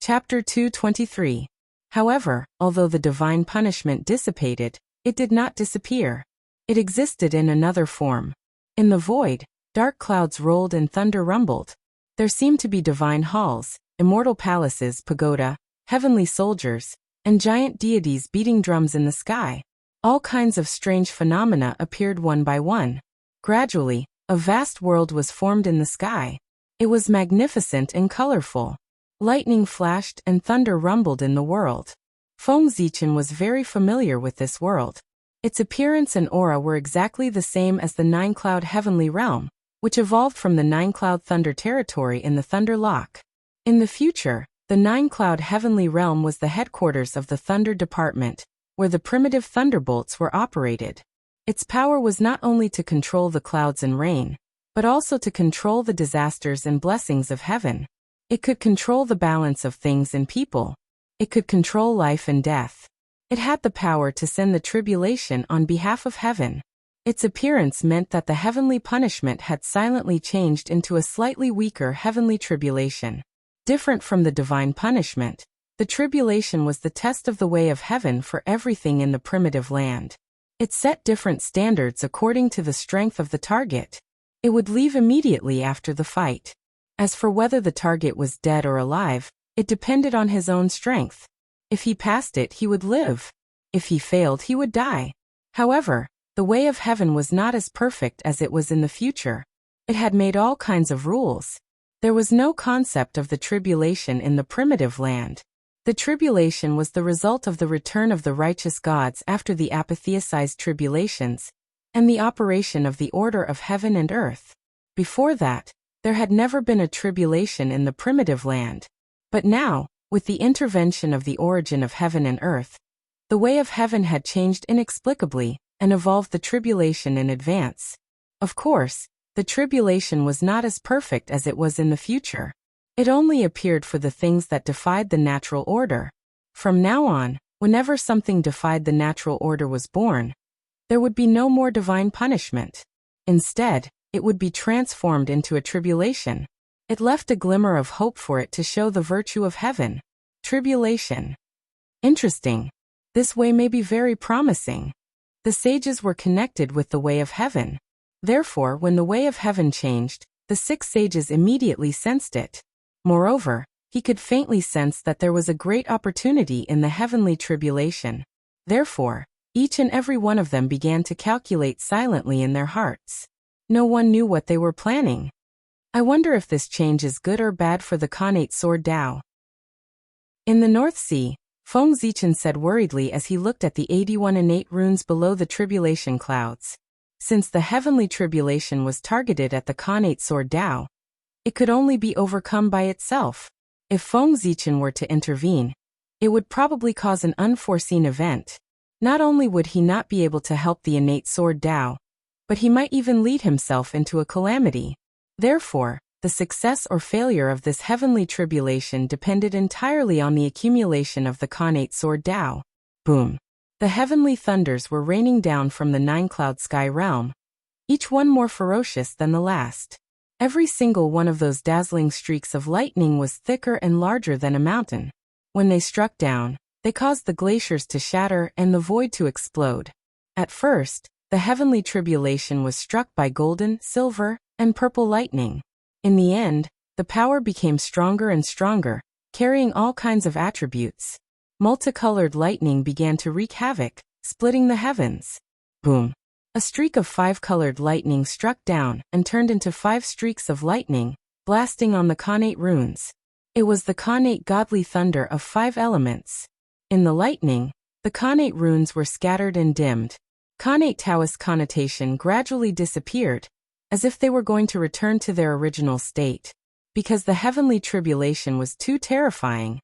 Chapter 223. However, although the divine punishment dissipated, it did not disappear. It existed in another form. In the void, dark clouds rolled and thunder rumbled. There seemed to be divine halls, immortal palaces, pagoda, heavenly soldiers, and giant deities beating drums in the sky. All kinds of strange phenomena appeared one by one. Gradually, a vast world was formed in the sky. It was magnificent and colorful. Lightning flashed and thunder rumbled in the world. Feng Zichen was very familiar with this world. Its appearance and aura were exactly the same as the nine-cloud heavenly realm, which evolved from the nine-cloud thunder territory in the Thunder Lock. In the future, the nine-cloud heavenly realm was the headquarters of the Thunder Department, where the primitive thunderbolts were operated. Its power was not only to control the clouds and rain, but also to control the disasters and blessings of heaven. It could control the balance of things and people. It could control life and death. It had the power to send the tribulation on behalf of heaven. Its appearance meant that the heavenly punishment had silently changed into a slightly weaker heavenly tribulation. Different from the divine punishment, the tribulation was the test of the way of heaven for everything in the primitive land. It set different standards according to the strength of the target. It would leave immediately after the fight. As for whether the target was dead or alive, it depended on his own strength. If he passed it, he would live. If he failed, he would die. However, the way of heaven was not as perfect as it was in the future. It had made all kinds of rules. There was no concept of the tribulation in the primitive land. The tribulation was the result of the return of the righteous gods after the apotheosized tribulations, and the operation of the order of heaven and earth. Before that, there had never been a tribulation in the primitive land. But now, with the intervention of the origin of heaven and earth, the way of heaven had changed inexplicably and evolved the tribulation in advance. Of course, the tribulation was not as perfect as it was in the future. It only appeared for the things that defied the natural order. From now on, whenever something defied the natural order was born, there would be no more divine punishment. Instead, it would be transformed into a tribulation. It left a glimmer of hope for it to show the virtue of heaven. Tribulation. Interesting. This way may be very promising. The sages were connected with the way of heaven. Therefore, when the way of heaven changed, the 6 sages immediately sensed it. Moreover, he could faintly sense that there was a great opportunity in the heavenly tribulation. Therefore, each and every one of them began to calculate silently in their hearts. No one knew what they were planning. I wonder if this change is good or bad for the Khanate Sword Tao. In the North Sea, Feng Zichen said worriedly as he looked at the 81 innate runes below the tribulation clouds. Since the heavenly tribulation was targeted at the Khanate Sword Tao, it could only be overcome by itself. If Feng Zichen were to intervene, it would probably cause an unforeseen event. Not only would he not be able to help the innate Sword Tao, but he might even lead himself into a calamity. Therefore, the success or failure of this heavenly tribulation depended entirely on the accumulation of the Khanate Sword Tao. Boom! The heavenly thunders were raining down from the nine-cloud sky realm, each one more ferocious than the last. Every single one of those dazzling streaks of lightning was thicker and larger than a mountain. When they struck down, they caused the glaciers to shatter and the void to explode. At first, the heavenly tribulation was struck by golden, silver, and purple lightning. In the end, the power became stronger and stronger, carrying all kinds of attributes. Multicolored lightning began to wreak havoc, splitting the heavens. Boom! A streak of 5-colored lightning struck down and turned into 5 streaks of lightning, blasting on the Khanate runes. It was the Khanate godly thunder of 5 elements. In the lightning, the Khanate runes were scattered and dimmed. Khanate Taoist connotation gradually disappeared, as if they were going to return to their original state. Because the heavenly tribulation was too terrifying,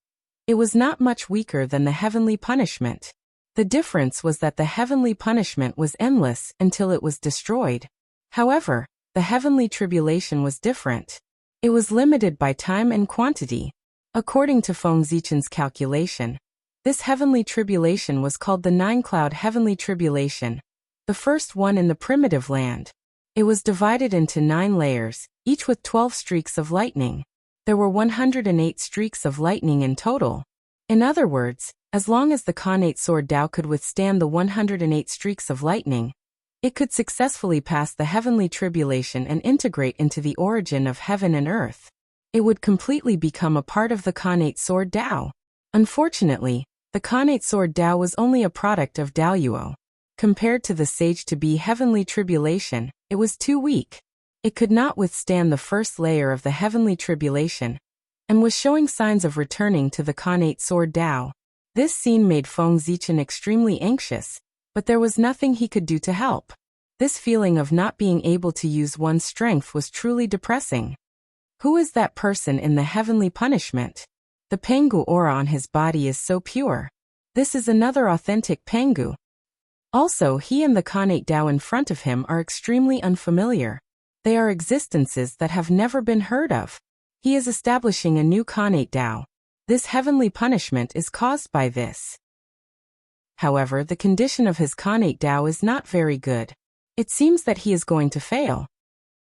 it was not much weaker than the heavenly punishment. The difference was that the heavenly punishment was endless until it was destroyed. However, the heavenly tribulation was different. It was limited by time and quantity. According to Feng Zichen's calculation, this heavenly tribulation was called the nine-cloud heavenly tribulation, the first one in the primitive land. It was divided into 9 layers, each with 12 streaks of lightning. There were 108 streaks of lightning in total. In other words, as long as the Khanate sword Dao could withstand the 108 streaks of lightning, it could successfully pass the heavenly tribulation and integrate into the origin of heaven and earth. It would completely become a part of the Khanate sword Dao. Unfortunately, the Khanate sword Dao was only a product of Daoyuo. Compared to the sage-to-be heavenly tribulation, it was too weak. It could not withstand the first layer of the heavenly tribulation, and was showing signs of returning to the Khanate sword Dao. This scene made Feng Zichen extremely anxious, but there was nothing he could do to help. This feeling of not being able to use one's strength was truly depressing. Who is that person in the heavenly punishment? The Pengu aura on his body is so pure. This is another authentic Pengu. Also, he and the Khanate Dao in front of him are extremely unfamiliar. They are existences that have never been heard of. He is establishing a new Khanate Dao. This heavenly punishment is caused by this. However, the condition of his Khanate Dao is not very good. It seems that he is going to fail.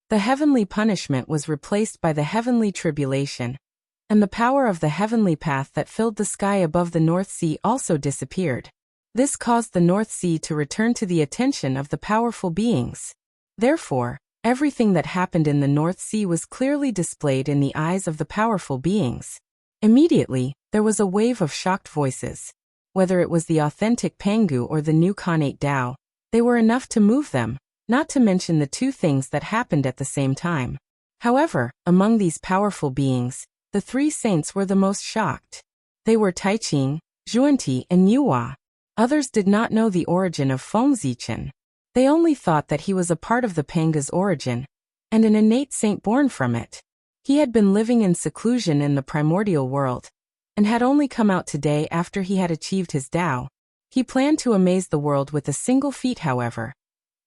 The heavenly punishment was replaced by the heavenly tribulation, and the power of the heavenly path that filled the sky above the North Sea also disappeared. This caused the North Sea to return to the attention of the powerful beings. Therefore, everything that happened in the North Sea was clearly displayed in the eyes of the powerful beings. Immediately, there was a wave of shocked voices. Whether it was the authentic Pengu or the new Khanate Dao, they were enough to move them, not to mention the two things that happened at the same time. However, among these powerful beings, the three saints were the most shocked. They were Taiqing, Zhuanti, and Yuhua. Others did not know the origin of Feng Zichen. They only thought that he was a part of the Penga's origin, and an innate saint born from it. He had been living in seclusion in the primordial world, and had only come out today after he had achieved his Dao. He planned to amaze the world with a single feat, however.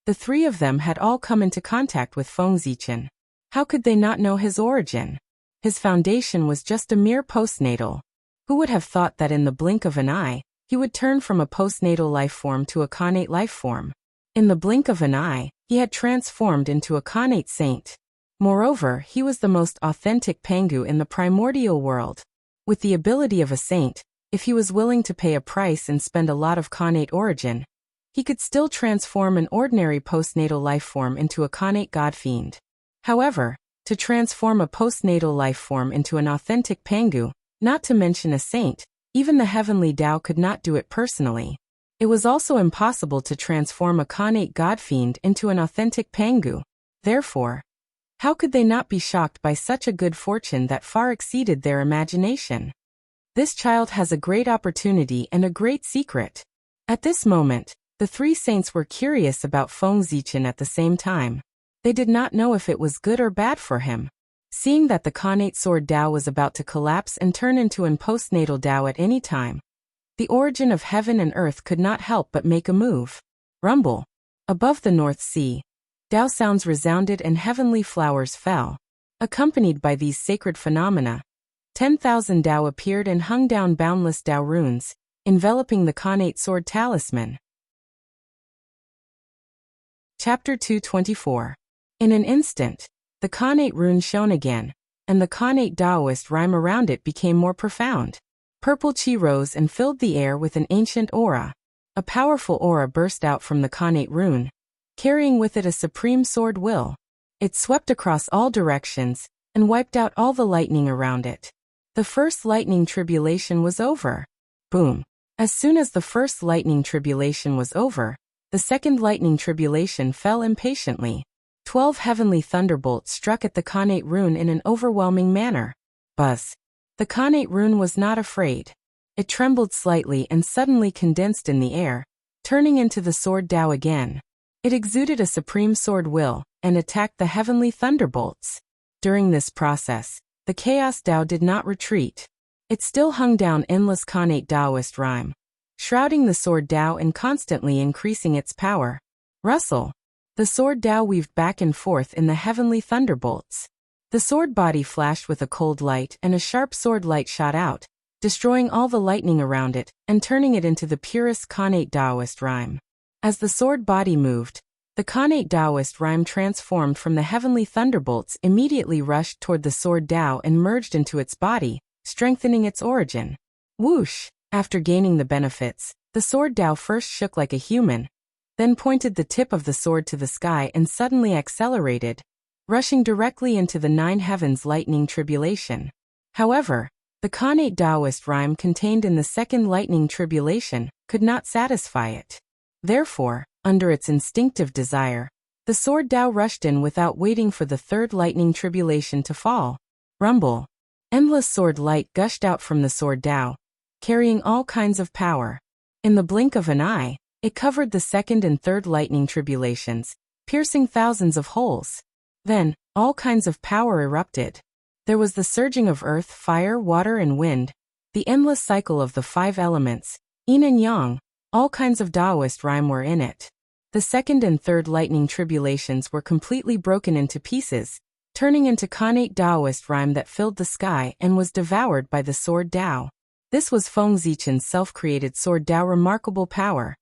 The three of them had all come into contact with Feng Zichen. How could they not know his origin? His foundation was just a mere postnatal. Who would have thought that in the blink of an eye, he would turn from a postnatal life form to a Khanate life form? In the blink of an eye, he had transformed into a Khanate saint. Moreover, he was the most authentic Pengu in the primordial world. With the ability of a saint, if he was willing to pay a price and spend a lot of Khanate origin, he could still transform an ordinary postnatal life form into a Khanate god fiend. However, to transform a postnatal life form into an authentic Pengu, not to mention a saint, even the heavenly Dao could not do it personally. It was also impossible to transform a Khanate god fiend into an authentic Pengu. Therefore, how could they not be shocked by such a good fortune that far exceeded their imagination? This child has a great opportunity and a great secret. At this moment, the three saints were curious about Feng Zichen at the same time. They did not know if it was good or bad for him. Seeing that the Khanate sword Dao was about to collapse and turn into an postnatal Dao at any time, the origin of heaven and earth could not help but make a move. Rumble. Above the North Sea, Dao sounds resounded and heavenly flowers fell. Accompanied by these sacred phenomena, 10,000 Dao appeared and hung down boundless Dao runes, enveloping the Khanate sword talisman. Chapter 224. In an instant, the Khanate rune shone again, and the Khanate Daoist rhyme around it became more profound. Purple chi rose and filled the air with an ancient aura. A powerful aura burst out from the Khanate rune, carrying with it a supreme sword will. It swept across all directions, and wiped out all the lightning around it. The first lightning tribulation was over. Boom. As soon as the first lightning tribulation was over, the second lightning tribulation fell impatiently. 12 heavenly thunderbolts struck at the Khanate rune in an overwhelming manner. Buzz. The Khanate rune was not afraid. It trembled slightly and suddenly condensed in the air, turning into the sword Dao again. It exuded a supreme sword will, and attacked the heavenly thunderbolts. During this process, the Chaos Dao did not retreat. It still hung down endless Khanate Daoist rhyme, shrouding the sword Dao and constantly increasing its power. Rustle. The sword Dao weaved back and forth in the heavenly thunderbolts. The sword body flashed with a cold light and a sharp sword light shot out, destroying all the lightning around it and turning it into the purest Khanate Daoist rhyme. As the sword body moved, The Khanate Taoist rhyme transformed from the heavenly thunderbolts immediately rushed toward the sword Tao and merged into its body, strengthening its origin. Whoosh! After gaining the benefits, the sword Tao first shook like a human, then pointed the tip of the sword to the sky and suddenly accelerated, rushing directly into the 9 heavens lightning tribulation. However, the Khanate Taoist rhyme contained in the second lightning tribulation could not satisfy it. Therefore, under its instinctive desire, the sword Tao rushed in without waiting for the third lightning tribulation to fall. Rumble! Endless sword light gushed out from the sword Tao, carrying all kinds of power. In the blink of an eye, it covered the second and third lightning tribulations, piercing thousands of holes. Then, all kinds of power erupted. There was the surging of earth, fire, water, and wind, the endless cycle of the 5 elements, yin and yang. All kinds of Taoist rhyme were in it. The second and third lightning tribulations were completely broken into pieces, turning into Khanate Taoist rhyme that filled the sky and was devoured by the sword Tao. This was Feng Zichen's self-created sword Tao remarkable power.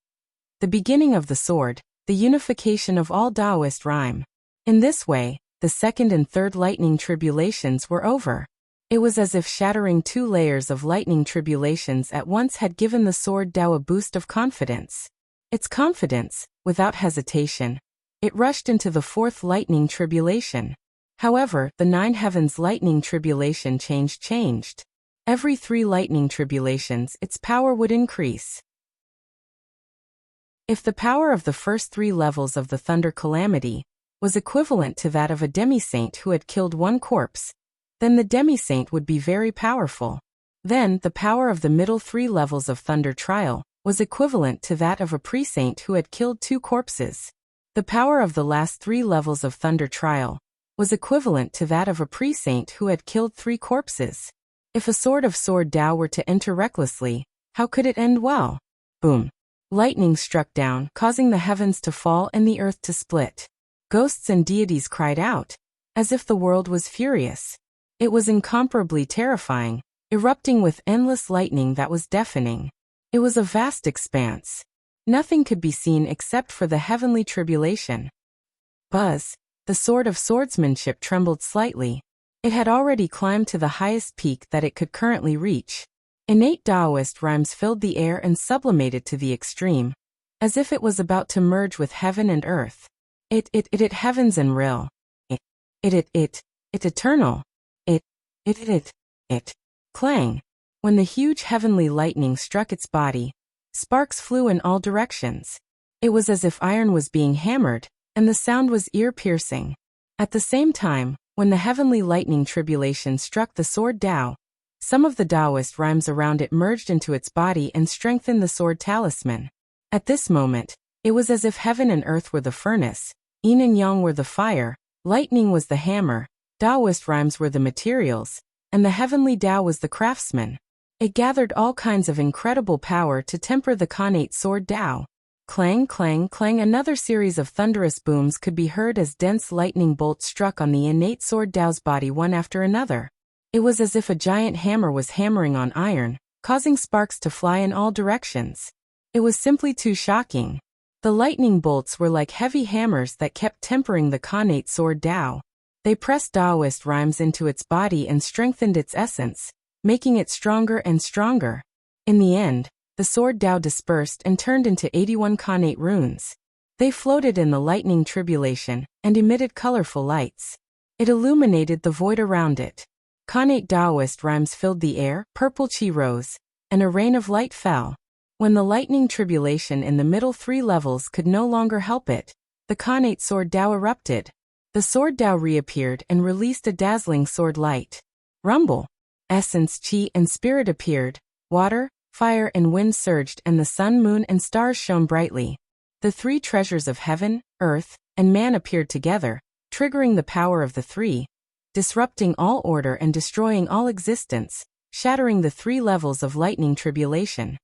The beginning of the sword, the unification of all Taoist rhyme. In this way, the second and third lightning tribulations were over. It was as if shattering 2 layers of lightning tribulations at once had given the sword Tao a boost of confidence. Its confidence, without hesitation, it rushed into the 4th lightning tribulation. However, the 9 heavens lightning tribulation changed. Every 3 lightning tribulations its power would increase. If the power of the first 3 levels of the thunder calamity was equivalent to that of a demi-saint who had killed 1 corpse, then the demi-saint would be very powerful. Then the power of the middle 3 levels of thunder trial was equivalent to that of a pre-saint who had killed 2 corpses. The power of the last 3 levels of thunder trial was equivalent to that of a pre-saint who had killed 3 corpses. If a sword Tao were to enter recklessly, how could it end well? Boom! Lightning struck down, causing the heavens to fall and the earth to split. Ghosts and deities cried out, as if the world was furious. It was incomparably terrifying, erupting with endless lightning that was deafening. It was a vast expanse. Nothing could be seen except for the heavenly tribulation. Buzz! The sword of swordsmanship trembled slightly. It had already climbed to the highest peak that it could currently reach. Innate Taoist rhymes filled the air and sublimated to the extreme, as if it was about to merge with heaven and earth. It heavens and real. It eternal. It. Clang. When the huge heavenly lightning struck its body, sparks flew in all directions. It was as if iron was being hammered, and the sound was ear-piercing. At the same time, when the heavenly lightning tribulation struck the sword Tao, some of the Taoist rhymes around it merged into its body and strengthened the sword talisman. At this moment, it was as if heaven and earth were the furnace, yin and yang were the fire, lightning was the hammer, Taoist rhymes were the materials, and the heavenly Tao was the craftsman. It gathered all kinds of incredible power to temper the Khanate sword Tao. Clang, clang, clang. Another series of thunderous booms could be heard as dense lightning bolts struck on the innate sword Tao's body one after another. It was as if a giant hammer was hammering on iron, causing sparks to fly in all directions. It was simply too shocking. The lightning bolts were like heavy hammers that kept tempering the Khanate sword Tao. They pressed Taoist rhymes into its body and strengthened its essence, making it stronger and stronger. In the end, the sword Tao dispersed and turned into 81 Khanate runes. They floated in the lightning tribulation and emitted colorful lights. It illuminated the void around it. Khanate Taoist rhymes filled the air, purple chi rose, and a rain of light fell. When the lightning tribulation in the middle 3 levels could no longer help it, the Khanate sword Tao erupted. The sword Tao reappeared and released a dazzling sword light. Rumble! Essence, chi, and spirit appeared. Water, fire, and wind surged, and the sun, moon, and stars shone brightly. The 3 treasures of heaven, earth, and man appeared together, triggering the power of the 3, disrupting all order and destroying all existence, shattering the 3 levels of lightning tribulation.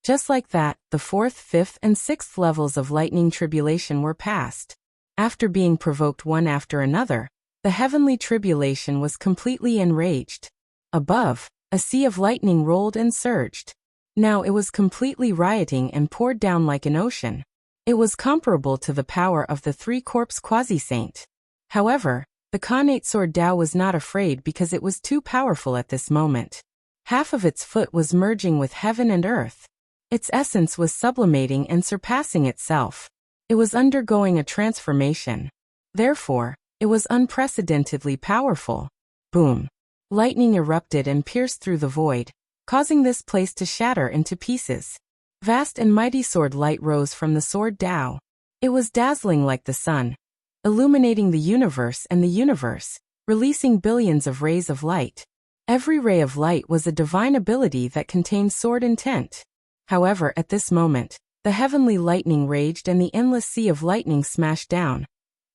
Just like that, the 4th, 5th, and 6th levels of lightning tribulation were passed. After being provoked one after another, the heavenly tribulation was completely enraged. Above, a sea of lightning rolled and surged. Now it was completely rioting and poured down like an ocean. It was comparable to the power of the three-corpse quasi-saint. However, the Khanate sword Tao was not afraid because it was too powerful at this moment. Half of its foot was merging with heaven and earth. Its essence was sublimating and surpassing itself. It was undergoing a transformation. Therefore, it was unprecedentedly powerful. Boom! Lightning erupted and pierced through the void, causing this place to shatter into pieces. Vast and mighty sword light rose from the sword Tao. It was dazzling like the sun, illuminating the universe, releasing billions of rays of light. Every ray of light was a divine ability that contained sword intent. However, at this moment, the heavenly lightning raged and the endless sea of lightning smashed down,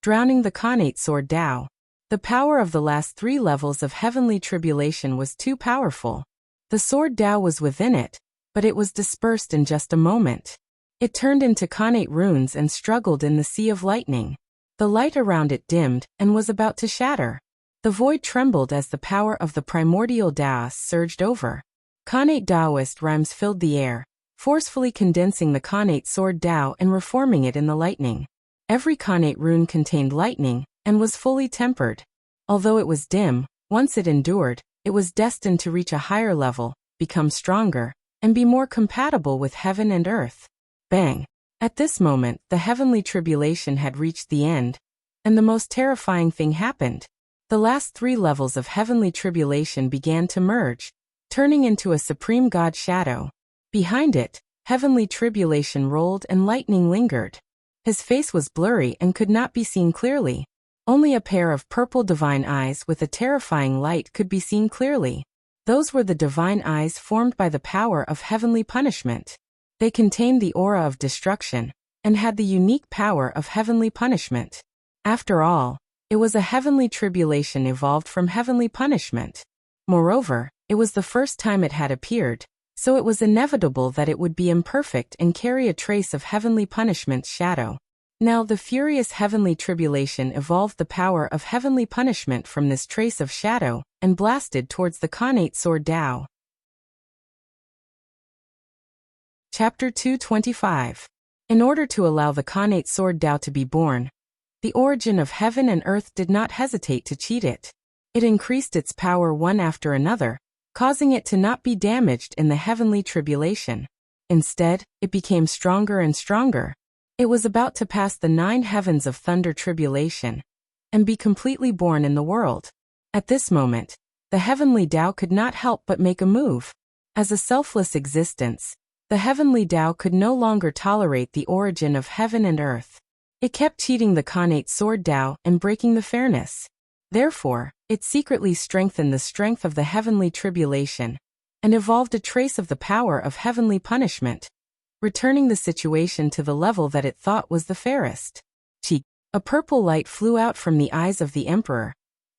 drowning the Khanate sword Tao. The power of the last 3 levels of heavenly tribulation was too powerful. The sword Tao was within it, but it was dispersed in just a moment. It turned into Khanate runes and struggled in the sea of lightning. The light around it dimmed and was about to shatter. The void trembled as the power of the primordial Taoist surged over. Khanate Taoist rhymes filled the air, forcefully condensing the Khanate sword Tao and reforming it in the lightning. Every Khanate rune contained lightning and was fully tempered. Although it was dim, once it endured, it was destined to reach a higher level, become stronger, and be more compatible with heaven and earth. Bang! At this moment, the heavenly tribulation had reached the end, and the most terrifying thing happened. The last 3 levels of heavenly tribulation began to merge, turning into a supreme god shadow. Behind it, heavenly tribulation rolled and lightning lingered. His face was blurry and could not be seen clearly. Only a pair of purple divine eyes with a terrifying light could be seen clearly. Those were the divine eyes formed by the power of heavenly punishment. They contained the aura of destruction, and had the unique power of heavenly punishment. After all, it was a heavenly tribulation evolved from heavenly punishment. Moreover, it was the first time it had appeared, so it was inevitable that it would be imperfect and carry a trace of heavenly punishment's shadow. Now the furious heavenly tribulation evolved the power of heavenly punishment from this trace of shadow, and blasted towards the Khanate sword Tao. Chapter 225. In order to allow the Khanate sword Tao to be born, the origin of heaven and earth did not hesitate to cheat it. It increased its power one after another, causing it to not be damaged in the heavenly tribulation. Instead, it became stronger and stronger. It was about to pass the 9 heavens of thunder tribulation, and be completely born in the world. At this moment, the heavenly Tao could not help but make a move. As a selfless existence, the heavenly Tao could no longer tolerate the origin of heaven and earth. It kept cheating the Khanate sword Tao and breaking the fairness. Therefore, it secretly strengthened the strength of the heavenly tribulation, and evolved a trace of the power of heavenly punishment, returning the situation to the level that it thought was the fairest. A purple light flew out from the eyes of the emperor,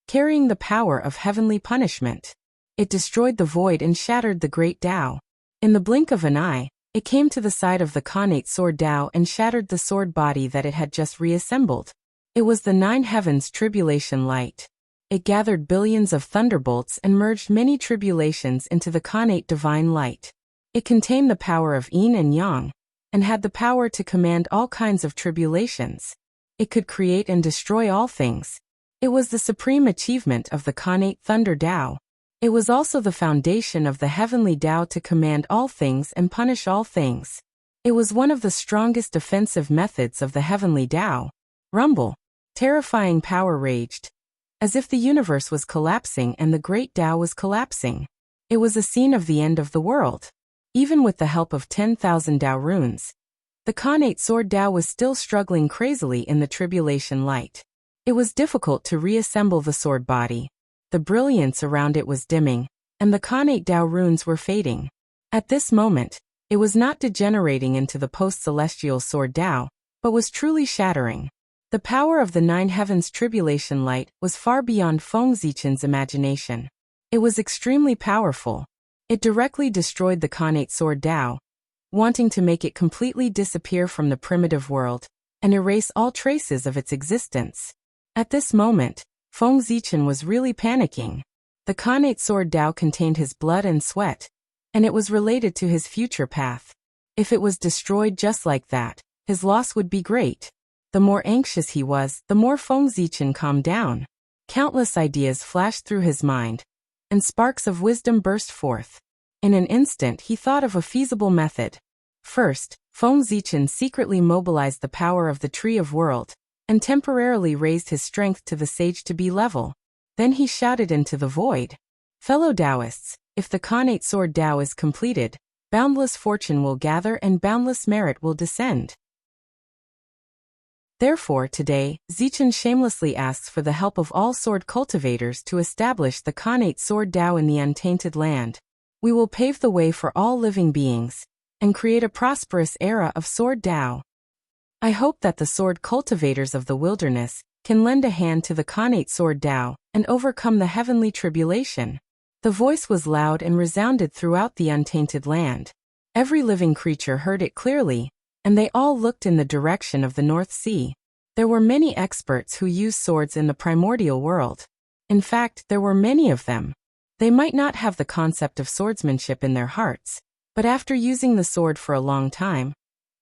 carrying the power of heavenly punishment. It destroyed the void and shattered the great Tao. In the blink of an eye, it came to the side of the Khanate sword Tao and shattered the sword body that it had just reassembled. It was the 9 heavens tribulation light. It gathered billions of thunderbolts and merged many tribulations into the Khanate divine light. It contained the power of yin and yang, and had the power to command all kinds of tribulations. It could create and destroy all things. It was the supreme achievement of the Khanate thunder Tao. It was also the foundation of the heavenly Tao to command all things and punish all things. It was one of the strongest defensive methods of the heavenly Tao. Rumble. Terrifying power raged, as if the universe was collapsing and the great Tao was collapsing. It was a scene of the end of the world. Even with the help of 10,000 Tao runes, the Khanate sword Tao was still struggling crazily in the tribulation light. It was difficult to reassemble the sword body. The brilliance around it was dimming, and the Khanate Tao runes were fading. At this moment, it was not degenerating into the post-celestial sword Tao, but was truly shattering. The power of the 9 heavens tribulation light was far beyond Feng Zichen's imagination. It was extremely powerful. It directly destroyed the Khanate sword Tao, wanting to make it completely disappear from the primitive world, and erase all traces of its existence. At this moment, Feng Zichen was really panicking. The Khanate sword Tao contained his blood and sweat, and it was related to his future path. If it was destroyed just like that, his loss would be great. The more anxious he was, the more Feng Zichen calmed down. Countless ideas flashed through his mind, and sparks of wisdom burst forth. In an instant he thought of a feasible method. First, Feng Zichen secretly mobilized the power of the Tree of World, and temporarily raised his strength to the Sage to be level. Then he shouted into the void. Fellow Taoists, if the Khanate Sword Tao is completed, boundless fortune will gather and boundless merit will descend. Therefore today, Zichen shamelessly asks for the help of all sword cultivators to establish the Khanate Sword Tao in the untainted land. We will pave the way for all living beings, and create a prosperous era of Sword Tao. I hope that the sword cultivators of the wilderness can lend a hand to the Khanate Sword Tao, and overcome the heavenly tribulation. The voice was loud and resounded throughout the untainted land. Every living creature heard it clearly, and they all looked in the direction of the North Sea. There were many experts who used swords in the primordial world. In fact, there were many of them. They might not have the concept of swordsmanship in their hearts, but after using the sword for a long time,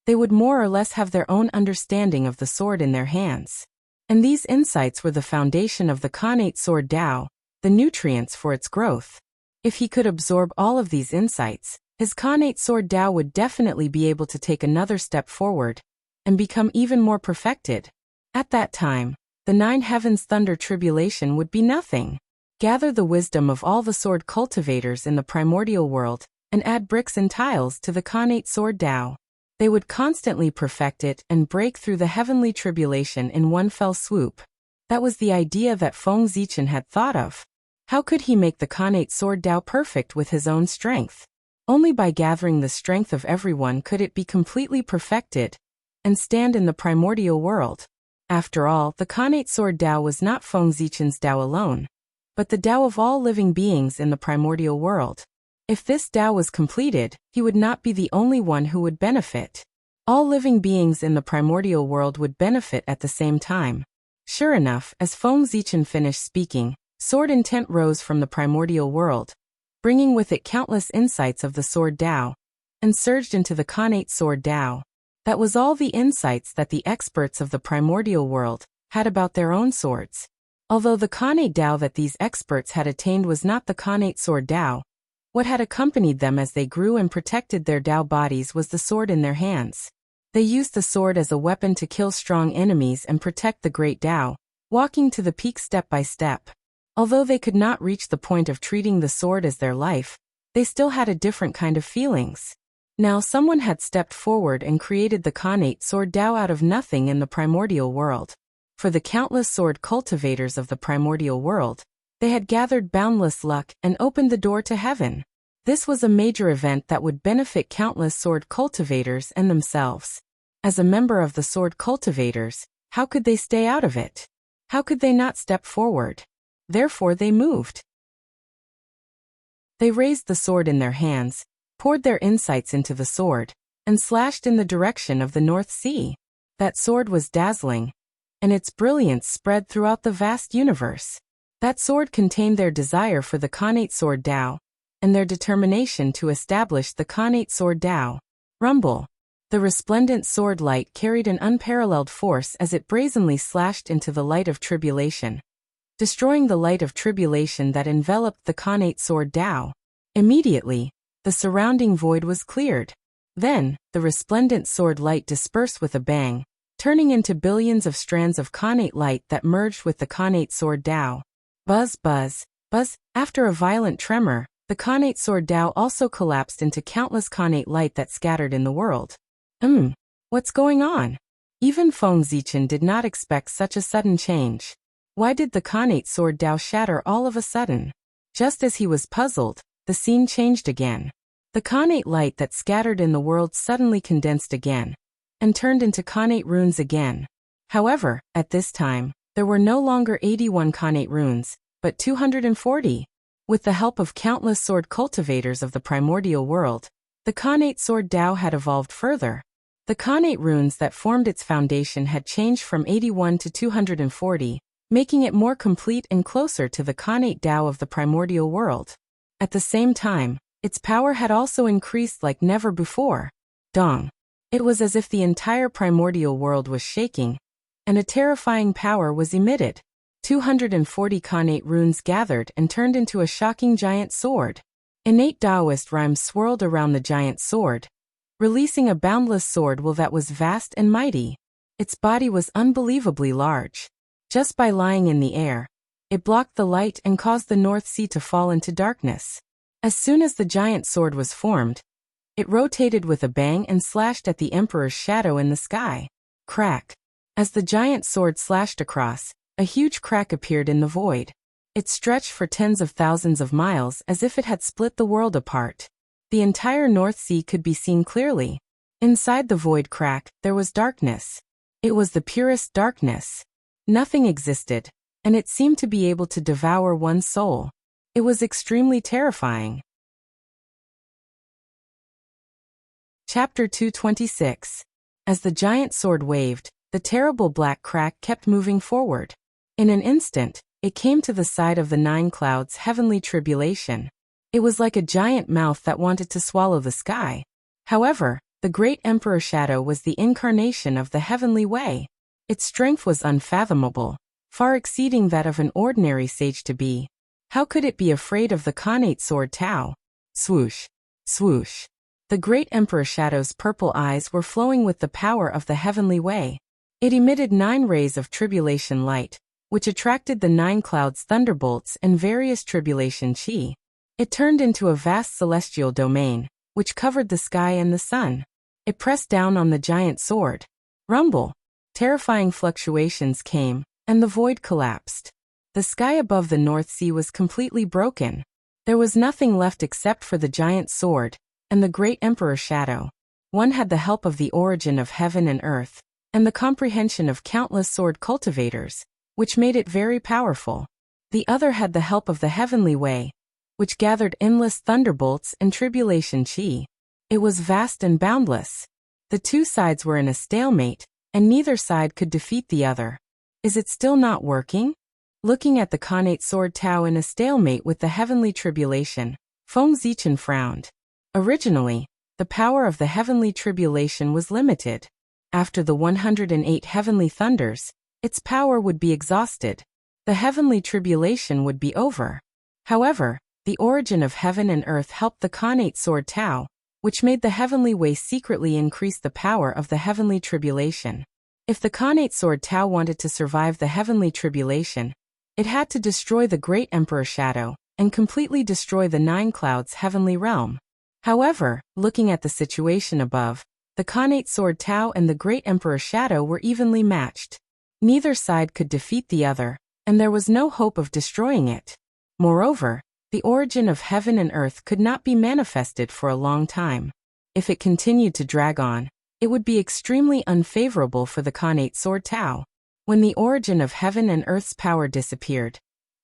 they would more or less have their own understanding of the sword in their hands. And these insights were the foundation of the Khanate Sword Tao, the nutrients for its growth. If he could absorb all of these insights, his Khanate Sword Tao would definitely be able to take another step forward, and become even more perfected. At that time, the 9 heavens thunder tribulation would be nothing. Gather the wisdom of all the sword cultivators in the primordial world, and add bricks and tiles to the Khanate Sword Tao. They would constantly perfect it and break through the heavenly tribulation in one fell swoop. That was the idea that Feng Zichen had thought of. How could he make the Khanate Sword Tao perfect with his own strength? Only by gathering the strength of everyone could it be completely perfected, and stand in the primordial world. After all, the Khanate Sword Tao was not Feng Zichen's Tao alone, but the Tao of all living beings in the primordial world. If this Tao was completed, he would not be the only one who would benefit. All living beings in the primordial world would benefit at the same time. Sure enough, as Feng Zichen finished speaking, sword intent rose from the primordial world, bringing with it countless insights of the Sword Tao, and surged into the Khanate Sword Tao. That was all the insights that the experts of the primordial world had about their own swords. Although the Khanate Tao that these experts had attained was not the Khanate Sword Tao, what had accompanied them as they grew and protected their Tao bodies was the sword in their hands. They used the sword as a weapon to kill strong enemies and protect the great Tao, walking to the peak step by step. Although they could not reach the point of treating the sword as their life, they still had a different kind of feelings. Now someone had stepped forward and created the Khanate Sword Tao out of nothing in the primordial world. For the countless sword cultivators of the primordial world, they had gathered boundless luck and opened the door to heaven. This was a major event that would benefit countless sword cultivators and themselves. As a member of the sword cultivators, how could they stay out of it? How could they not step forward? Therefore they moved. They raised the sword in their hands, poured their insights into the sword, and slashed in the direction of the North Sea. That sword was dazzling, and its brilliance spread throughout the vast universe. That sword contained their desire for the Khanate Sword Tao, and their determination to establish the Khanate Sword Tao. Rumble. The resplendent sword light carried an unparalleled force as it brazenly slashed into the light of tribulation, destroying the light of tribulation that enveloped the Khanate Sword Tao. Immediately, the surrounding void was cleared. Then, the resplendent sword light dispersed with a bang, turning into billions of strands of Khanate light that merged with the Khanate Sword Tao. Buzz, buzz, buzz. After a violent tremor, the Khanate Sword Tao also collapsed into countless Khanate light that scattered in the world. What's going on? Even Feng Zichen did not expect such a sudden change. Why did the Khanate Sword Tao shatter all of a sudden? Just as he was puzzled, the scene changed again. The Khanate light that scattered in the world suddenly condensed again, and turned into Khanate runes again. However, at this time, there were no longer 81 Khanate runes, but 240. With the help of countless sword cultivators of the primordial world, the Khanate Sword Tao had evolved further. The Khanate runes that formed its foundation had changed from 81 to 240, making it more complete and closer to the Khanate Tao of the primordial world. At the same time, its power had also increased like never before. Dong. It was as if the entire primordial world was shaking, and a terrifying power was emitted. 240 Khanate runes gathered and turned into a shocking giant sword. Innate Taoist rhymes swirled around the giant sword, releasing a boundless sword that was vast and mighty. Its body was unbelievably large. Just by lying in the air, it blocked the light and caused the North Sea to fall into darkness. As soon as the giant sword was formed, it rotated with a bang and slashed at the Emperor's shadow in the sky. Crack. As the giant sword slashed across, a huge crack appeared in the void. It stretched for tens of thousands of miles as if it had split the world apart. The entire North Sea could be seen clearly. Inside the void crack, there was darkness. It was the purest darkness. Nothing existed, and it seemed to be able to devour one's soul. It was extremely terrifying. Chapter 226. As the giant sword waved, the terrible black crack kept moving forward. In an instant, it came to the side of the 9 clouds' heavenly tribulation. It was like a giant mouth that wanted to swallow the sky. However, the great Emperor Shadow was the incarnation of the heavenly way. Its strength was unfathomable, far exceeding that of an ordinary sage to be. How could it be afraid of the Khanate sword Tao? Swoosh! Swoosh! The great Emperor Shadow's purple eyes were flowing with the power of the heavenly way. It emitted 9 rays of tribulation light, which attracted the 9 clouds' thunderbolts and various tribulation chi. It turned into a vast celestial domain, which covered the sky and the sun. It pressed down on the giant sword. Rumble! Terrifying fluctuations came, and the void collapsed. The sky above the North Sea was completely broken. There was nothing left except for the giant sword and the great Emperor Shadow. One had the help of the origin of heaven and earth, and the comprehension of countless sword cultivators, which made it very powerful. The other had the help of the heavenly way, which gathered endless thunderbolts and tribulation chi. It was vast and boundless. The 2 sides were in a stalemate, and neither side could defeat the other. Is it still not working? Looking at the Khanate sword Tao in a stalemate with the heavenly tribulation, Feng Zichen frowned. Originally, the power of the heavenly tribulation was limited. After the 108 heavenly thunders, its power would be exhausted. The heavenly tribulation would be over. However, the origin of heaven and earth helped the Khanate sword Tao, which made the heavenly way secretly increase the power of the heavenly tribulation. If the Khanate sword Tao wanted to survive the heavenly tribulation, it had to destroy the great Emperor Shadow and completely destroy the 9 clouds' heavenly realm. However, looking at the situation above, the Khanate sword Tao and the great Emperor Shadow were evenly matched. Neither side could defeat the other, and there was no hope of destroying it. Moreover, the origin of heaven and earth could not be manifested for a long time. If it continued to drag on, it would be extremely unfavorable for the Khanate sword Tao. When the origin of heaven and earth's power disappeared,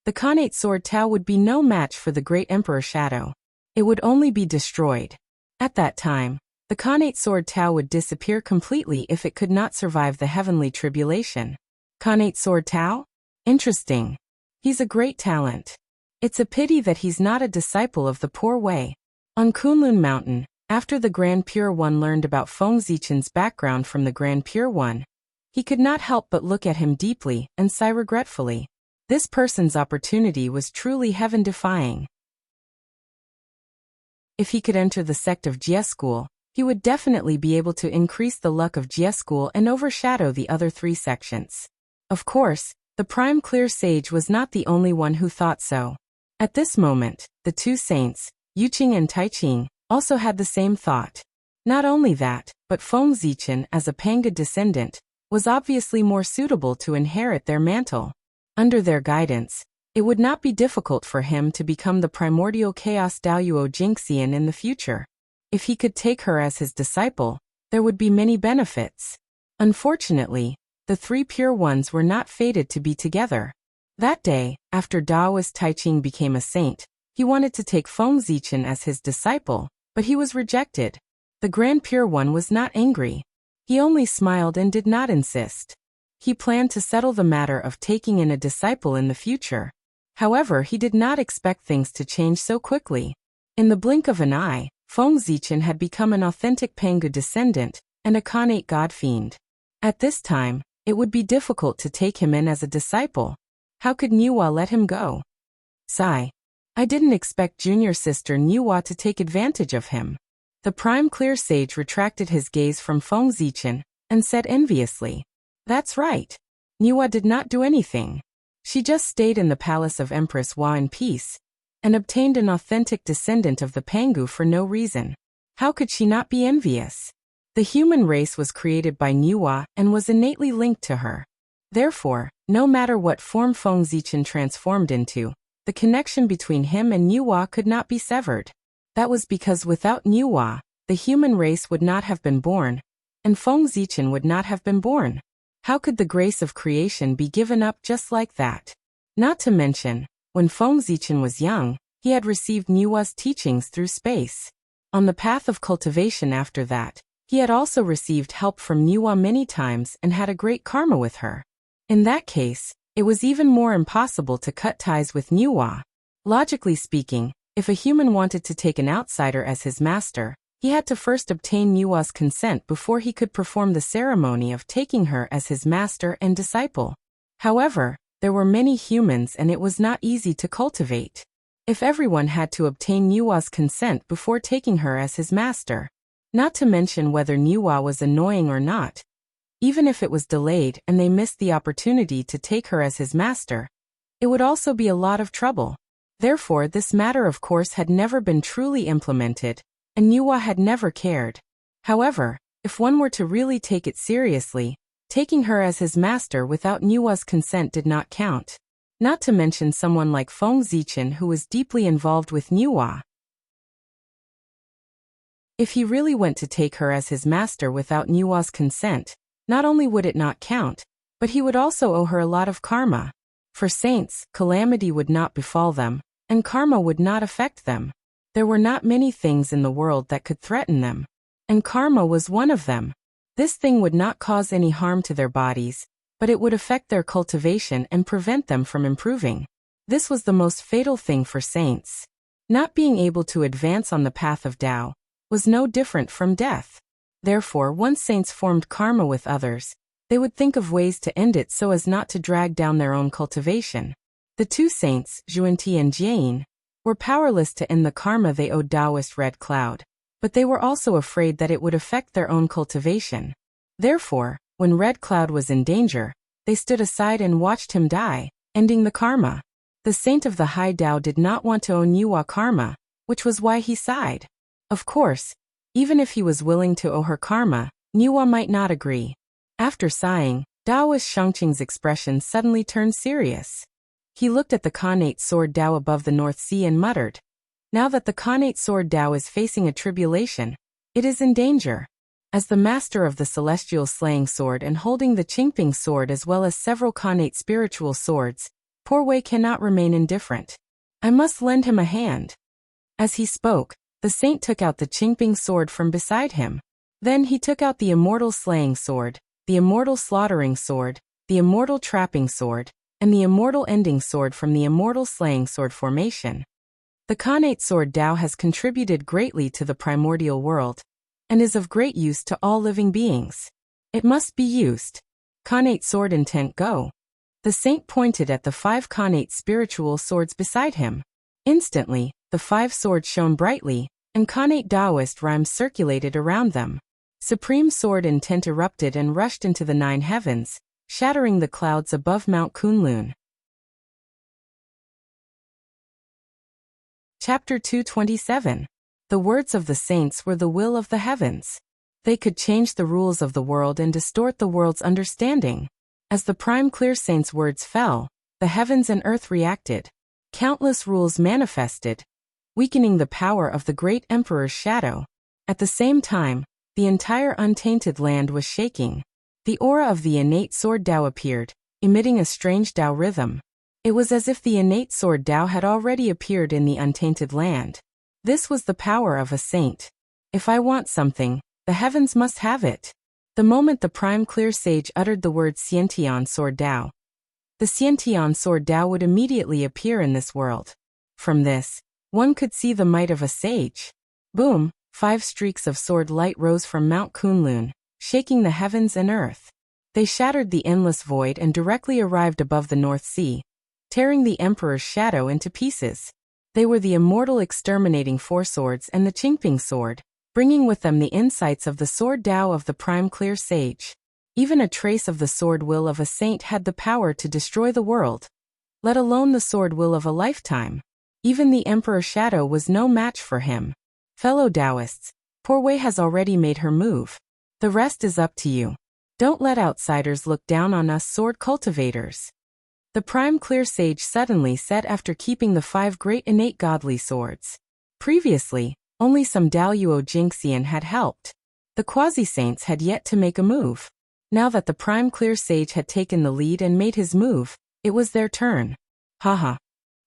the Khanate sword Tao would be no match for the great Emperor Shadow. It would only be destroyed. At that time, the Khanate sword Tao would disappear completely if it could not survive the heavenly tribulation. Khanate sword Tao? Interesting. He's a great talent. It's a pity that he's not a disciple of the poor way. On Kunlun Mountain, after the Grand Pure One learned about Feng Zichen's background from the Grand Pure One, he could not help but look at him deeply and sigh regretfully. This person's opportunity was truly heaven-defying. If he could enter the sect of Jie School, he would definitely be able to increase the luck of Jie School and overshadow the other 3 sections. Of course, the Prime Clear Sage was not the only one who thought so. At this moment, the 2 saints, Yuqing and Taiqing, also had the same thought. Not only that, but Feng Zichen, as a Panga descendant, was obviously more suitable to inherit their mantle. Under their guidance, it would not be difficult for him to become the primordial chaos Daoyuo Jingxian in the future. If he could take her as his disciple, there would be many benefits. Unfortunately, the 3 pure ones were not fated to be together. That day, after Daoist Taiqing became a saint, he wanted to take Feng Zichen as his disciple, but he was rejected. The Grand Pure One was not angry. He only smiled and did not insist. He planned to settle the matter of taking in a disciple in the future. However, he did not expect things to change so quickly. In the blink of an eye, Feng Zichen had become an authentic Pangu descendant, and a Khanate god fiend. At this time, it would be difficult to take him in as a disciple. How could Nuwa let him go? Sigh. I didn't expect junior sister Nuwa to take advantage of him. The prime clear sage retracted his gaze from Feng Zichen and said enviously, "That's right. Nuwa did not do anything. She just stayed in the palace of Empress Hua in peace and obtained an authentic descendant of the Pangu for no reason. How could she not be envious? The human race was created by Nuwa and was innately linked to her. Therefore, no matter what form Feng Zichen transformed into, the connection between him and Nuwa could not be severed. That was because without Nuwa, the human race would not have been born, and Feng Zichen would not have been born. How could the grace of creation be given up just like that? Not to mention, when Feng Zichen was young, he had received Nuwa's teachings through space. On the path of cultivation after that, he had also received help from Nuwa many times and had a great karma with her. In that case, it was even more impossible to cut ties with Nuwa. Logically speaking, if a human wanted to take an outsider as his master, he had to first obtain Nuwa's consent before he could perform the ceremony of taking her as his master and disciple. However, there were many humans and it was not easy to cultivate. If everyone had to obtain Nuwa's consent before taking her as his master, not to mention whether Nuwa was annoying or not, even if it was delayed and they missed the opportunity to take her as his master, it would also be a lot of trouble. Therefore, this matter of course had never been truly implemented, and Nuwa had never cared. However, if one were to really take it seriously, taking her as his master without Nuwa's consent did not count. Not to mention someone like Feng Zichen who was deeply involved with Nuwa. If he really went to take her as his master without Nuwa's consent, not only would it not count, but he would also owe her a lot of karma. For saints, calamity would not befall them, and karma would not affect them. There were not many things in the world that could threaten them, and karma was one of them. This thing would not cause any harm to their bodies, but it would affect their cultivation and prevent them from improving. This was the most fatal thing for saints. Not being able to advance on the path of Tao was no different from death. Therefore, once saints formed karma with others, they would think of ways to end it so as not to drag down their own cultivation. The two saints, Zhuanti and Jiayin, were powerless to end the karma they owed Taoist Red Cloud, but they were also afraid that it would affect their own cultivation. Therefore, when Red Cloud was in danger, they stood aside and watched him die, ending the karma. The saint of the High Tao did not want to owe Nuwa karma, which was why he sighed. Of course, even if he was willing to owe her karma, Nuwa might not agree. After sighing, Taoist Shangqing's expression suddenly turned serious. He looked at the Khanate sword Tao above the North Sea and muttered, "Now that the Khanate sword Tao is facing a tribulation, it is in danger. As the master of the celestial slaying sword and holding the Qingping sword as well as several Khanate spiritual swords, poor Wei cannot remain indifferent. I must lend him a hand." As he spoke, the saint took out the Qingping sword from beside him. Then he took out the immortal slaying sword, the immortal slaughtering sword, the immortal trapping sword, and the immortal ending sword from the immortal slaying sword formation. The Khanate sword Tao has contributed greatly to the primordial world, and is of great use to all living beings. It must be used. Khanate sword intent go. The saint pointed at the 5 Khanate spiritual swords beside him. Instantly, the 5 swords shone brightly, and Khanate Taoist rhymes circulated around them. Supreme sword intent erupted and rushed into the 9 heavens, shattering the clouds above Mount Kunlun. Chapter 227. The words of the saints were the will of the heavens. They could change the rules of the world and distort the world's understanding. As the prime clear saint's words fell, the heavens and earth reacted. Countless rules manifested, weakening the power of the great emperor's shadow. At the same time, the entire untainted land was shaking. The aura of the innate sword Tao appeared, emitting a strange Tao rhythm. It was as if the innate sword Tao had already appeared in the untainted land. This was the power of a saint. If I want something, the heavens must have it. The moment the prime clear sage uttered the word Xiantian sword Tao, the Xiantian sword Tao would immediately appear in this world. From this, one could see the might of a sage. Boom! 5 streaks of sword light rose from Mount Kunlun, shaking the heavens and earth. They shattered the endless void and directly arrived above the North Sea, tearing the Emperor's shadow into pieces. They were the immortal exterminating four swords and the Qingping sword, bringing with them the insights of the sword Tao of the prime clear sage. Even a trace of the sword will of a saint had the power to destroy the world, let alone the sword will of a lifetime. Even the Emperor's shadow was no match for him. Fellow Taoists, Poor Wei has already made her move. The rest is up to you. Don't let outsiders look down on us sword cultivators. The prime clear sage suddenly said after keeping the 5 great innate godly swords. Previously, only some Daluo Jingxian had helped. The quasi-saints had yet to make a move. Now that the prime clear sage had taken the lead and made his move, it was their turn. Haha.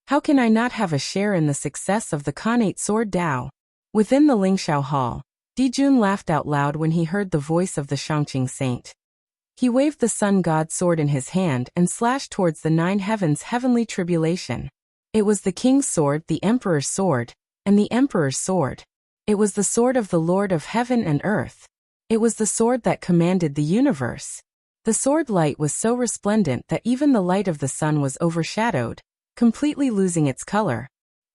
How can I not have a share in the success of the Khanate sword Tao? Within the Lingshao Hall, Dijun laughed out loud when he heard the voice of the Shangqing saint. He waved the sun god sword in his hand and slashed towards the 9 heavens heavenly tribulation. It was the king's sword, the emperor's sword, and the emperor's sword. It was the sword of the Lord of heaven and earth. It was the sword that commanded the universe. The sword light was so resplendent that even the light of the sun was overshadowed, completely losing its color.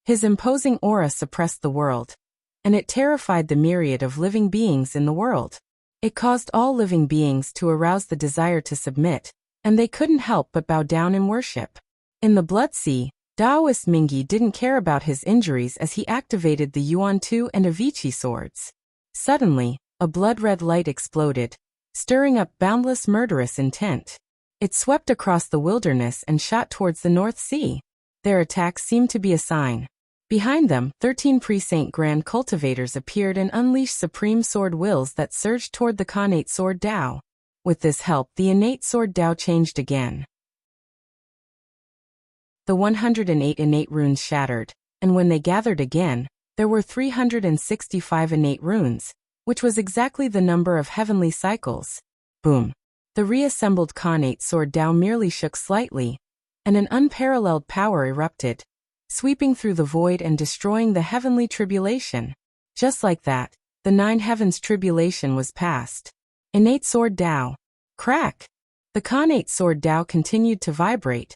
His imposing aura suppressed the world, and it terrified the myriad of living beings in the world. It caused all living beings to arouse the desire to submit, and they couldn't help but bow down in worship. In the Blood Sea, Daoist Mingyi didn't care about his injuries as he activated the Yuan Tu and Avici swords. Suddenly, a blood-red light exploded, stirring up boundless murderous intent. It swept across the wilderness and shot towards the North Sea. Their attack seemed to be a sign. Behind them, 13 pre-saint grand cultivators appeared and unleashed supreme sword wills that surged toward the Khanate sword Tao. With this help, the innate sword Tao changed again. The 108 innate runes shattered, and when they gathered again, there were 365 innate runes, which was exactly the number of heavenly cycles. Boom! The reassembled Khanate sword Tao merely shook slightly, and an unparalleled power erupted, sweeping through the void and destroying the heavenly tribulation. Just like that, the 9 heavens tribulation was past. Innate sword Tao. Crack! The Khanate sword Tao continued to vibrate,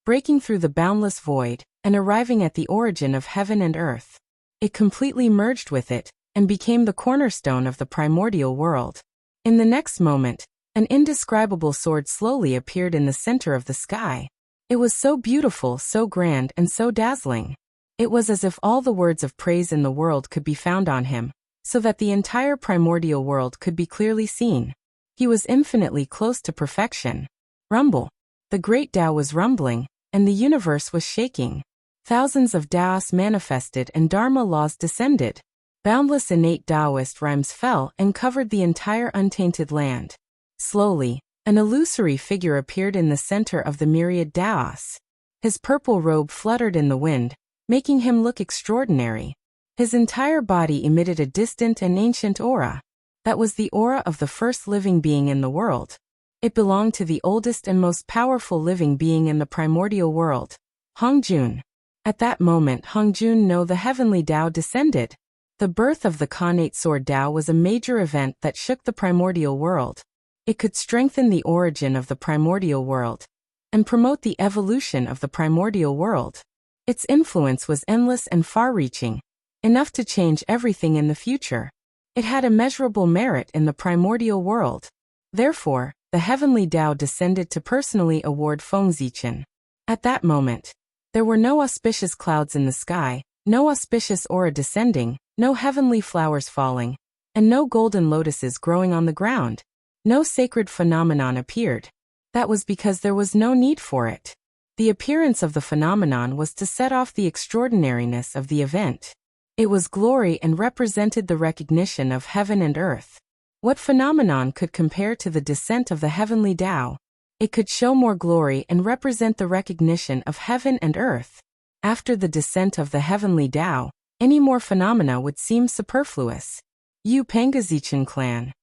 breaking through the boundless void and arriving at the origin of heaven and earth. It completely merged with it and became the cornerstone of the primordial world. In the next moment, an indescribable sword slowly appeared in the center of the sky. It was so beautiful, so grand, and so dazzling. It was as if all the words of praise in the world could be found on him, so that the entire primordial world could be clearly seen. He was infinitely close to perfection. Rumble. The great Tao was rumbling, and the universe was shaking. Thousands of Taoists manifested and Dharma laws descended. Boundless innate Taoist rhymes fell and covered the entire untainted land. Slowly, an illusory figure appeared in the center of the myriad Taoists. His purple robe fluttered in the wind, making him look extraordinary. His entire body emitted a distant and ancient aura. That was the aura of the first living being in the world. It belonged to the oldest and most powerful living being in the primordial world, Hongjun. At that moment, Hongjun knew the heavenly Tao descended. The birth of the Khanate sword Tao was a major event that shook the primordial world. It could strengthen the origin of the primordial world and promote the evolution of the primordial world. Its influence was endless and far-reaching, enough to change everything in the future. It had immeasurable merit in the primordial world. Therefore, the heavenly Tao descended to personally award Fengzichen. At that moment, there were no auspicious clouds in the sky, no auspicious aura descending, no heavenly flowers falling, and no golden lotuses growing on the ground. No sacred phenomenon appeared. That was because there was no need for it. The appearance of the phenomenon was to set off the extraordinariness of the event. It was glory and represented the recognition of heaven and earth. What phenomenon could compare to the descent of the heavenly Tao? It could show more glory and represent the recognition of heaven and earth. After the descent of the heavenly Tao, any more phenomena would seem superfluous. You Pengazichen clan.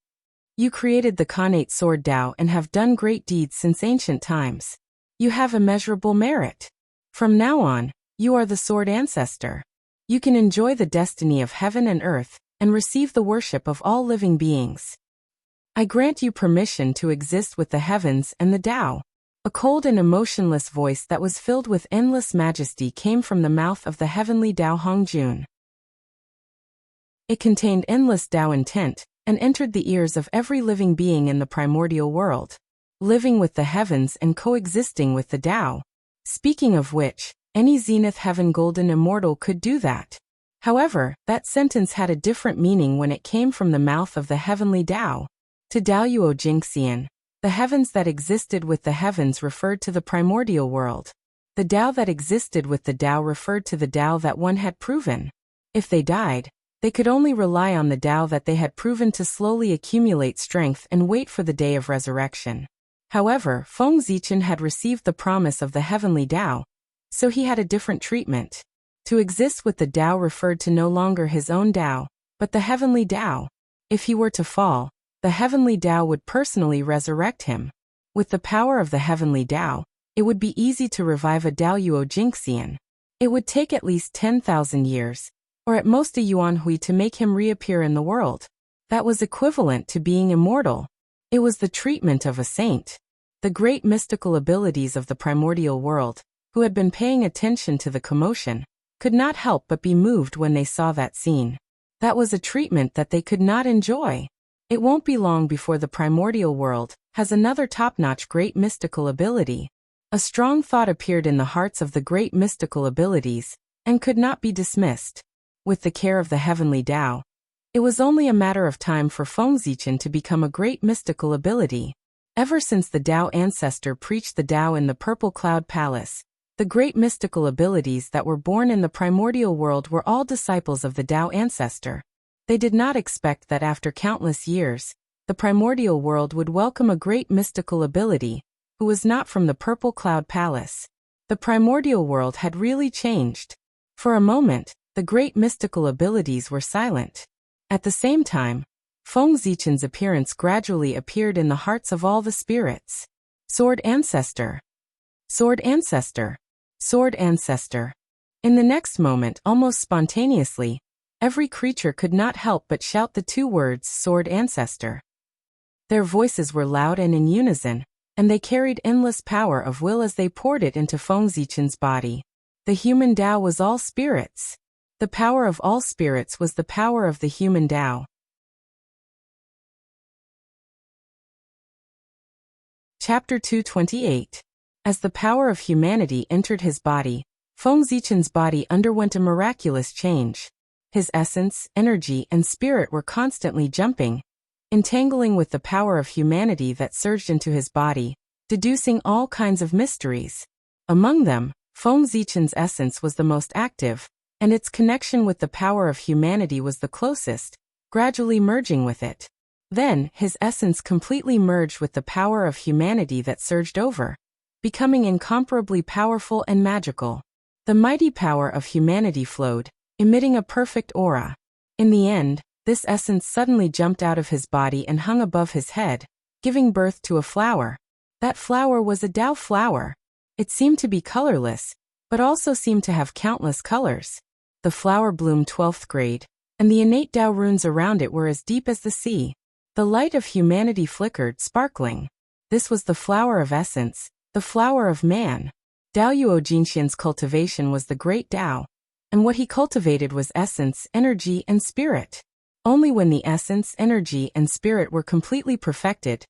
You created the Khanate sword Tao and have done great deeds since ancient times. You have immeasurable merit. From now on, you are the sword ancestor. You can enjoy the destiny of heaven and earth and receive the worship of all living beings. I grant you permission to exist with the heavens and the Tao. A cold and emotionless voice that was filled with endless majesty came from the mouth of the heavenly Tao Hongjun. It contained endless Tao intent, and entered the ears of every living being in the primordial world, living with the heavens and coexisting with the Tao. Speaking of which, any Zenith Heaven Golden Immortal could do that. However, that sentence had a different meaning when it came from the mouth of the heavenly Tao. To Daoyuo Jingxian, the heavens that existed with the heavens referred to the primordial world. The Tao that existed with the Tao referred to the Tao that one had proven. If they died, they could only rely on the Tao that they had proven to slowly accumulate strength and wait for the day of resurrection. However, Feng Zichen had received the promise of the heavenly Tao, so he had a different treatment. To exist with the Tao referred to no longer his own Tao, but the heavenly Tao. If he were to fall, the heavenly Tao would personally resurrect him. With the power of the heavenly Tao, it would be easy to revive a Daoyuo Jingxian. It would take at least 10,000 years, or at most a Yuanhui to make him reappear in the world. That was equivalent to being immortal. It was the treatment of a saint. The great mystical abilities of the primordial world, who had been paying attention to the commotion, could not help but be moved when they saw that scene. That was a treatment that they could not enjoy. It won't be long before the primordial world has another top-notch great mystical ability. A strong thought appeared in the hearts of the great mystical abilities, and could not be dismissed. With the care of the heavenly Tao, it was only a matter of time for Feng Zichen to become a great mystical ability. Ever since the Tao ancestor preached the Tao in the Purple Cloud Palace, the great mystical abilities that were born in the primordial world were all disciples of the Tao ancestor. They did not expect that after countless years, the primordial world would welcome a great mystical ability, who was not from the Purple Cloud Palace. The primordial world had really changed. For a moment, the great mystical abilities were silent. At the same time, Feng Zichen's appearance gradually appeared in the hearts of all the spirits. Sword Ancestor. Sword Ancestor. Sword Ancestor. In the next moment, almost spontaneously, every creature could not help but shout the two words, Sword Ancestor. Their voices were loud and in unison, and they carried endless power of will as they poured it into Feng Zichen's body. The human Tao was all spirits. The power of all spirits was the power of the human Tao. Chapter 228. As the power of humanity entered his body, Feng Zichen's body underwent a miraculous change. His essence, energy, and spirit were constantly jumping, entangling with the power of humanity that surged into his body, deducing all kinds of mysteries. Among them, Feng Zichen's essence was the most active, and its connection with the power of humanity was the closest, gradually merging with it. Then, his essence completely merged with the power of humanity that surged over, becoming incomparably powerful and magical. The mighty power of humanity flowed, emitting a perfect aura. In the end, this essence suddenly jumped out of his body and hung above his head, giving birth to a flower. That flower was a Tao flower. It seemed to be colorless, but also seemed to have countless colors. The flower bloomed 12th grade, and the innate Tao runes around it were as deep as the sea. The light of humanity flickered, sparkling. This was the flower of essence, the flower of man. Daoyuo Jinxian's cultivation was the great Tao, and what he cultivated was essence, energy, and spirit. Only when the essence, energy, and spirit were completely perfected,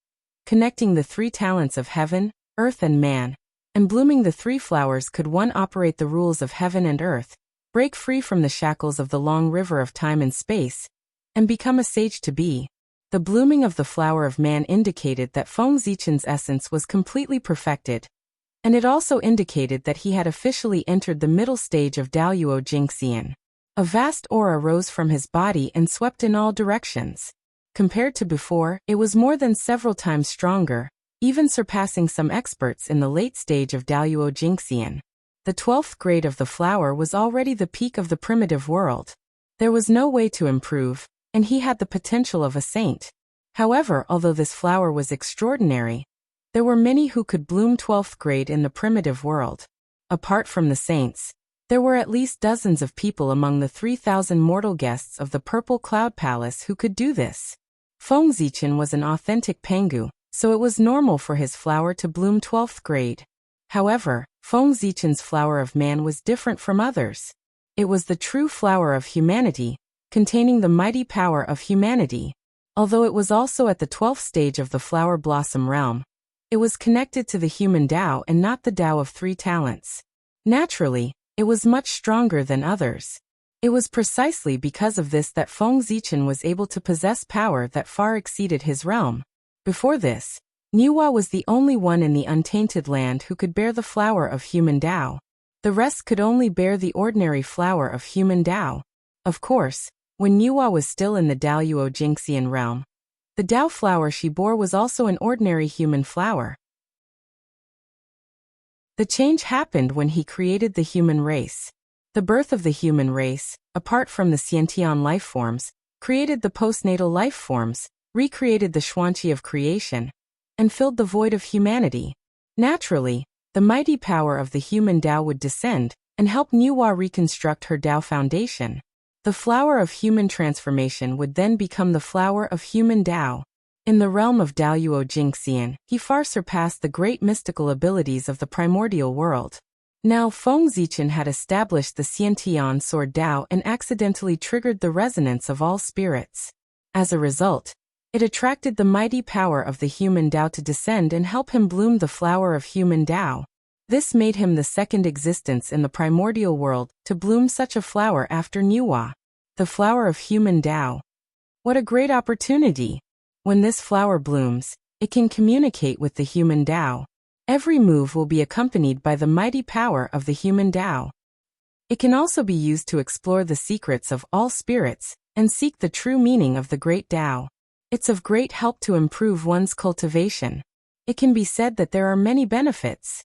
connecting the three talents of heaven, earth, and man, and blooming the three flowers could one operate the rules of heaven and earth, break free from the shackles of the long river of time and space, and become a sage to be. The blooming of the flower of man indicated that Feng Zichen's essence was completely perfected, and it also indicated that he had officially entered the middle stage of Daoyuo Jingxian. A vast aura rose from his body and swept in all directions. Compared to before, it was more than several times stronger, even surpassing some experts in the late stage of Daoyuo Jingxian. The 12th grade of the flower was already the peak of the primitive world. There was no way to improve, and he had the potential of a saint. However, although this flower was extraordinary, there were many who could bloom 12th grade in the primitive world. Apart from the saints, there were at least dozens of people among the 3,000 mortal guests of the Purple Cloud Palace who could do this. Feng Zichen was an authentic Pangu, so it was normal for his flower to bloom 12th grade. However, Feng Zichen's flower of man was different from others. It was the true flower of humanity, containing the mighty power of humanity. Although it was also at the 12th stage of the flower blossom realm, it was connected to the human Tao and not the Tao of 3 talents. Naturally, it was much stronger than others. It was precisely because of this that Feng Zichen was able to possess power that far exceeded his realm. Before this, Niwa was the only one in the untainted land who could bear the flower of human Tao. The rest could only bear the ordinary flower of human Tao. Of course, when Niwa was still in the Daoyuo Jingxian realm, the Tao flower she bore was also an ordinary human flower. The change happened when he created the human race. The birth of the human race, apart from the Xiantian life forms, created the postnatal life forms, recreated the Xuanqi of creation, and filled the void of humanity. Naturally, the mighty power of the human Tao would descend and help Niwa reconstruct her Tao foundation. The flower of human transformation would then become the flower of human Tao. In the realm of Daoyuo Jingxian, he far surpassed the great mystical abilities of the primordial world. Now Feng Zichen had established the Xiantian sword Tao and accidentally triggered the resonance of all spirits. As a result, it attracted the mighty power of the human Tao to descend and help him bloom the flower of human Tao. This made him the second existence in the primordial world to bloom such a flower after Niwa. The flower of human Tao. What a great opportunity! When this flower blooms, it can communicate with the human Tao. Every move will be accompanied by the mighty power of the human Tao. It can also be used to explore the secrets of all spirits and seek the true meaning of the great Tao. It's of great help to improve one's cultivation. It can be said that there are many benefits.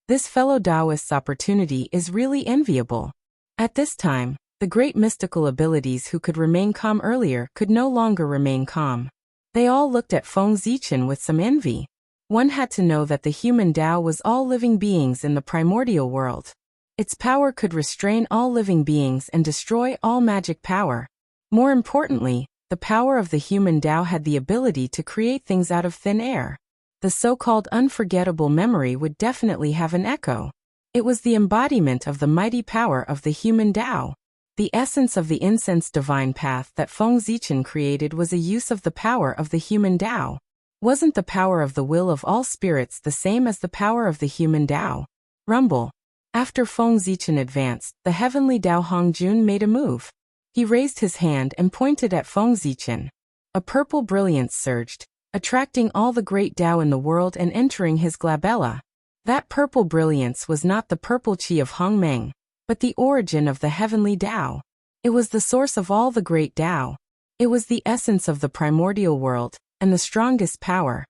This fellow Taoist's opportunity is really enviable. At this time, the great mystical abilities who could remain calm earlier could no longer remain calm. They all looked at Feng Zichen with some envy. One had to know that the human Tao was all living beings in the primordial world. Its power could restrain all living beings and destroy all magic power. More importantly, the power of the human Tao had the ability to create things out of thin air. The so-called unforgettable memory would definitely have an echo. It was the embodiment of the mighty power of the human Tao. The essence of the incense divine path that Feng Zichen created was a use of the power of the human Tao. Wasn't the power of the will of all spirits the same as the power of the human Tao? Rumble. After Feng Zichen advanced, the heavenly Tao Hongjun made a move. He raised his hand and pointed at Feng Zichen. A purple brilliance surged, attracting all the great Tao in the world and entering his glabella. That purple brilliance was not the purple qi of Hongmeng, but the origin of the heavenly Tao. It was the source of all the great Tao. It was the essence of the primordial world, and the strongest power.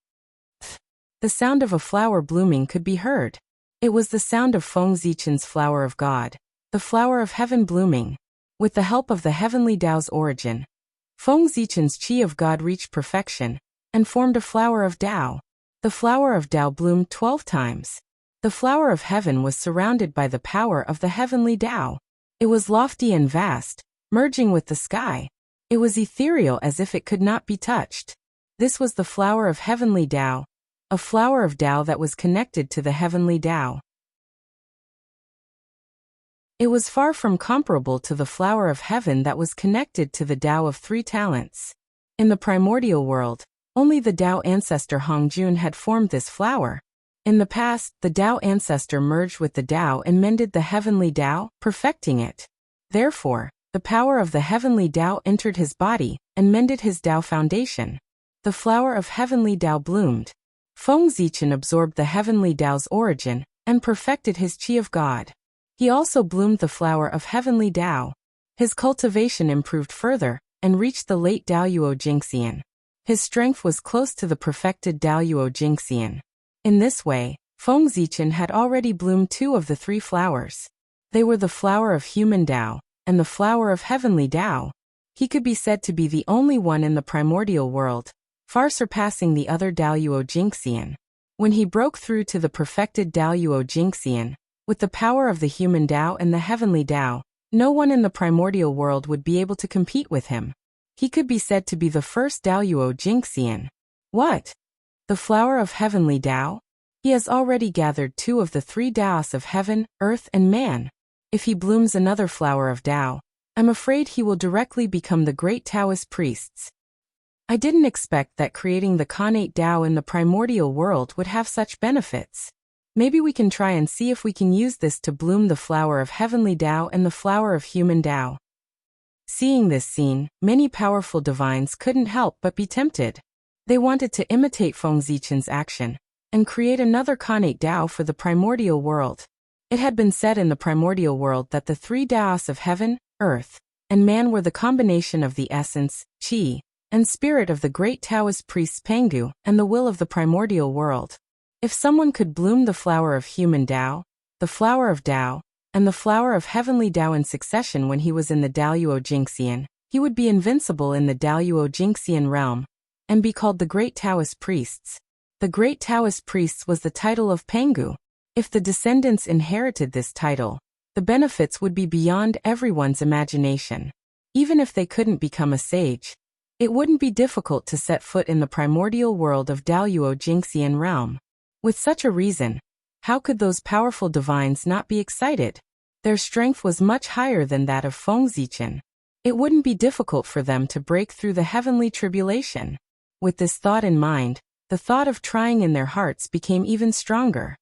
The sound of a flower blooming could be heard. It was the sound of Feng Zichen's flower of God, the flower of heaven blooming. With the help of the heavenly Tao's origin, Feng Zichen's qi of God reached perfection and formed a flower of Tao. The flower of Tao bloomed 12 times. The flower of heaven was surrounded by the power of the heavenly Tao. It was lofty and vast, merging with the sky. It was ethereal as if it could not be touched. This was the flower of heavenly Tao, a flower of Tao that was connected to the heavenly Tao. It was far from comparable to the flower of heaven that was connected to the Tao of 3 talents. In the primordial world, only the Tao ancestor Hongjun had formed this flower. In the past, the Tao ancestor merged with the Tao and mended the heavenly Tao, perfecting it. Therefore, the power of the heavenly Tao entered his body and mended his Tao foundation. The flower of heavenly Tao bloomed. Feng Zichen absorbed the heavenly Tao's origin and perfected his qi of God. He also bloomed the flower of heavenly Tao. His cultivation improved further and reached the late Daoyuo Jingxian. His strength was close to the perfected Daoyuo Jingxian. In this way, Feng Zichen had already bloomed 2 of the 3 flowers. They were the flower of human Tao and the flower of heavenly Tao. He could be said to be the only one in the primordial world, far surpassing the other Daoyuo Jingxian. When he broke through to the perfected Daoyuo Jingxian, with the power of the human Tao and the heavenly Tao, no one in the primordial world would be able to compete with him. He could be said to be the first Daoyuo Jingxian. What? The flower of heavenly Dao? He has already gathered 2 of the 3 Daos of heaven, earth, and man. If he blooms another flower of Dao, I'm afraid he will directly become the great Taoist priests. I didn't expect that creating the connate Dao in the primordial world would have such benefits. Maybe we can try and see if we can use this to bloom the flower of heavenly Dao and the flower of human Dao. Seeing this scene, many powerful divines couldn't help but be tempted. They wanted to imitate Feng Zichen's action and create another connate Dao for the primordial world. It had been said in the primordial world that the 3 Daos of heaven, earth, and man were the combination of the essence, qi, and spirit of the great Taoist priests Pengdu and the will of the primordial world. If someone could bloom the flower of human Dao, the flower of Dao, and the flower of heavenly Dao in succession when he was in the Daoyuo Jingxian, he would be invincible in the Daoyuo Jingxian realm and be called the great Taoist priests. The great Taoist priests was the title of Pengdu. If the descendants inherited this title, the benefits would be beyond everyone's imagination. Even if they couldn't become a sage, it wouldn't be difficult to set foot in the primordial world of Daoyuo Jingxian realm. With such a reason, how could those powerful divines not be excited? Their strength was much higher than that of Feng Zichen. It wouldn't be difficult for them to break through the heavenly tribulation. With this thought in mind, the thought of trying in their hearts became even stronger.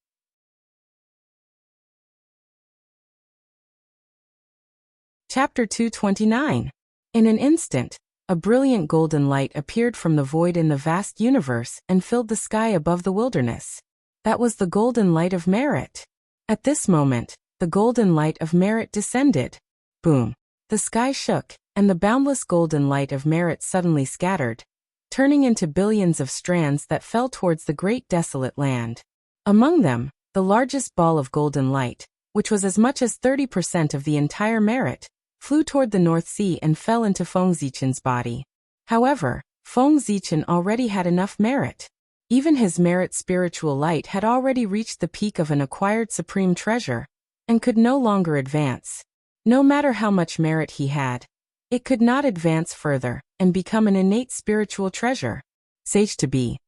Chapter 229. In an instant, a brilliant golden light appeared from the void in the vast universe and filled the sky above the wilderness. That was the golden light of merit. At this moment, the golden light of merit descended. Boom! The sky shook, and the boundless golden light of merit suddenly scattered, turning into billions of strands that fell towards the great desolate land. Among them, the largest ball of golden light, which was as much as 30% of the entire merit, flew toward the North Sea and fell into Feng Zichen's body. However, Feng Zichen already had enough merit. Even his merit spiritual light had already reached the peak of an acquired supreme treasure, and could no longer advance. No matter how much merit he had, it could not advance further and become an innate spiritual treasure. Sage to be.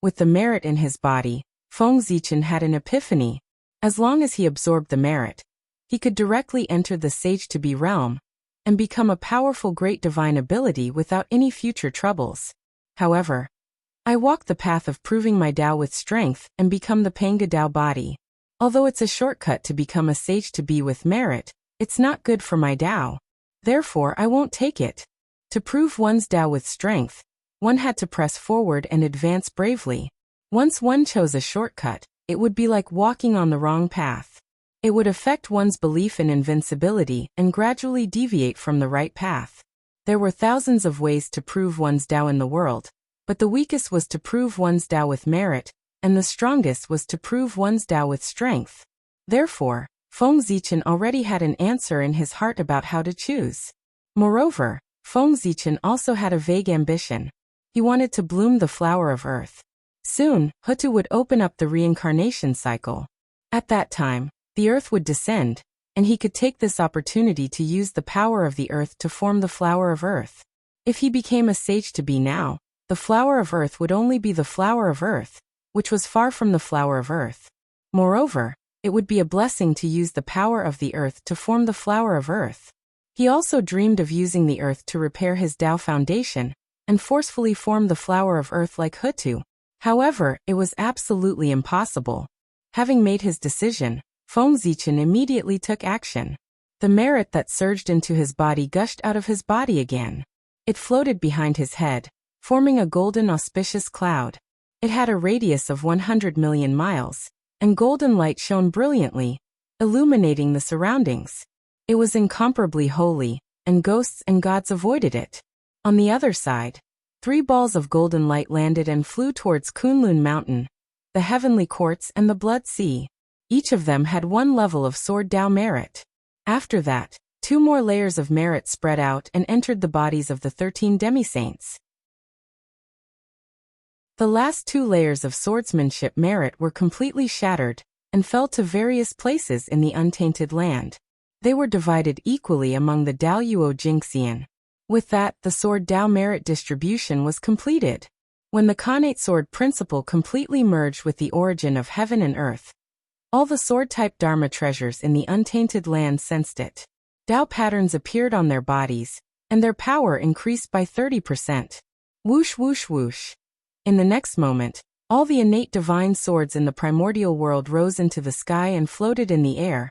With the merit in his body, Feng Zichen had an epiphany. As long as he absorbed the merit, he could directly enter the sage-to-be realm and become a powerful great divine ability without any future troubles. However, I walk the path of proving my Dao with strength and become the Pengdu Dao body. Although it's a shortcut to become a sage-to-be with merit, it's not good for my Dao. Therefore, I won't take it. To prove one's Dao with strength, one had to press forward and advance bravely. Once one chose a shortcut, it would be like walking on the wrong path. It would affect one's belief in invincibility and gradually deviate from the right path. There were thousands of ways to prove one's Dao in the world, but the weakest was to prove one's Dao with merit, and the strongest was to prove one's Dao with strength. Therefore, Feng Zichen already had an answer in his heart about how to choose. Moreover, Feng Zichen also had a vague ambition. He wanted to bloom the flower of earth. Soon, Hutu would open up the reincarnation cycle. At that time, the earth would descend, and he could take this opportunity to use the power of the earth to form the flower of earth. If he became a sage-to-be now, the flower of earth would only be the flower of earth, which was far from the flower of earth. Moreover, it would be a blessing to use the power of the earth to form the flower of earth. He also dreamed of using the earth to repair his Dao foundation and forcefully form the flower of earth like Hutu. However, it was absolutely impossible. Having made his decision, Feng Zichen immediately took action. The merit that surged into his body gushed out of his body again. It floated behind his head, forming a golden auspicious cloud. It had a radius of 100 million miles, and golden light shone brilliantly, illuminating the surroundings. It was incomparably holy, and ghosts and gods avoided it. On the other side, 3 balls of golden light landed and flew towards Kunlun Mountain, the heavenly courts and the blood sea. Each of them had 1 level of sword Dao merit. After that, 2 more layers of merit spread out and entered the bodies of the 13 demi-saints. The last 2 layers of swordsmanship merit were completely shattered and fell to various places in the untainted land. They were divided equally among the Daoyuo Jingxian. With that, the sword Tao merit distribution was completed. When the Khanate sword principle completely merged with the origin of heaven and earth, all the sword-type Dharma treasures in the untainted land sensed it. Tao patterns appeared on their bodies, and their power increased by 30%. Whoosh whoosh whoosh. In the next moment, all the innate divine swords in the primordial world rose into the sky and floated in the air,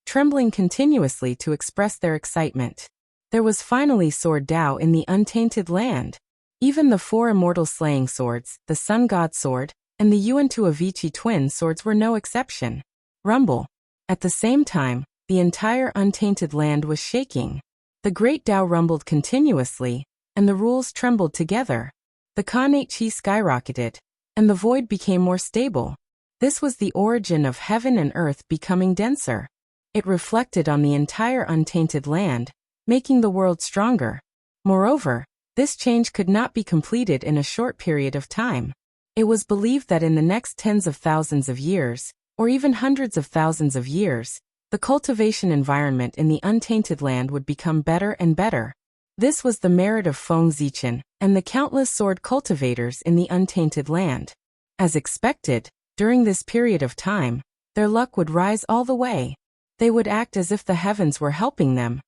trembling continuously to express their excitement. There was finally sword Tao in the untainted land. Even the 4 immortal slaying swords, the Sun God sword, and the Yuan-Tu Avicii twin swords were no exception. Rumble. At the same time, the entire untainted land was shaking. The great Tao rumbled continuously, and the rules trembled together. The Khanate Chi skyrocketed, and the void became more stable. This was the origin of heaven and earth becoming denser. It reflected on the entire untainted land, making the world stronger. Moreover, this change could not be completed in a short period of time. It was believed that in the next tens of thousands of years, or even hundreds of thousands of years, the cultivation environment in the untainted land would become better and better. This was the merit of Feng Zichen and the countless sword cultivators in the untainted land. As expected, during this period of time, their luck would rise all the way. They would act as if the heavens were helping them,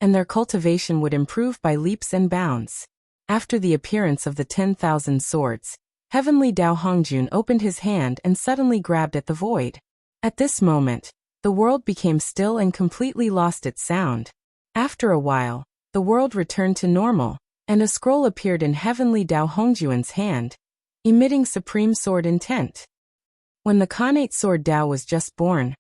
and their cultivation would improve by leaps and bounds. After the appearance of the 10,000 swords, Heavenly Tao Hongjun opened his hand and suddenly grabbed at the void. At this moment, the world became still and completely lost its sound. After a while, the world returned to normal, and a scroll appeared in Heavenly Tao Hongjun's hand, emitting supreme sword intent. When the Khanate sword Tao was just born,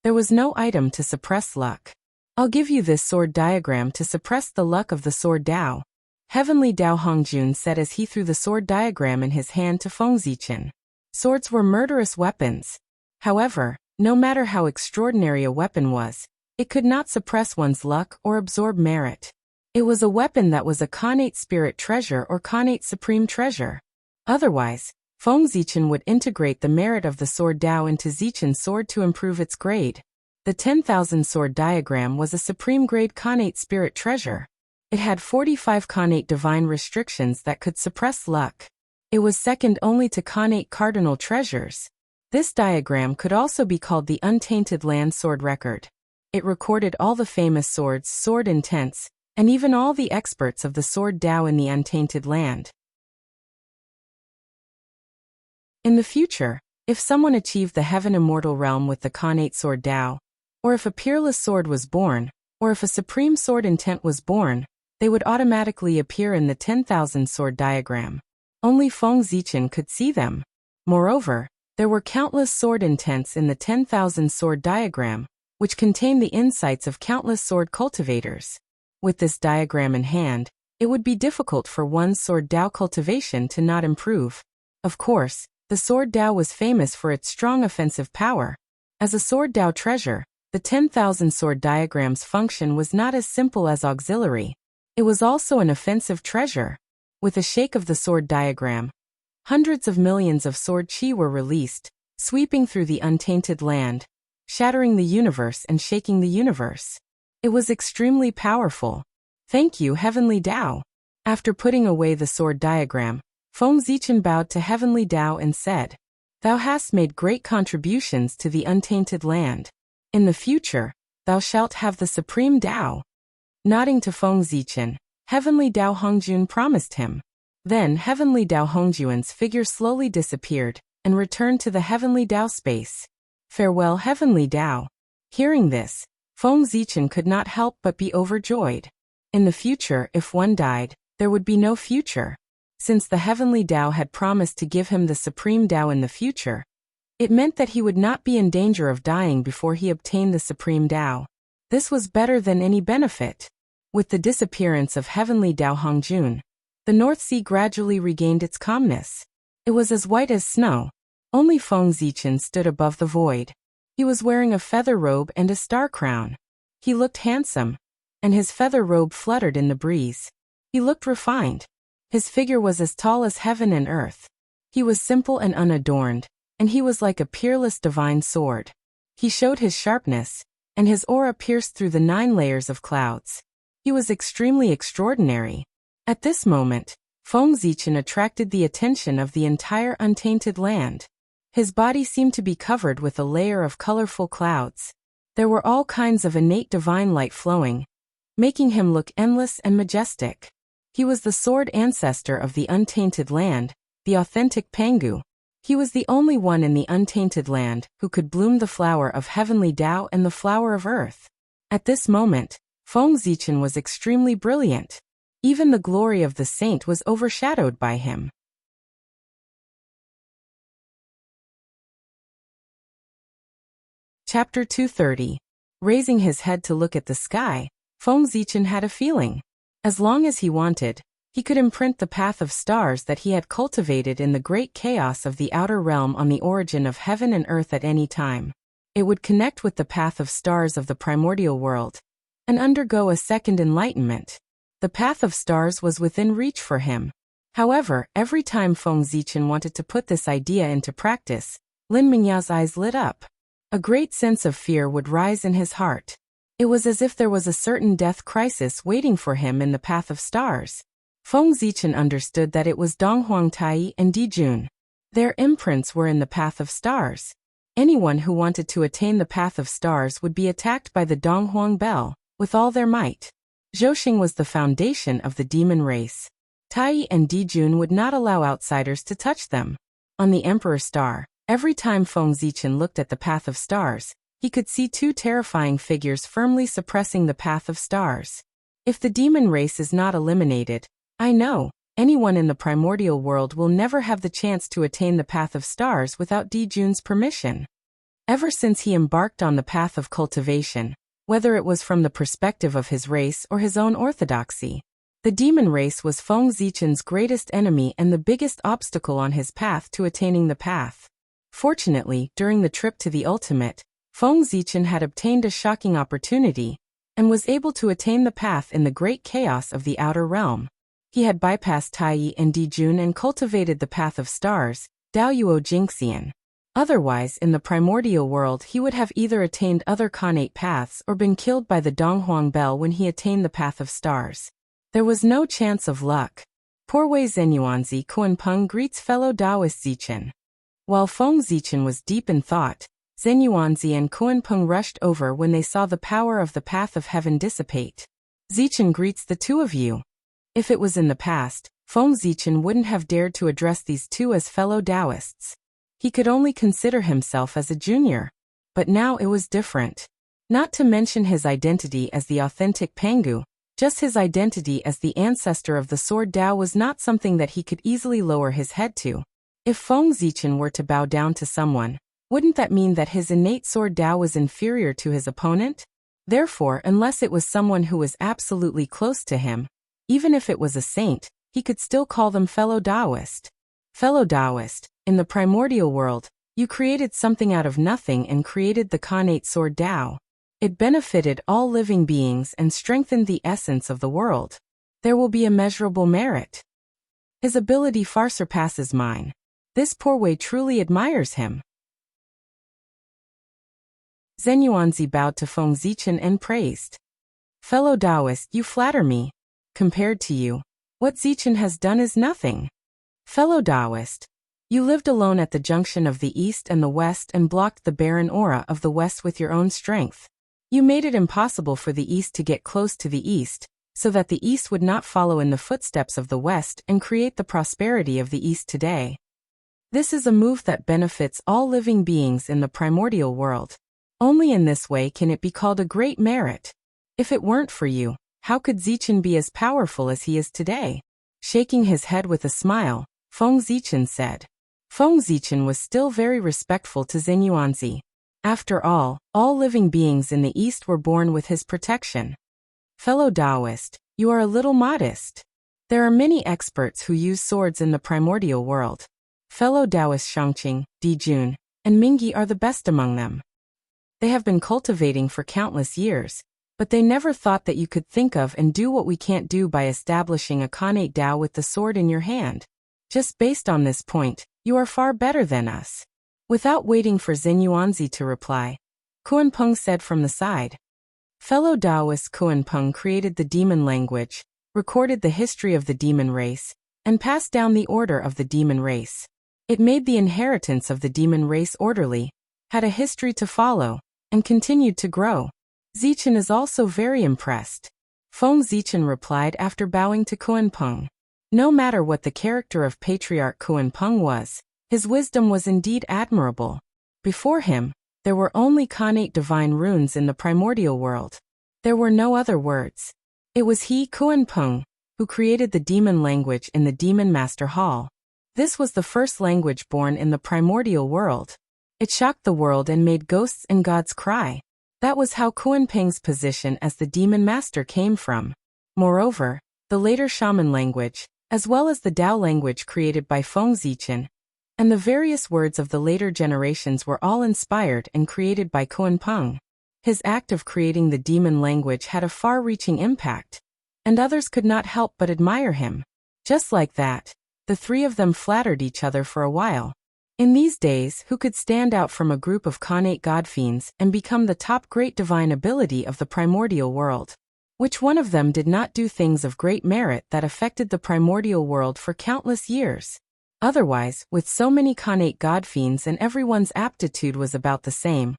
there was no item to suppress luck. I'll give you this sword diagram to suppress the luck of the sword Tao, Heavenly Tao Hongjun said as he threw the sword diagram in his hand to Feng Zichen. Swords were murderous weapons. However, no matter how extraordinary a weapon was, it could not suppress one's luck or absorb merit. It was a weapon that was a Khanate spirit treasure or Khanate supreme treasure. Otherwise, Feng Zichen would integrate the merit of the sword Tao into Zichen's sword to improve its grade. The 10,000 sword diagram was a supreme grade Khanate spirit treasure. It had 45 Khanate divine restrictions that could suppress luck. It was second only to Khanate cardinal treasures. This diagram could also be called the Untainted Land Sword Record. It recorded all the famous swords, sword intents, and even all the experts of the sword Tao in the Untainted Land. In the future, if someone achieved the Heaven Immortal Realm with the Khanate sword Tao, or if a peerless sword was born, or if a supreme sword intent was born, they would automatically appear in the 10,000 sword diagram. Only Feng Zichen could see them. Moreover, there were countless sword intents in the 10,000 sword diagram, which contained the insights of countless sword cultivators. With this diagram in hand, it would be difficult for one's sword Tao cultivation to not improve. Of course, the sword Tao was famous for its strong offensive power. As a sword Tao treasure, the 10,000 sword diagram's function was not as simple as auxiliary. It was also an offensive treasure. With a shake of the sword diagram, hundreds of millions of sword chi were released, sweeping through the untainted land, shattering the universe and shaking the universe. It was extremely powerful. Thank you, Heavenly Tao. After putting away the sword diagram, Feng Zichen bowed to Heavenly Tao and said, "Thou hast made great contributions to the untainted land. In the future, thou shalt have the supreme Tao." Nodding to Feng Zichen, Heavenly Tao Hongjun promised him. Then Heavenly Tao Hongjun's figure slowly disappeared and returned to the Heavenly Tao space. Farewell, Heavenly Tao. Hearing this, Feng Zichen could not help but be overjoyed. In the future, if one died, there would be no future. Since the Heavenly Tao had promised to give him the supreme Tao in the future, it meant that he would not be in danger of dying before he obtained the supreme Tao. This was better than any benefit. With the disappearance of Heavenly Tao Hongjun, the North Sea gradually regained its calmness. It was as white as snow. Only Feng Zichen stood above the void. He was wearing a feather robe and a star crown. He looked handsome, and his feather robe fluttered in the breeze. He looked refined. His figure was as tall as heaven and earth. He was simple and unadorned, and he was like a peerless divine sword. He showed his sharpness, and his aura pierced through the 9 layers of clouds. He was extremely extraordinary. At this moment, Feng Zichen attracted the attention of the entire untainted land. His body seemed to be covered with a layer of colorful clouds. There were all kinds of innate divine light flowing, making him look endless and majestic. He was the sword ancestor of the untainted land, the authentic Pangu. He was the only one in the untainted land who could bloom the flower of heavenly Tao and the flower of earth. At this moment, Feng Zichen was extremely brilliant. Even the glory of the saint was overshadowed by him. Chapter 230. Raising his head to look at the sky, Feng Zichen had a feeling. As long as he wanted, he could imprint the path of stars that he had cultivated in the great chaos of the outer realm on the origin of heaven and earth at any time. It would connect with the path of stars of the primordial world and undergo a second enlightenment. The path of stars was within reach for him. However, every time Feng Zichen wanted to put this idea into practice, Lin Mingyao's eyes lit up. A great sense of fear would rise in his heart. It was as if there was a certain death crisis waiting for him in the path of stars. Feng Zichen understood that it was Donghuang Tai and Dijun. Their imprints were in the path of stars. Anyone who wanted to attain the path of stars would be attacked by the Donghuang Bell with all their might. Zhouxing was the foundation of the demon race. Tai and Dijun would not allow outsiders to touch them. On the Emperor Star, every time Feng Zichen looked at the path of stars, he could see two terrifying figures firmly suppressing the path of stars. If the demon race is not eliminated, I know, anyone in the primordial world will never have the chance to attain the path of stars without Dijun's permission. Ever since he embarked on the path of cultivation, whether it was from the perspective of his race or his own orthodoxy, the demon race was Feng Zichen's greatest enemy and the biggest obstacle on his path to attaining the path. Fortunately, during the trip to the ultimate, Feng Zichen had obtained a shocking opportunity and was able to attain the path in the great chaos of the outer realm. He had bypassed Tai and Dijun and cultivated the path of stars, Daoyuo Jingxian. Otherwise, in the primordial world he would have either attained other Khanate paths or been killed by the Donghuang Bell when he attained the path of stars. There was no chance of luck. Poor Wei Zenyuanzi Kuanpeng greets fellow Taoist Zichen. While Feng Zichen was deep in thought, Zenyuanzi and Kuanpeng rushed over when they saw the power of the path of heaven dissipate. Zichen greets the two of you. If it was in the past, Feng Zichen wouldn't have dared to address these two as fellow Taoists. He could only consider himself as a junior. But now it was different. Not to mention his identity as the authentic Pangu, just his identity as the ancestor of the sword Tao was not something that he could easily lower his head to. If Feng Zichen were to bow down to someone, wouldn't that mean that his innate sword Tao was inferior to his opponent? Therefore, unless it was someone who was absolutely close to him, even if it was a saint, he could still call them fellow Taoist. Fellow Taoist, in the primordial world, you created something out of nothing and created the Khanate sword Tao. It benefited all living beings and strengthened the essence of the world. There will be immeasurable merit. His ability far surpasses mine. This poor Wei truly admires him. Zenyuanzi bowed to Feng Zichen and praised. Fellow Taoist, you flatter me. Compared to you, what Zichen has done is nothing. Fellow Taoist, you lived alone at the junction of the East and the West and blocked the barren aura of the West with your own strength. You made it impossible for the East to get close to the East, so that the East would not follow in the footsteps of the West and create the prosperity of the East today. This is a move that benefits all living beings in the primordial world. Only in this way can it be called a great merit. If it weren't for you, how could Zichen be as powerful as he is today? Shaking his head with a smile, Feng Zichen said. Feng Zichen was still very respectful to Zenyuanzi. After all living beings in the East were born with his protection. Fellow Taoist, you are a little modest. There are many experts who use swords in the primordial world. Fellow Taoist Shangqing, Dijun, and Mingyi are the best among them. They have been cultivating for countless years, but they never thought that you could think of and do what we can't do by establishing a Khanate Tao with the sword in your hand. Just based on this point, you are far better than us. Without waiting for Zenyuanzi to reply, Kuanpeng said from the side. Fellow Taoist Kuan-peng created the demon language, recorded the history of the demon race, and passed down the order of the demon race. It made the inheritance of the demon race orderly, had a history to follow, and continued to grow. Zichen is also very impressed. Feng Zichen replied after bowing to Kuan-peng. No matter what the character of Patriarch Kuan-peng was, his wisdom was indeed admirable. Before him, there were only Khanate divine runes in the primordial world. There were no other words. It was he, Kuan-peng, who created the demon language in the Demon Master Hall. This was the first language born in the primordial world. It shocked the world and made ghosts and gods cry. That was how Kuan-peng's position as the demon master came from. Moreover, the later shaman language, as well as the Dao language created by Feng Zichen, and the various words of the later generations were all inspired and created by Kuan-peng. His act of creating the demon language had a far-reaching impact, and others could not help but admire him. Just like that, the three of them flattered each other for a while. In these days, who could stand out from a group of Khanate godfiends and become the top great divine ability of the primordial world? Which one of them did not do things of great merit that affected the primordial world for countless years? Otherwise, with so many Khanate godfiends and everyone's aptitude was about the same,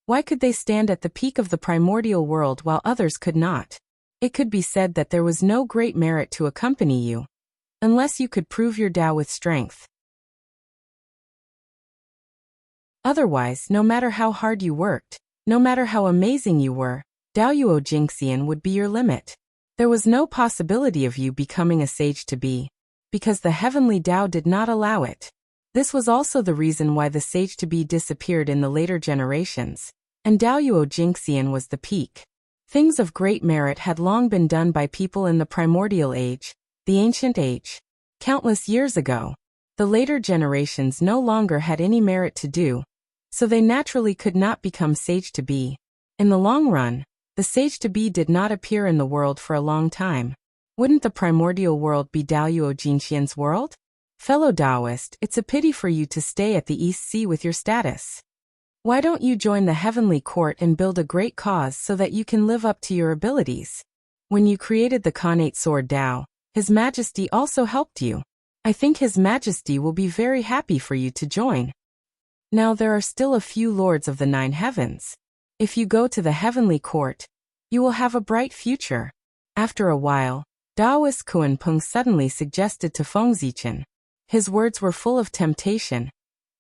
why could they stand at the peak of the primordial world while others could not? It could be said that there was no great merit to accompany you, unless you could prove your Tao with strength. Otherwise, no matter how hard you worked, no matter how amazing you were, Daoyuo Jingxian would be your limit. There was no possibility of you becoming a sage to be, because the heavenly Tao did not allow it. This was also the reason why the sage to be disappeared in the later generations, and Daoyuo Jingxian was the peak. Things of great merit had long been done by people in the primordial age, the ancient age. Countless years ago, the later generations no longer had any merit to do, so they naturally could not become sage to be. In the long run, the sage to be did not appear in the world for a long time. Wouldn't the primordial world be Daoyuo Jingxian's world? Fellow Taoist, it's a pity for you to stay at the East Sea with your status. Why don't you join the heavenly court and build a great cause so that you can live up to your abilities? When you created the Khanate sword Tao, His Majesty also helped you. I think His Majesty will be very happy for you to join. Now there are still a few lords of the 9 heavens. If you go to the heavenly court, you will have a bright future. After a while, Taoist Kuan-peng suddenly suggested to Feng Zichen. His words were full of temptation,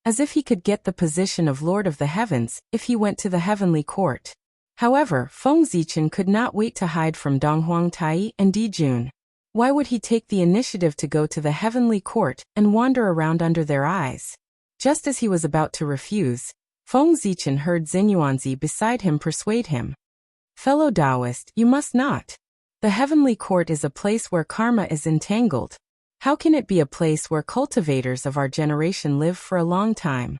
as if he could get the position of Lord of the Heavens if he went to the heavenly court. However, Feng Zichen could not wait to hide from Donghuang Tai and Di Jun. Why would he take the initiative to go to the heavenly court and wander around under their eyes? Just as he was about to refuse, Feng Zichen heard Xinyuanzi beside him persuade him. Fellow Taoist, you must not. The heavenly court is a place where karma is entangled. How can it be a place where cultivators of our generation live for a long time?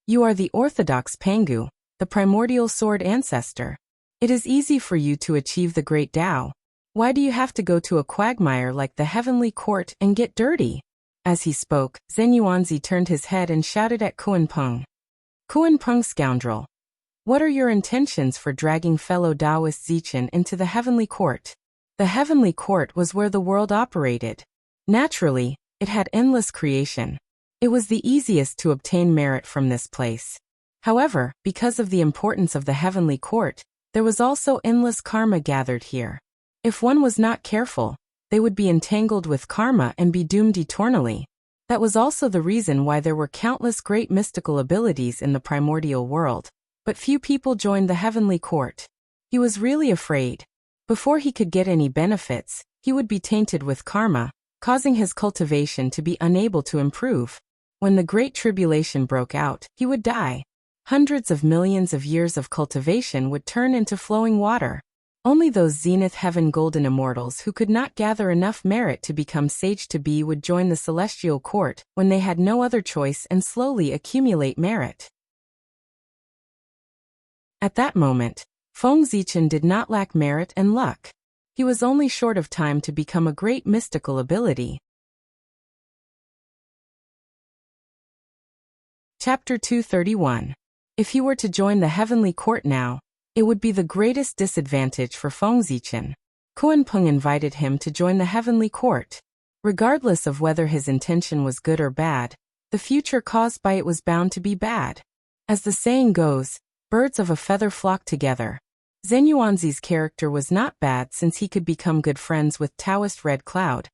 You are the orthodox Pangu, the primordial sword ancestor. It is easy for you to achieve the great Tao. Why do you have to go to a quagmire like the heavenly court and get dirty? As he spoke, Xinyuanzi turned his head and shouted at Kuan-peng. Kuan-peng scoundrel! What are your intentions for dragging fellow Taoist Zichen into the heavenly court? The heavenly court was where the world operated. Naturally, it had endless creation. It was the easiest to obtain merit from this place. However, because of the importance of the heavenly court, there was also endless karma gathered here. If one was not careful, they would be entangled with karma and be doomed eternally. That was also the reason why there were countless great mystical abilities in the primordial world, but few people joined the heavenly court. He was really afraid. Before he could get any benefits, he would be tainted with karma, causing his cultivation to be unable to improve. When the Great Tribulation broke out, he would die. Hundreds of millions of years of cultivation would turn into flowing water. Only those zenith heaven golden immortals who could not gather enough merit to become sage to be would join the celestial court when they had no other choice and slowly accumulate merit. At that moment, Feng Zichen did not lack merit and luck. He was only short of time to become a great mystical ability. Chapter 231. If he were to join the heavenly court now, It would be the greatest disadvantage for Feng Zichen. Kuan-peng invited him to join the heavenly court. Regardless of whether his intention was good or bad, the future caused by it was bound to be bad. As the saying goes, birds of a feather flock together. Zhen Yuanzi's character was not bad since he could become good friends with Taoist Red Cloud,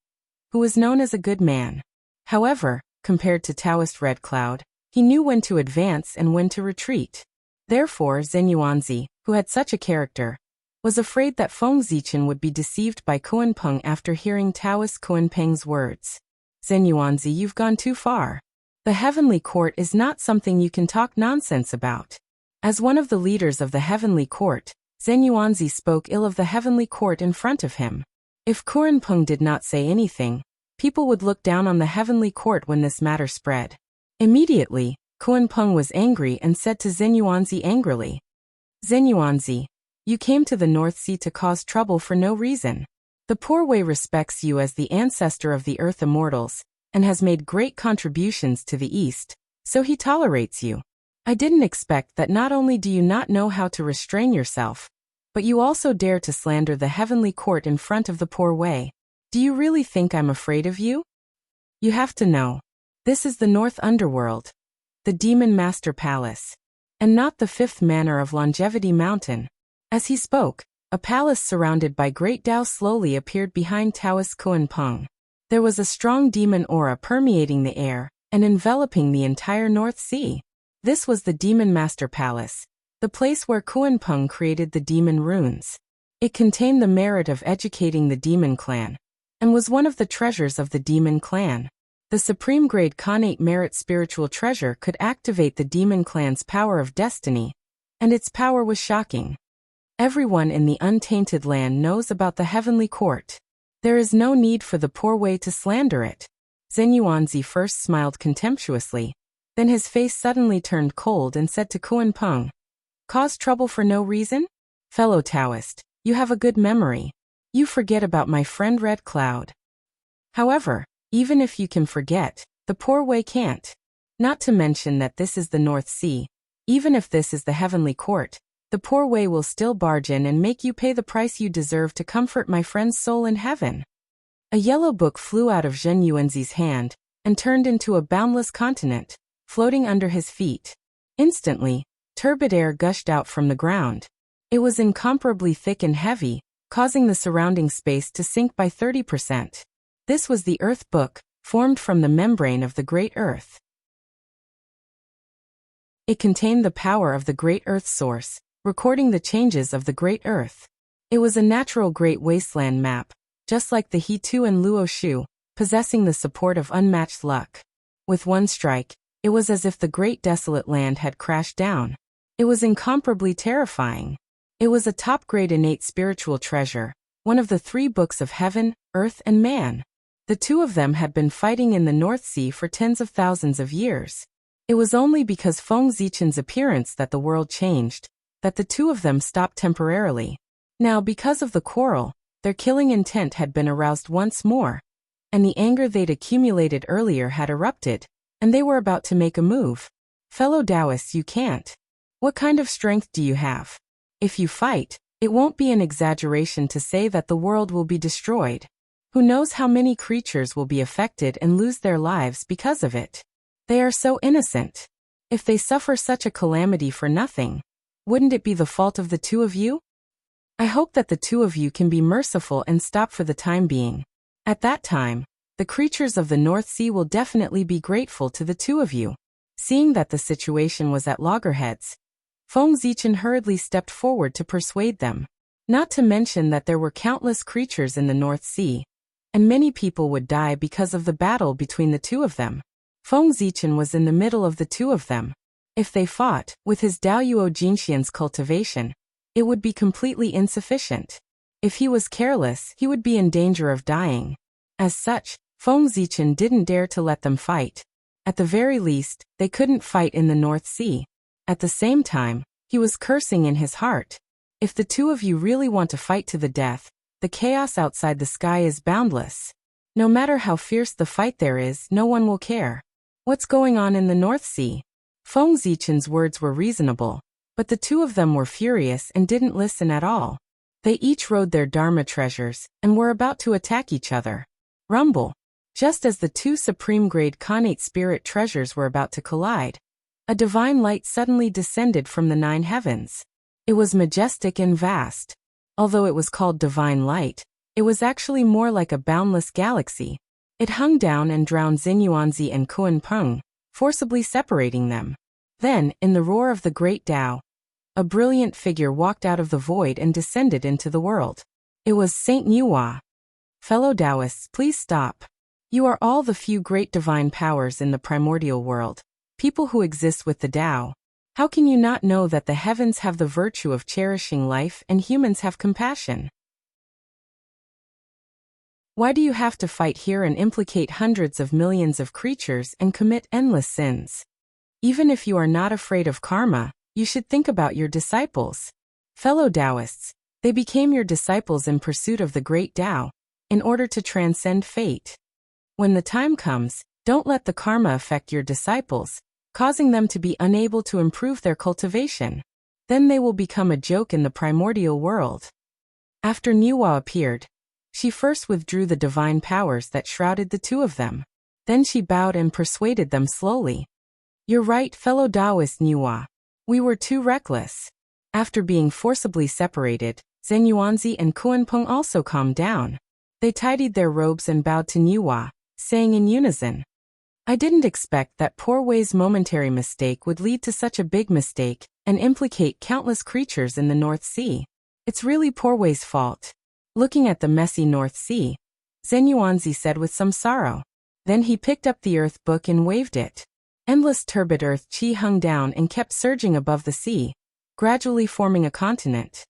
who was known as a good man. However, compared to Taoist Red Cloud, he knew when to advance and when to retreat. Therefore, Zhen Yuanzi, who had such a character, was afraid that Feng Zichen would be deceived by Kuan-peng after hearing Taoist Kuan-peng's words. Zhen Yuanzi, you've gone too far. The heavenly court is not something you can talk nonsense about. As one of the leaders of the heavenly court, Zhen Yuanzi spoke ill of the heavenly court in front of him. If Kuan-peng did not say anything, people would look down on the heavenly court when this matter spread. Immediately, Kuan-peng was angry and said to Zhen Yuanzi angrily, Zhen Yuanzi, you came to the North Sea to cause trouble for no reason. The Poor Way respects you as the ancestor of the Earth Immortals, and has made great contributions to the East, so he tolerates you. I didn't expect that not only do you not know how to restrain yourself, but you also dare to slander the heavenly court in front of the Poor Way. Do you really think I'm afraid of you? You have to know. This is the North Underworld, the Demon Master Palace, and not the fifth manor of Longevity Mountain. As he spoke, a palace surrounded by great Dao slowly appeared behind Taoist Kuan-peng. There was a strong demon aura permeating the air and enveloping the entire North Sea. This was the Demon Master Palace, the place where Kuan-peng created the demon runes. It contained the merit of educating the demon clan, and was one of the treasures of the demon clan. The supreme grade Khanate merit spiritual treasure could activate the demon clan's power of destiny, and its power was shocking. Everyone in the untainted land knows about the heavenly court. There is no need for the Poor Way to slander it. Zhen Yuanzi first smiled contemptuously, then his face suddenly turned cold and said to Kuan-peng, cause trouble for no reason? Fellow Taoist, you have a good memory. You forget about my friend Red Cloud. However, even if you can forget, the Poor Way can't. Not to mention that this is the North Sea. Even if this is the heavenly court, the Poor Way will still barge in and make you pay the price you deserve to comfort my friend's soul in heaven. A yellow book flew out of Zhen Yuanzi's hand and turned into a boundless continent, floating under his feet. Instantly, turbid air gushed out from the ground. It was incomparably thick and heavy, causing the surrounding space to sink by 30%. This was the Earth Book, formed from the membrane of the Great Earth. It contained the power of the Great Earth Source, recording the changes of the Great Earth. It was a natural Great Wasteland map, just like the He-Tu and Luo Shu, possessing the support of unmatched luck. With one strike, it was as if the great desolate land had crashed down. It was incomparably terrifying. It was a top-grade innate spiritual treasure, one of the 3 books of heaven, earth, and man. The two of them had been fighting in the North Sea for tens of thousands of years. It was only because Feng Zichen's appearance that the world changed, that the two of them stopped temporarily. Now, because of the quarrel, their killing intent had been aroused once more, and the anger they'd accumulated earlier had erupted, and they were about to make a move. Fellow Taoists, you can't. What kind of strength do you have? If you fight, it won't be an exaggeration to say that the world will be destroyed. Who knows how many creatures will be affected and lose their lives because of it? They are so innocent. If they suffer such a calamity for nothing, wouldn't it be the fault of the two of you? I hope that the two of you can be merciful and stop for the time being. At that time, the creatures of the North Sea will definitely be grateful to the two of you. Seeing that the situation was at loggerheads, Feng Zichen hurriedly stepped forward to persuade them. Not to mention that there were countless creatures in the North Sea, and many people would die because of the battle between the two of them. Feng Zichen was in the middle of the two of them. If they fought, with his Daoyuo Jinxian's cultivation, it would be completely insufficient. If he was careless, he would be in danger of dying. As such, Feng Zichen didn't dare to let them fight. At the very least, they couldn't fight in the North Sea. At the same time, he was cursing in his heart. If the two of you really want to fight to the death, the chaos outside the sky is boundless. No matter how fierce the fight there is, no one will care. What's going on in the North Sea? Feng Zichen's words were reasonable, But the two of them were furious and didn't listen at all. They each rode their Dharma treasures and were about to attack each other. Rumble. Just as the two supreme-grade Khanate spirit treasures were about to collide, a divine light suddenly descended from the 9 heavens. It was majestic and vast. Although it was called divine light, it was actually more like a boundless galaxy. It hung down and drowned Xinyuanzi and Kuan-Peng, forcibly separating them. Then, in the roar of the great Tao, a brilliant figure walked out of the void and descended into the world. It was Saint Nuwa. Fellow Taoists, please stop. You are all the few great divine powers in the primordial world, people who exist with the Tao. How can you not know that the heavens have the virtue of cherishing life and humans have compassion? Why do you have to fight here and implicate hundreds of millions of creatures and commit endless sins? Even if you are not afraid of karma, you should think about your disciples. Fellow Taoists, they became your disciples in pursuit of the great Tao, in order to transcend fate. When the time comes, don't let the karma affect your disciples, causing them to be unable to improve their cultivation. Then they will become a joke in the primordial world. After Nuwa appeared, she first withdrew the divine powers that shrouded the two of them. Then she bowed and persuaded them slowly. You're right, fellow Taoist Nuwa. We were too reckless. After being forcibly separated, Xinyuanzi and Kuan-Peng also calmed down. They tidied their robes and bowed to Nuwa, saying in unison, I didn't expect that poor Wei's momentary mistake would lead to such a big mistake and implicate countless creatures in the North Sea. It's really poor Wei's fault. Looking at the messy North Sea, Xinyuanzi said with some sorrow. Then he picked up the earth book and waved it. Endless turbid earth chi hung down and kept surging above the sea, gradually forming a continent.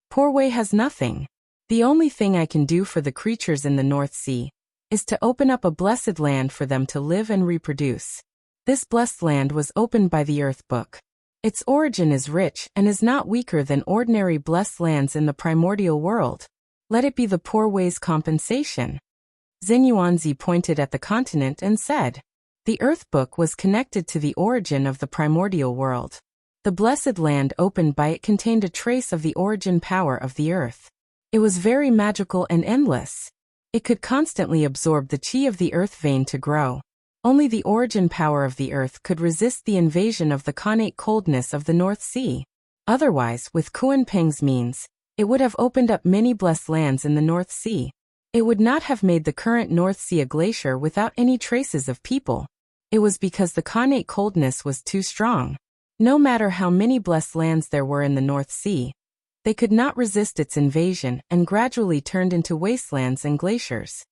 Poor Wei has nothing. The only thing I can do for the creatures in the North Sea is to open up a blessed land for them to live and reproduce. This blessed land was opened by the Earth Book. Its origin is rich and is not weaker than ordinary blessed lands in the primordial world. Let it be the poor Wei's compensation. Xinyuanzi pointed at the continent and said, the Earth Book was connected to the origin of the primordial world. The blessed land opened by it contained a trace of the origin power of the earth. It was very magical and endless. It could constantly absorb the chi of the earth vein to grow. Only the origin power of the earth could resist the invasion of the Khanate coldness of the North Sea. Otherwise, with Kuan-Peng's means, it would have opened up many blessed lands in the North Sea. It would not have made the current North Sea a glacier without any traces of people. It was because the Khanate coldness was too strong. No matter how many blessed lands there were in the North Sea, they could not resist its invasion and gradually turned into wastelands and glaciers.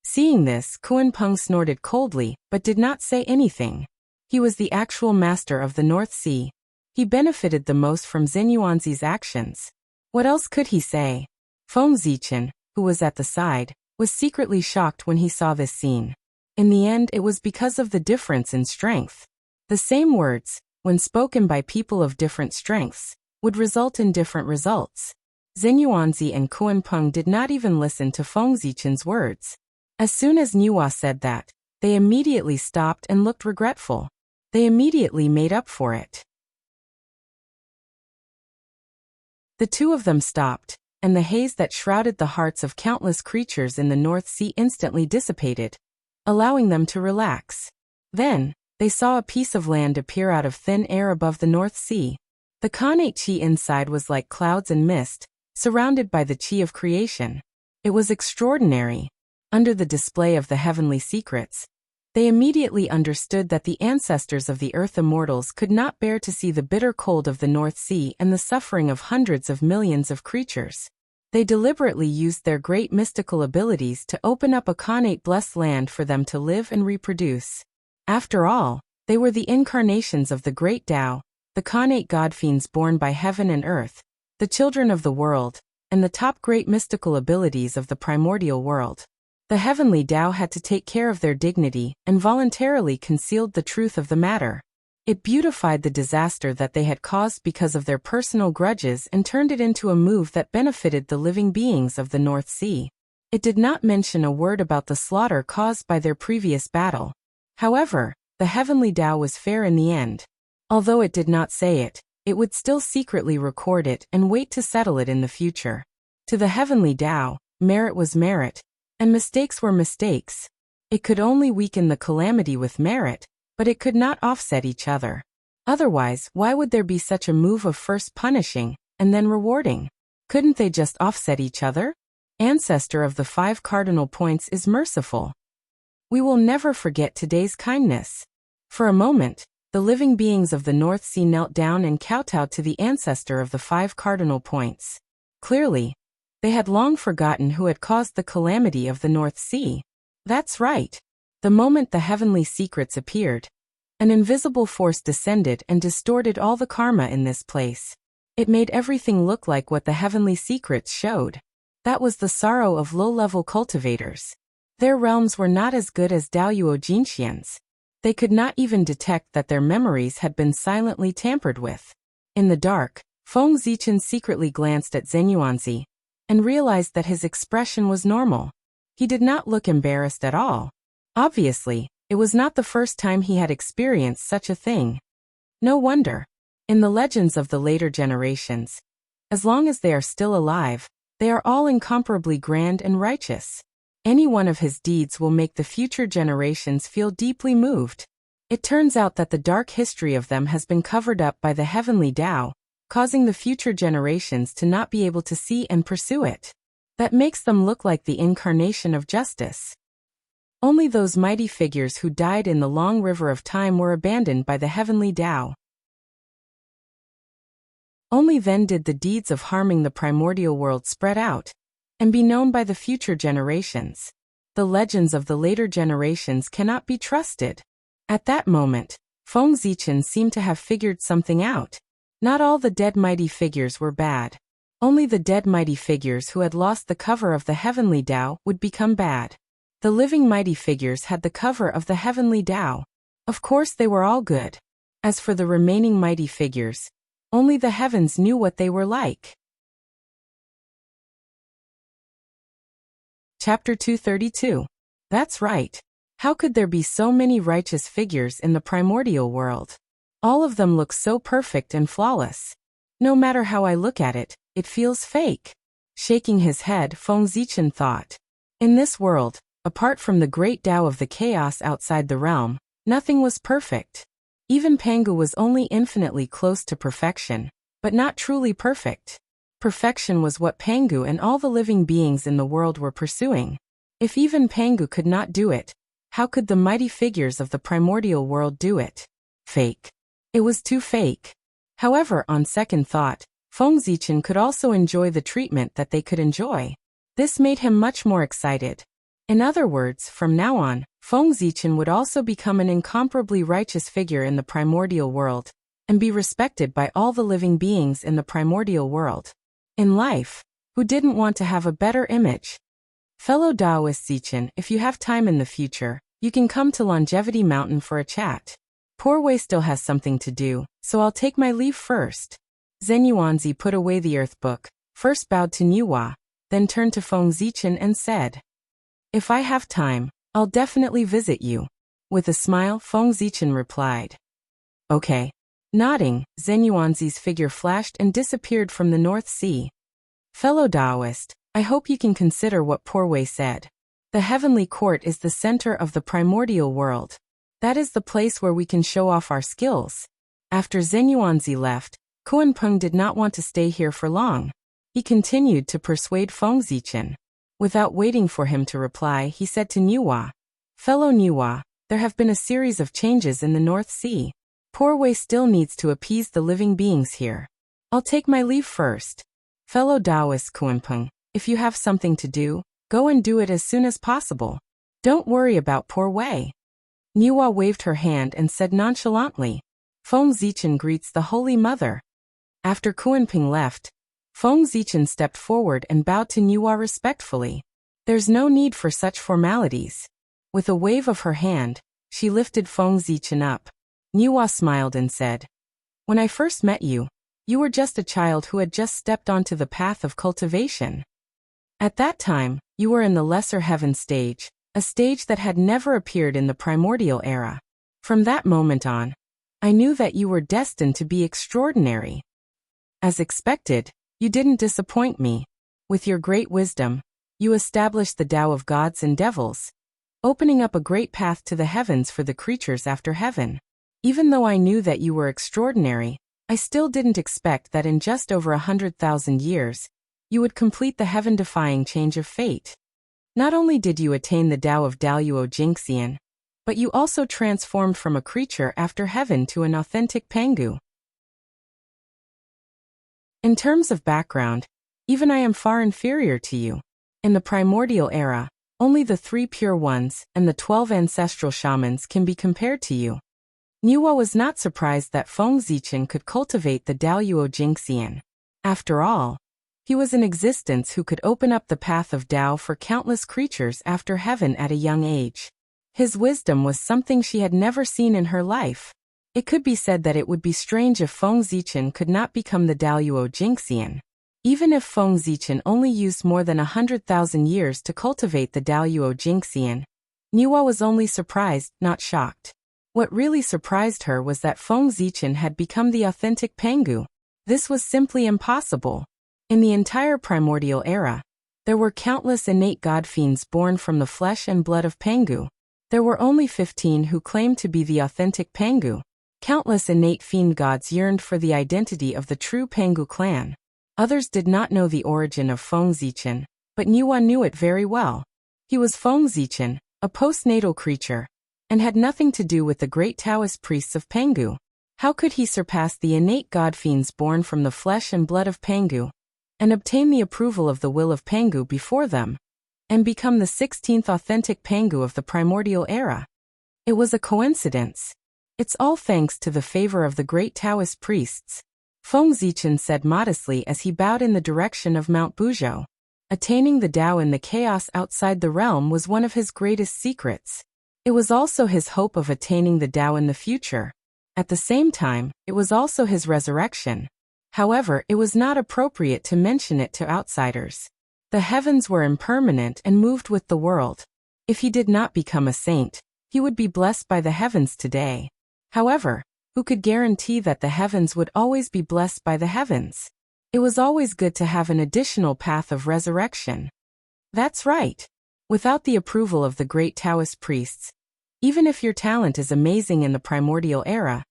Seeing this, Kuan-Peng snorted coldly, but did not say anything. He was the actual master of the North Sea. He benefited the most from Xinyuanzi's actions. What else could he say? Feng Zichen, who was at the side, was secretly shocked when he saw this scene. In the end, it was because of the difference in strength. The same words, when spoken by people of different strengths, would result in different results. Xinyuanzi and Kuan-Peng did not even listen to Feng Zichen's words. As soon as Nuwa said that, they immediately stopped and looked regretful. They immediately made up for it. The two of them stopped, and the haze that shrouded the hearts of countless creatures in the North Sea instantly dissipated, allowing them to relax. Then, they saw a piece of land appear out of thin air above the North Sea. The Khanate chi inside was like clouds and mist, surrounded by the chi of creation. It was extraordinary. Under the display of the heavenly secrets, they immediately understood that the ancestors of the earth immortals could not bear to see the bitter cold of the North Sea and the suffering of hundreds of millions of creatures. They deliberately used their great mystical abilities to open up a Khanate blessed land for them to live and reproduce. After all, they were the incarnations of the great Tao, the Khanate god-fiends born by heaven and earth, the children of the world, and the top great mystical abilities of the primordial world. The heavenly Tao had to take care of their dignity and voluntarily concealed the truth of the matter. It beautified the disaster that they had caused because of their personal grudges and turned it into a move that benefited the living beings of the North Sea. It did not mention a word about the slaughter caused by their previous battle. However, the heavenly Tao was fair in the end. Although it did not say it, it would still secretly record it and wait to settle it in the future. To the heavenly Tao, merit was merit, and mistakes were mistakes. It could only weaken the calamity with merit, but it could not offset each other. Otherwise, why would there be such a move of first punishing, and then rewarding? Couldn't they just offset each other? Ancestor of the 5 cardinal points is merciful. We will never forget today's kindness. For a moment, the living beings of the North Sea knelt down and kowtowed to the ancestor of the 5 cardinal points. Clearly, they had long forgotten who had caused the calamity of the North Sea. That's right. The moment the heavenly secrets appeared, an invisible force descended and distorted all the karma in this place. It made everything look like what the heavenly secrets showed. That was the sorrow of low-level cultivators. Their realms were not as good as Daoyuo Jinxian's. They could not even detect that their memories had been silently tampered with. In the dark, Feng Zichen secretly glanced at Zenyuanzi and realized that his expression was normal. He did not look embarrassed at all. Obviously, it was not the first time he had experienced such a thing. No wonder. In the legends of the later generations, as long as they are still alive, they are all incomparably grand and righteous. Any one of his deeds will make the future generations feel deeply moved. It turns out that the dark history of them has been covered up by the heavenly Tao, causing the future generations to not be able to see and pursue it. That makes them look like the incarnation of justice. Only those mighty figures who died in the long river of time were abandoned by the heavenly Tao. Only then did the deeds of harming the primordial world spread out and be known by the future generations. The legends of the later generations cannot be trusted. At that moment, Feng Zichen seemed to have figured something out. Not all the dead mighty figures were bad. Only the dead mighty figures who had lost the cover of the heavenly Tao would become bad. The living mighty figures had the cover of the heavenly Tao. Of course they were all good. As for the remaining mighty figures, only the heavens knew what they were like. Chapter 232. That's right. How could there be so many righteous figures in the primordial world? All of them look so perfect and flawless. No matter how I look at it, it feels fake. Shaking his head, Feng Zichen thought. In this world, apart from the great Tao of the chaos outside the realm, nothing was perfect. Even Pangu was only infinitely close to perfection, but not truly perfect. Perfection was what Pangu and all the living beings in the world were pursuing. If even Pangu could not do it, how could the mighty figures of the primordial world do it? Fake. It was too fake. However, on second thought, Feng Zichen could also enjoy the treatment that they could enjoy. This made him much more excited. In other words, from now on, Feng Zichen would also become an incomparably righteous figure in the primordial world, and be respected by all the living beings in the primordial world. In life, who didn't want to have a better image? Fellow Taoist Zichen, if you have time in the future, you can come to Longevity Mountain for a chat. Poor Wei still has something to do, so I'll take my leave first. Zenyuanzi put away the earth book, first bowed to Niwa, then turned to Feng Zichen and said, "If I have time, I'll definitely visit you." With a smile, Feng Zichen replied, "Okay." Nodding, Zenyuanzi's figure flashed and disappeared from the North Sea. Fellow Taoist, I hope you can consider what Poor Wei said. The heavenly court is the center of the primordial world. That is the place where we can show off our skills. After Zenyuanzi left, Kuan-peng did not want to stay here for long. He continued to persuade Feng Zichen. Without waiting for him to reply, he said to Niwa, "Fellow Niwa, there have been a series of changes in the North Sea. Poor Wei still needs to appease the living beings here. I'll take my leave first. Fellow Taoist Kuan-peng, if you have something to do, go and do it as soon as possible. Don't worry about Poor Wei." Niwa waved her hand and said nonchalantly, "Feng Zichen greets the Holy Mother." After Kuan-peng left, Feng Zichen stepped forward and bowed to Niwa respectfully. There's no need for such formalities. With a wave of her hand, she lifted Feng Zichen up. Niwa smiled and said, "When I first met you, you were just a child who had just stepped onto the path of cultivation. At that time, you were in the lesser heaven stage, a stage that had never appeared in the primordial era. From that moment on, I knew that you were destined to be extraordinary. As expected, you didn't disappoint me. With your great wisdom, you established the Tao of gods and devils, opening up a great path to the heavens for the creatures after heaven. Even though I knew that you were extraordinary, I still didn't expect that in just over 100,000 years, you would complete the heaven-defying change of fate. Not only did you attain the Tao of Daluo Jingxian, but you also transformed from a creature after heaven to an authentic Pengu. In terms of background, even I am far inferior to you. In the primordial era, only the 3 pure ones and the 12 ancestral shamans can be compared to you. Niwa was not surprised that Feng Zichen could cultivate the Daluo Jingxian. After all, he was in existence who could open up the path of Tao for countless creatures after heaven at a young age. His wisdom was something she had never seen in her life. It could be said that it would be strange if Feng Zichen could not become the Daluo Jingxian. Even if Feng Zichen only used more than 100,000 years to cultivate the Daluo Jingxian, Niwa was only surprised, not shocked. What really surprised her was that Feng Zichen had become the authentic Pengu. This was simply impossible. In the entire primordial era, there were countless innate god fiends born from the flesh and blood of Pengu. There were only 15 who claimed to be the authentic Pengu. Countless innate fiend gods yearned for the identity of the true Pengu clan. Others did not know the origin of Feng Zichen, but Niwa knew it very well. He was Feng Zichen, a postnatal creature, and had nothing to do with the great Taoist priests of Pengu. How could he surpass the innate god fiends born from the flesh and blood of Pengu, and obtain the approval of the will of Pengu before them, and become the 16th authentic Pengu of the primordial era? It was a coincidence. It's all thanks to the favor of the great Taoist priests, Feng Zichen said modestly as he bowed in the direction of Mount Buzhou. Attaining the Tao in the chaos outside the realm was one of his greatest secrets. It was also his hope of attaining the Tao in the future. At the same time, it was also his resurrection. However, it was not appropriate to mention it to outsiders. The heavens were impermanent and moved with the world. If he did not become a saint, he would be blessed by the heavens today. However, who could guarantee that the heavens would always be blessed by the heavens? It was always good to have an additional path of resurrection. That's right. Without the approval of the great Taoist priests, even if your talent is amazing in the primordial era,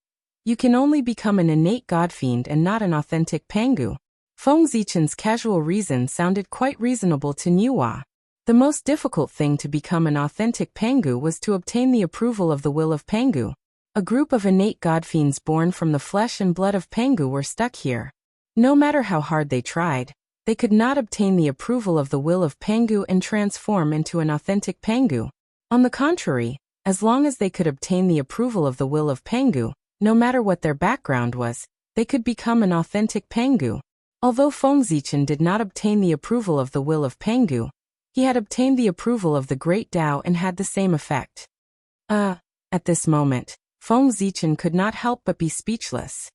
you can only become an innate godfiend and not an authentic Pengu. Feng Zichen's casual reason sounded quite reasonable to Niwa. The most difficult thing to become an authentic Pengu was to obtain the approval of the will of Pengu. A group of innate godfiends born from the flesh and blood of Pengu were stuck here. No matter how hard they tried, they could not obtain the approval of the will of Pengu and transform into an authentic Pengu. On the contrary, as long as they could obtain the approval of the will of Pengu, no matter what their background was, they could become an authentic Pengu. Although Feng Zichen did not obtain the approval of the will of Pengu, he had obtained the approval of the great Tao and had the same effect. At this moment, Feng Zichen could not help but be speechless.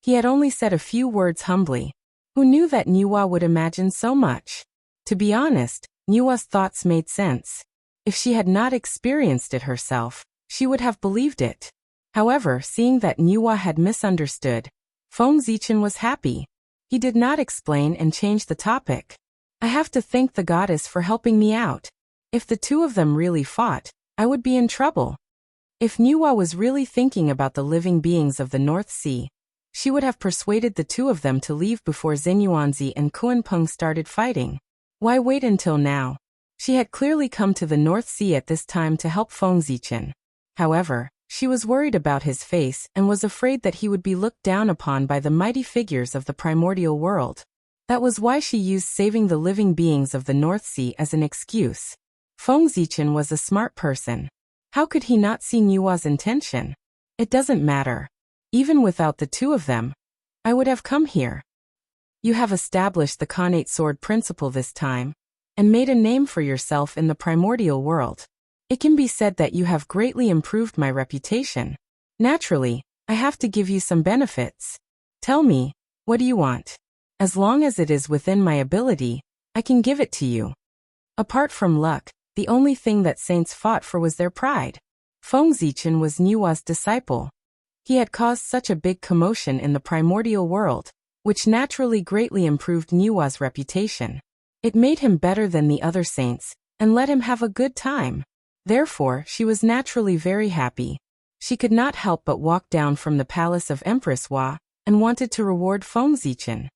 He had only said a few words humbly. Who knew that Niwa would imagine so much? To be honest, Niwa's thoughts made sense. If she had not experienced it herself, she would have believed it. However, seeing that Niwa had misunderstood, Feng Zichen was happy. He did not explain and change the topic. I have to thank the goddess for helping me out. If the two of them really fought, I would be in trouble. If Niwa was really thinking about the living beings of the North Sea, she would have persuaded the two of them to leave before Xinyuanzi and Kuanpeng started fighting. Why wait until now? She had clearly come to the North Sea at this time to help Feng Zichen. However, she was worried about his face and was afraid that he would be looked down upon by the mighty figures of the primordial world. That was why she used saving the living beings of the North Sea as an excuse. Feng Zichen was a smart person. How could he not see Niwa's intention? It doesn't matter. Even without the two of them, I would have come here. You have established the Khanate sword principle this time, and made a name for yourself in the primordial world. It can be said that you have greatly improved my reputation. Naturally, I have to give you some benefits. Tell me, what do you want? As long as it is within my ability, I can give it to you. Apart from luck, the only thing that saints fought for was their pride. Fengzichen was Nua's disciple. He had caused such a big commotion in the primordial world, which naturally greatly improved Nua's reputation. It made him better than the other saints, and let him have a good time. Therefore, she was naturally very happy. She could not help but walk down from the palace of Empress Hua, and wanted to reward Fengzichen.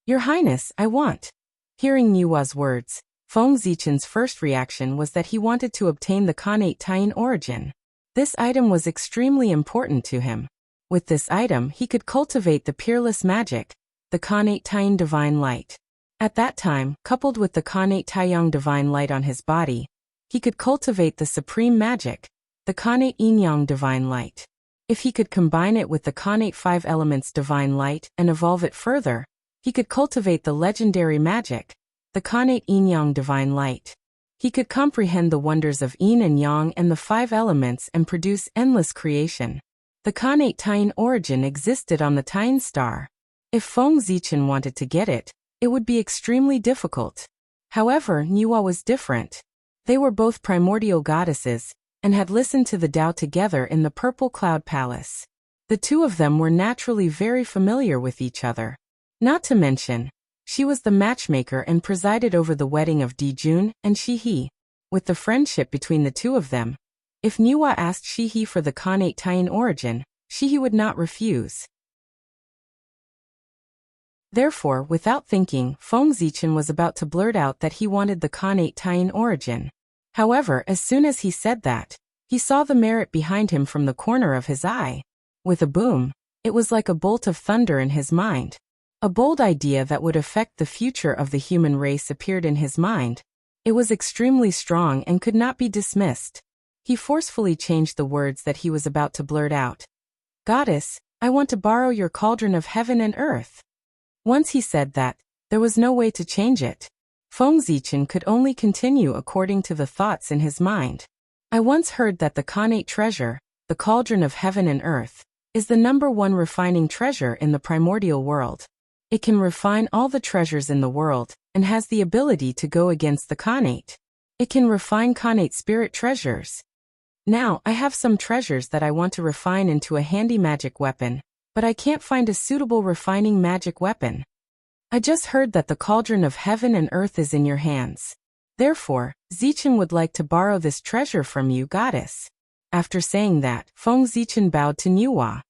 Your Highness, I want. Hearing Nua's words, Fengzichen's first reaction was that he wanted to obtain the Khanate Taiyin origin. This item was extremely important to him. With this item he could cultivate the peerless magic, the Khanate Taiyin divine light. At that time, coupled with the Khanate Taiyang divine light on his body, he could cultivate the supreme magic, the Khanate Yin-yang divine light. If he could combine it with the Khanate 5 elements divine light and evolve it further, he could cultivate the legendary magic, the Khanate Yin-yang divine light. He could comprehend the wonders of Yin and Yang and the 5 elements and produce endless creation. The Khanate Taiyin origin existed on the Taiyin star. If Fengzichen wanted to get it, it would be extremely difficult. However, Nua was different. They were both primordial goddesses, and had listened to the Tao together in the Purple Cloud Palace. The two of them were naturally very familiar with each other. Not to mention, she was the matchmaker and presided over the wedding of Dijun and Shihi. With the friendship between the two of them, if Nua asked Shihi for the Khanate Taiyin origin, Shihi would not refuse. Therefore, without thinking, Fengzichen was about to blurt out that he wanted the Khanate Taiyin origin. However, as soon as he said that, he saw the merit behind him from the corner of his eye. With a boom, it was like a bolt of thunder in his mind. A bold idea that would affect the future of the human race appeared in his mind. It was extremely strong and could not be dismissed. He forcefully changed the words that he was about to blurt out. Goddess, I want to borrow your cauldron of heaven and earth. Once he said that, there was no way to change it. Fengzichen could only continue according to the thoughts in his mind. I once heard that the Khanate treasure, the cauldron of heaven and earth, is the #1 refining treasure in the primordial world. It can refine all the treasures in the world, and has the ability to go against the Khanate. It can refine Khanate spirit treasures. Now, I have some treasures that I want to refine into a handy magic weapon, but I can't find a suitable refining magic weapon. I just heard that the cauldron of heaven and earth is in your hands. Therefore, Zichen would like to borrow this treasure from you, goddess. After saying that, Fengzichen bowed to Nua.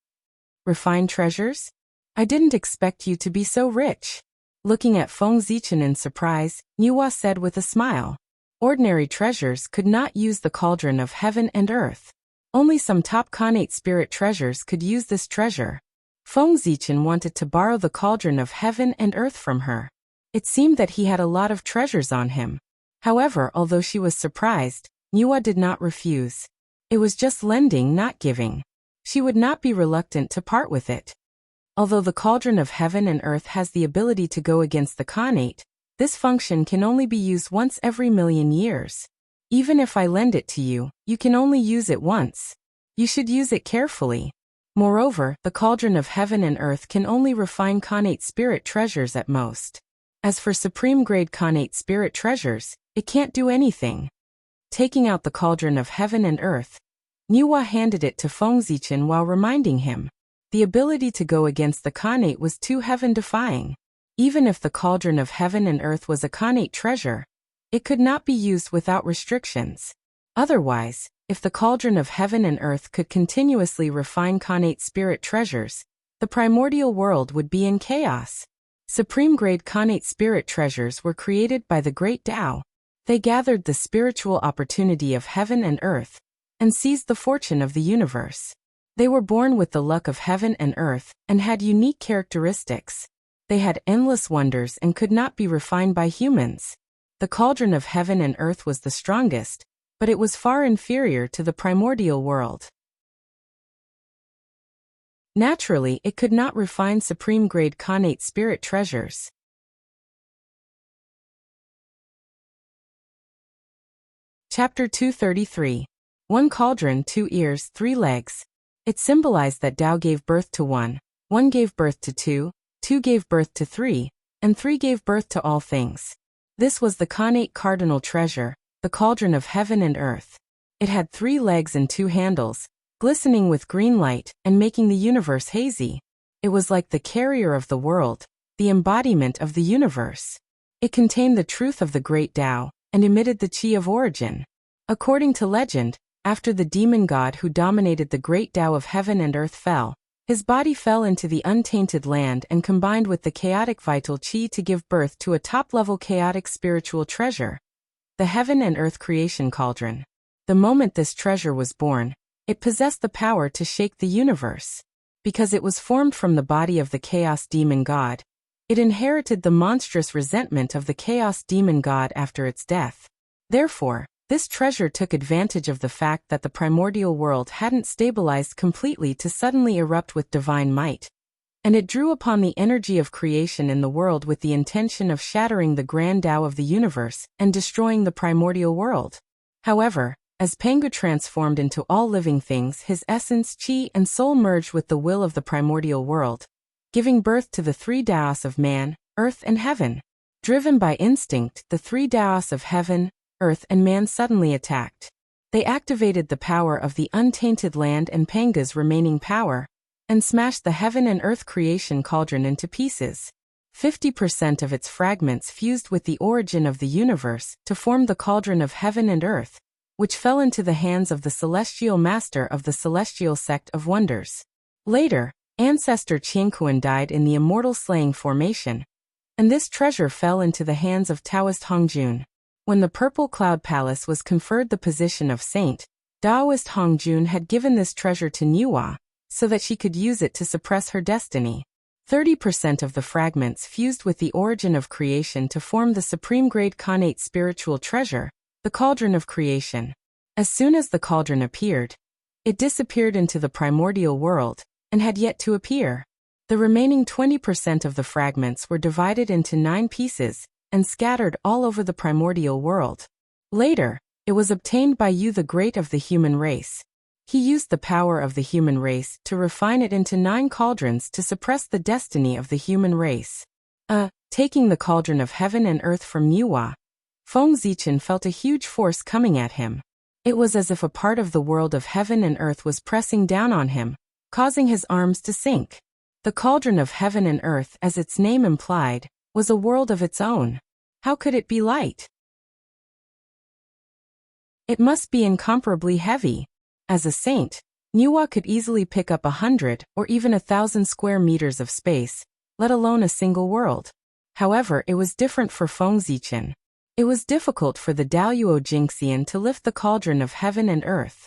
Refined treasures? I didn't expect you to be so rich. Looking at Fengzichen in surprise, Nua said with a smile. Ordinary treasures could not use the cauldron of heaven and earth. Only some top Khanate spirit treasures could use this treasure. Fengzichen wanted to borrow the cauldron of heaven and earth from her. It seemed that he had a lot of treasures on him. However, although she was surprised, Nua did not refuse. It was just lending, not giving. She would not be reluctant to part with it. Although the cauldron of heaven and earth has the ability to go against the Khanate, this function can only be used once every 1,000,000 years. Even if I lend it to you, you can only use it once. You should use it carefully. Moreover, the cauldron of heaven and earth can only refine Khanate spirit treasures at most. As for supreme-grade Khanate spirit treasures, it can't do anything. Taking out the cauldron of heaven and earth, Nua handed it to Fengzichen while reminding him. The ability to go against the Khanate was too heaven-defying. Even if the cauldron of heaven and earth was a Khanate treasure, it could not be used without restrictions. Otherwise, if the cauldron of heaven and earth could continuously refine Khanate spirit treasures, the primordial world would be in chaos. Supreme-grade Khanate spirit treasures were created by the great Tao. They gathered the spiritual opportunity of heaven and earth, and seized the fortune of the universe. They were born with the luck of heaven and earth, and had unique characteristics. They had endless wonders and could not be refined by humans. The cauldron of heaven and earth was the strongest, but it was far inferior to the primordial world. Naturally, it could not refine supreme-grade Khanate spirit treasures. Chapter 233. One cauldron, 2 ears, 3 legs. It symbolized that Tao gave birth to 1, 1 gave birth to 2, 2 gave birth to 3, and 3 gave birth to all things. This was the Khanate cardinal treasure, the cauldron of heaven and earth. It had 3 legs and 2 handles, glistening with green light and making the universe hazy. It was like the carrier of the world, the embodiment of the universe. It contained the truth of the great Tao and emitted the chi of origin. According to legend, after the demon god who dominated the great Tao of heaven and earth fell, his body fell into the untainted land and combined with the chaotic vital chi to give birth to a top-level chaotic spiritual treasure, the heaven and earth creation cauldron. The moment this treasure was born, it possessed the power to shake the universe. Because it was formed from the body of the chaos demon god, it inherited the monstrous resentment of the chaos demon god after its death. Therefore, this treasure took advantage of the fact that the primordial world hadn't stabilized completely to suddenly erupt with divine might. And it drew upon the energy of creation in the world with the intention of shattering the grand Tao of the universe and destroying the primordial world. However, as Pangu transformed into all living things, his essence, chi, and soul merged with the will of the primordial world, giving birth to the 3 Taos of man, earth, and heaven. Driven by instinct, the 3 Taos of heaven, earth, and man suddenly attacked. They activated the power of the untainted land and Panga's remaining power, and smashed the heaven and earth creation cauldron into pieces. 50% of its fragments fused with the origin of the universe to form the cauldron of heaven and earth, which fell into the hands of the celestial master of the celestial sect of wonders. Later, ancestor Qianquan died in the immortal slaying formation, and this treasure fell into the hands of Taoist Hongjun. When the Purple Cloud Palace was conferred the position of saint, Taoist Hongjun had given this treasure to Nuwa, so that she could use it to suppress her destiny. 30% of the fragments fused with the origin of creation to form the supreme-grade connate spiritual treasure, the Cauldron of Creation. As soon as the cauldron appeared, it disappeared into the primordial world, and had yet to appear. The remaining 20% of the fragments were divided into 9 pieces, and scattered all over the primordial world. Later, it was obtained by Yu the Great of the human race. He used the power of the human race to refine it into 9 cauldrons to suppress the destiny of the human race. Taking the cauldron of heaven and earth from Nuwa, Feng Zichen felt a huge force coming at him. It was as if a part of the world of heaven and earth was pressing down on him, causing his arms to sink. The cauldron of heaven and earth, as its name implied, was a world of its own. How could it be light? It must be incomparably heavy. As a saint, Nuwa could easily pick up 100 or even 1,000 square meters of space, let alone a single world. However, it was different for Feng Zichen. It was difficult for the Daoyuo Jingxian to lift the cauldron of heaven and earth.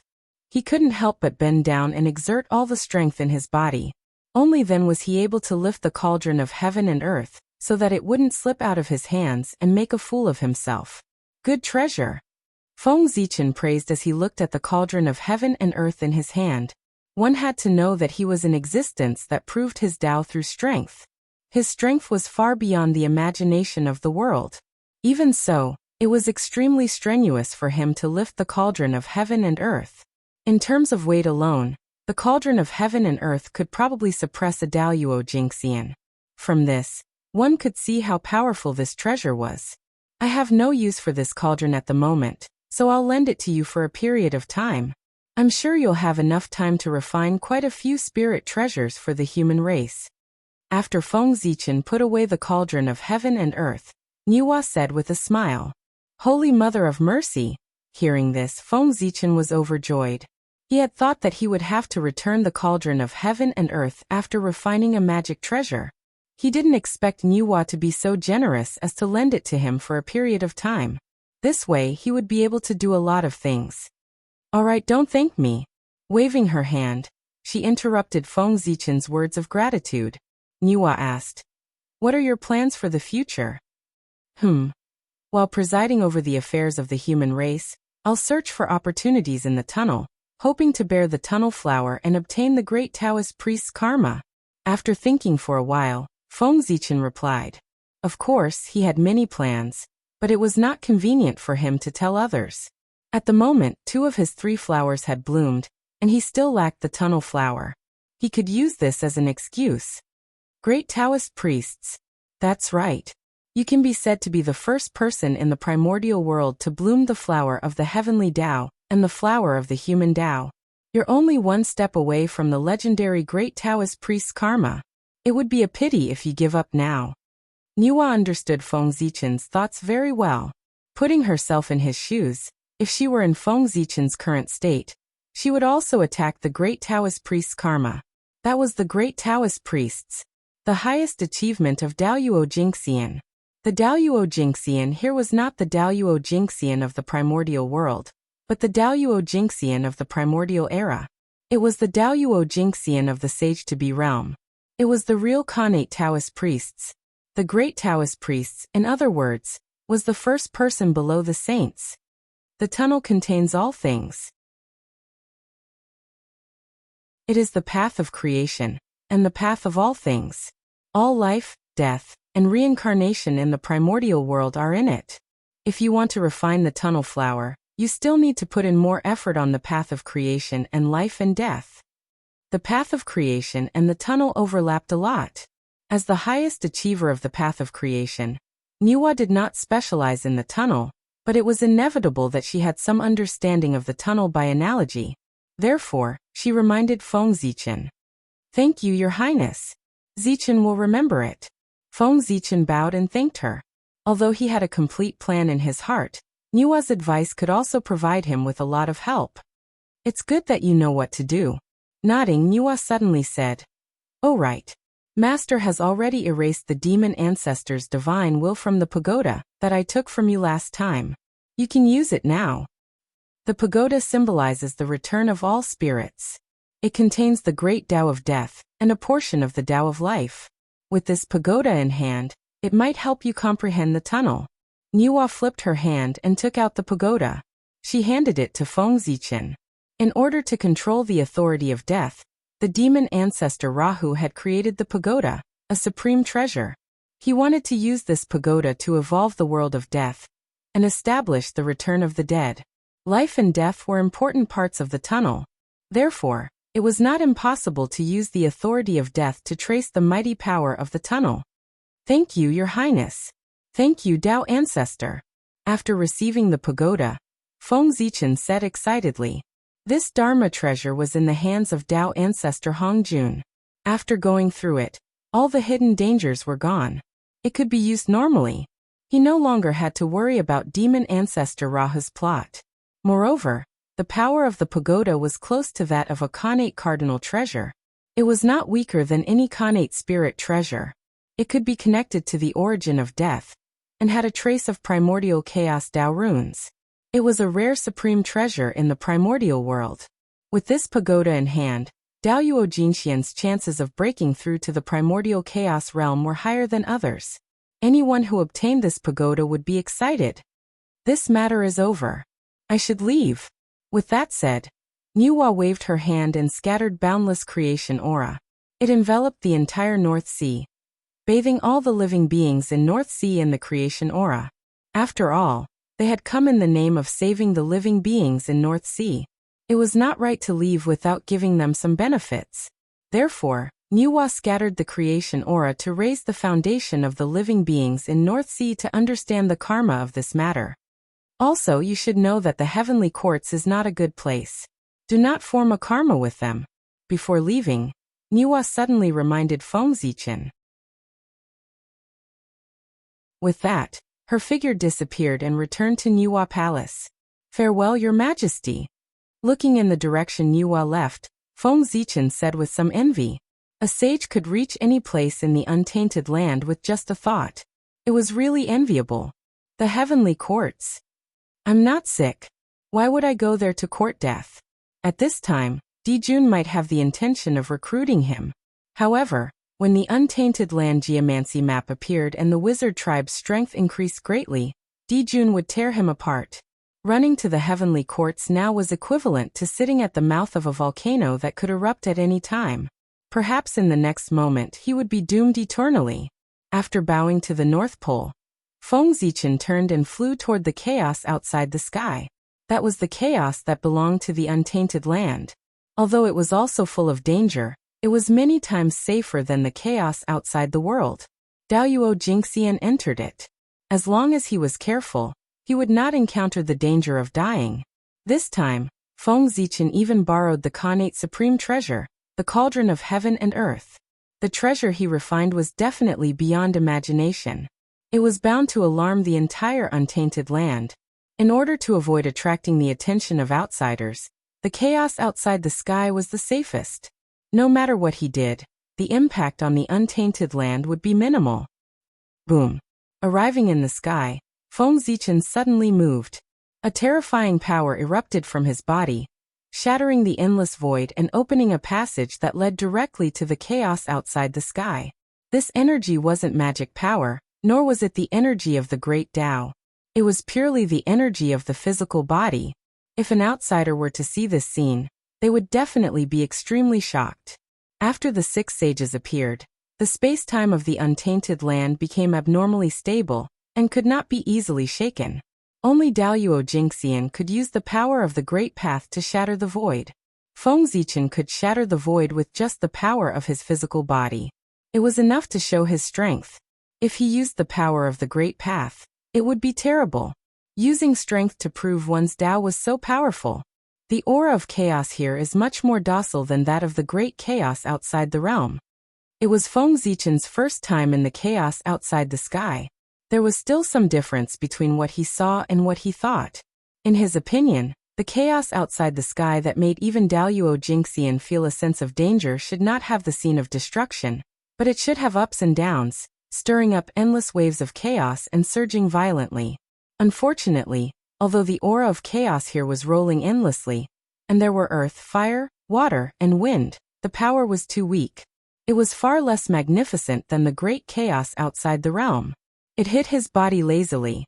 He couldn't help but bend down and exert all the strength in his body. Only then was he able to lift the cauldron of heaven and earth, so that it wouldn't slip out of his hands and make a fool of himself. Good treasure, Feng Zichen praised as he looked at the cauldron of heaven and earth in his hand. One had to know that he was in existence that proved his Tao through strength. His strength was far beyond the imagination of the world. Even so, it was extremely strenuous for him to lift the cauldron of heaven and earth. In terms of weight alone, the cauldron of heaven and earth could probably suppress a Daoyuo Jingxian. From this, one could see how powerful this treasure was. I have no use for this cauldron at the moment, so I'll lend it to you for a period of time. I'm sure you'll have enough time to refine quite a few spirit treasures for the human race. After Feng Zichen put away the cauldron of heaven and earth, Nuwa said with a smile, "Holy Mother of Mercy." Hearing this, Feng Zichen was overjoyed. He had thought that he would have to return the cauldron of heaven and earth after refining a magic treasure. He didn't expect Nuwa to be so generous as to lend it to him for a period of time. This way he would be able to do a lot of things. "All right, don't thank me." Waving her hand, she interrupted Feng Zichen's words of gratitude. Nuwa asked, "What are your plans for the future?" While presiding over the affairs of the human race, I'll search for opportunities in the tunnel, hoping to bear the tunnel flower and obtain the great Taoist priest's karma. After thinking for a while, Feng Zichen replied. Of course, he had many plans, but it was not convenient for him to tell others. At the moment, 2 of his 3 flowers had bloomed, and he still lacked the tunnel flower. He could use this as an excuse. Great Taoist priests. That's right. You can be said to be the first person in the primordial world to bloom the flower of the heavenly Tao, and the flower of the human Tao. You're only one step away from the legendary great Taoist priest's karma. It would be a pity if you give up now. Niwa understood Feng Zichen's thoughts very well. Putting herself in his shoes, if she were in Feng Zichen's current state, she would also attack the great Taoist priest's karma. That was the great Taoist priests, the highest achievement of Daoyuo Jingxian. The Daoyuo Jingxian here was not the Daoyuo Jingxian of the primordial world, but the Daoyuo Jingxian of the primordial era. It was the Daoyuo Jingxian of the sage-to-be realm. It was the real Khanate Taoist priests. The great Taoist priests, in other words, was the first person below the saints. The tunnel contains all things. It is the path of creation, and the path of all things. All life, death, and reincarnation in the primordial world are in it. If you want to refine the tunnel flower, you still need to put in more effort on the path of creation and life and death. The path of creation and the tunnel overlapped a lot. As the highest achiever of the path of creation, Niwa did not specialize in the tunnel, but it was inevitable that she had some understanding of the tunnel by analogy. Therefore, she reminded Feng Zichen. "Thank you, Your Highness. Zichen will remember it." Feng Zichen bowed and thanked her. Although he had a complete plan in his heart, Niwa's advice could also provide him with a lot of help. "It's good that you know what to do." Nodding, Niwa suddenly said, "Oh right. Master has already erased the demon ancestor's divine will from the pagoda that I took from you last time. You can use it now." The pagoda symbolizes the return of all spirits. It contains the great Tao of death and a portion of the Tao of life. With this pagoda in hand, it might help you comprehend the tunnel. Niwa flipped her hand and took out the pagoda. She handed it to Feng Zichen. In order to control the authority of death, the demon ancestor Rahu had created the pagoda, a supreme treasure. He wanted to use this pagoda to evolve the world of death and establish the return of the dead. Life and death were important parts of the tunnel. Therefore, it was not impossible to use the authority of death to trace the mighty power of the tunnel. "Thank you, Your Highness. Thank you, Tao Ancestor." After receiving the pagoda, Feng Zichen said excitedly, "This Dharma treasure was in the hands of Tao Ancestor Hongjun. After going through it, all the hidden dangers were gone. It could be used normally. He no longer had to worry about demon ancestor Rahu's plot. Moreover, the power of the pagoda was close to that of a Khanate cardinal treasure. It was not weaker than any Khanate spirit treasure. It could be connected to the origin of death, and had a trace of primordial chaos Tao runes. It was a rare supreme treasure in the primordial world. With this pagoda in hand, Daoyuo Jinxian's chances of breaking through to the primordial chaos realm were higher than others. Anyone who obtained this pagoda would be excited. This matter is over. I should leave. With that said, Niwa waved her hand and scattered boundless creation aura. It enveloped the entire North Sea, bathing all the living beings in North Sea in the creation aura. After all, they had come in the name of saving the living beings in North Sea. It was not right to leave without giving them some benefits. Therefore, Niwa scattered the creation aura to raise the foundation of the living beings in North Sea to understand the karma of this matter. Also, you should know that the heavenly courts is not a good place. Do not form a karma with them. Before leaving, Niwa suddenly reminded Feng Zichen. With that, her figure disappeared and returned to Niwa Palace. "Farewell, Your Majesty." Looking in the direction Niwa left, Feng Zichen said with some envy, "A sage could reach any place in the untainted land with just a thought. It was really enviable. The heavenly courts. I'm not sick. Why would I go there to court death?" At this time, Dijun might have the intention of recruiting him. However, when the untainted land geomancy map appeared and the wizard tribe's strength increased greatly, Dijun would tear him apart. Running to the heavenly courts now was equivalent to sitting at the mouth of a volcano that could erupt at any time. Perhaps in the next moment he would be doomed eternally. After bowing to the North Pole, Feng Zichen turned and flew toward the chaos outside the sky. That was the chaos that belonged to the untainted land. Although it was also full of danger, it was many times safer than the chaos outside the world. Daoyuo Jingxian entered it. As long as he was careful, he would not encounter the danger of dying. This time, Feng Zichen even borrowed the Khanate supreme treasure, the cauldron of heaven and earth. The treasure he refined was definitely beyond imagination. It was bound to alarm the entire untainted land. In order to avoid attracting the attention of outsiders, the chaos outside the sky was the safest. No matter what he did, the impact on the untainted land would be minimal. Boom. Arriving in the sky, Feng Zichen suddenly moved. A terrifying power erupted from his body, shattering the endless void and opening a passage that led directly to the chaos outside the sky. This energy wasn't magic power, nor was it the energy of the great Tao. It was purely the energy of the physical body. If an outsider were to see this scene, they would definitely be extremely shocked. After the 6 sages appeared, the space-time of the untainted land became abnormally stable and could not be easily shaken. Only Daoyuo Jingxian could use the power of the Great Path to shatter the void. Feng Zichen could shatter the void with just the power of his physical body. It was enough to show his strength. If he used the power of the Great Path, it would be terrible. Using strength to prove one's Tao was so powerful. The aura of chaos here is much more docile than that of the great chaos outside the realm. It was Feng Zichen's first time in the chaos outside the sky. There was still some difference between what he saw and what he thought. In his opinion, the chaos outside the sky that made even Daoyuo Jingxian feel a sense of danger should not have the scene of destruction, but it should have ups and downs, stirring up endless waves of chaos and surging violently. Unfortunately, although the aura of chaos here was rolling endlessly, and there were earth, fire, water, and wind, the power was too weak. It was far less magnificent than the great chaos outside the realm. It hit his body lazily.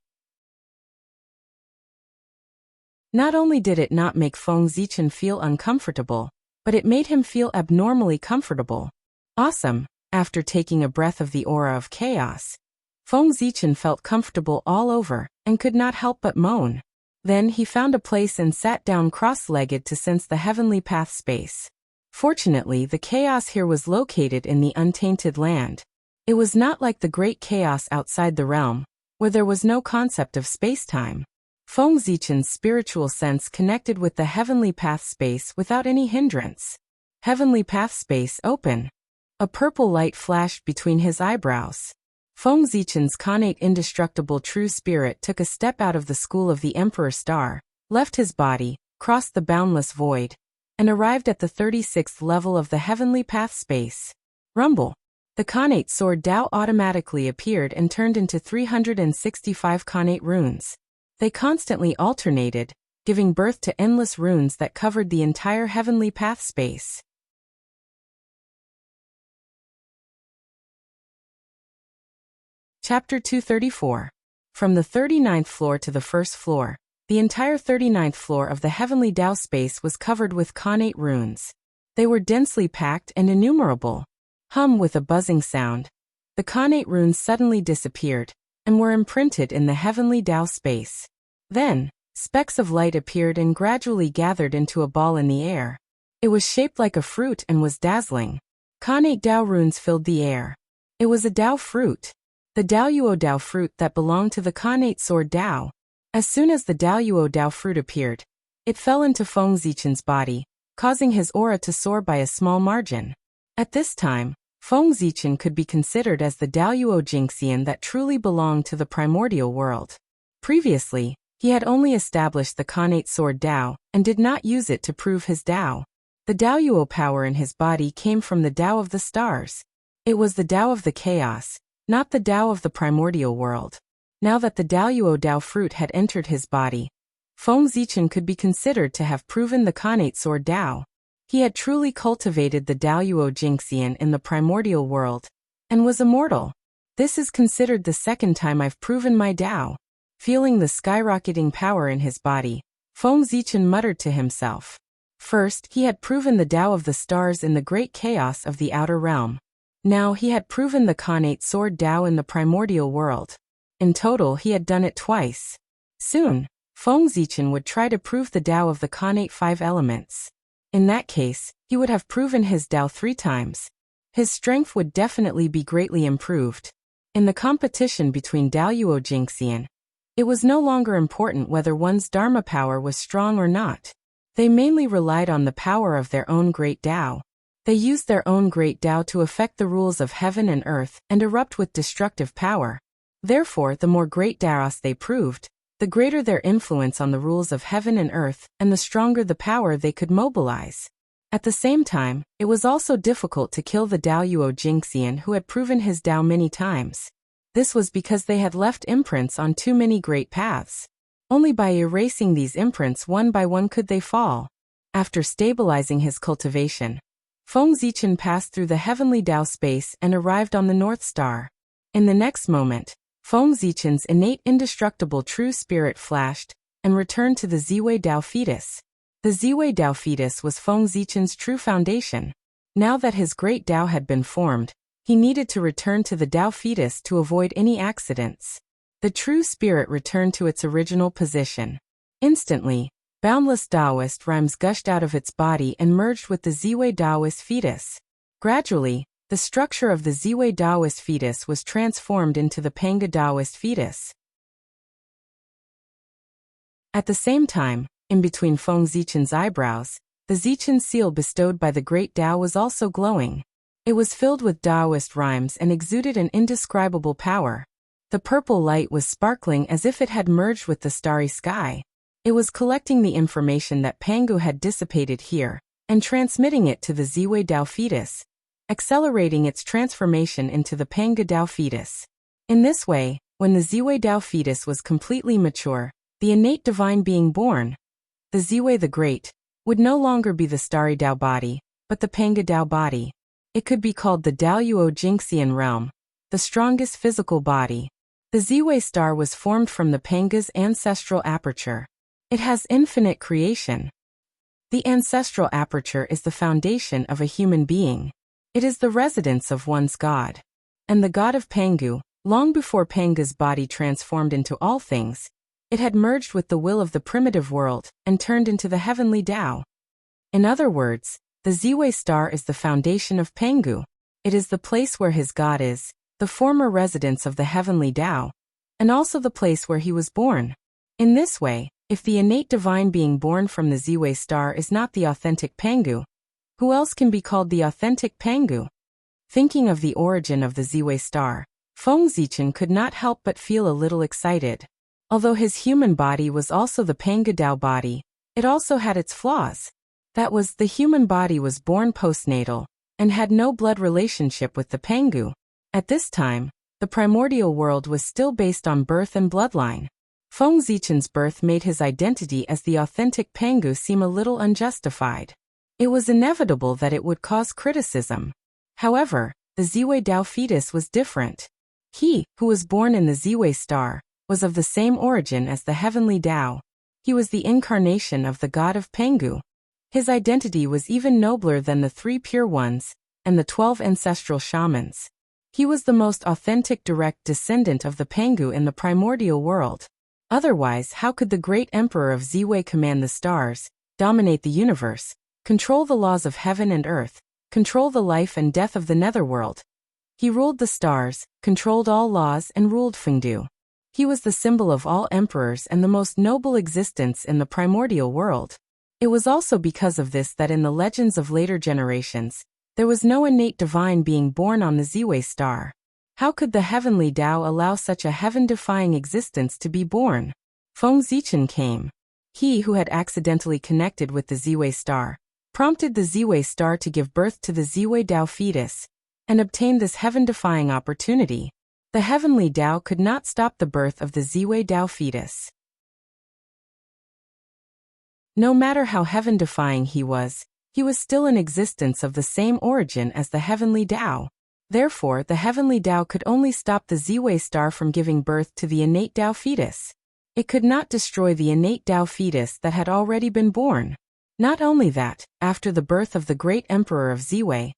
Not only did it not make Feng Zichen feel uncomfortable, but it made him feel abnormally comfortable. Awesome. After taking a breath of the aura of chaos, Feng Zichen felt comfortable all over and could not help but moan. Then he found a place and sat down cross-legged to sense the heavenly path space. Fortunately, the chaos here was located in the untainted land. It was not like the great chaos outside the realm, where there was no concept of space-time. Feng Zichen's spiritual sense connected with the heavenly path space without any hindrance. Heavenly path space open. A purple light flashed between his eyebrows. Feng Zichen's Khanate indestructible true spirit took a step out of the school of the Emperor Star, left his body, crossed the boundless void, and arrived at the 36th level of the heavenly path space. Rumble. The Khanate sword Tao automatically appeared and turned into 365 Khanate runes. They constantly alternated, giving birth to endless runes that covered the entire heavenly path space. Chapter 234. From the 39th floor to the first floor, the entire 39th floor of the heavenly Tao space was covered with Khanate runes. They were densely packed and innumerable. Hum with a buzzing sound. The Khanate runes suddenly disappeared, and were imprinted in the heavenly Tao space. Then, specks of light appeared and gradually gathered into a ball in the air. It was shaped like a fruit and was dazzling. Khanate Tao runes filled the air. It was a Tao fruit. The Daoyuo Tao fruit that belonged to the Khanate sword Tao. As soon as the Daoyuo Tao fruit appeared, it fell into Feng Zichen's body, causing his aura to soar by a small margin. At this time, Feng Zichen could be considered as the Daoyuo Jingxian that truly belonged to the primordial world. Previously, he had only established the Khanate sword Tao, and did not use it to prove his Tao. The Daoyuo power in his body came from the Tao of the stars. It was the Tao of the chaos, not the Tao of the primordial world. Now that the Daoyuo Tao fruit had entered his body, Feng Zichen could be considered to have proven the Khanate sword Tao. He had truly cultivated the Daoyuo Jingxian in the primordial world, and was immortal. This is considered the second time I've proven my Tao. Feeling the skyrocketing power in his body, Feng Zichen muttered to himself. First, he had proven the Tao of the stars in the great chaos of the outer realm. Now he had proven the Khanate sword Tao in the primordial world. In total, he had done it twice. Soon, Feng Zichen would try to prove the Tao of the Khanate 5 elements. In that case, he would have proven his Tao 3 times. His strength would definitely be greatly improved. In the competition between Daoyuo Jingxian, It was no longer important whether one's Dharma power was strong or not. They mainly relied on the power of their own great Tao. They used their own great Tao to affect the rules of heaven and earth and erupt with destructive power. Therefore, the more great Taos they proved, the greater their influence on the rules of heaven and earth, and the stronger the power they could mobilize. At the same time, it was also difficult to kill the Daoyuo Jingxian who had proven his Tao many times. This was because they had left imprints on too many great paths. Only by erasing these imprints one by one could they fall. After stabilizing his cultivation, Feng Zichen passed through the heavenly Tao space and arrived on the North Star. In the next moment, Feng Zichen's innate indestructible true spirit flashed and returned to the Ziwei Tao fetus. The Ziwei Tao fetus was Feng Zichen's true foundation. Now that his great Tao had been formed, he needed to return to the Tao fetus to avoid any accidents. The true spirit returned to its original position. Instantly, boundless Taoist rhymes gushed out of its body and merged with the Ziwei Taoist fetus. Gradually, the structure of the Ziwei Taoist fetus was transformed into the Panga Taoist fetus. At the same time, in between Feng Zichen's eyebrows, the Zichen seal bestowed by the great Tao was also glowing. It was filled with Taoist rhymes and exuded an indescribable power. The purple light was sparkling as if it had merged with the starry sky. It was collecting the information that Pangu had dissipated here, and transmitting it to the Ziwei Tao fetus, accelerating its transformation into the Panga Tao fetus. In this way, when the Ziwei Tao fetus was completely mature, the innate divine being born, the Ziwei the Great, would no longer be the starry Tao body, but the Panga Tao body. It could be called the Daoyuo Jingxian realm, the strongest physical body. The Ziwei star was formed from the Panga's ancestral aperture. It has infinite creation. The ancestral aperture is the foundation of a human being. It is the residence of one's God. And the God of Pangu, long before Panga's body transformed into all things, it had merged with the will of the primitive world and turned into the heavenly Tao. In other words, the Ziwei star is the foundation of Pangu. It is the place where his God is, the former residence of the heavenly Tao, and also the place where he was born. In this way, if the innate divine being born from the Ziwei star is not the authentic Pangu, who else can be called the authentic Pangu? Thinking of the origin of the Ziwei star, Feng Zichen could not help but feel a little excited. Although his human body was also the Panga Tao body, it also had its flaws. That was, the human body was born postnatal, and had no blood relationship with the Pangu. At this time, the primordial world was still based on birth and bloodline. Feng Zichen's birth made his identity as the authentic Pangu seem a little unjustified. It was inevitable that it would cause criticism. However, the Ziwei Tao fetus was different. He, who was born in the Ziwei star, was of the same origin as the heavenly Tao. He was the incarnation of the god of Pangu. His identity was even nobler than the 3 pure ones and the 12 ancestral shamans. He was the most authentic direct descendant of the Pangu in the primordial world. Otherwise, how could the great emperor of Ziwei command the stars, dominate the universe, control the laws of heaven and earth, control the life and death of the netherworld? He ruled the stars, controlled all laws, and ruled Fengdu. He was the symbol of all emperors and the most noble existence in the primordial world. It was also because of this that in the legends of later generations, there was no innate divine being born on the Ziwei star. How could the heavenly Tao allow such a heaven-defying existence to be born? Feng Zichen came. He who had accidentally connected with the Ziwei star, prompted the Ziwei star to give birth to the Ziwei Tao fetus, and obtained this heaven-defying opportunity. The heavenly Tao could not stop the birth of the Ziwei Tao fetus. No matter how heaven-defying he was still in existence of the same origin as the heavenly Tao. Therefore, the heavenly Tao could only stop the Ziwei star from giving birth to the innate Tao fetus. It could not destroy the innate Tao fetus that had already been born. Not only that, after the birth of the great emperor of Ziwei,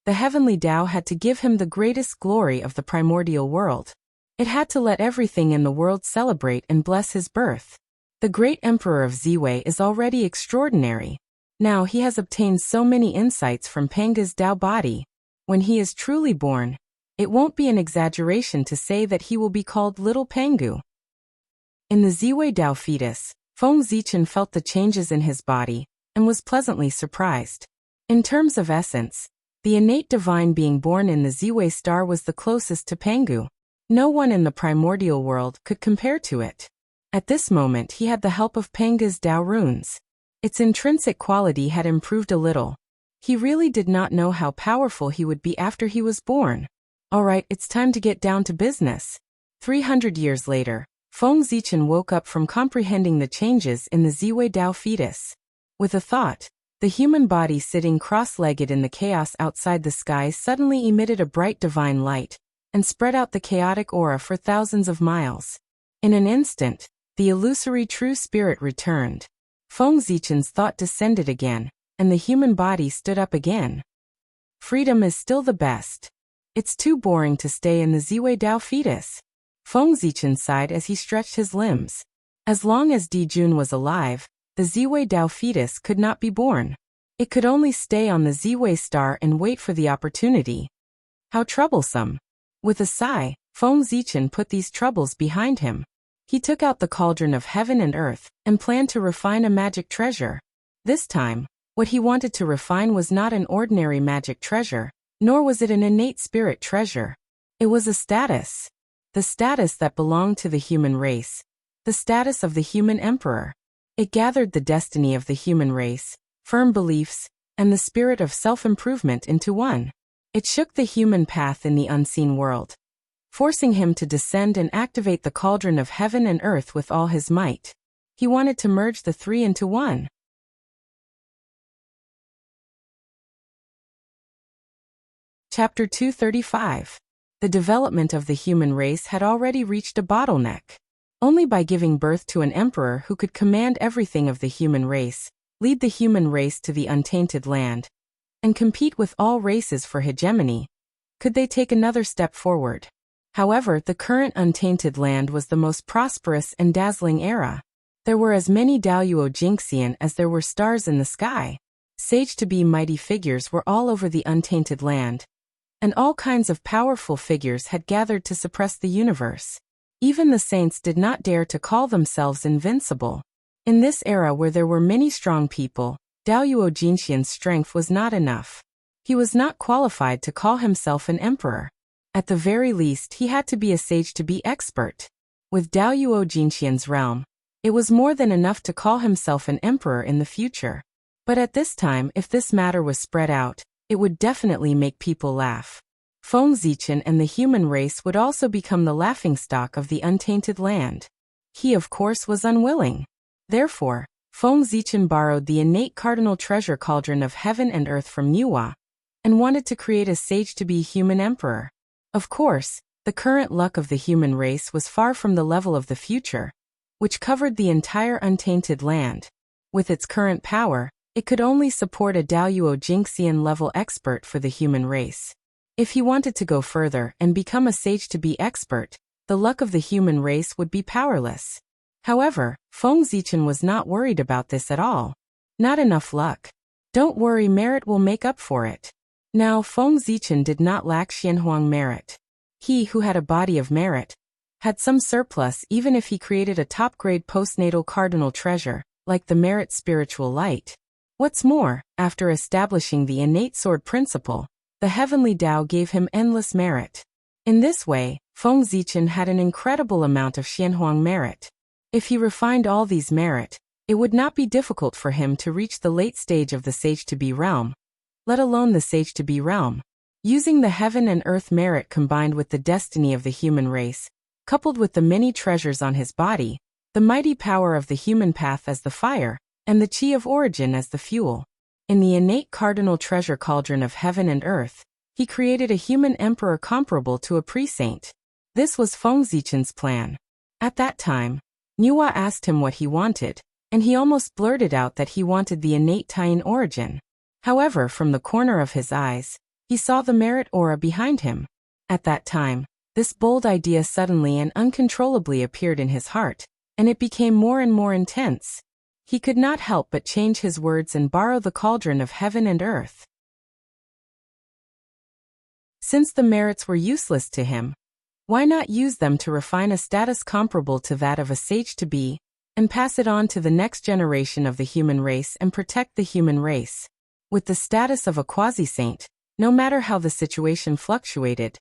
the heavenly Tao had to give him the greatest glory of the primordial world. It had to let everything in the world celebrate and bless his birth. The great emperor of Ziwei is already extraordinary. Now he has obtained so many insights from Panga's Tao body. When he is truly born, it won't be an exaggeration to say that he will be called Little Pangu. In the Ziwei Dao fetus, Feng Zichen felt the changes in his body and was pleasantly surprised. In terms of essence, the innate divine being born in the Ziwei star was the closest to Pangu. No one in the primordial world could compare to it. At this moment he had the help of Panga's Dao runes. Its intrinsic quality had improved a little. He really did not know how powerful he would be after he was born. Alright, it's time to get down to business. 300 years later, Feng Zichen woke up from comprehending the changes in the Ziwei Dao fetus. With a thought, the human body sitting cross-legged in the chaos outside the sky suddenly emitted a bright divine light and spread out the chaotic aura for thousands of miles. In an instant, the illusory true spirit returned. Feng Zichen's thought descended again, and the human body stood up again. Freedom is still the best. It's too boring to stay in the Ziwei Dao fetus. Feng Zichen sighed as he stretched his limbs. As long as Di Jun was alive, the Ziwei Dao fetus could not be born. It could only stay on the Ziwei star and wait for the opportunity. How troublesome. With a sigh, Feng Zichen put these troubles behind him. He took out the cauldron of heaven and earth and planned to refine a magic treasure. This time, what he wanted to refine was not an ordinary magic treasure, nor was it an innate spirit treasure. It was a status. The status that belonged to the human race. The status of the human emperor. It gathered the destiny of the human race, firm beliefs, and the spirit of self-improvement into one. It shook the human path in the unseen world, forcing him to descend and activate the cauldron of heaven and earth with all his might. He wanted to merge the three into one. Chapter 235. The development of the human race had already reached a bottleneck. Only by giving birth to an emperor who could command everything of the human race, lead the human race to the untainted land, and compete with all races for hegemony, could they take another step forward. However, the current untainted land was the most prosperous and dazzling era. There were as many Daoyuo Jingxian as there were stars in the sky. Sage-to-be mighty figures were all over the untainted land, and all kinds of powerful figures had gathered to suppress the universe. Even the saints did not dare to call themselves invincible. In this era where there were many strong people, Daoyuo Jingxian's strength was not enough. He was not qualified to call himself an emperor. At the very least, he had to be a sage-to-be expert. With Daoyuo Jingxian's realm, it was more than enough to call himself an emperor in the future. But at this time, if this matter was spread out, it would definitely make people laugh. Feng Zichen and the human race would also become the laughingstock of the untainted land. He, of course, was unwilling. Therefore, Feng Zichen borrowed the innate cardinal treasure cauldron of heaven and earth from Nuwa, and wanted to create a sage-to-be human emperor. Of course, the current luck of the human race was far from the level of the future, which covered the entire untainted land. With its current power, it could only support a Daoyuo Jingxian level expert for the human race. If he wanted to go further and become a sage-to-be expert, the luck of the human race would be powerless. However, Feng Zichen was not worried about this at all. Not enough luck. Don't worry, merit will make up for it. Now, Feng Zichen did not lack Xianhuang merit. He who had a body of merit had some surplus even if he created a top-grade postnatal cardinal treasure, like the merit spiritual light. What's more, after establishing the innate sword principle, the heavenly Tao gave him endless merit. In this way, Feng Zichen had an incredible amount of Xianhuang merit. If he refined all these merit, it would not be difficult for him to reach the late stage of the sage-to-be realm, let alone the sage-to-be realm. Using the heaven and earth merit combined with the destiny of the human race, coupled with the many treasures on his body, the mighty power of the human path as the fire, and the chi of origin as the fuel. In the innate cardinal treasure cauldron of heaven and earth, he created a human emperor comparable to a pre-saint. This was Feng Zichen's plan. At that time, Nuwa asked him what he wanted, and he almost blurted out that he wanted the innate Taiyin origin. However, from the corner of his eyes, he saw the merit aura behind him. At that time, this bold idea suddenly and uncontrollably appeared in his heart, and it became more and more intense. He could not help but change his words and borrow the cauldron of heaven and earth. Since the merits were useless to him, Why not use them to refine a status comparable to that of a sage-to-be, and pass it on to the next generation of the human race and protect the human race? With the status of a quasi-saint, no matter how the situation fluctuated,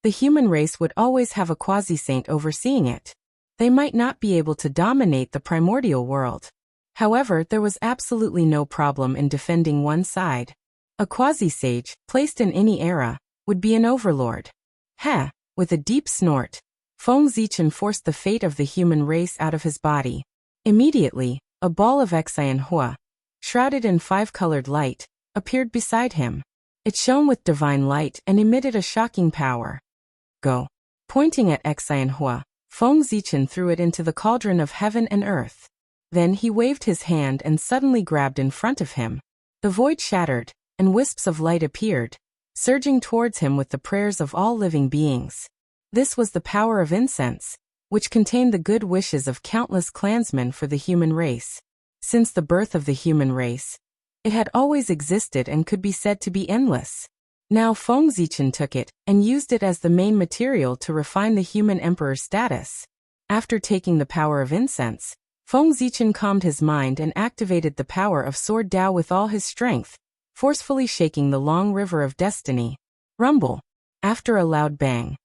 the human race would always have a quasi-saint overseeing it. They might not be able to dominate the primordial world. However, there was absolutely no problem in defending one side. A quasi-sage, placed in any era, would be an overlord. Heh! With a deep snort, Feng Zichen forced the fate of the human race out of his body. Immediately, a ball of Xianhua, shrouded in 5-colored light, appeared beside him. It shone with divine light and emitted a shocking power. Go! Pointing at Xianhua, Feng Zichen threw it into the cauldron of heaven and earth. Then he waved his hand and suddenly grabbed in front of him. The void shattered, and wisps of light appeared, surging towards him with the prayers of all living beings. This was the power of incense, which contained the good wishes of countless clansmen for the human race. Since the birth of the human race, it had always existed and could be said to be endless. Now Feng Zichen took it and used it as the main material to refine the human emperor's status. After taking the power of incense, Feng Zichen calmed his mind and activated the power of Sword Dao with all his strength, forcefully shaking the long river of destiny. Rumble! After a loud bang,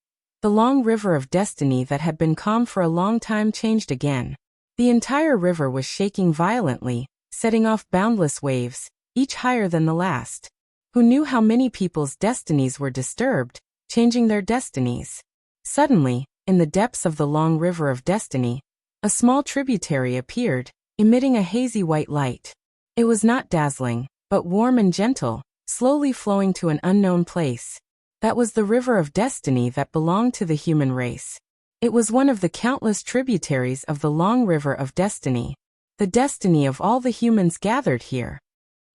the long river of destiny that had been calm for a long time changed again. The entire river was shaking violently, setting off boundless waves, each higher than the last. Who knew how many people's destinies were disturbed, changing their destinies? Suddenly, in the depths of the long river of destiny, a small tributary appeared, emitting a hazy white light. It was not dazzling, but warm and gentle, slowly flowing to an unknown place. That was the river of destiny that belonged to the human race. It was one of the countless tributaries of the long river of destiny. The destiny of all the humans gathered here.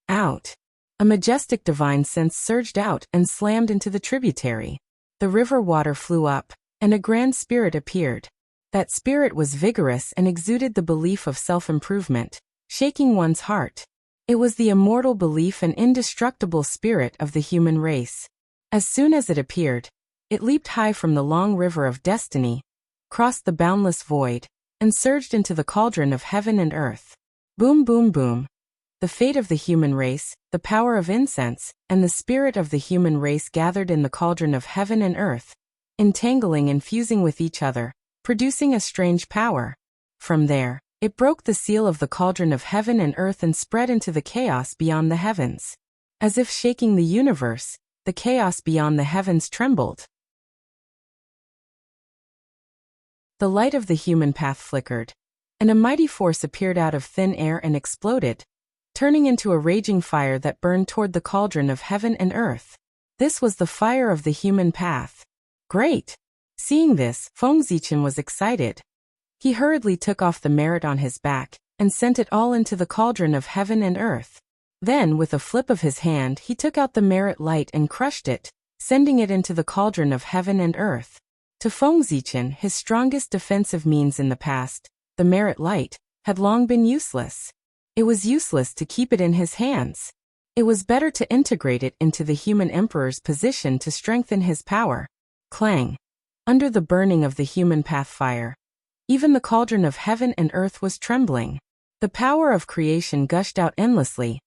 Out! A majestic divine sense surged out and slammed into the tributary. The river water flew up, and a grand spirit appeared. That spirit was vigorous and exuded the belief of self-improvement, shaking one's heart. It was the immortal belief and indestructible spirit of the human race. As soon as it appeared, it leaped high from the long river of destiny, crossed the boundless void, and surged into the cauldron of heaven and earth. Boom, boom, boom. The fate of the human race, the power of incense, and the spirit of the human race gathered in the cauldron of heaven and earth, entangling and fusing with each other, producing a strange power. From there, it broke the seal of the cauldron of heaven and earth and spread into the chaos beyond the heavens. As if shaking the universe, the chaos beyond the heavens trembled. The light of the human path flickered, and a mighty force appeared out of thin air and exploded, turning into a raging fire that burned toward the cauldron of heaven and earth. This was the fire of the human path. Great! Seeing this, Feng Zichen was excited. He hurriedly took off the merit on his back, and sent it all into the cauldron of heaven and earth. Then, with a flip of his hand, he took out the merit light and crushed it, sending it into the cauldron of heaven and earth. To Feng Zichen, his strongest defensive means in the past, the merit light, had long been useless. It was useless to keep it in his hands. It was better to integrate it into the human emperor's position to strengthen his power. Clang! Under the burning of the human path fire, even the cauldron of heaven and earth was trembling. The power of creation gushed out endlessly,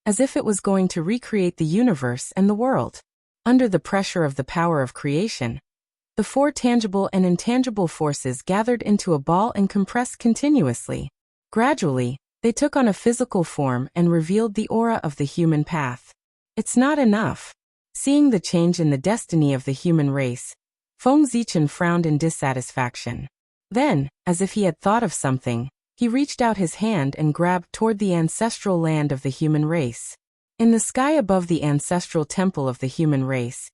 as if it was going to recreate the universe and the world. Under the pressure of the power of creation, the four tangible and intangible forces gathered into a ball and compressed continuously. Gradually, they took on a physical form and revealed the aura of the human path. It's not enough. Seeing the change in the destiny of the human race, Feng Zichen frowned in dissatisfaction. Then, as if he had thought of something, he reached out his hand and grabbed toward the ancestral land of the human race. In the sky above the ancestral temple of the human race,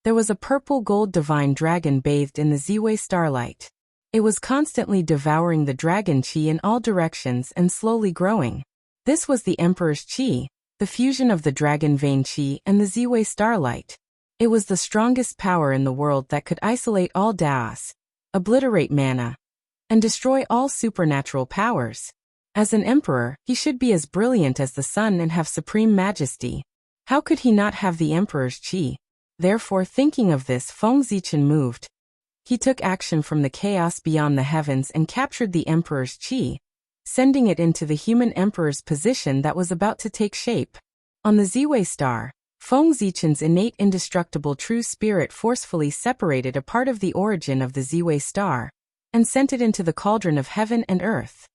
there was a purple-gold divine dragon bathed in the Ziwei starlight. It was constantly devouring the dragon qi in all directions and slowly growing. This was the Emperor's qi, the fusion of the dragon vein qi and the Ziwei starlight. It was the strongest power in the world that could isolate all Daos, obliterate mana, and destroy all supernatural powers. As an emperor, he should be as brilliant as the sun and have supreme majesty. How could he not have the Emperor's qi? Therefore, thinking of this, Feng Zichen moved. He took action from the chaos beyond the heavens and captured the emperor's qi, sending it into the human emperor's position that was about to take shape. On the Ziwei star, Feng Zichen's innate indestructible true spirit forcefully separated a part of the origin of the Ziwei star and sent it into the cauldron of heaven and earth.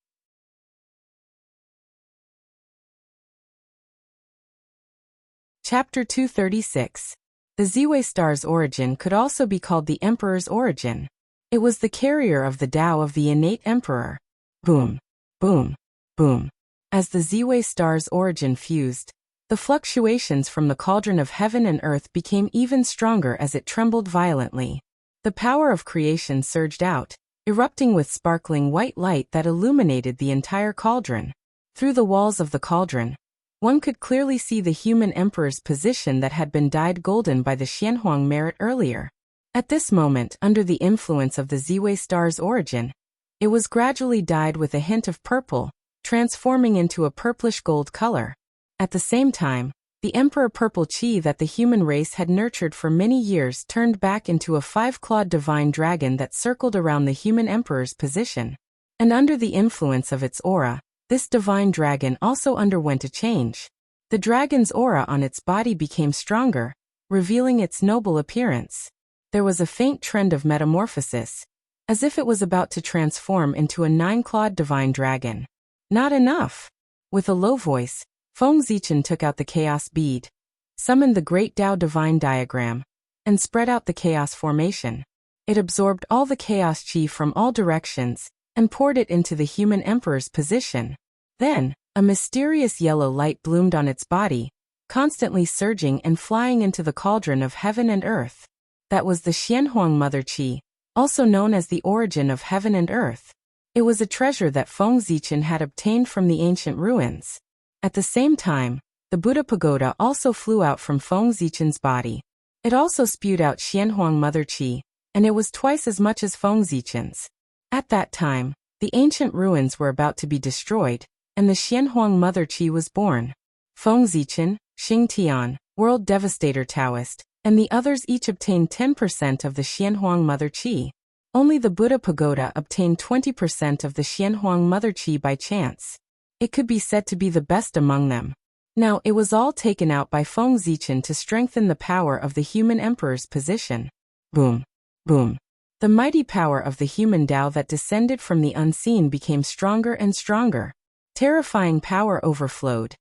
Chapter 236. The Ziwei star's origin could also be called the Emperor's origin. It was the carrier of the Tao of the innate Emperor. Boom, boom, boom. As the Ziwei star's origin fused, the fluctuations from the cauldron of heaven and earth became even stronger as it trembled violently. The power of creation surged out, erupting with sparkling white light that illuminated the entire cauldron. Through the walls of the cauldron, one could clearly see the human emperor's position that had been dyed golden by the Xianhuang merit earlier. At this moment, under the influence of the Ziwei star's origin, it was gradually dyed with a hint of purple, transforming into a purplish gold color. At the same time, the emperor purple qi that the human race had nurtured for many years turned back into a 5-clawed divine dragon that circled around the human emperor's position. And under the influence of its aura, this divine dragon also underwent a change. The dragon's aura on its body became stronger, revealing its noble appearance. There was a faint trend of metamorphosis, as if it was about to transform into a 9-clawed divine dragon. Not enough. With a low voice, Feng Zichen took out the chaos bead, summoned the great Tao divine diagram, and spread out the chaos formation. It absorbed all the chaos qi from all directions and poured it into the human emperor's position. Then, a mysterious yellow light bloomed on its body, constantly surging and flying into the cauldron of heaven and earth. That was the Xianhuang Mother Qi, also known as the origin of heaven and earth. It was a treasure that Feng Zichen had obtained from the ancient ruins. At the same time, the Buddha pagoda also flew out from Feng Zichen's body. It also spewed out Xianhuang Mother Qi, and it was twice as much as Feng Zichen's. At that time, the ancient ruins were about to be destroyed, and the Xianhuang Mother Qi was born. Feng Zichen, Xing Tian, World Devastator Taoist, and the others each obtained 10% of the Xianhuang Mother Qi. Only the Buddha pagoda obtained 20% of the Xianhuang Mother Qi by chance. It could be said to be the best among them. Now it was all taken out by Feng Zichen to strengthen the power of the human emperor's position. Boom, boom. The mighty power of the human Tao that descended from the unseen became stronger and stronger. Terrifying power overflowed.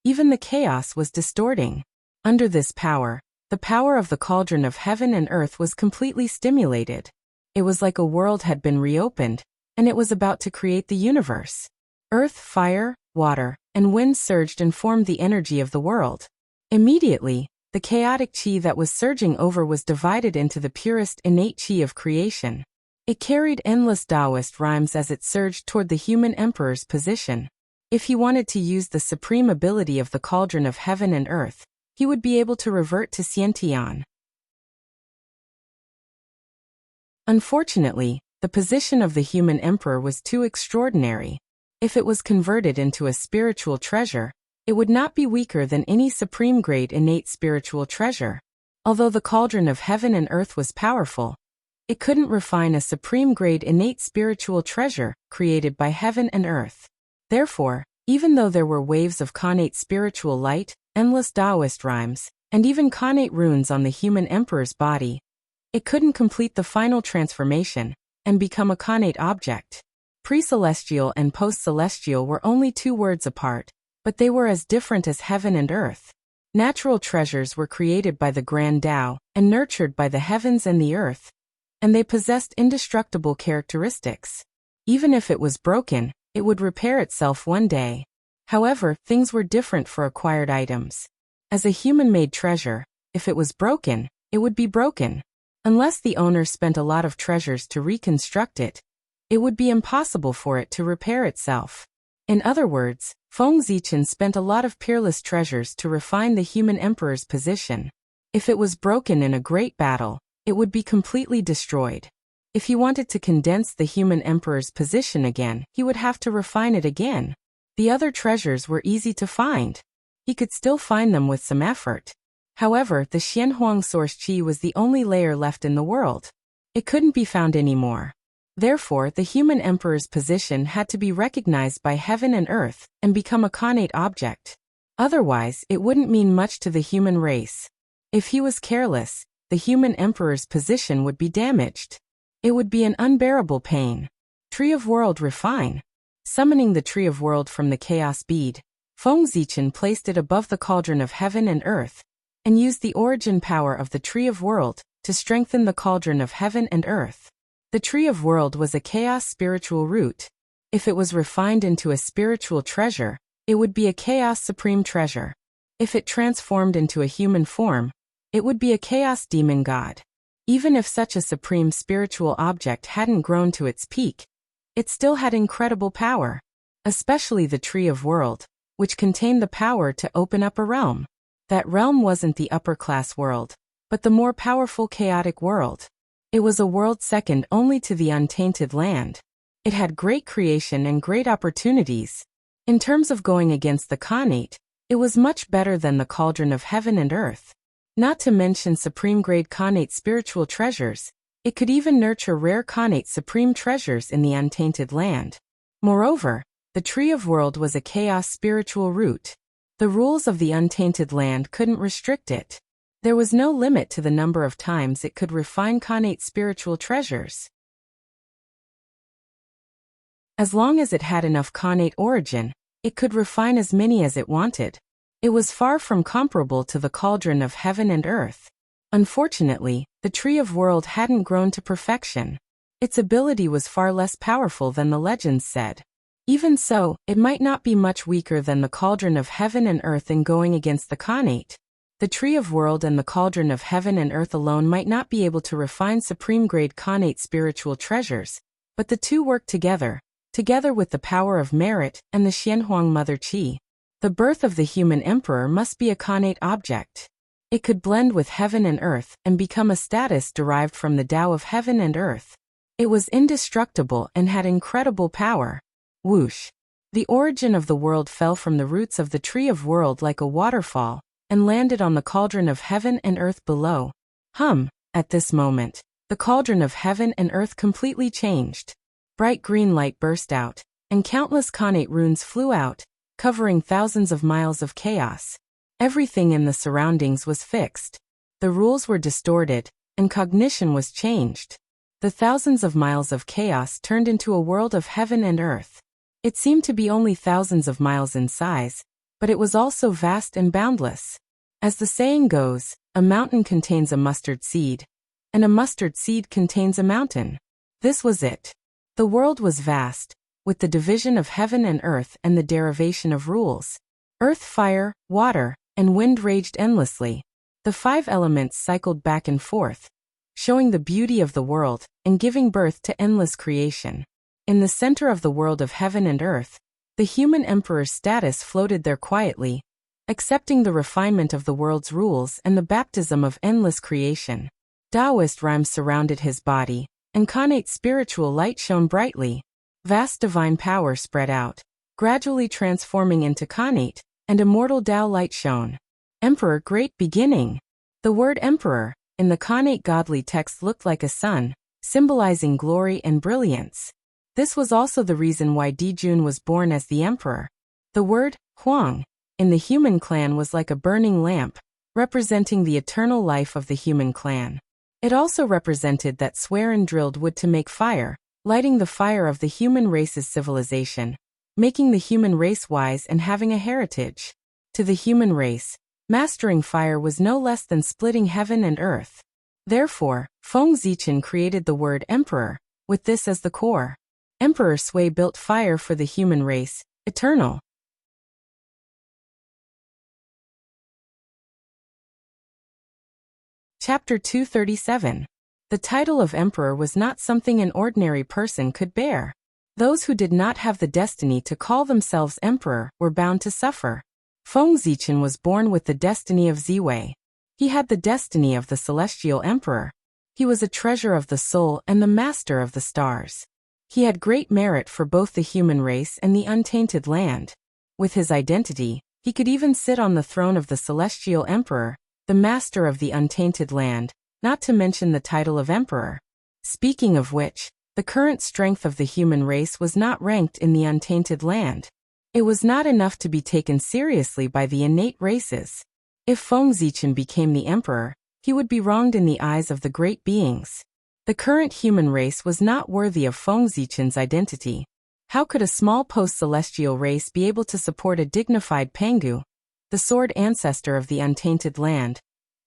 Even the chaos was distorting. Under this power, the power of the cauldron of heaven and earth was completely stimulated. It was like a world had been reopened, and it was about to create the universe. Earth, fire, water, and wind surged and formed the energy of the world. Immediately, the chaotic qi that was surging over was divided into the purest innate qi of creation. It carried endless Taoist rhymes as it surged toward the human emperor's position. If he wanted to use the supreme ability of the cauldron of heaven and earth, he would be able to revert to Xiantian. Unfortunately, the position of the human emperor was too extraordinary. If it was converted into a spiritual treasure, it would not be weaker than any supreme-grade innate spiritual treasure. Although the cauldron of heaven and earth was powerful, it couldn't refine a supreme-grade innate spiritual treasure created by heaven and earth. Therefore, even though there were waves of connate spiritual light, endless Taoist rhymes, and even connate runes on the human emperor's body, it couldn't complete the final transformation and become a connate object. Pre-celestial and post-celestial were only 2 words apart, but they were as different as heaven and earth. Natural treasures were created by the Grand Tao and nurtured by the heavens and the earth, and they possessed indestructible characteristics. Even if it was broken, it would repair itself one day. However, things were different for acquired items. As a human-made treasure, if it was broken, it would be broken. Unless the owner spent a lot of treasures to reconstruct it, it would be impossible for it to repair itself. In other words, Feng Zichen spent a lot of peerless treasures to refine the human emperor's position. If it was broken in a great battle, it would be completely destroyed. If he wanted to condense the human emperor's position again, he would have to refine it again. The other treasures were easy to find. He could still find them with some effort. However, the Xianhuang source qi was the only layer left in the world. It couldn't be found anymore. Therefore, the human emperor's position had to be recognized by heaven and earth and become a connate object. Otherwise, it wouldn't mean much to the human race. If he was careless, the human emperor's position would be damaged. It would be an unbearable pain. Tree of World refine. Summoning the Tree of World from the chaos bead, Feng Zichen placed it above the cauldron of heaven and earth, and used the origin power of the Tree of World to strengthen the cauldron of heaven and earth. The Tree of World was a chaos spiritual root. If it was refined into a spiritual treasure, it would be a chaos supreme treasure. If it transformed into a human form, it would be a chaos demon god. Even if such a supreme spiritual object hadn't grown to its peak, it still had incredible power, especially the Tree of World, which contained the power to open up a realm. That realm wasn't the upper-class world, but the more powerful chaotic world. It was a world second only to the untainted land. It had great creation and great opportunities. In terms of going against the Khanate, it was much better than the cauldron of heaven and earth. Not to mention supreme-grade Khanate spiritual treasures, it could even nurture rare Khanate supreme treasures in the untainted land. Moreover, the Tree of World was a chaos spiritual root. The rules of the untainted land couldn't restrict it. There was no limit to the number of times it could refine Khanate spiritual treasures. As long as it had enough Khanate origin, it could refine as many as it wanted. It was far from comparable to the cauldron of heaven and earth. Unfortunately, the Tree of World hadn't grown to perfection. Its ability was far less powerful than the legends said. Even so, it might not be much weaker than the cauldron of heaven and earth in going against the Khanate. The Tree of World and the cauldron of heaven and earth alone might not be able to refine supreme-grade Khanate spiritual treasures, but the two work together with the power of merit and the Xianhuang Mother Qi. The birth of the human emperor must be a Khanate object. It could blend with heaven and earth and become a status derived from the Tao of heaven and earth. It was indestructible and had incredible power. Whoosh! The origin of the world fell from the roots of the Tree of World like a waterfall and landed on the cauldron of heaven and earth below. At this moment, the cauldron of heaven and earth completely changed. Bright green light burst out, and countless Khanate runes flew out, covering thousands of miles of chaos. Everything in the surroundings was fixed. The rules were distorted, and cognition was changed. The thousands of miles of chaos turned into a world of heaven and earth. It seemed to be only thousands of miles in size, but it was also vast and boundless. As the saying goes, a mountain contains a mustard seed, and a mustard seed contains a mountain. This was it. The world was vast, with the division of heaven and earth and the derivation of rules. Earth, fire, water, and wind raged endlessly. The 5 elements cycled back and forth, showing the beauty of the world and giving birth to endless creation. In the center of the world of heaven and earth, the human emperor's status floated there quietly, accepting the refinement of the world's rules and the baptism of endless creation. Taoist rhymes surrounded his body, and Khanate spiritual light shone brightly. Vast divine power spread out, gradually transforming into Khanate, and immortal Tao light shone. Emperor, great beginning. The word emperor, in the Khanate godly text, looked like a sun, symbolizing glory and brilliance. This was also the reason why Dijun was born as the emperor. The word, Huang, in the human clan was like a burning lamp, representing the eternal life of the human clan. It also represented that Swerin drilled wood to make fire, lighting the fire of the human race's civilization, making the human race wise and having a heritage. To the human race, mastering fire was no less than splitting heaven and earth. Therefore, Feng Zichen created the word emperor, with this as the core. Emperor Sui built fire for the human race, eternal. Chapter 237. The title of emperor was not something an ordinary person could bear. Those who did not have the destiny to call themselves emperor were bound to suffer. Feng Zichen was born with the destiny of Ziwei. He had the destiny of the celestial emperor. He was a treasure of the soul and the master of the stars. He had great merit for both the human race and the untainted land. With his identity, he could even sit on the throne of the celestial emperor, the master of the untainted land, not to mention the title of emperor. Speaking of which, the current strength of the human race was not ranked in the untainted land. It was not enough to be taken seriously by the innate races. If Feng Zichen became the emperor, he would be wronged in the eyes of the great beings. The current human race was not worthy of Feng Zichen's identity. How could a small post-celestial race be able to support a dignified Pangu, the sword ancestor of the untainted land,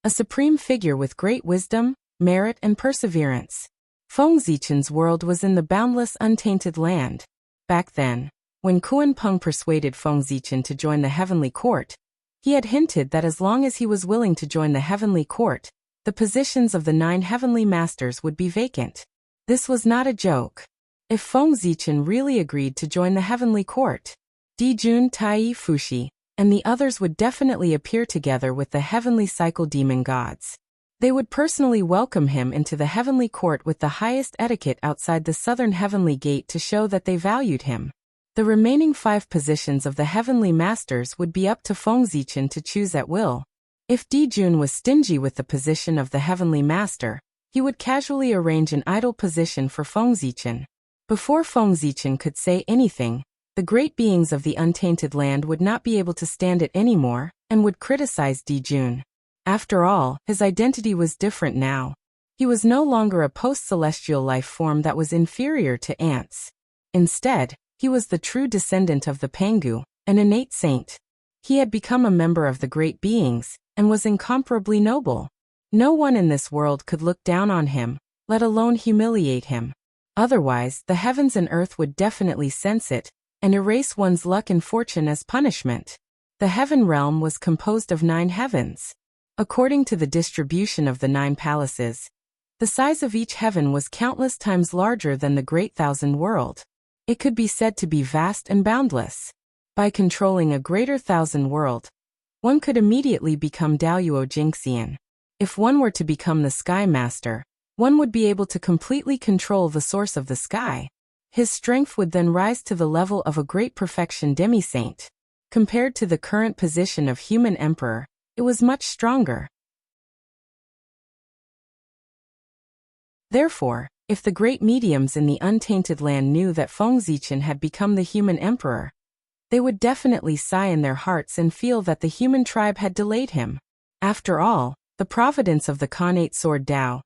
a supreme figure with great wisdom, merit and perseverance? Feng Zichen's world was in the boundless untainted land. Back then, when Kuan Peng persuaded Feng Zichen to join the heavenly court, he had hinted that as long as he was willing to join the heavenly court, the positions of the 9 heavenly masters would be vacant. This was not a joke. If Feng Zichen really agreed to join the heavenly court, Dijun Tai Fushi and the others would definitely appear together with the heavenly cycle demon gods. They would personally welcome him into the heavenly court with the highest etiquette outside the southern heavenly gate to show that they valued him. The remaining 5 positions of the heavenly masters would be up to Feng Zichen to choose at will. If Dijun was stingy with the position of the heavenly master, he would casually arrange an idle position for Feng Zichen. Before Feng Zichen could say anything, the great beings of the untainted land would not be able to stand it anymore, and would criticize Dijun. After all, his identity was different now. He was no longer a post-celestial life form that was inferior to ants. Instead, he was the true descendant of the Pangu, an innate saint. He had become a member of the great beings, and was incomparably noble. No one in this world could look down on him, let alone humiliate him. Otherwise, the heavens and earth would definitely sense it, and erase one's luck and fortune as punishment. The heaven realm was composed of 9 heavens. According to the distribution of the 9 palaces, the size of each heaven was countless times larger than the Great Thousand World. It could be said to be vast and boundless. By controlling a greater thousand world, one could immediately become Daoyuo Jingxian. If one were to become the Sky Master, one would be able to completely control the source of the sky. His strength would then rise to the level of a great perfection demi-saint. Compared to the current position of human emperor, it was much stronger. Therefore, if the great mediums in the untainted land knew that Feng Zichen had become the human emperor, they would definitely sigh in their hearts and feel that the human tribe had delayed him. After all, the providence of the Khanate Sword Dao,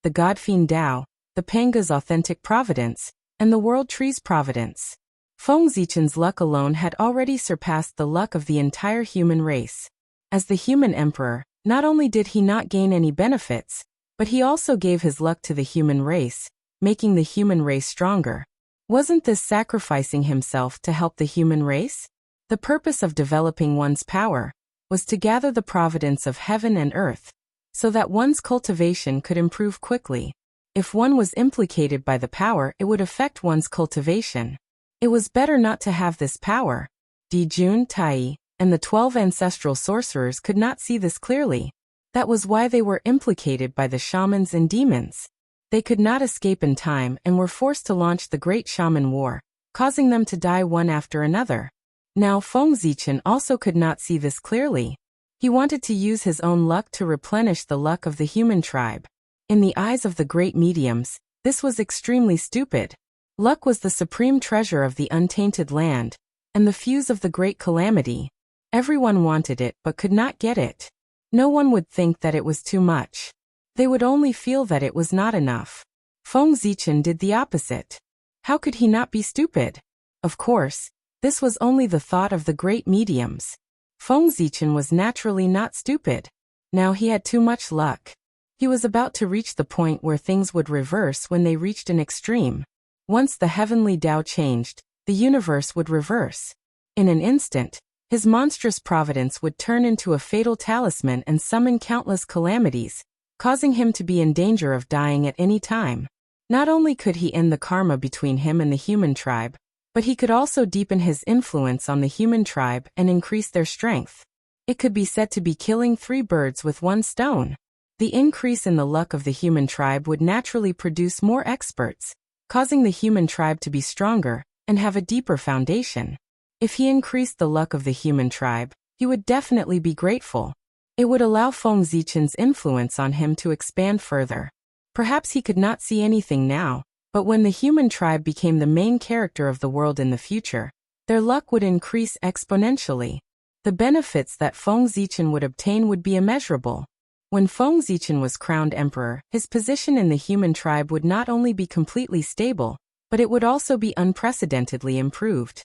the Godfiend Dao, the Panga's authentic providence, and the World Tree's providence. Feng Zichen's luck alone had already surpassed the luck of the entire human race. As the human emperor, not only did he not gain any benefits, but he also gave his luck to the human race, making the human race stronger. Wasn't this sacrificing himself to help the human race? The purpose of developing one's power was to gather the providence of heaven and earth, so that one's cultivation could improve quickly. If one was implicated by the power, it would affect one's cultivation. It was better not to have this power. Dijun Tai and the 12 ancestral sorcerers could not see this clearly. That was why they were implicated by the shamans and demons. They could not escape in time and were forced to launch the Great Shaman War, causing them to die one after another. Now Feng Zichen also could not see this clearly. He wanted to use his own luck to replenish the luck of the human tribe. In the eyes of the great mediums, this was extremely stupid. Luck was the supreme treasure of the untainted land, and the fuse of the great calamity. Everyone wanted it but could not get it. No one would think that it was too much. They would only feel that it was not enough. Feng Zichen did the opposite. How could he not be stupid? Of course, this was only the thought of the great mediums. Feng Zichen was naturally not stupid. Now he had too much luck. He was about to reach the point where things would reverse when they reached an extreme. Once the heavenly Tao changed, the universe would reverse. In an instant, his monstrous providence would turn into a fatal talisman and summon countless calamities, causing him to be in danger of dying at any time. Not only could he end the karma between him and the human tribe, but he could also deepen his influence on the human tribe and increase their strength. It could be said to be killing 3 birds with 1 stone. The increase in the luck of the human tribe would naturally produce more experts, causing the human tribe to be stronger and have a deeper foundation. If he increased the luck of the human tribe, he would definitely be grateful. It would allow Feng Zichen's influence on him to expand further. Perhaps he could not see anything now, but when the human tribe became the main character of the world in the future, their luck would increase exponentially. The benefits that Feng Zichen would obtain would be immeasurable. When Feng Zichen was crowned emperor, his position in the human tribe would not only be completely stable, but it would also be unprecedentedly improved.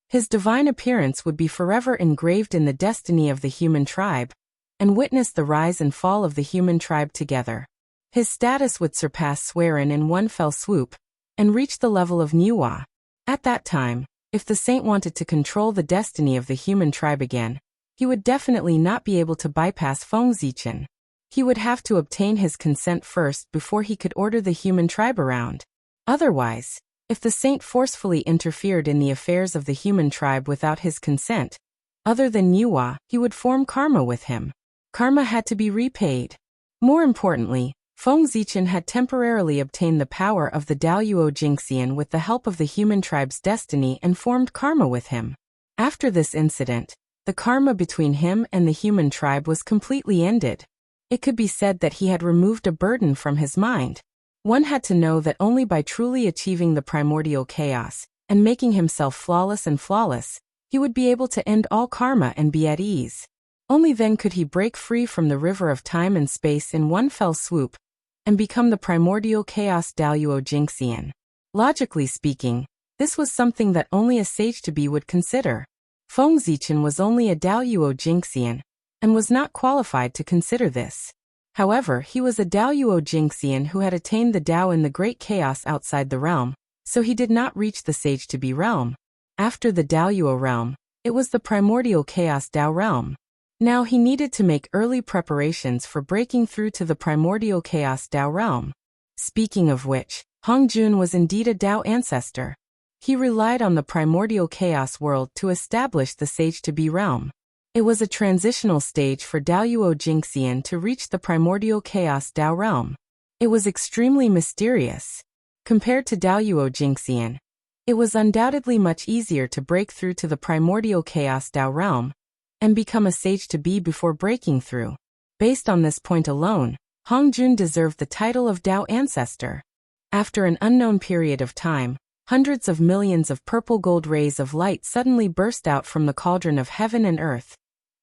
His divine appearance would be forever engraved in the destiny of the human tribe, and witness the rise and fall of the human tribe together. His status would surpass Swerin in one fell swoop, and reach the level of Niwa. At that time, if the saint wanted to control the destiny of the human tribe again, he would definitely not be able to bypass Feng Zichen. He would have to obtain his consent first before he could order the human tribe around. Otherwise, if the saint forcefully interfered in the affairs of the human tribe without his consent, other than Niwa, he would form karma with him. Karma had to be repaid. More importantly, Feng Zichen had temporarily obtained the power of the Daoyuo Jingxian with the help of the human tribe's destiny and formed karma with him. After this incident, the karma between him and the human tribe was completely ended. It could be said that he had removed a burden from his mind. One had to know that only by truly achieving the primordial chaos, and making himself flawless, he would be able to end all karma and be at ease. Only then could he break free from the river of time and space in one fell swoop, and become the primordial chaos Daoyuo Jingxian. Logically speaking, this was something that only a sage-to-be would consider. Feng Zichen was only a Daoyuo Jingxian, and was not qualified to consider this. However, he was a Daoyuo Jingxian who had attained the Dao in the great chaos outside the realm, so he did not reach the sage-to-be realm. After the Daoyuo realm, it was the primordial chaos Dao realm. Now he needed to make early preparations for breaking through to the primordial chaos Dao realm. Speaking of which, Hongjun was indeed a Dao ancestor. He relied on the primordial chaos world to establish the sage-to-be realm. It was a transitional stage for Daoyuo Jingxian to reach the primordial chaos Dao realm. It was extremely mysterious. Compared to Daoyuo Jingxian, it was undoubtedly much easier to break through to the primordial chaos Dao realm, and become a sage-to-be before breaking through. Based on this point alone, Hongjun deserved the title of Dao ancestor. After an unknown period of time, hundreds of millions of purple gold rays of light suddenly burst out from the cauldron of heaven and earth,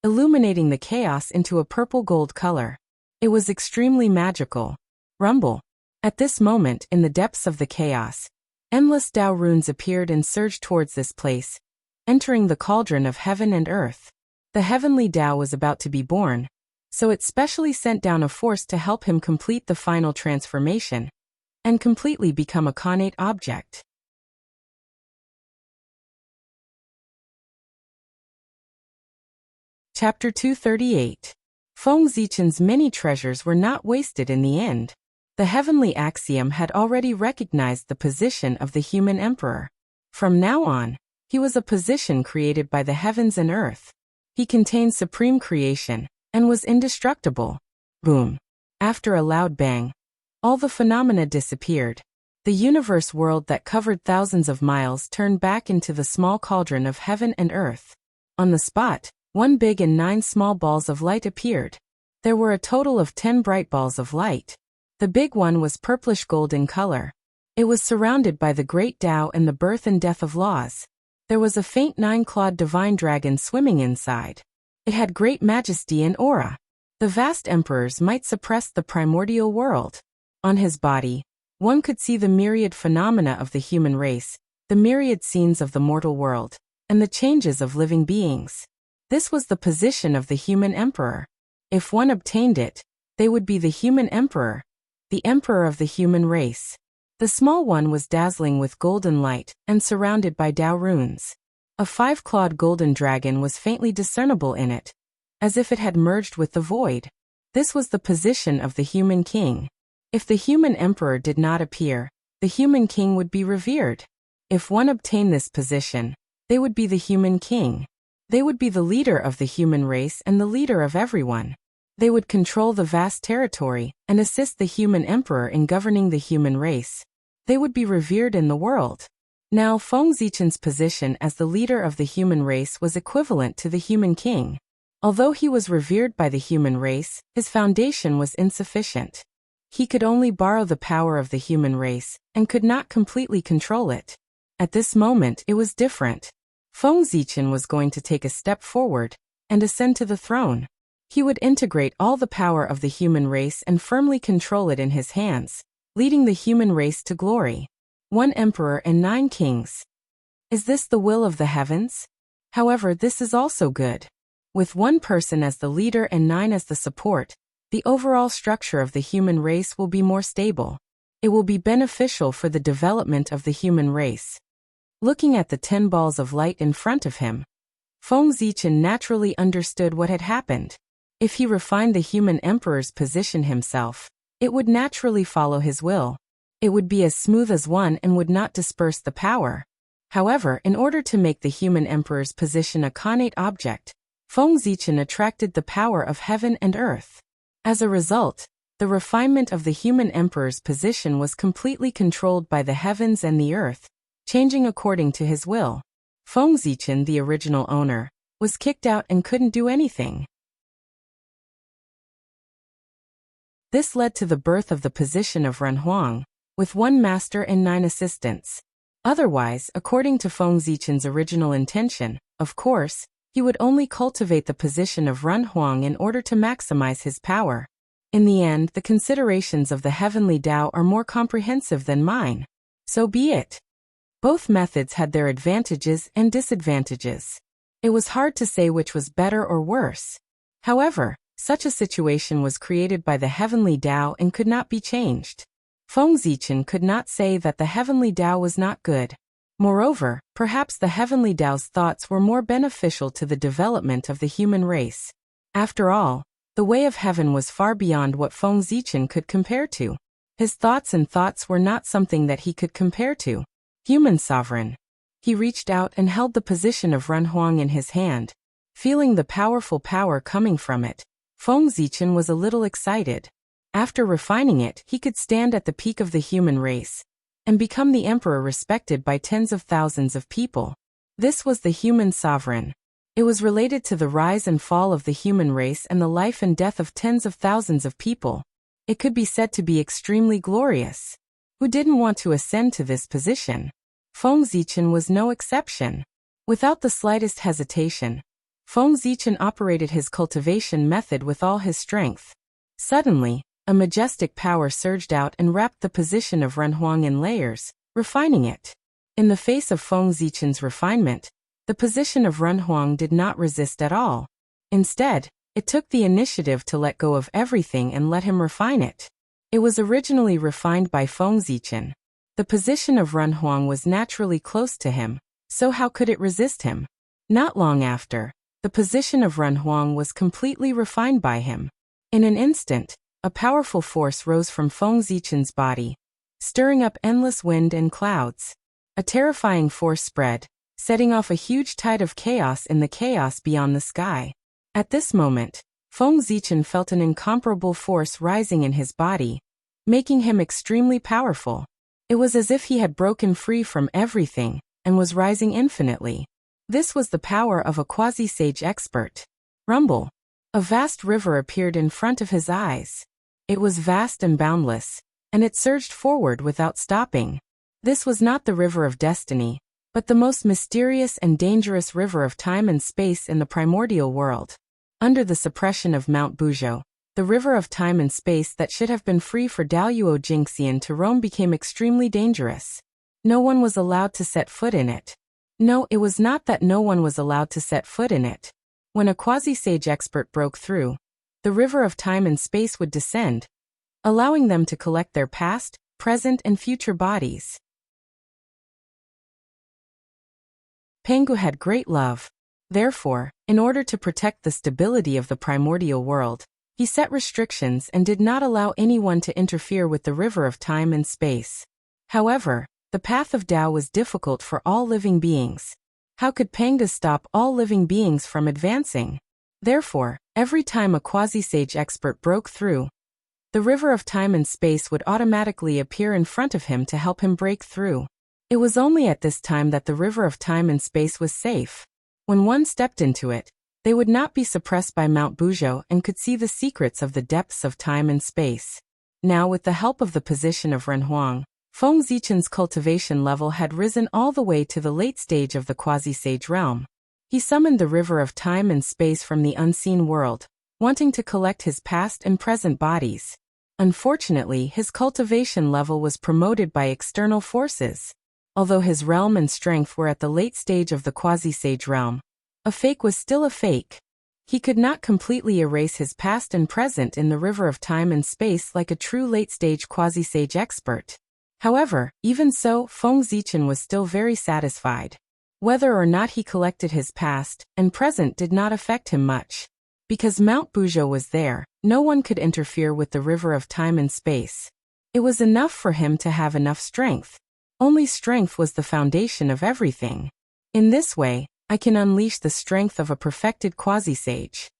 illuminating the chaos into a purple gold color. It was extremely magical. Rumble. At this moment, in the depths of the chaos, endless Dao runes appeared and surged towards this place, entering the cauldron of heaven and earth. The heavenly Dao was about to be born, so it specially sent down a force to help him complete the final transformation, and completely become a connate object. Chapter 238. Feng Zichen's many treasures were not wasted in the end. The heavenly axiom had already recognized the position of the human emperor. From now on, he was a position created by the heavens and earth. He contained supreme creation, and was indestructible. Boom. After a loud bang, all the phenomena disappeared. The universe world that covered thousands of miles turned back into the small cauldron of heaven and earth. On the spot, 1 big and 9 small balls of light appeared. There were a total of 10 bright balls of light. The big one was purplish gold in color. It was surrounded by the great Tao and the birth and death of laws. There was a faint 9-clawed divine dragon swimming inside. It had great majesty and aura. The vast emperors might suppress the primordial world. On his body, one could see the myriad phenomena of the human race, the myriad scenes of the mortal world, and the changes of living beings. This was the position of the human emperor. If one obtained it, they would be the human emperor, the emperor of the human race. The small one was dazzling with golden light and surrounded by Dao runes. A 5-clawed golden dragon was faintly discernible in it, as if it had merged with the void. This was the position of the human king. If the human emperor did not appear, the human king would be revered. If one obtained this position, they would be the human king. They would be the leader of the human race and the leader of everyone. They would control the vast territory and assist the human emperor in governing the human race. They would be revered in the world. Now Feng Zichen's position as the leader of the human race was equivalent to the human king. Although he was revered by the human race, his foundation was insufficient. He could only borrow the power of the human race, and could not completely control it. At this moment it was different. Feng Zichen was going to take a step forward, and ascend to the throne. He would integrate all the power of the human race and firmly control it in his hands, leading the human race to glory. 1 emperor and 9 kings. Is this the will of the heavens? However, this is also good. With 1 person as the leader and 9 as the support, the overall structure of the human race will be more stable. It will be beneficial for the development of the human race. Looking at the 10 balls of light in front of him, Feng Zichen naturally understood what had happened. If he refined the human emperor's position himself, it would naturally follow his will. It would be as smooth as one and would not disperse the power. However, in order to make the human emperor's position a connate object, Feng Zichen attracted the power of heaven and earth. As a result, the refinement of the human emperor's position was completely controlled by the heavens and the earth, changing according to his will. Feng Zichen, the original owner, was kicked out and couldn't do anything. This led to the birth of the position of Renhuang, with 1 master and 9 assistants. Otherwise, according to Feng Zichen's original intention, of course, he would only cultivate the position of Renhuang in order to maximize his power. In the end, the considerations of the heavenly Tao are more comprehensive than mine. So be it. Both methods had their advantages and disadvantages. It was hard to say which was better or worse. However, such a situation was created by the heavenly Tao and could not be changed. Feng Zichen could not say that the heavenly Tao was not good. Moreover, perhaps the heavenly Tao's thoughts were more beneficial to the development of the human race. After all, the way of heaven was far beyond what Feng Zichen could compare to. His thoughts were not something that he could compare to. Human sovereign. He reached out and held the position of Renhuang in his hand. Feeling the powerful power coming from it, Feng Zichen was a little excited. After refining it, he could stand at the peak of the human race and become the emperor respected by tens of thousands of people. This was the human sovereign. It was related to the rise and fall of the human race and the life and death of tens of thousands of people. It could be said to be extremely glorious. Who didn't want to ascend to this position? Feng Zichen was no exception. Without the slightest hesitation, Feng Zichen operated his cultivation method with all his strength. Suddenly, a majestic power surged out and wrapped the position of Renhuang in layers, refining it. In the face of Feng Zichen's refinement, the position of Renhuang did not resist at all. Instead, it took the initiative to let go of everything and let him refine it. It was originally refined by Feng Zichen. The position of Renhuang was naturally close to him, so how could it resist him? Not long after, the position of Renhuang was completely refined by him. In an instant, a powerful force rose from Feng Zichen's body, stirring up endless wind and clouds. A terrifying force spread, setting off a huge tide of chaos in the chaos beyond the sky. At this moment, Feng Zichen felt an incomparable force rising in his body, making him extremely powerful. It was as if he had broken free from everything and was rising infinitely. This was the power of a quasi-sage expert. Rumble. A vast river appeared in front of his eyes. It was vast and boundless, and it surged forward without stopping. This was not the river of destiny, but the most mysterious and dangerous river of time and space in the primordial world. Under the suppression of Mount Buzhou, the river of time and space that should have been free for Daluo Jingxian to roam became extremely dangerous. No one was allowed to set foot in it. No, it was not that no one was allowed to set foot in it. When a quasi-sage expert broke through, the river of time and space would descend, allowing them to collect their past, present, and future bodies. Pengu had great love. Therefore, in order to protect the stability of the primordial world, he set restrictions and did not allow anyone to interfere with the river of time and space. However, the path of Tao was difficult for all living beings. How could Pengu stop all living beings from advancing? Therefore, every time a quasi-sage expert broke through, the river of time and space would automatically appear in front of him to help him break through. It was only at this time that the river of time and space was safe. When one stepped into it, They would not be suppressed by Mount Buzhou and could see the secrets of the depths of time and space. Now, with the help of the position of Renhuang, Feng Zichen's cultivation level had risen all the way to the late stage of the quasi-sage realm. He summoned the river of time and space from the unseen world, wanting to collect his past and present bodies. Unfortunately, his cultivation level was promoted by external forces. Although his realm and strength were at the late stage of the quasi-sage realm, a fake was still a fake. He could not completely erase his past and present in the river of time and space like a true late-stage quasi-sage expert. However, even so, Feng Zichen was still very satisfied. Whether or not he collected his past and present did not affect him much. Because Mount Buzhou was there, no one could interfere with the river of time and space. It was enough for him to have enough strength. Only strength was the foundation of everything. In this way, I can unleash the strength of a perfected quasi-sage.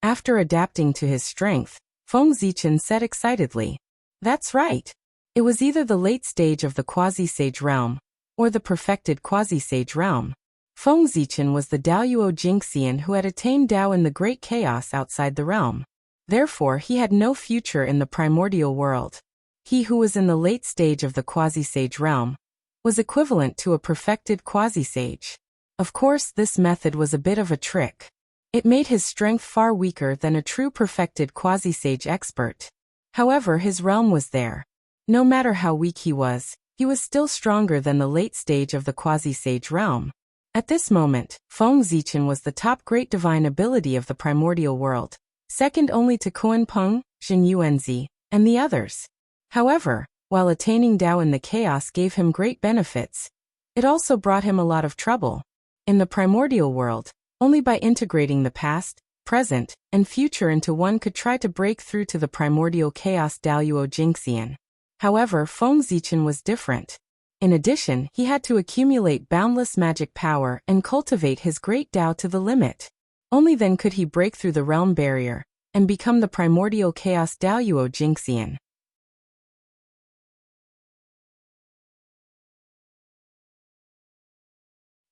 After adapting to his strength, Feng Zichen said excitedly, "That's right. It was either the late stage of the quasi-sage realm, or the perfected quasi-sage realm." Feng Zichen was the Daoyuo Jingxian who had attained Dao in the great chaos outside the realm. Therefore, he had no future in the primordial world. He who was in the late stage of the quasi-sage realm was equivalent to a perfected quasi-sage. Of course, this method was a bit of a trick. It made his strength far weaker than a true perfected quasi-sage expert. However, his realm was there. No matter how weak he was still stronger than the late stage of the quasi-sage realm. At this moment, Feng Zichen was the top great divine ability of the primordial world, second only to Kuan Peng, Jin Yuanzi, and the others. However, while attaining Dao in the chaos gave him great benefits, it also brought him a lot of trouble. In the primordial world, only by integrating the past, present, and future into one could try to break through to the primordial chaos Daoyuo Jingxian. However, Feng Zichen was different. In addition, he had to accumulate boundless magic power and cultivate his great Dao to the limit. Only then could he break through the realm barrier and become the primordial chaos Daoyuo Jingxian.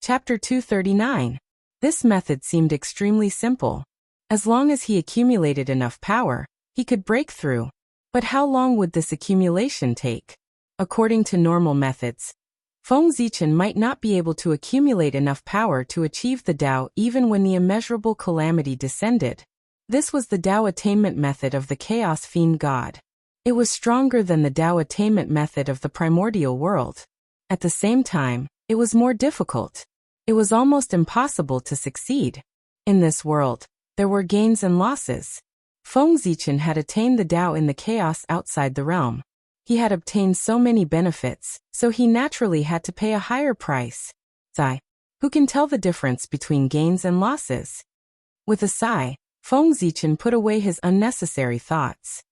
Chapter 239. This method seemed extremely simple. As long as he accumulated enough power, he could break through. But how long would this accumulation take? According to normal methods, Feng Zichen might not be able to accumulate enough power to achieve the Dao even when the immeasurable calamity descended. This was the Dao attainment method of the Chaos Fiend God. It was stronger than the Dao attainment method of the primordial world. At the same time, it was more difficult. It was almost impossible to succeed. In this world, there were gains and losses. Feng Zichen had attained the Dao in the chaos outside the realm. He had obtained so many benefits, so he naturally had to pay a higher price. Sigh. Who can tell the difference between gains and losses? With a sigh, Feng Zichen put away his unnecessary thoughts.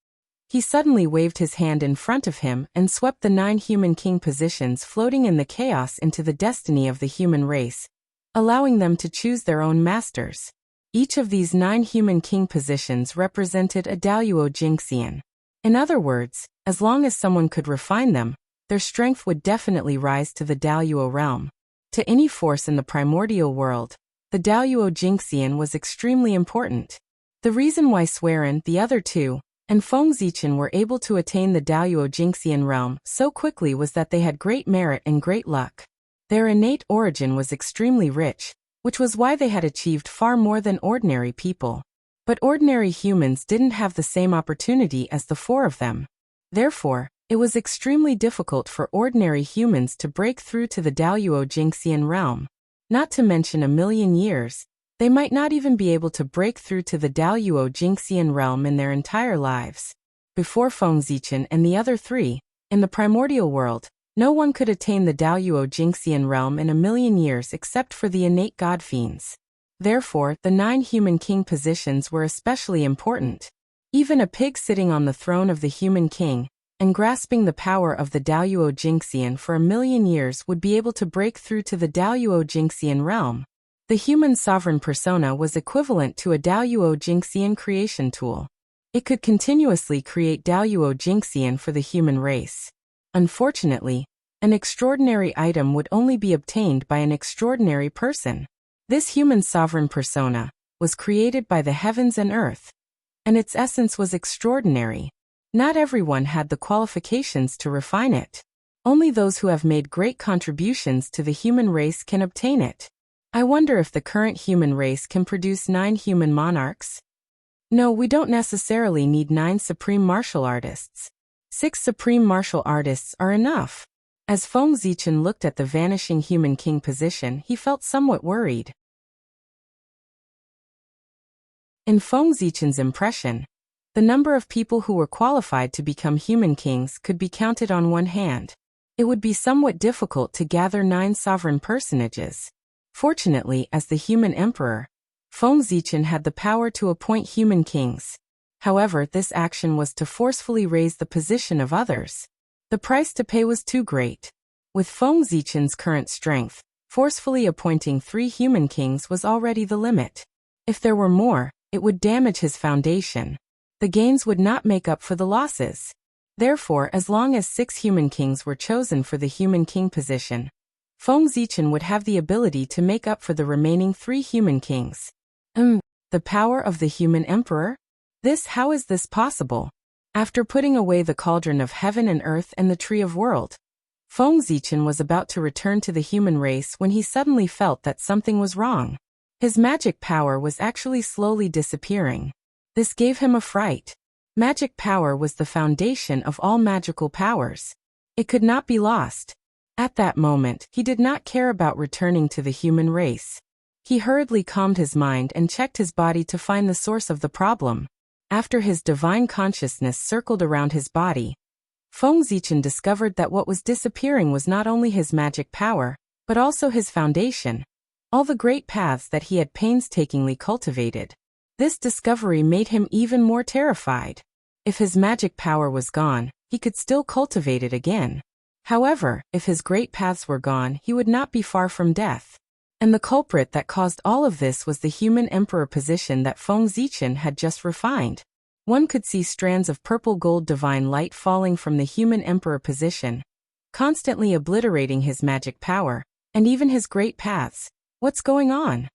He suddenly waved his hand in front of him and swept the 9 human king positions floating in the chaos into the destiny of the human race, allowing them to choose their own masters. Each of these 9 human king positions represented a Daoyuo Jingxian. In other words, as long as someone could refine them, their strength would definitely rise to the Daoyuo realm. To any force in the primordial world, the Daoyuo Jingxian was extremely important. The reason why Swerin, the other two, and Feng Zichen were able to attain the Daoyuo Jingxian realm so quickly was that they had great merit and great luck. Their innate origin was extremely rich, which was why they had achieved far more than ordinary people. But ordinary humans didn't have the same opportunity as the 4 of them. Therefore, it was extremely difficult for ordinary humans to break through to the Daoyuo Jingxian realm. Not to mention a million years, they might not even be able to break through to the Daoyuo Jingxian realm in their entire lives. Before Feng Zichen and the other 3, in the primordial world, no one could attain the Daoyuo Jingxian realm in a million years except for the innate god fiends. Therefore, the 9 human king positions were especially important. Even a pig sitting on the throne of the human king and grasping the power of the Daoyuo Jingxian for a million years would be able to break through to the Daoyuo Jingxian realm. The human sovereign persona was equivalent to a Daoyuo Jingxian creation tool. It could continuously create Daoyuo Jingxian for the human race. Unfortunately, an extraordinary item would only be obtained by an extraordinary person. This human sovereign persona was created by the heavens and earth, and its essence was extraordinary. Not everyone had the qualifications to refine it. Only those who have made great contributions to the human race can obtain it. I wonder if the current human race can produce 9 human monarchs? No, we don't necessarily need 9 supreme martial artists. 6 supreme martial artists are enough. As Feng Zichen looked at the vanishing human king position, he felt somewhat worried. In Feng Zichen's impression, the number of people who were qualified to become human kings could be counted on one hand. It would be somewhat difficult to gather 9 sovereign personages. Fortunately, as the human emperor, Feng Zichen had the power to appoint human kings. However, this action was to forcefully raise the position of others. The price to pay was too great. With Feng Zichen's current strength, forcefully appointing 3 human kings was already the limit. If there were more, it would damage his foundation. The gains would not make up for the losses. Therefore, as long as 6 human kings were chosen for the human king position, Feng Zichen would have the ability to make up for the remaining 3 human kings. The power of the human emperor? How is this possible? After putting away the cauldron of heaven and earth and the tree of world, Feng Zichen was about to return to the human race when he suddenly felt that something was wrong. His magic power was actually slowly disappearing. This gave him a fright. Magic power was the foundation of all magical powers. It could not be lost. At that moment, he did not care about returning to the human race. He hurriedly calmed his mind and checked his body to find the source of the problem. After his divine consciousness circled around his body, Feng Zichen discovered that what was disappearing was not only his magic power, but also his foundation, all the great paths that he had painstakingly cultivated. This discovery made him even more terrified. If his magic power was gone, he could still cultivate it again. However, if his great paths were gone, he would not be far from death. And the culprit that caused all of this was the human emperor position that Feng Zichen had just refined. One could see strands of purple gold divine light falling from the human emperor position, constantly obliterating his magic power, and even his great paths. What's going on?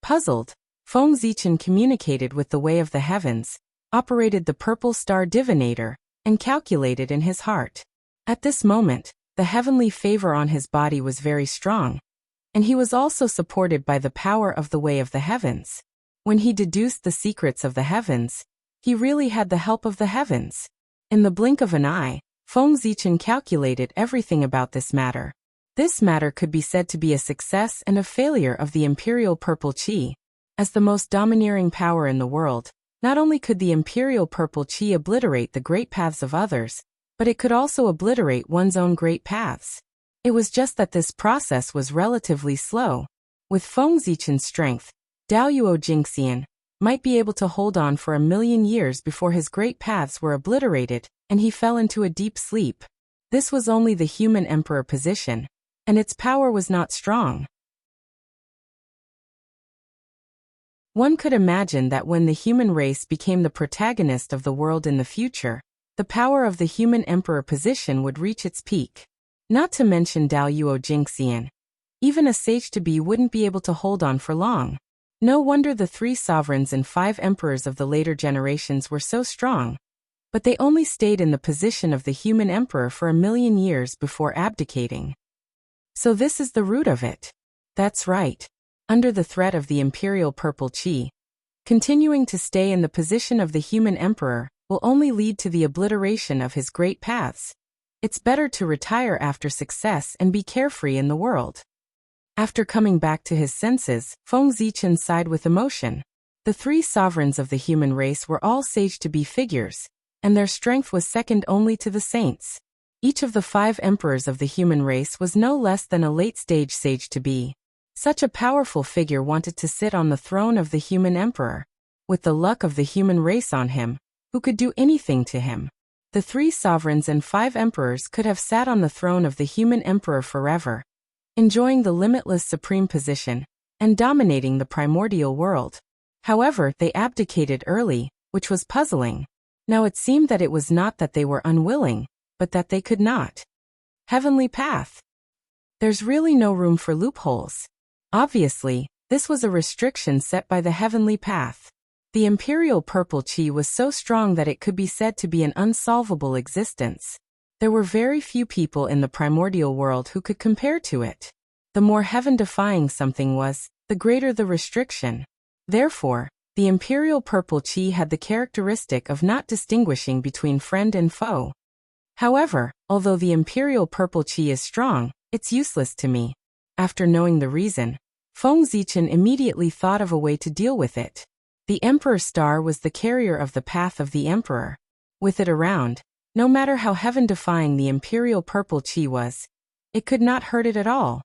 Puzzled, Feng Zichen communicated with the way of the heavens, operated the purple star divinator, and calculated in his heart. At this moment, the heavenly favor on his body was very strong, and he was also supported by the power of the way of the heavens. When he deduced the secrets of the heavens, he really had the help of the heavens. In the blink of an eye, Feng Zichen calculated everything about this matter. This matter could be said to be a success and a failure of the imperial purple qi. As the most domineering power in the world, not only could the imperial purple qi obliterate the great paths of others, but it could also obliterate one's own great paths. It was just that this process was relatively slow. With Feng Zichen's strength, Daoyuo Jingxian might be able to hold on for 1,000,000 years before his great paths were obliterated, and he fell into a deep sleep. This was only the human emperor position, and its power was not strong. One could imagine that when the human race became the protagonist of the world in the future, the power of the human emperor position would reach its peak. Not to mention Daoyuo Jingxian. Even a sage-to-be wouldn't be able to hold on for long. No wonder the 3 sovereigns and 5 emperors of the later generations were so strong. But they only stayed in the position of the human emperor for 1,000,000 years before abdicating. So this is the root of it. That's right. Under the threat of the imperial purple qi, continuing to stay in the position of the human emperor will only lead to the obliteration of his great paths. It's better to retire after success and be carefree in the world. After coming back to his senses, Feng Zichen sighed with emotion. The 3 sovereigns of the human race were all sage-to-be figures, and their strength was second only to the saints. Each of the 5 emperors of the human race was no less than a late-stage sage-to-be. Such a powerful figure wanted to sit on the throne of the human emperor. With the luck of the human race on him, who could do anything to him? The 3 sovereigns and 5 emperors could have sat on the throne of the human emperor forever, enjoying the limitless supreme position, and dominating the primordial world. However, they abdicated early, which was puzzling. Now it seemed that it was not that they were unwilling, but that they could not. Heavenly path. There's really no room for loopholes. Obviously, This was a restriction set by the heavenly path. The imperial purple chi was so strong that it could be said to be an unsolvable existence. There were very few people in the primordial world who could compare to it. The more heaven-defying something was, the greater the restriction. Therefore, the imperial purple chi had the characteristic of not distinguishing between friend and foe. However, although the imperial purple chi is strong, it's useless to me. After knowing the reason, Feng Zichen immediately thought of a way to deal with it. The Emperor Star was the carrier of the path of the Emperor. With it around, no matter how heaven-defying the imperial purple chi was, it could not hurt it at all.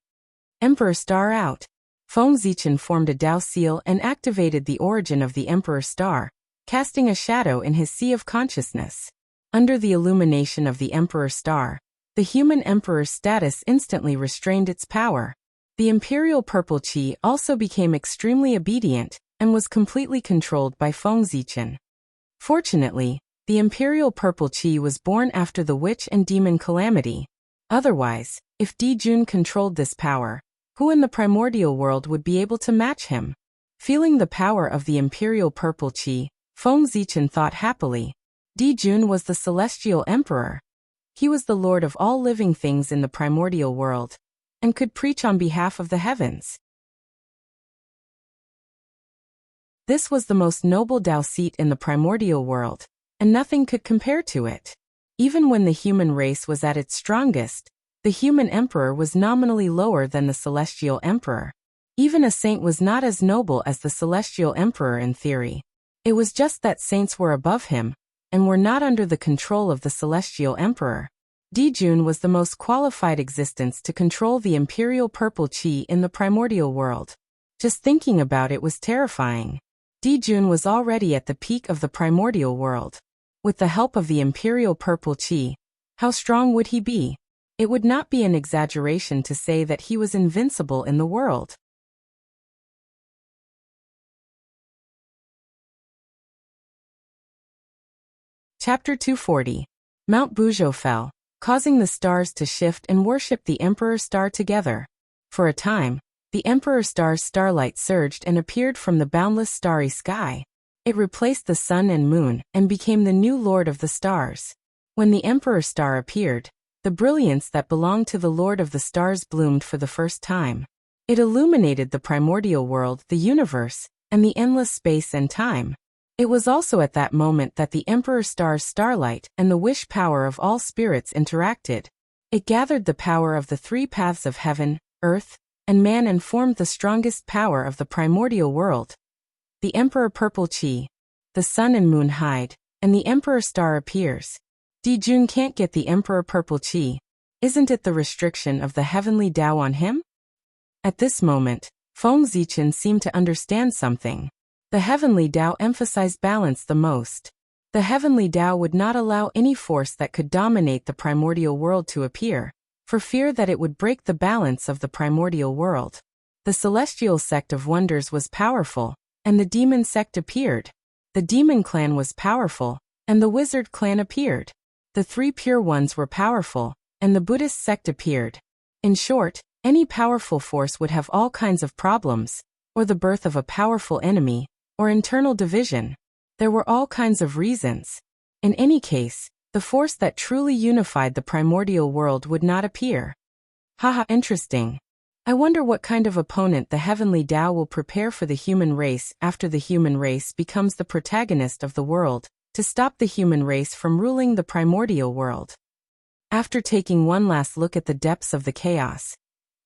Emperor Star out. Feng Zichen formed a Dao seal and activated the origin of the Emperor Star, casting a shadow in his sea of consciousness. Under the illumination of the Emperor Star, the human Emperor's status instantly restrained its power. The imperial purple chi also became extremely obedient and was completely controlled by Feng Zichen. Fortunately, the imperial purple chi was born after the witch and demon calamity. Otherwise, if Di Jun controlled this power, who in the primordial world would be able to match him? Feeling the power of the imperial purple chi, Feng Zichen thought happily. Di Jun was the celestial emperor. He was the lord of all living things in the primordial world, and could preach on behalf of the heavens. This was the most noble Dao seat in the primordial world, and nothing could compare to it. Even when the human race was at its strongest, the human emperor was nominally lower than the celestial emperor. Even a saint was not as noble as the celestial emperor in theory. It was just that saints were above him, and were not under the control of the celestial emperor. Di Jun was the most qualified existence to control the imperial purple chi in the primordial world. Just thinking about it was terrifying. Di Jun was already at the peak of the primordial world. With the help of the imperial purple chi, how strong would he be? It would not be an exaggeration to say that he was invincible in the world. Chapter 240. Mount Buzhou fell, causing the stars to shift and worship the Emperor Star together. For a time, the Emperor Star's starlight surged and appeared from the boundless starry sky. It replaced the sun and moon and became the new lord of the stars. When the Emperor Star appeared, the brilliance that belonged to the Lord of the Stars bloomed for the first time. It illuminated the primordial world, the universe, and the endless space and time. It was also at that moment that the Emperor Star's starlight and the wish power of all spirits interacted. It gathered the power of the three paths of heaven, earth, and man and formed the strongest power of the primordial world. The Emperor Purple Chi, the sun and moon hide, and the Emperor Star appears. Di Jun can't get the Emperor Purple Chi. Isn't it the restriction of the heavenly Dao on him? At this moment, Feng Zichen seemed to understand something. The heavenly Dao emphasized balance the most. The heavenly Dao would not allow any force that could dominate the primordial world to appear, for fear that it would break the balance of the primordial world. The celestial sect of wonders was powerful, and the demon sect appeared. The demon clan was powerful, and the wizard clan appeared. The three pure ones were powerful, and the Buddhist sect appeared. In short, any powerful force would have all kinds of problems, or the birth of a powerful enemy, or internal division. There were all kinds of reasons. In any case, the force that truly unified the primordial world would not appear. Haha, interesting. I wonder what kind of opponent the heavenly Dao will prepare for the human race after the human race becomes the protagonist of the world, to stop the human race from ruling the primordial world. After taking one last look at the depths of the chaos,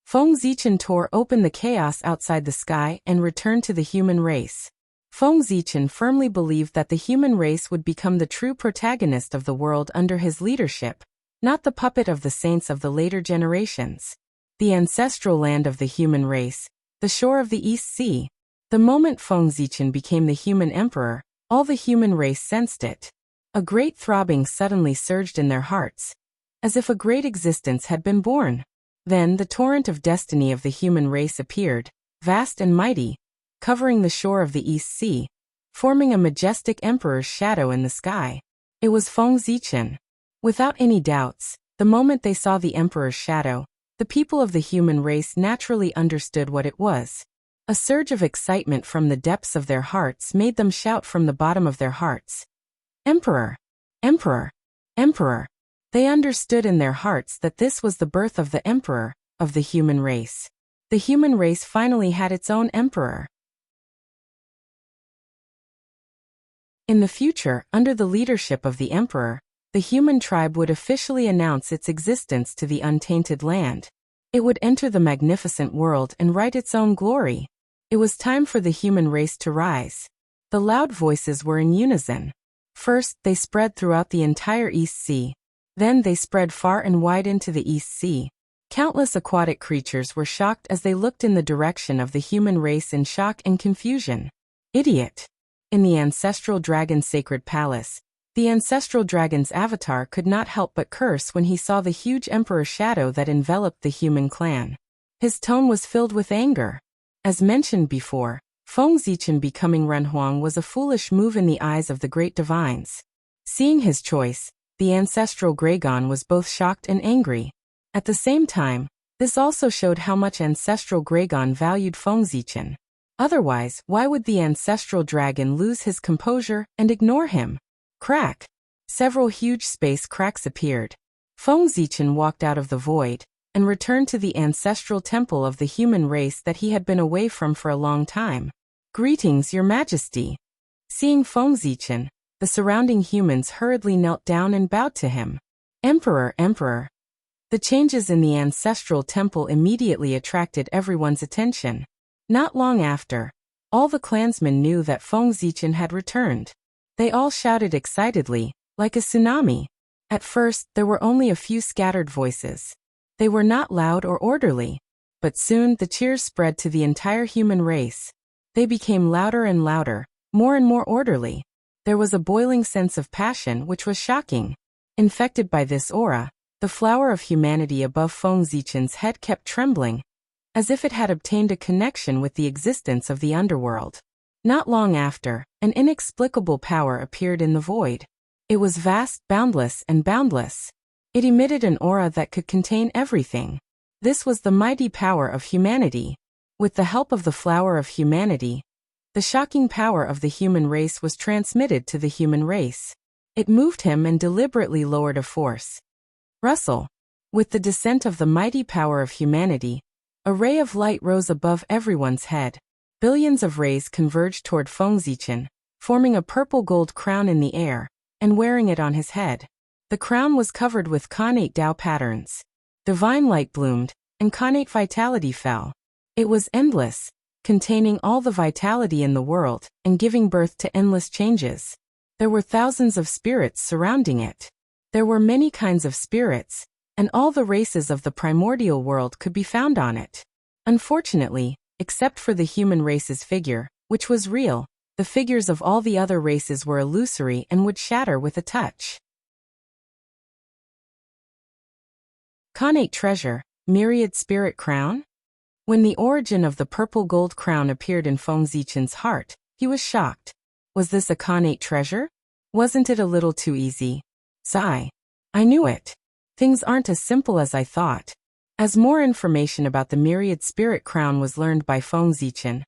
Feng Zichen tore open the chaos outside the sky and returned to the human race. Feng Zichen firmly believed that the human race would become the true protagonist of the world under his leadership, not the puppet of the saints of the later generations. The ancestral land of the human race, the shore of the East Sea. The moment Feng Zichen became the human emperor, all the human race sensed it. A great throbbing suddenly surged in their hearts, as if a great existence had been born. Then the torrent of destiny of the human race appeared, vast and mighty, covering the shore of the East Sea, forming a majestic emperor's shadow in the sky. It was Feng Zichen. Without any doubts, the moment they saw the emperor's shadow, the people of the human race naturally understood what it was. A surge of excitement from the depths of their hearts made them shout from the bottom of their hearts, "Emperor! Emperor! Emperor!" They understood in their hearts that this was the birth of the emperor of the human race. The human race finally had its own emperor. In the future, under the leadership of the emperor, the human tribe would officially announce its existence to the untainted land. It would enter the magnificent world and write its own glory. It was time for the human race to rise. The loud voices were in unison. First, they spread throughout the entire East Sea. Then they spread far and wide into the East Sea. Countless aquatic creatures were shocked as they looked in the direction of the human race in shock and confusion. Idiot! In the ancestral dragon's sacred palace, the ancestral dragon's avatar could not help but curse when he saw the huge emperor shadow that enveloped the human clan. His tone was filled with anger. As mentioned before, Feng Zichen becoming Renhuang was a foolish move in the eyes of the great divines. Seeing his choice, the ancestral Gragon was both shocked and angry. At the same time, this also showed how much ancestral Gragon valued Feng Zichen. Otherwise, why would the ancestral dragon lose his composure and ignore him? Crack! Several huge space cracks appeared. Feng Zichen walked out of the void and returned to the ancestral temple of the human race that he had been away from for a long time. "Greetings, Your Majesty." Seeing Feng Zichen, the surrounding humans hurriedly knelt down and bowed to him. "Emperor, Emperor." The changes in the ancestral temple immediately attracted everyone's attention. Not long after, all the clansmen knew that Feng Zichen had returned. They all shouted excitedly, like a tsunami. At first, there were only a few scattered voices. They were not loud or orderly, but soon the cheers spread to the entire human race. They became louder and louder, more and more orderly. There was a boiling sense of passion which was shocking. Infected by this aura, the flower of humanity above Feng Zichen's head kept trembling, as if it had obtained a connection with the existence of the underworld. Not long after, an inexplicable power appeared in the void. It was vast, boundless, and boundless. It emitted an aura that could contain everything. This was the mighty power of humanity. With the help of the flower of humanity, the shocking power of the human race was transmitted to the human race. It moved him and deliberately lowered a force. Rustle. With the descent of the mighty power of humanity, a ray of light rose above everyone's head. Billions of rays converged toward Feng Zichen, forming a purple-gold crown in the air, and wearing it on his head. The crown was covered with connate Tao patterns. Divine light bloomed, and connate vitality fell. It was endless, containing all the vitality in the world, and giving birth to endless changes. There were thousands of spirits surrounding it. There were many kinds of spirits, and all the races of the primordial world could be found on it. Unfortunately, except for the human race's figure, which was real, the figures of all the other races were illusory and would shatter with a touch. Connate treasure, myriad spirit crown? When the origin of the purple gold crown appeared in Feng Zichen's heart, he was shocked. Was this a connate treasure? Wasn't it a little too easy? Sigh. I knew it. Things aren't as simple as I thought. As more information about the myriad spirit crown was learned by Feng Zichen,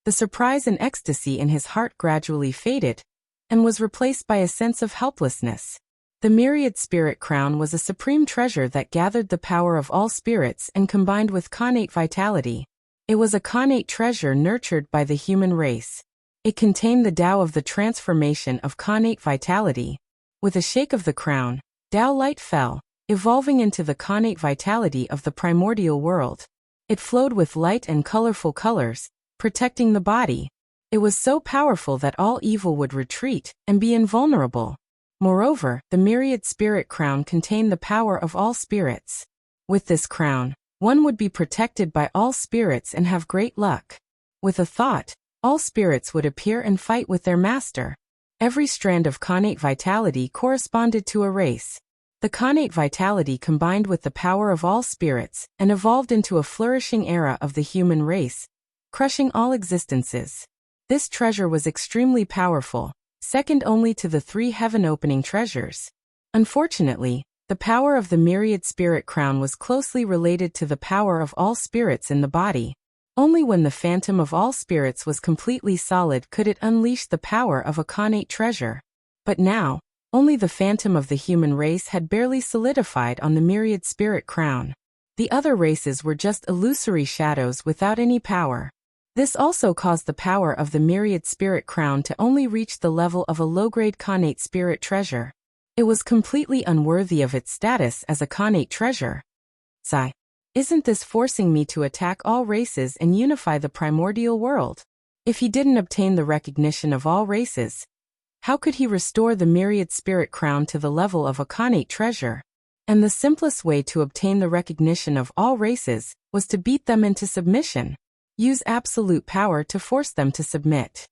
the surprise and ecstasy in his heart gradually faded, and was replaced by a sense of helplessness. The myriad spirit crown was a supreme treasure that gathered the power of all spirits and combined with connate vitality. It was a connate treasure nurtured by the human race. It contained the Tao of the transformation of connate vitality. With a shake of the crown, Tao light fell, evolving into the connate vitality of the primordial world. It flowed with light and colorful colors, protecting the body. It was so powerful that all evil would retreat and be invulnerable. Moreover, the myriad spirit crown contained the power of all spirits. With this crown, one would be protected by all spirits and have great luck. With a thought, all spirits would appear and fight with their master. Every strand of connate vitality corresponded to a race. The connate vitality combined with the power of all spirits and evolved into a flourishing era of the human race, crushing all existences. This treasure was extremely powerful, second only to the 3 heaven-opening treasures. Unfortunately, the power of the myriad spirit crown was closely related to the power of all spirits in the body. Only when the phantom of all spirits was completely solid could it unleash the power of a connate treasure. But now, only the phantom of the human race had barely solidified on the myriad spirit crown. The other races were just illusory shadows without any power. This also caused the power of the myriad spirit crown to only reach the level of a low-grade connate spirit treasure. It was completely unworthy of its status as a connate treasure. Sigh. Isn't this forcing me to attack all races and unify the primordial world? If he didn't obtain the recognition of all races, how could he restore the myriad spirit crown to the level of a connate treasure? And the simplest way to obtain the recognition of all races was to beat them into submission. Use absolute power to force them to submit.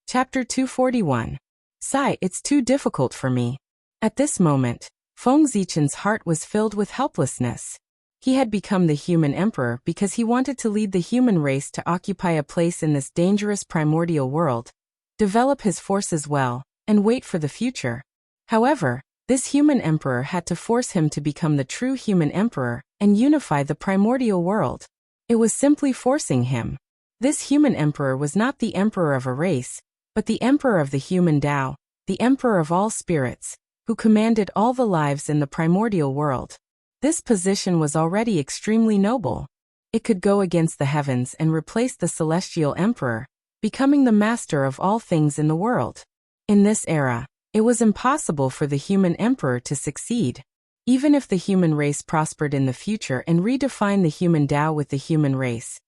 Chapter 241. Sigh, it's too difficult for me. At this moment, Feng Zichen's heart was filled with helplessness. He had become the human emperor because he wanted to lead the human race to occupy a place in this dangerous primordial world, develop his forces well, and wait for the future. However, this human emperor had to force him to become the true human emperor and unify the primordial world. It was simply forcing him. This human emperor was not the emperor of a race, but the emperor of the human Tao, the emperor of all spirits, who commanded all the lives in the primordial world. This position was already extremely noble. It could go against the heavens and replace the celestial emperor, becoming the master of all things in the world. In this era, it was impossible for the human emperor to succeed. Even if the human race prospered in the future and redefined the human Tao with the human race,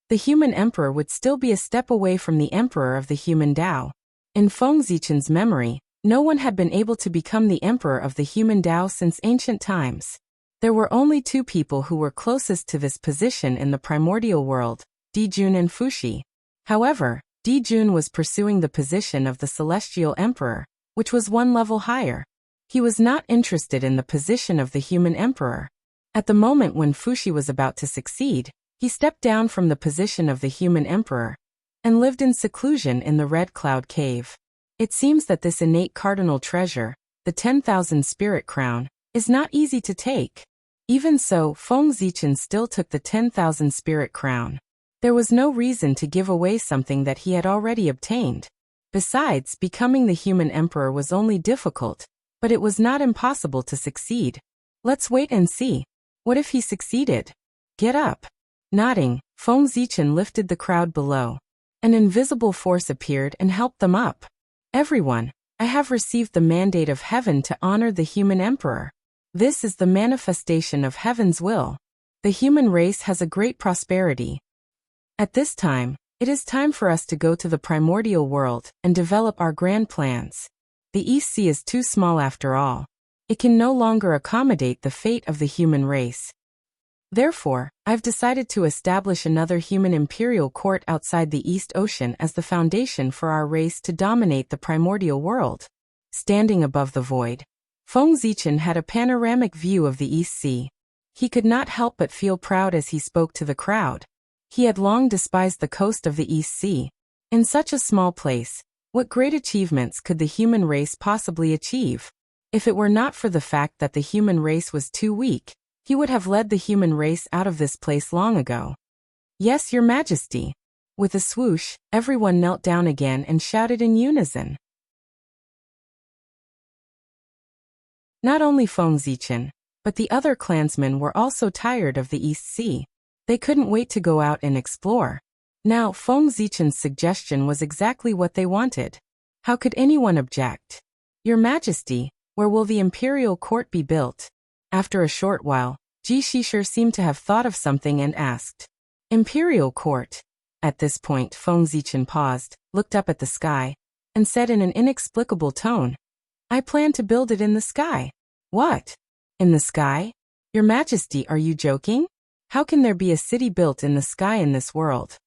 the human emperor would still be a step away from the emperor of the human Tao. In Feng Zichen's memory, no one had been able to become the emperor of the human Tao since ancient times. There were only two people who were closest to this position in the primordial world, Dijun and Fuxi. However, Dijun was pursuing the position of the celestial emperor, which was one level higher. He was not interested in the position of the human emperor. At the moment when Fuxi was about to succeed, he stepped down from the position of the human emperor and lived in seclusion in the Red Cloud Cave. It seems that this innate cardinal treasure, the 10,000 spirit crown, is not easy to take. Even so, Feng Zichen still took the 10,000 spirit crown. There was no reason to give away something that he had already obtained. Besides, becoming the human emperor was only difficult, but it was not impossible to succeed. Let's wait and see. What if he succeeded? Get up. Nodding, Feng Zichen lifted the crowd below. An invisible force appeared and helped them up. Everyone, I have received the mandate of heaven to honor the human emperor. This is the manifestation of heaven's will. The human race has a great prosperity. At this time, it is time for us to go to the primordial world and develop our grand plans. The East Sea is too small after all. It can no longer accommodate the fate of the human race. Therefore, I've decided to establish another human imperial court outside the East Ocean as the foundation for our race to dominate the primordial world. Standing above the void, Feng Zichen had a panoramic view of the East Sea. He could not help but feel proud as he spoke to the crowd. He had long despised the coast of the East Sea. In such a small place, what great achievements could the human race possibly achieve? If it were not for the fact that the human race was too weak, he would have led the human race out of this place long ago. Yes, Your Majesty. With a swoosh, everyone knelt down again and shouted in unison. Not only Feng Zichen, but the other clansmen were also tired of the East Sea. They couldn't wait to go out and explore. Now, Feng Zichen's suggestion was exactly what they wanted. How could anyone object? Your Majesty, where will the imperial court be built? After a short while, Ji Shisher seemed to have thought of something and asked. Imperial court. At this point, Feng Zichen paused, looked up at the sky, and said in an inexplicable tone, I plan to build it in the sky. What? In the sky? Your Majesty, are you joking? How can there be a city built in the sky in this world?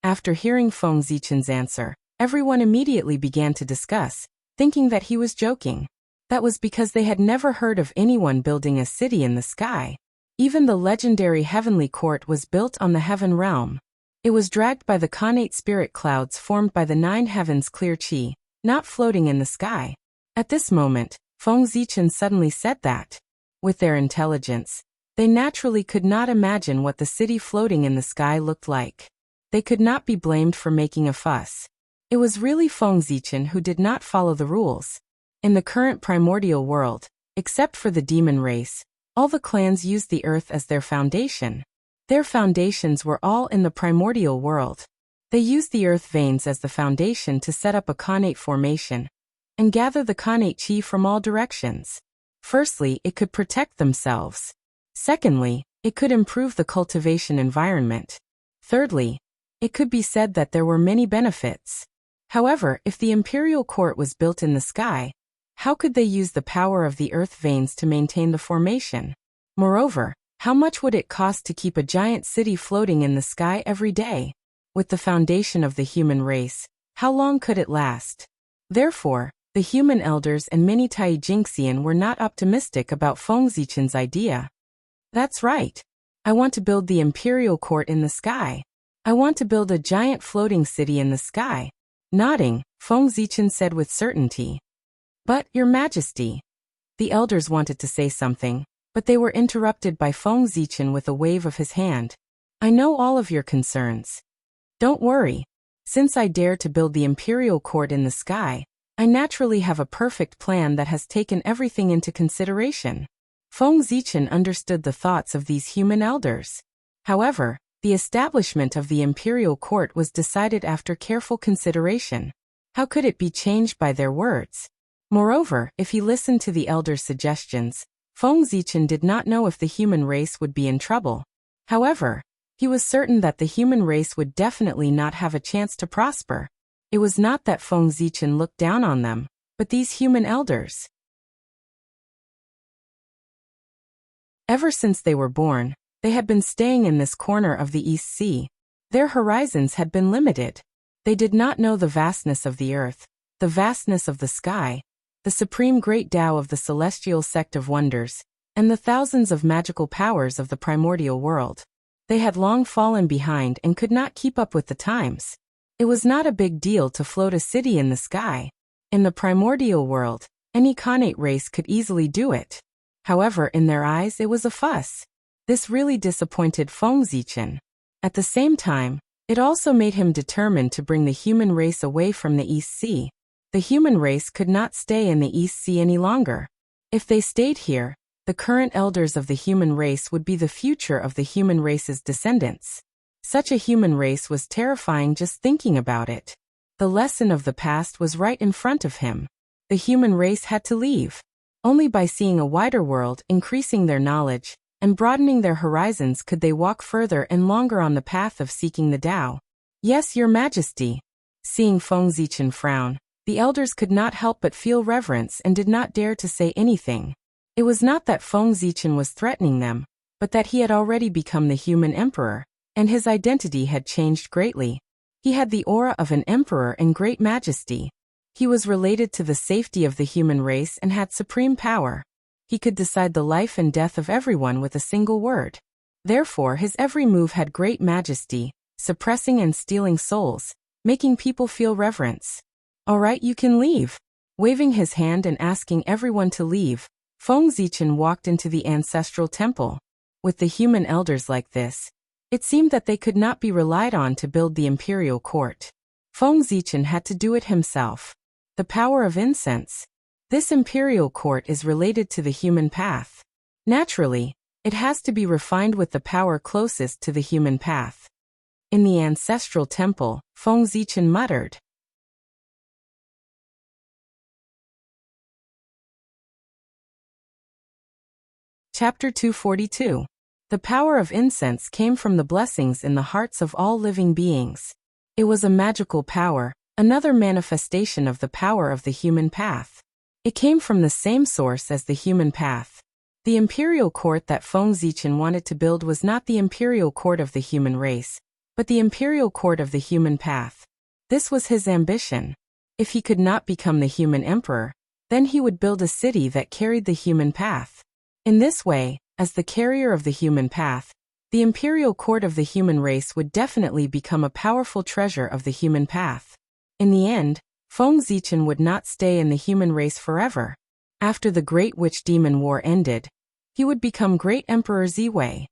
After hearing Feng Zichen's answer, everyone immediately began to discuss, thinking that he was joking. That was because they had never heard of anyone building a city in the sky. Even the legendary heavenly court was built on the heaven realm. It was dragged by the connate spirit clouds formed by the 9 heavens clear chi, not floating in the sky. At this moment, Feng Zichen suddenly said that. With their intelligence, they naturally could not imagine what the city floating in the sky looked like. They could not be blamed for making a fuss. It was really Feng Zichen who did not follow the rules. In the current primordial world, except for the demon race, all the clans used the earth as their foundation. Their foundations were all in the primordial world. They used the earth veins as the foundation to set up a khanate formation and gather the khanate chi from all directions. Firstly, it could protect themselves. Secondly, it could improve the cultivation environment. Thirdly, it could be said that there were many benefits. However, if the imperial court was built in the sky, how could they use the power of the earth veins to maintain the formation? Moreover, how much would it cost to keep a giant city floating in the sky every day? With the foundation of the human race, how long could it last? Therefore, the human elders and many Taijingxian were not optimistic about Feng Zichen's idea. That's right. I want to build the imperial court in the sky. I want to build a giant floating city in the sky. Nodding, Feng Zichen said with certainty. But, Your Majesty. The elders wanted to say something, but they were interrupted by Feng Zichen with a wave of his hand. I know all of your concerns. Don't worry. Since I dare to build the imperial court in the sky, I naturally have a perfect plan that has taken everything into consideration. Feng Zichen understood the thoughts of these human elders. However, the establishment of the imperial court was decided after careful consideration. How could it be changed by their words? Moreover, if he listened to the elders' suggestions, Feng Zichen did not know if the human race would be in trouble. However, he was certain that the human race would definitely not have a chance to prosper. It was not that Feng Zichen looked down on them, but these human elders. Ever since they were born, they had been staying in this corner of the East Sea. Their horizons had been limited. They did not know the vastness of the earth, the vastness of the sky, the supreme great Tao of the celestial sect of wonders, and the thousands of magical powers of the primordial world. They had long fallen behind and could not keep up with the times. It was not a big deal to float a city in the sky. In the primordial world, any khanate race could easily do it. However, in their eyes it was a fuss. This really disappointed Feng Zichen. At the same time, it also made him determined to bring the human race away from the East Sea. The human race could not stay in the East Sea any longer. If they stayed here, the current elders of the human race would be the future of the human race's descendants. Such a human race was terrifying just thinking about it. The lesson of the past was right in front of him. The human race had to leave. Only by seeing a wider world, increasing their knowledge, and broadening their horizons could they walk further and longer on the path of seeking the Tao. Yes, Your Majesty. Seeing Feng Zichen frown, the elders could not help but feel reverence and did not dare to say anything. It was not that Feng Zichen was threatening them, but that he had already become the human emperor, and his identity had changed greatly. He had the aura of an emperor and great majesty. He was related to the safety of the human race and had supreme power. He could decide the life and death of everyone with a single word. Therefore, his every move had great majesty, suppressing and stealing souls, making people feel reverence. All right, you can leave. Waving his hand and asking everyone to leave, Feng Zichen walked into the ancestral temple. With the human elders like this, it seemed that they could not be relied on to build the imperial court. Feng Zichen had to do it himself. The power of incense. This imperial court is related to the human path. Naturally, it has to be refined with the power closest to the human path. In the ancestral temple, Feng Zichen muttered. Chapter 242. The power of incense came from the blessings in the hearts of all living beings. It was a magical power, another manifestation of the power of the human path. It came from the same source as the human path. The imperial court that Feng Zichen wanted to build was not the imperial court of the human race, but the imperial court of the human path. This was his ambition. If he could not become the human emperor, then he would build a city that carried the human path. In this way, as the carrier of the human path, the imperial court of the human race would definitely become a powerful treasure of the human path. In the end, Feng Zichen would not stay in the human race forever. After the Great Witch Demon War ended, He would become Great Emperor Ziwei.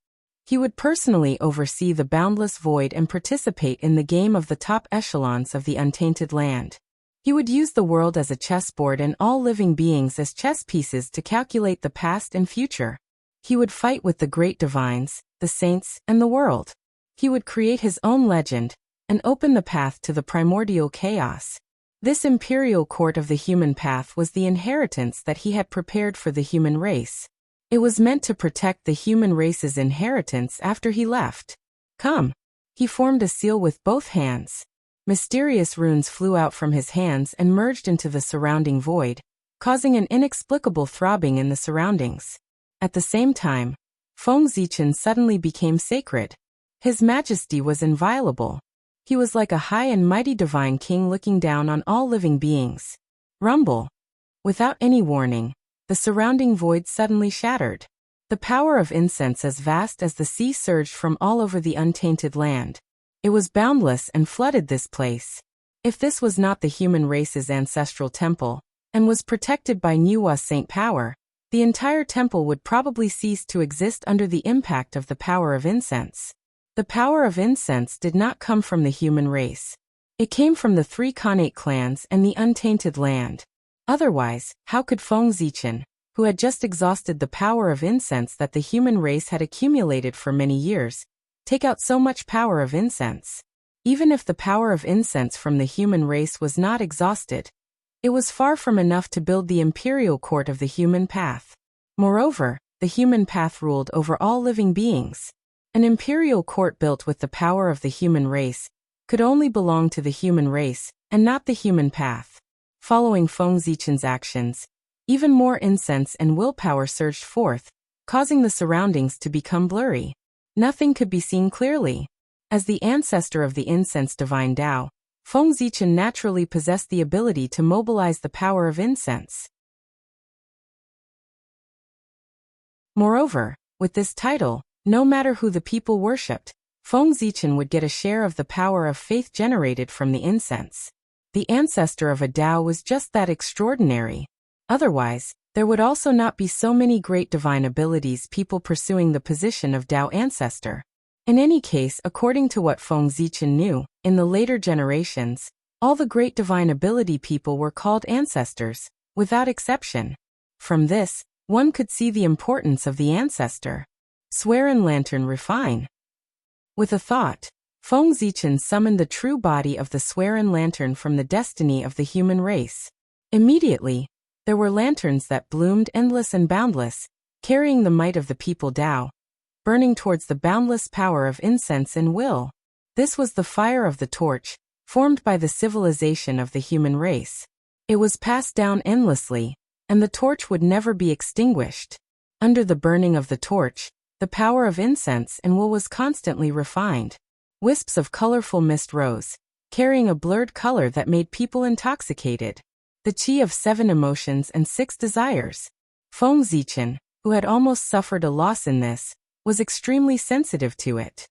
He would personally oversee the boundless void and participate in the game of the top echelons of the untainted land. He would use the world as a chessboard and all living beings as chess pieces to calculate the past and future. He would fight with the great divines, the saints, and the world. He would create his own legend and open the path to the primordial chaos. This imperial court of the human path was the inheritance that he had prepared for the human race. It was meant to protect the human race's inheritance after he left. Come. He formed a seal with both hands. Mysterious runes flew out from his hands and merged into the surrounding void, causing an inexplicable throbbing in the surroundings. At the same time, Feng Zichen suddenly became sacred. His majesty was inviolable. He was like a high and mighty divine king looking down on all living beings. Rumble. Without any warning, the surrounding void suddenly shattered. The power of incense as vast as the sea surged from all over the untainted land. It was boundless and flooded this place. If this was not the human race's ancestral temple, and was protected by Nuwa Saint power, the entire temple would probably cease to exist under the impact of the power of incense. The power of incense did not come from the human race. It came from the 3 Khanate clans and the untainted land. Otherwise, how could Feng Zichen, who had just exhausted the power of incense that the human race had accumulated for many years, take out so much power of incense? Even if the power of incense from the human race was not exhausted, it was far from enough to build the imperial court of the human path. Moreover, the human path ruled over all living beings. An imperial court built with the power of the human race could only belong to the human race, and not the human path. Following Feng Zichen's actions, even more incense and willpower surged forth, causing the surroundings to become blurry. Nothing could be seen clearly. As the ancestor of the incense divine Tao, Feng Zichen naturally possessed the ability to mobilize the power of incense. Moreover, with this title, no matter who the people worshipped, Feng Zichen would get a share of the power of faith generated from the incense. The ancestor of a Tao was just that extraordinary. Otherwise, there would also not be so many great divine abilities people pursuing the position of Tao ancestor. In any case, according to what Feng Zichen knew, in the later generations, all the great divine ability people were called ancestors, without exception. From this, one could see the importance of the ancestor. Swearin Lantern Refine. With a thought, Feng Zichen summoned the true body of the Swearin Lantern from the destiny of the human race. Immediately, there were lanterns that bloomed endless and boundless, carrying the might of the people Tao, burning towards the boundless power of incense and will. This was the fire of the torch, formed by the civilization of the human race. It was passed down endlessly, and the torch would never be extinguished. Under the burning of the torch, the power of incense and will was constantly refined. Wisps of colorful mist rose, carrying a blurred color that made people intoxicated. The chi of 7 emotions and 6 desires. Feng Zichen, who had almost suffered a loss in this, was extremely sensitive to it.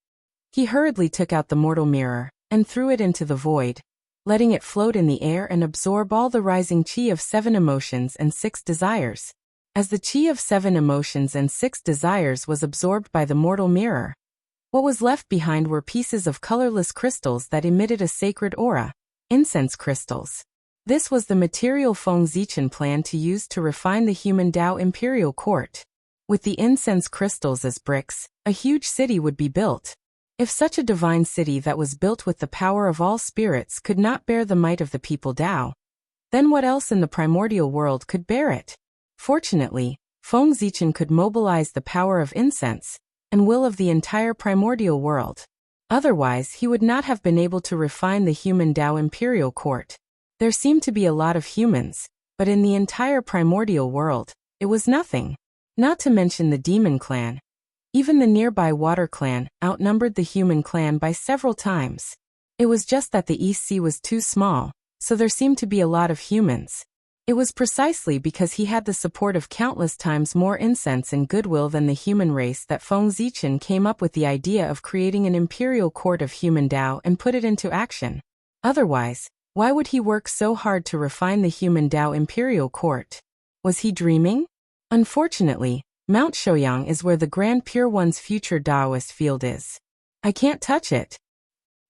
He hurriedly took out the mortal mirror and threw it into the void, letting it float in the air and absorb all the rising chi of 7 emotions and 6 desires. As the chi of 7 emotions and 6 desires was absorbed by the mortal mirror, what was left behind were pieces of colorless crystals that emitted a sacred aura, incense crystals. This was the material Feng Zichen planned to use to refine the human Tao imperial court. With the incense crystals as bricks, a huge city would be built. If such a divine city that was built with the power of all spirits could not bear the might of the people Tao, then what else in the primordial world could bear it? Fortunately, Feng Zichen could mobilize the power of incense and will of the entire primordial world. Otherwise, he would not have been able to refine the human Tao imperial court. There seemed to be a lot of humans, but in the entire primordial world, it was nothing. Not to mention the demon clan. Even the nearby water clan outnumbered the human clan by several times. It was just that the East Sea was too small, so there seemed to be a lot of humans. It was precisely because he had the support of countless times more incense and goodwill than the human race that Feng Zichen came up with the idea of creating an imperial court of human Tao and put it into action. Otherwise, why would he work so hard to refine the human Tao imperial court? Was he dreaming? Unfortunately, Mount Shouyang is where the Grand Pure One's future Taoist field is. I can't touch it.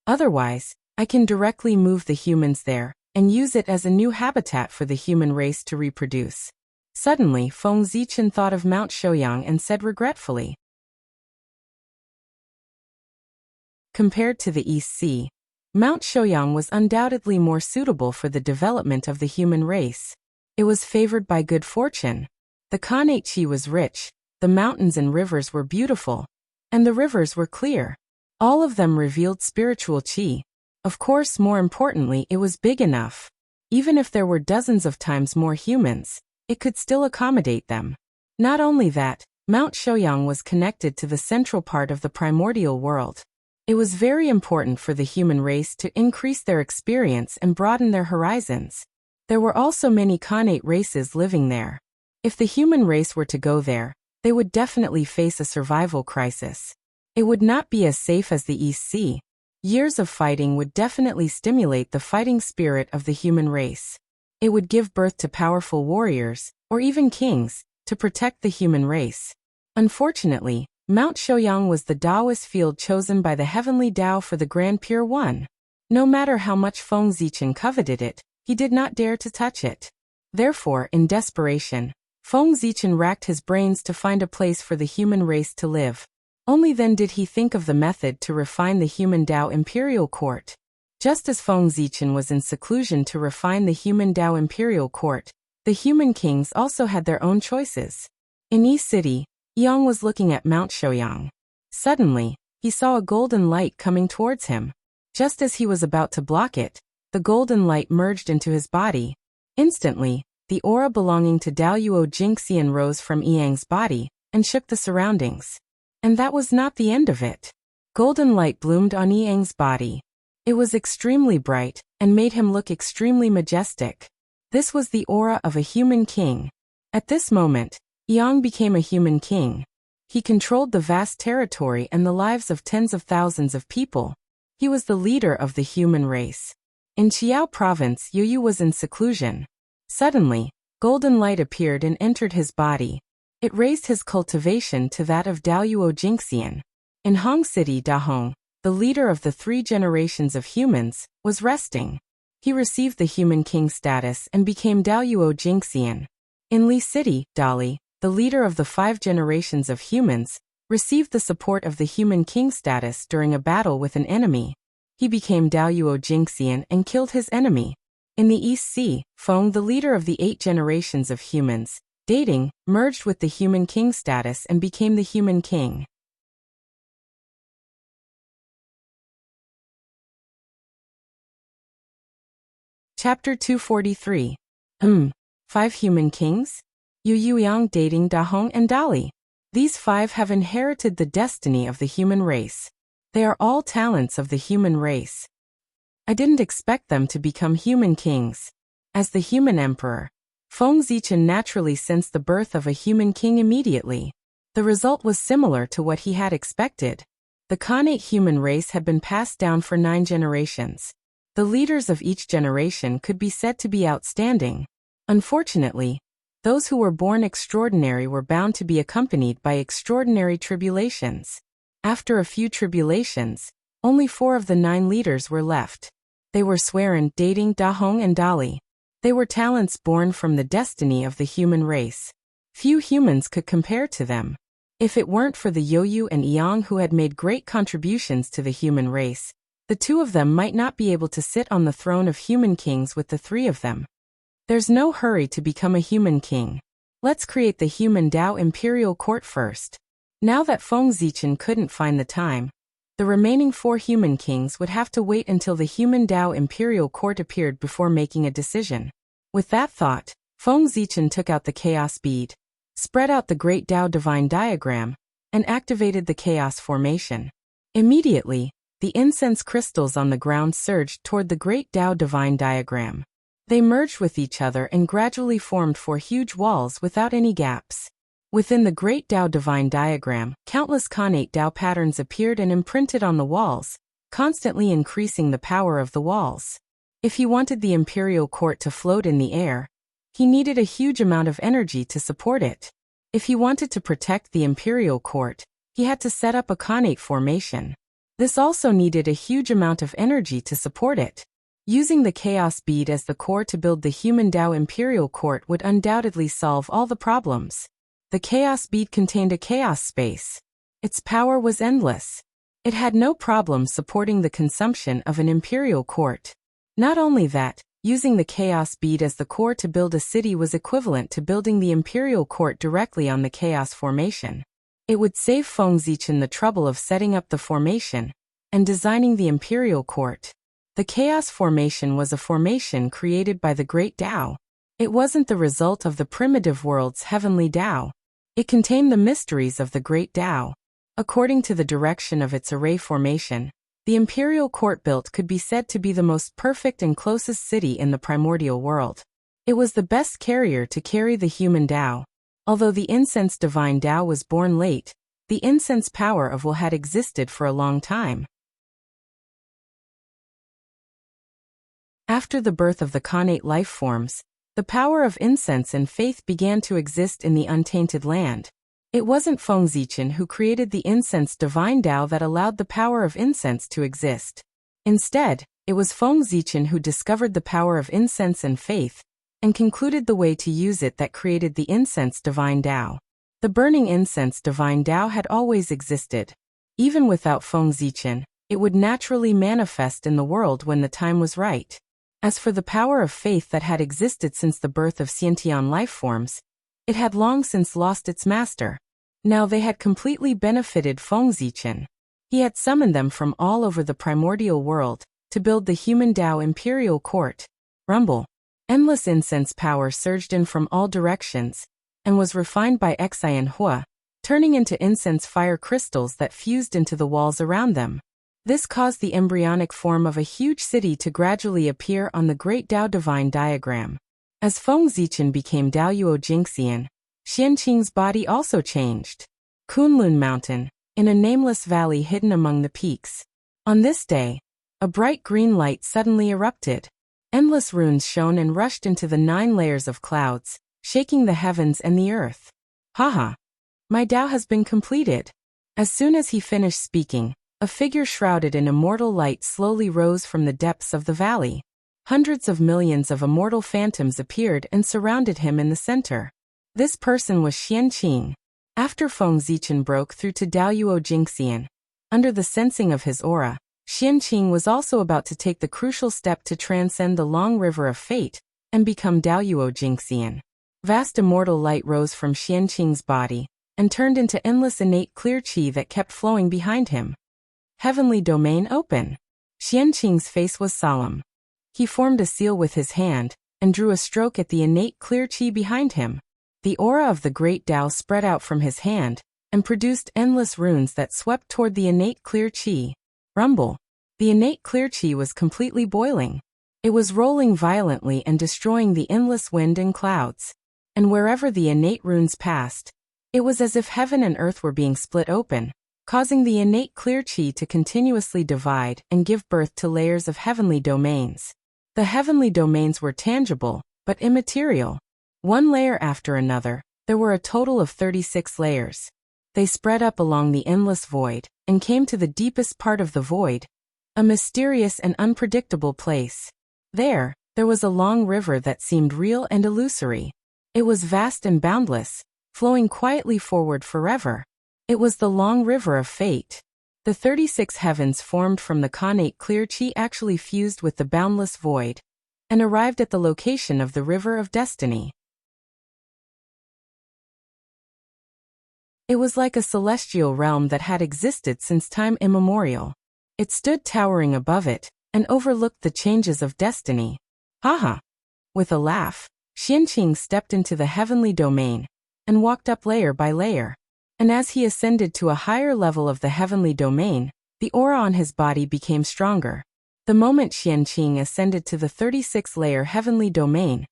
Otherwise, I can directly move the humans there and use it as a new habitat for the human race to reproduce. Suddenly, Feng Zichen thought of Mount Shouyang and said regretfully. Compared to the East Sea, Mount Shouyang was undoubtedly more suitable for the development of the human race. It was favored by good fortune. The Khanate Qi was rich, the mountains and rivers were beautiful, and the rivers were clear. All of them revealed spiritual Qi. Of course, more importantly, it was big enough. Even if there were dozens of times more humans, it could still accommodate them. Not only that, Mount Shouyang was connected to the central part of the primordial world. It was very important for the human race to increase their experience and broaden their horizons. There were also many Khanate races living there. If the human race were to go there, they would definitely face a survival crisis. It would not be as safe as the East Sea. Years of fighting would definitely stimulate the fighting spirit of the human race. It would give birth to powerful warriors, or even kings, to protect the human race. Unfortunately, Mount Shouyang was the Taoist field chosen by the heavenly Tao for the Grand Pure One. No matter how much Feng Zichen coveted it, he did not dare to touch it. Therefore, in desperation, Feng Zichen racked his brains to find a place for the human race to live. Only then did he think of the method to refine the human Tao imperial court. Just as Feng Zichen was in seclusion to refine the human Tao imperial court, the human kings also had their own choices. In Yi City, Yang was looking at Mount Shouyang. Suddenly, he saw a golden light coming towards him. Just as he was about to block it, the golden light merged into his body. Instantly, the aura belonging to Daoyuo Jingxian rose from Yang's body and shook the surroundings. And that was not the end of it. Golden light bloomed on Yang's body. It was extremely bright and made him look extremely majestic. This was the aura of a human king. At this moment, Yang became a human king. He controlled the vast territory and the lives of tens of thousands of people. He was the leader of the human race. In Qiao province, Yu was in seclusion. Suddenly, golden light appeared and entered his body. It raised his cultivation to that of Daoyuo Jingxian. In Hong City, Dahong, the leader of the 3 generations of humans, was resting. He received the human king status and became Daoyuo Jingxian. In Li City, Dali, the leader of the 5 generations of humans, received the support of the human king status during a battle with an enemy. He became Daoyuo Jingxian and killed his enemy. In the East Sea, Feng, the leader of the 8 generations of humans, dating, merged with the human king status and became the human king. Chapter 243. 5 human kings? Yu Yang dating Dahong and Dali. These 5 have inherited the destiny of the human race. They are all talents of the human race. I didn't expect them to become human kings. As the human emperor, Feng Zichen naturally sensed the birth of a human king immediately. The result was similar to what he had expected. The Khanate human race had been passed down for 9 generations. The leaders of each generation could be said to be outstanding. Unfortunately, those who were born extraordinary were bound to be accompanied by extraordinary tribulations. After a few tribulations, only 4 of the 9 leaders were left. They were Swearin, dating Dahong and Dali. They were talents born from the destiny of the human race. Few humans could compare to them. If it weren't for the Yoyu and Yang who had made great contributions to the human race, the 2 of them might not be able to sit on the throne of human kings with the 3 of them. There's no hurry to become a human king. Let's create the human Tao imperial court first. Now that Feng Zichen couldn't find the time, the remaining 4 human kings would have to wait until the human Tao imperial court appeared before making a decision. With that thought, Feng Zichen took out the chaos bead, spread out the great Tao divine diagram, and activated the chaos formation. Immediately, the incense crystals on the ground surged toward the great Tao divine diagram. They merged with each other and gradually formed 4 huge walls without any gaps. Within the great Tao divine diagram, countless Khanate Tao patterns appeared and imprinted on the walls, constantly increasing the power of the walls. If he wanted the imperial court to float in the air, he needed a huge amount of energy to support it. If he wanted to protect the imperial court, he had to set up a Khanate formation. This also needed a huge amount of energy to support it. Using the Chaos Bead as the core to build the human Tao imperial court would undoubtedly solve all the problems. The Chaos Bead contained a chaos space. Its power was endless. It had no problem supporting the consumption of an imperial court. Not only that, using the Chaos Bead as the core to build a city was equivalent to building the imperial court directly on the Chaos Formation. It would save Feng Zichen the trouble of setting up the formation and designing the imperial court. The Chaos Formation was a formation created by the Great Tao. It wasn't the result of the primitive world's heavenly Tao. It contained the mysteries of the Great Tao. According to the direction of its array formation, the imperial court built could be said to be the most perfect and closest city in the primordial world. It was the best carrier to carry the human Tao. Although the incense divine Tao was born late, the incense power of will had existed for a long time. After the birth of the Khanate life forms, the power of incense and faith began to exist in the untainted land. It wasn't Feng Zichen who created the incense divine Tao that allowed the power of incense to exist. Instead, it was Feng Zichen who discovered the power of incense and faith, and concluded the way to use it that created the incense divine Tao. The burning incense divine Tao had always existed. Even without Feng Zichen, it would naturally manifest in the world when the time was right. As for the power of faith that had existed since the birth of Xiantian life forms, it had long since lost its master. Now they had completely benefited Feng Zichen. He had summoned them from all over the primordial world to build the human Tao imperial court. Rumble. Endless incense power surged in from all directions and was refined by Xian Hua, turning into incense fire crystals that fused into the walls around them. This caused the embryonic form of a huge city to gradually appear on the Great Tao Divine diagram. As Feng Zichen became Daoyuo Jingxian, Xianqing's body also changed. Kunlun Mountain, in a nameless valley hidden among the peaks. On this day, a bright green light suddenly erupted. Endless runes shone and rushed into the 9 layers of clouds, shaking the heavens and the earth. Haha! My Tao has been completed. As soon as he finished speaking, a figure shrouded in immortal light slowly rose from the depths of the valley. Hundreds of millions of immortal phantoms appeared and surrounded him in the center. This person was Xianqing. After Feng Zichen broke through to Daoyuo Jingxian, under the sensing of his aura, Xianqing was also about to take the crucial step to transcend the long river of fate and become Daoyuo Jingxian. Vast immortal light rose from Xianqing's body and turned into endless innate clear qi that kept flowing behind him. Heavenly domain open. Xianqing's face was solemn. He formed a seal with his hand and drew a stroke at the innate clear qi behind him. The aura of the Great Tao spread out from his hand and produced endless runes that swept toward the innate clear qi. Rumble. The innate clear qi was completely boiling. It was rolling violently and destroying the endless wind and clouds. And wherever the innate runes passed, it was as if heaven and earth were being split open, causing the innate clear qi to continuously divide and give birth to layers of heavenly domains. The heavenly domains were tangible, but immaterial. One layer after another, there were a total of 36 layers. They spread up along the endless void and came to the deepest part of the void, a mysterious and unpredictable place. There was a long river that seemed real and illusory. It was vast and boundless, flowing quietly forward forever. It was the long river of fate. The 36 heavens formed from the Khanate clear qi actually fused with the boundless void and arrived at the location of the river of destiny. It was like a celestial realm that had existed since time immemorial. It stood towering above it and overlooked the changes of destiny. Haha! With a laugh, Xianqing stepped into the heavenly domain and walked up layer by layer. And as he ascended to a higher level of the heavenly domain, the aura on his body became stronger. The moment Xianqing ascended to the 36-layer heavenly domain,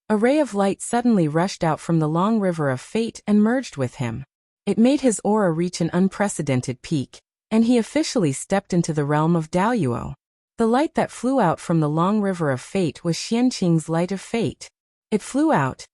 a ray of light suddenly rushed out from the long river of fate and merged with him. It made his aura reach an unprecedented peak, and he officially stepped into the realm of Daoyuo. The light that flew out from the long river of fate was Xianqing's light of fate. It flew out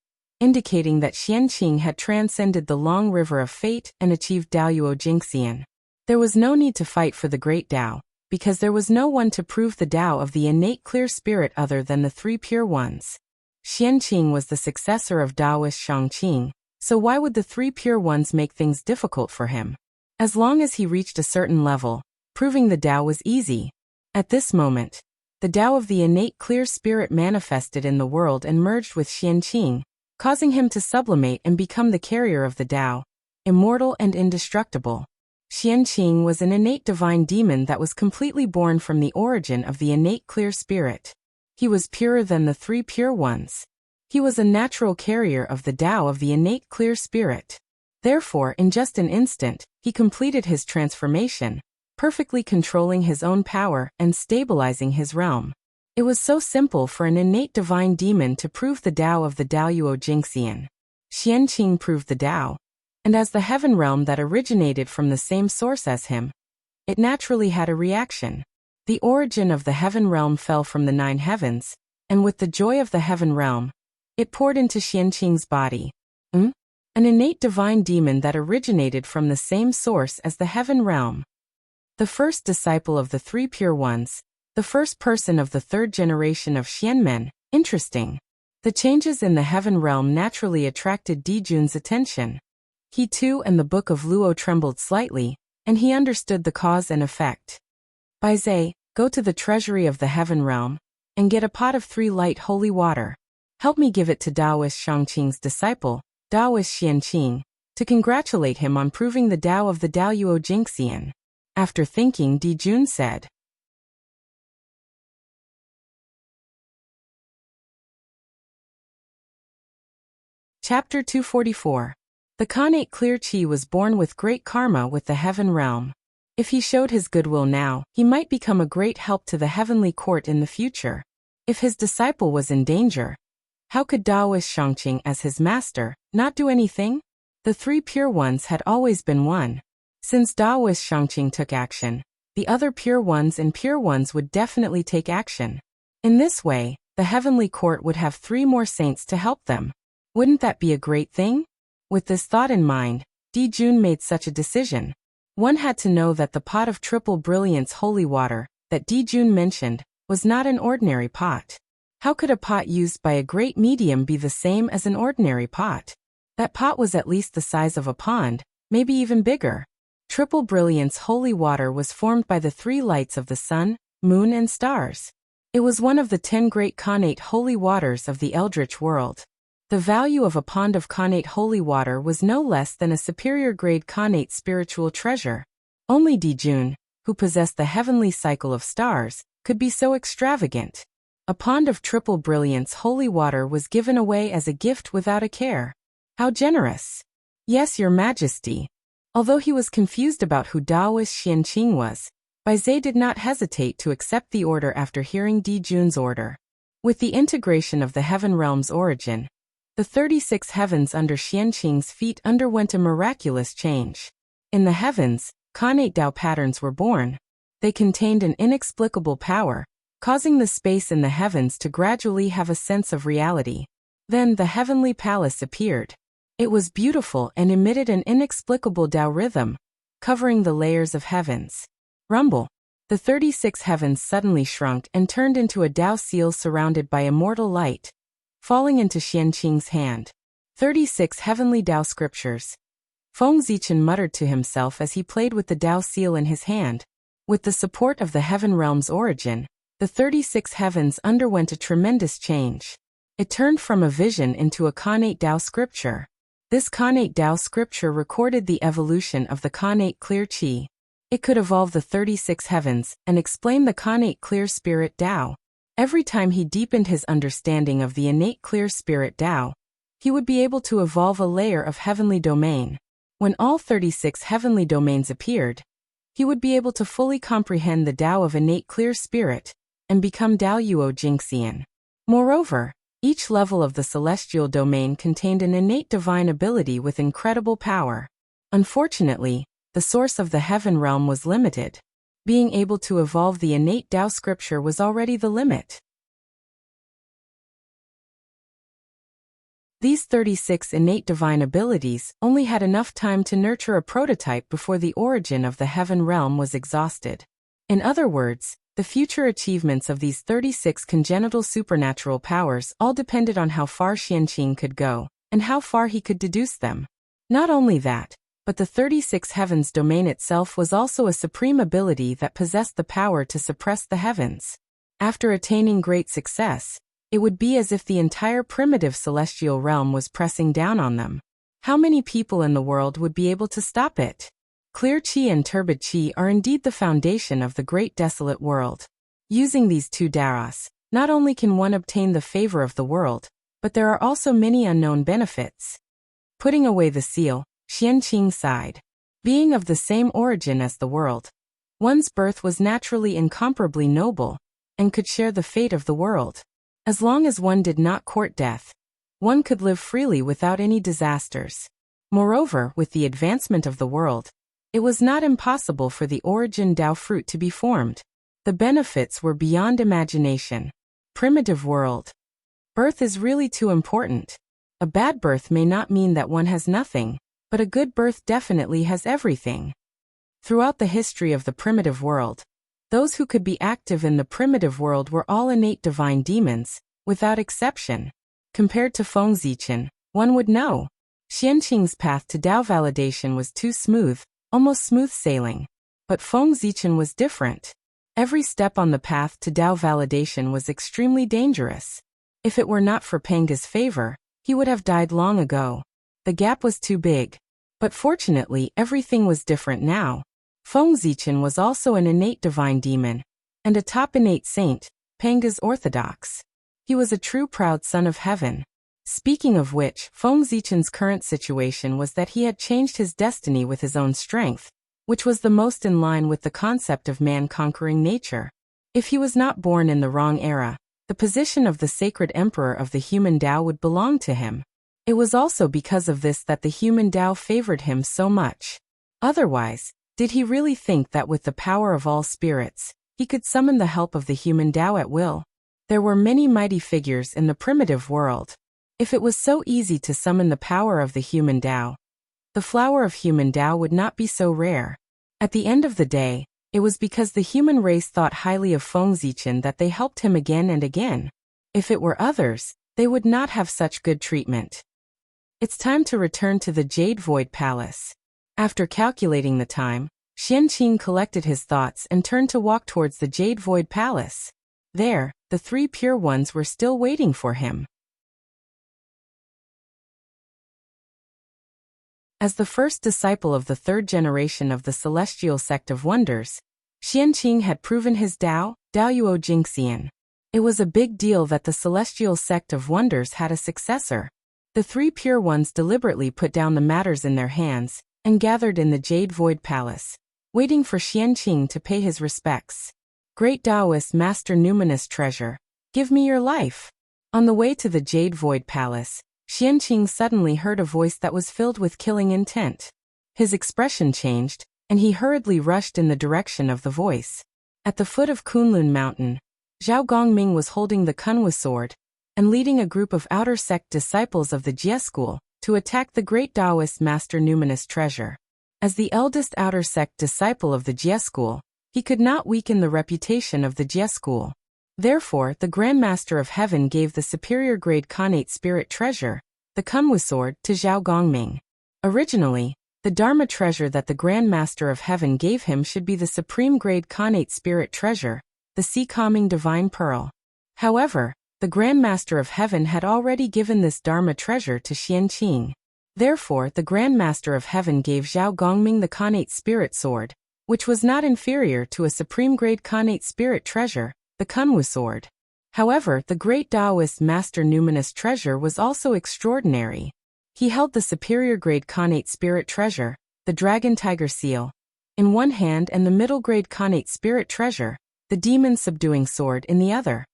indicating that Qianqing had transcended the long river of fate and achieved Daoyuo Jingxian. There was no need to fight for the great Tao, because there was no one to prove the Tao of the innate clear spirit other than the three pure ones. Qianqing was the successor of Taoist Shangqing, so why would the three pure ones make things difficult for him? As long as he reached a certain level, proving the Tao was easy. At this moment, the Tao of the innate clear spirit manifested in the world and merged with Qianqing, causing him to sublimate and become the carrier of the Tao, immortal and indestructible. Qianqing was an innate divine demon that was completely born from the origin of the innate clear spirit. He was purer than the three pure ones. He was a natural carrier of the Tao of the innate clear spirit. Therefore, in just an instant, he completed his transformation, perfectly controlling his own power and stabilizing his realm. It was so simple for an innate divine demon to prove the Tao of the Daoyuo Jingxian. Qianqing proved the Tao, and as the heaven realm that originated from the same source as him, it naturally had a reaction. The origin of the heaven realm fell from the 9 heavens, and with the joy of the heaven realm, it poured into Qianqing's body. An innate divine demon that originated from the same source as the heaven realm. The first disciple of the three pure ones, the first person of the third generation of Xianmen. Interesting. The changes in the heaven realm naturally attracted Dijun's attention. He too and the book of Luo trembled slightly, and he understood the cause and effect. Baizhe, go to the treasury of the heaven realm, and get a pot of 3 light holy water. Help me give it to Taoist Shangqing's disciple, Taoist Qianqing, to congratulate him on proving the Tao of the Daoyuo Jingxian. After thinking, Dijun said. Chapter 244. The Khanate Clear Qi was born with great karma with the heaven realm. If he showed his goodwill now, he might become a great help to the heavenly court in the future. If his disciple was in danger, how could Taoist Shangqing as his master not do anything? The three pure ones had always been one. Since Taoist Shangqing took action, the other pure ones and pure ones would definitely take action. In this way, the heavenly court would have 3 more saints to help them. Wouldn't that be a great thing? With this thought in mind, Dijun made such a decision. One had to know that the pot of triple brilliance holy water that Dijun mentioned was not an ordinary pot. How could a pot used by a great medium be the same as an ordinary pot? That pot was at least the size of a pond, maybe even bigger. Triple brilliance holy water was formed by the 3 lights of the sun, moon and stars. It was one of the 10 great Khanate holy waters of the Eldritch world. The value of a pond of Khanate holy water was no less than a superior grade Khanate spiritual treasure. Only Dijun, who possessed the heavenly cycle of stars, could be so extravagant. A pond of triple brilliance holy water was given away as a gift without a care. How generous! Yes, Your Majesty. Although he was confused about who Taoist Qianqing was, Baizhe did not hesitate to accept the order after hearing Dijun's order. With the integration of the heaven realm's origin, the 36 heavens under Qianqing's feet underwent a miraculous change. In the heavens, Khanate Tao patterns were born. They contained an inexplicable power, causing the space in the heavens to gradually have a sense of reality. Then the heavenly palace appeared. It was beautiful and emitted an inexplicable Tao rhythm, covering the layers of heavens. Rumble. The 36 heavens suddenly shrunk and turned into a Tao seal surrounded by immortal light, falling into Qianqing's hand. 36 heavenly Tao scriptures. Feng Zichen muttered to himself as he played with the Tao seal in his hand. With the support of the heaven realm's origin, the 36 heavens underwent a tremendous change. It turned from a vision into a Khanate Tao scripture. This Khanate Tao scripture recorded the evolution of the Khanate Clear Qi. It could evolve the 36 heavens and explain the Khanate Clear Spirit Tao. Every time he deepened his understanding of the innate clear spirit Tao, he would be able to evolve a layer of heavenly domain. When all 36 heavenly domains appeared, he would be able to fully comprehend the Tao of innate clear spirit and become Daoyuo Jingxian. Moreover, each level of the celestial domain contained an innate divine ability with incredible power. Unfortunately, the source of the heaven realm was limited. Being able to evolve the innate Tao scripture was already the limit. These 36 innate divine abilities only had enough time to nurture a prototype before the origin of the heaven realm was exhausted. In other words, the future achievements of these 36 congenital supernatural powers all depended on how far Xianqing could go, and how far he could deduce them. Not only that, but the 36 heavens domain itself was also a supreme ability that possessed the power to suppress the heavens. After attaining great success, it would be as if the entire primitive celestial realm was pressing down on them. How many people in the world would be able to stop it? Clear qi and turbid qi are indeed the foundation of the great desolate world. Using these two daras, not only can one obtain the favor of the world, but there are also many unknown benefits. Putting away the seal, Xianqing sighed. Being of the same origin as the world, one's birth was naturally incomparably noble, and could share the fate of the world. As long as one did not court death, one could live freely without any disasters. Moreover, with the advancement of the world, it was not impossible for the origin Tao fruit to be formed. The benefits were beyond imagination. Primitive world. Birth is really too important. A bad birth may not mean that one has nothing, but a good birth definitely has everything. Throughout the history of the primitive world, those who could be active in the primitive world were all innate divine demons, without exception. Compared to Feng Zichen, one would know. Xianqing's path to Tao validation was too smooth, almost smooth sailing. But Feng Zichen was different. Every step on the path to Tao validation was extremely dangerous. If it were not for Penga's favor, he would have died long ago. The gap was too big. But fortunately, everything was different now. Feng Zichen was also an innate divine demon, and a top innate saint, Penga's orthodox. He was a true proud son of heaven. Speaking of which, Feng Zichen's current situation was that he had changed his destiny with his own strength, which was the most in line with the concept of man conquering nature. If he was not born in the wrong era, the position of the sacred emperor of the human Tao would belong to him. It was also because of this that the human Tao favored him so much. Otherwise, did he really think that with the power of all spirits, he could summon the help of the human Tao at will? There were many mighty figures in the primitive world. If it was so easy to summon the power of the human Tao, the flower of human Tao would not be so rare. At the end of the day, it was because the human race thought highly of Feng Zichen that they helped him again and again. If it were others, they would not have such good treatment. It's time to return to the Jade Void Palace. After calculating the time, Xianqing collected his thoughts and turned to walk towards the Jade Void Palace. There, the three pure ones were still waiting for him. As the first disciple of the third generation of the Celestial Sect of Wonders, Xianqing had proven his Dao, Daoyuo Jingxian. It was a big deal that the Celestial Sect of Wonders had a successor. The three pure ones deliberately put down the matters in their hands, and gathered in the Jade Void Palace, waiting for Xianqing to pay his respects. Great Taoist Master Numinous Treasure, give me your life. On the way to the Jade Void Palace, Xianqing suddenly heard a voice that was filled with killing intent. His expression changed, and he hurriedly rushed in the direction of the voice. At the foot of Kunlun Mountain, Zhao Gongming was holding the Kunwu sword, and leading a group of outer sect disciples of the Jie school to attack the great Taoist Master Numinous Treasure. As the eldest outer sect disciple of the Jie school, he could not weaken the reputation of the Jie school. Therefore, the Grand Master of Heaven gave the superior grade Khanate Spirit Treasure, the Kunwu sword, to Zhao Gongming. Originally, the Dharma treasure that the Grand Master of Heaven gave him should be the supreme grade Khanate Spirit Treasure, the Sea Calming Divine Pearl. However, the Grand Master of Heaven had already given this Dharma treasure to Xianqing. Therefore, the Grand Master of Heaven gave Zhao Gongming the Khanate Spirit Sword, which was not inferior to a supreme grade Khanate Spirit Treasure, the Kunwu sword. However, the great Taoist Master Numinous Treasure was also extraordinary. He held the superior grade Khanate Spirit Treasure, the Dragon Tiger Seal, in one hand and the middle grade Khanate Spirit Treasure, the Demon Subduing Sword, in the other.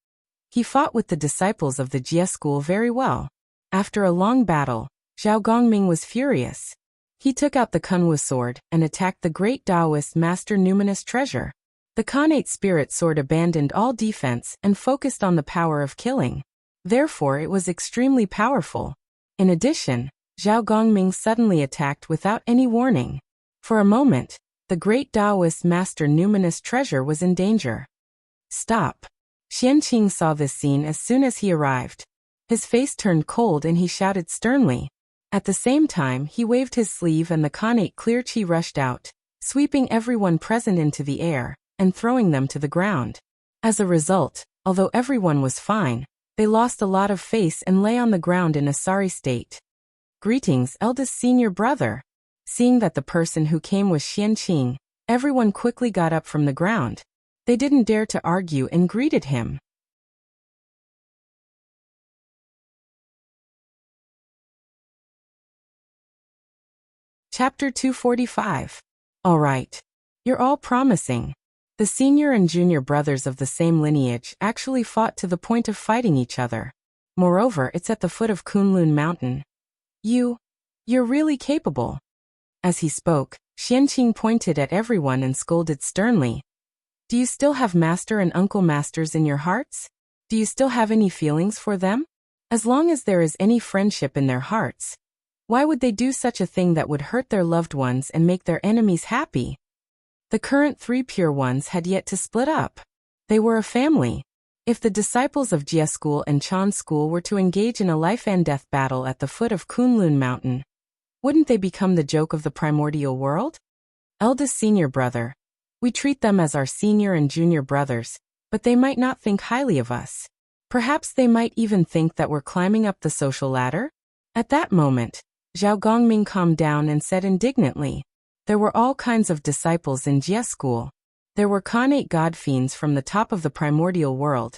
He fought with the disciples of the Jie school very well. After a long battle, Zhao Gongming was furious. He took out the Kunwu sword and attacked the great Taoist Master Numinous Treasure. The Khanate Spirit Sword abandoned all defense and focused on the power of killing. Therefore, it was extremely powerful. In addition, Zhao Gongming suddenly attacked without any warning. For a moment, the great Taoist master numinous treasure was in danger. Stop. Xianqing saw this scene as soon as he arrived. His face turned cold and he shouted sternly. At the same time, he waved his sleeve and the connate clear qi rushed out, sweeping everyone present into the air and throwing them to the ground. As a result, although everyone was fine, they lost a lot of face and lay on the ground in a sorry state. Greetings, eldest senior brother. Seeing that the person who came was Xianqing, everyone quickly got up from the ground. They didn't dare to argue and greeted him. Chapter 245. All right. You're all promising. The senior and junior brothers of the same lineage actually fought to the point of fighting each other. Moreover, it's at the foot of Kunlun Mountain. You're really capable. As he spoke, Xianqing pointed at everyone and scolded sternly. Do you still have master and uncle masters in your hearts? Do you still have any feelings for them? As long as there is any friendship in their hearts, why would they do such a thing that would hurt their loved ones and make their enemies happy? The current 3 pure ones had yet to split up. They were a family. If the disciples of Jia School and Chan School were to engage in a life-and-death battle at the foot of Kunlun Mountain, wouldn't they become the joke of the primordial world? Eldest senior brother. We treat them as our senior and junior brothers, but they might not think highly of us. Perhaps they might even think that we're climbing up the social ladder? At that moment, Zhao Gongming calmed down and said indignantly, there were all kinds of disciples in Jia School. There were connate god fiends from the top of the primordial world,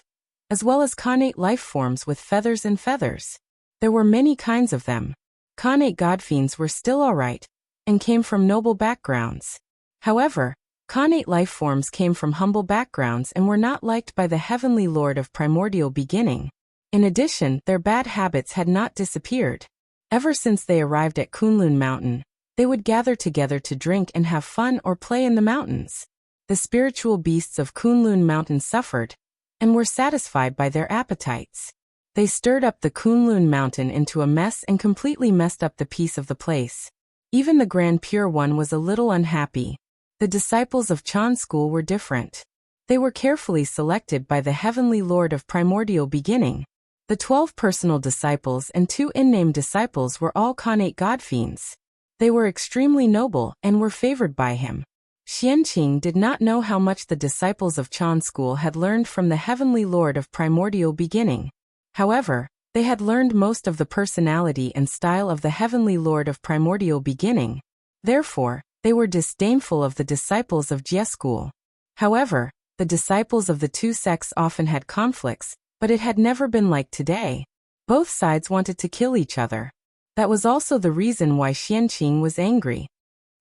as well as connate life forms with feathers and feathers. There were many kinds of them. Connate god fiends were still alright, and came from noble backgrounds. However, connate life forms came from humble backgrounds and were not liked by the heavenly lord of primordial beginning. In addition, their bad habits had not disappeared. Ever since they arrived at Kunlun Mountain, they would gather together to drink and have fun or play in the mountains. The spiritual beasts of Kunlun Mountain suffered, and were satisfied by their appetites. They stirred up the Kunlun Mountain into a mess and completely messed up the peace of the place. Even the Grand Pure One was a little unhappy. The disciples of Chan School were different. They were carefully selected by the Heavenly Lord of Primordial Beginning. The 12 personal disciples and 2 in-name disciples were all connate god fiends. They were extremely noble and were favored by him. Xianqing did not know how much the disciples of Chan School had learned from the Heavenly Lord of Primordial Beginning. However, they had learned most of the personality and style of the Heavenly Lord of Primordial Beginning. Therefore, they were disdainful of the disciples of Jia School. However, the disciples of the 2 sects often had conflicts, but it had never been like today. Both sides wanted to kill each other. That was also the reason why Xianqing was angry.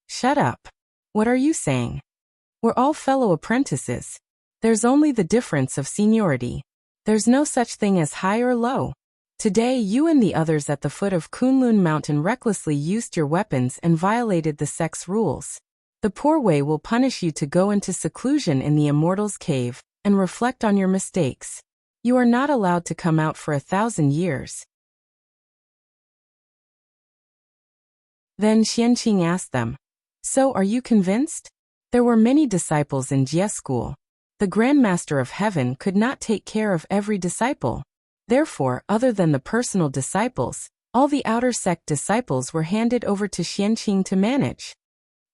Shut up. What are you saying? We're all fellow apprentices. There's only the difference of seniority. There's no such thing as high or low. Today you and the others at the foot of Kunlun Mountain recklessly used your weapons and violated the sect's rules. The poor way will punish you to go into seclusion in the Immortal's Cave and reflect on your mistakes. You are not allowed to come out for 1,000 years. Then Xianqing asked them, so are you convinced? There were many disciples in Jia School. The Grand Master of Heaven could not take care of every disciple. Therefore, other than the personal disciples, all the outer sect disciples were handed over to Xianqing to manage.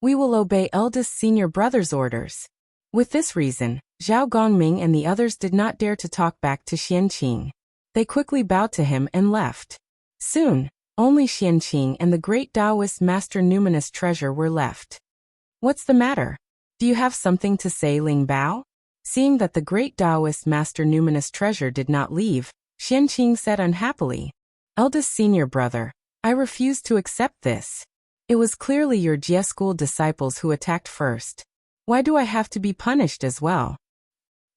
We will obey eldest senior brother's orders. With this reason, Zhao Gongming and the others did not dare to talk back to Xianqing. They quickly bowed to him and left. Soon, only Xianqing and the great Taoist master numinous treasure were left. What's the matter? Do you have something to say, Ling Bao? Seeing that the great Taoist master numinous treasure did not leave, Xianqing said unhappily, eldest senior brother, I refuse to accept this. It was clearly your Jia School disciples who attacked first. Why do I have to be punished as well?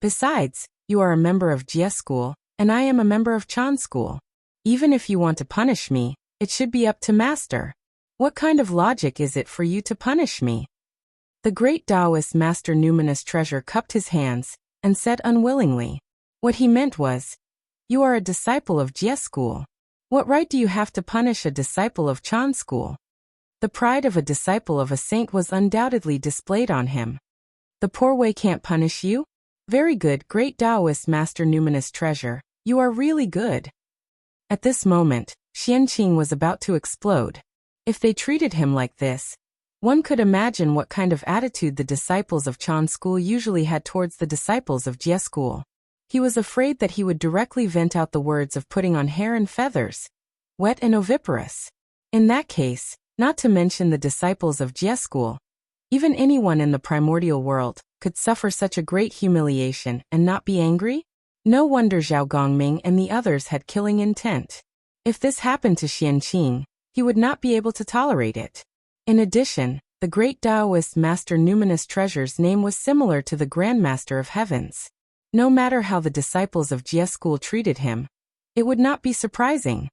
Besides, you are a member of Jia School, and I am a member of Chan School. Even if you want to punish me, it should be up to Master. What kind of logic is it for you to punish me? The great Taoist master numinous treasure cupped his hands and said unwillingly. What he meant was, you are a disciple of Jia School. What right do you have to punish a disciple of Chan school? The pride of a disciple of a saint was undoubtedly displayed on him. The poor way can't punish you? Very good, great Taoist master numinous treasure. You are really good. At this moment, Xianqing was about to explode. If they treated him like this, one could imagine what kind of attitude the disciples of Chan school usually had towards the disciples of Jie school. He was afraid that he would directly vent out the words of putting on hair and feathers, wet and oviparous. In that case, not to mention the disciples of Jie school, even anyone in the primordial world could suffer such a great humiliation and not be angry? No wonder Zhao Gongming and the others had killing intent. If this happened to Xianqing, he would not be able to tolerate it. In addition, the great Taoist master numinous treasure's name was similar to the Grand Master of Heavens. No matter how the disciples of Jie school treated him, it would not be surprising.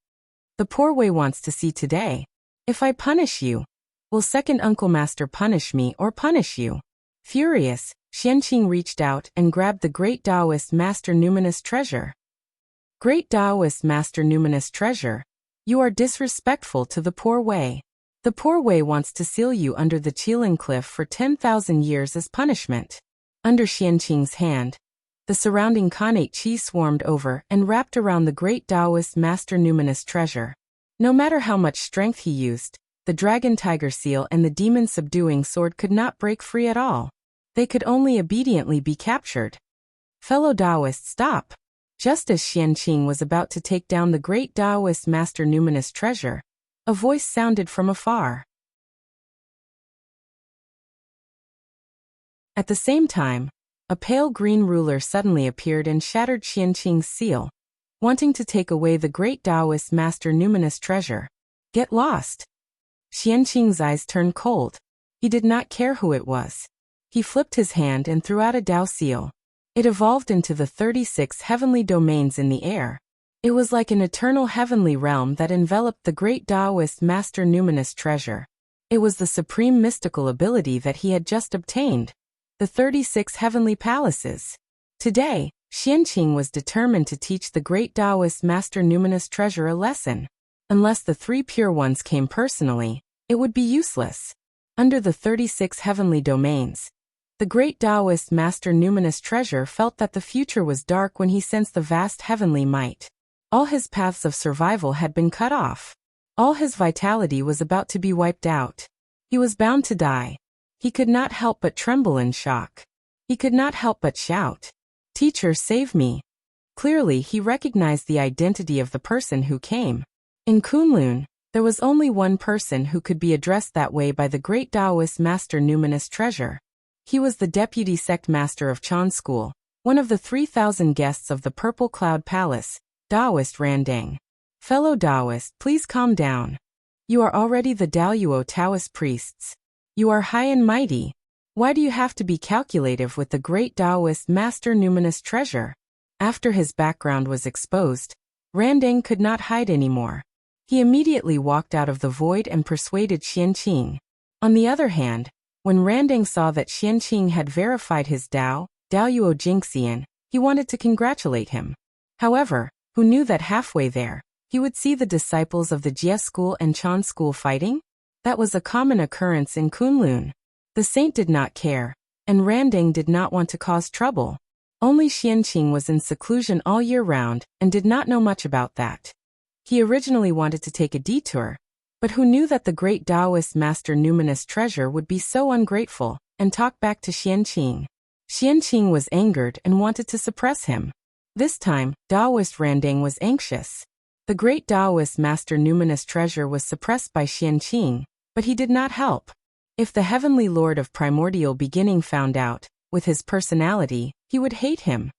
The poor way wants to see today. If I punish you, will second Uncle Master punish me or punish you? Furious, Xianqing reached out and grabbed the great Taoist master numinous treasure. Great Taoist master numinous treasure, you are disrespectful to the poor way. The poor way wants to seal you under the Qilin cliff for 10,000 years as punishment. Under Xianqing's hand, the surrounding Khanate Qi swarmed over and wrapped around the great Taoist master numinous treasure. No matter how much strength he used, the dragon tiger seal and the demon subduing sword could not break free at all. They could only obediently be captured. Fellow Taoists, stop! Just as Xianqing was about to take down the great Taoist master numinous treasure, a voice sounded from afar. At the same time, a pale green ruler suddenly appeared and shattered Xianqing's seal, wanting to take away the great Taoist master numinous treasure. Get lost! Xianqing's eyes turned cold. He did not care who it was. He flipped his hand and threw out a Tao seal. It evolved into the 36 heavenly domains in the air. It was like an eternal heavenly realm that enveloped the great Taoist master numinous treasure. It was the supreme mystical ability that he had just obtained. The 36 heavenly palaces. Today, Xianqing was determined to teach the great Taoist master numinous treasure a lesson. Unless the three pure ones came personally, it would be useless. Under the 36 heavenly domains, the great Taoist master numinous treasure felt that the future was dark when he sensed the vast heavenly might. All his paths of survival had been cut off. All his vitality was about to be wiped out. He was bound to die. He could not help but tremble in shock. He could not help but shout, "Teacher, save me!" Clearly, he recognized the identity of the person who came. In Kunlun, there was only one person who could be addressed that way by the great Taoist master numinous treasure. He was the deputy sect master of Chan school, one of the 3,000 guests of the Purple Cloud Palace, Taoist Randang. Fellow Taoist, please calm down. You are already the Daoyuo Taoist priests. You are high and mighty. Why do you have to be calculative with the great Taoist master numinous treasure? After his background was exposed, Randang could not hide anymore. He immediately walked out of the void and persuaded Xianqing. On the other hand, when Randang saw that Xianqing had verified his Daoyuo Jingxian, he wanted to congratulate him. However, who knew that halfway there, he would see the disciples of the Jie school and Chan school fighting? That was a common occurrence in Kunlun. The saint did not care, and Randang did not want to cause trouble. Only Xianqing was in seclusion all year round and did not know much about that. He originally wanted to take a detour, but who knew that the great Taoist master numinous treasure would be so ungrateful and talk back to Xianqing. Xianqing was angered and wanted to suppress him. This time, Taoist Randang was anxious. The great Taoist master numinous treasure was suppressed by Xianqing, but he did not help. If the heavenly lord of primordial beginning found out, with his personality, he would hate him.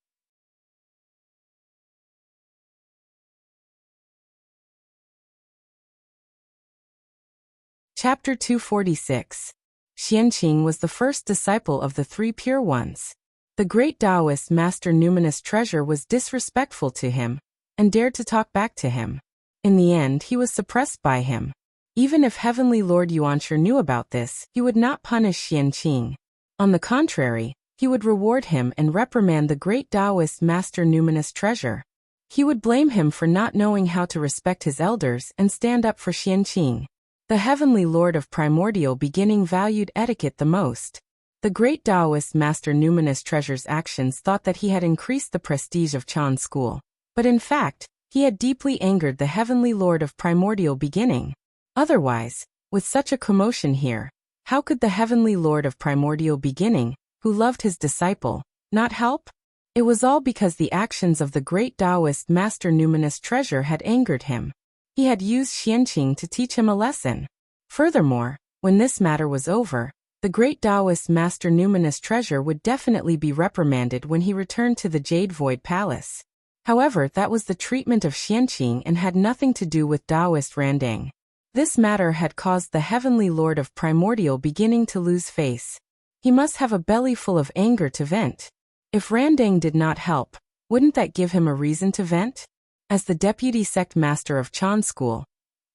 Chapter 246. Xianqing was the first disciple of the three pure ones. The great Taoist master numinous treasure was disrespectful to him, and dared to talk back to him. In the end, he was suppressed by him. Even if Heavenly Lord Yuanshi knew about this, he would not punish Xianqing. On the contrary, he would reward him and reprimand the great Taoist master numinous treasure. He would blame him for not knowing how to respect his elders and stand up for Xianqing. The heavenly lord of primordial beginning valued etiquette the most. The great Taoist master Numinous Treasure's actions thought that he had increased the prestige of Chan school. But in fact, he had deeply angered the heavenly lord of primordial beginning. Otherwise, with such a commotion here, how could the heavenly lord of primordial beginning, who loved his disciple, not help? It was all because the actions of the great Taoist master Numinous Treasure had angered him. He had used Xianqing to teach him a lesson. Furthermore, when this matter was over, the great Taoist master Numinous Treasure would definitely be reprimanded when he returned to the Jade Void Palace. However, that was the treatment of Xianqing and had nothing to do with Taoist Randang. This matter had caused the heavenly lord of primordial beginning to lose face. He must have a belly full of anger to vent. If Randang did not help, wouldn't that give him a reason to vent? As the deputy sect master of Chan School,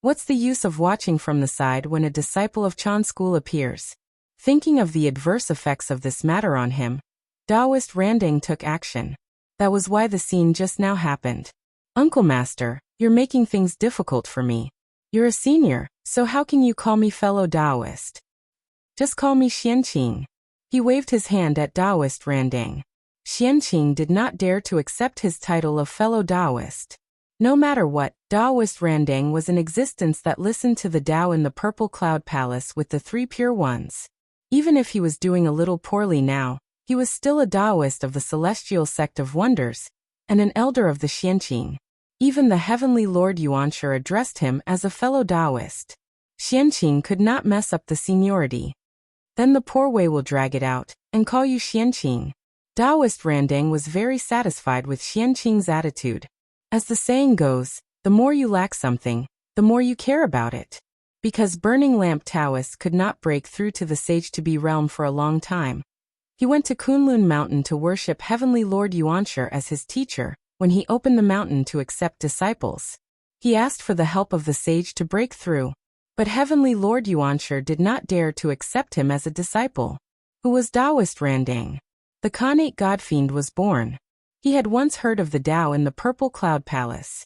what's the use of watching from the side when a disciple of Chan School appears? Thinking of the adverse effects of this matter on him, Taoist Randang took action. That was why the scene just now happened. Uncle Master, you're making things difficult for me. You're a senior, so how can you call me fellow Taoist? Just call me Xianqing. He waved his hand at Taoist Randang. Xianqing did not dare to accept his title of fellow Taoist. No matter what, Taoist Randang was an existence that listened to the Tao in the Purple Cloud Palace with the three pure ones. Even if he was doing a little poorly now, he was still a Taoist of the Celestial Sect of Wonders, and an elder of the Xianqing. Even the heavenly Lord Yuanshi addressed him as a fellow Taoist. Xianqing could not mess up the seniority. Then the poor way will drag it out, and call you Xianqing. Taoist Randang was very satisfied with Xianqing's attitude. As the saying goes, the more you lack something, the more you care about it. Because Burning Lamp Taoist could not break through to the Sage-to-Be realm for a long time, he went to Kunlun Mountain to worship Heavenly Lord Yuanshi as his teacher. When he opened the mountain to accept disciples, he asked for the help of the sage to break through. But Heavenly Lord Yuanshi did not dare to accept him as a disciple. Who was Taoist Randang? The Khanate Godfiend was born. He had once heard of the Tao in the Purple Cloud Palace.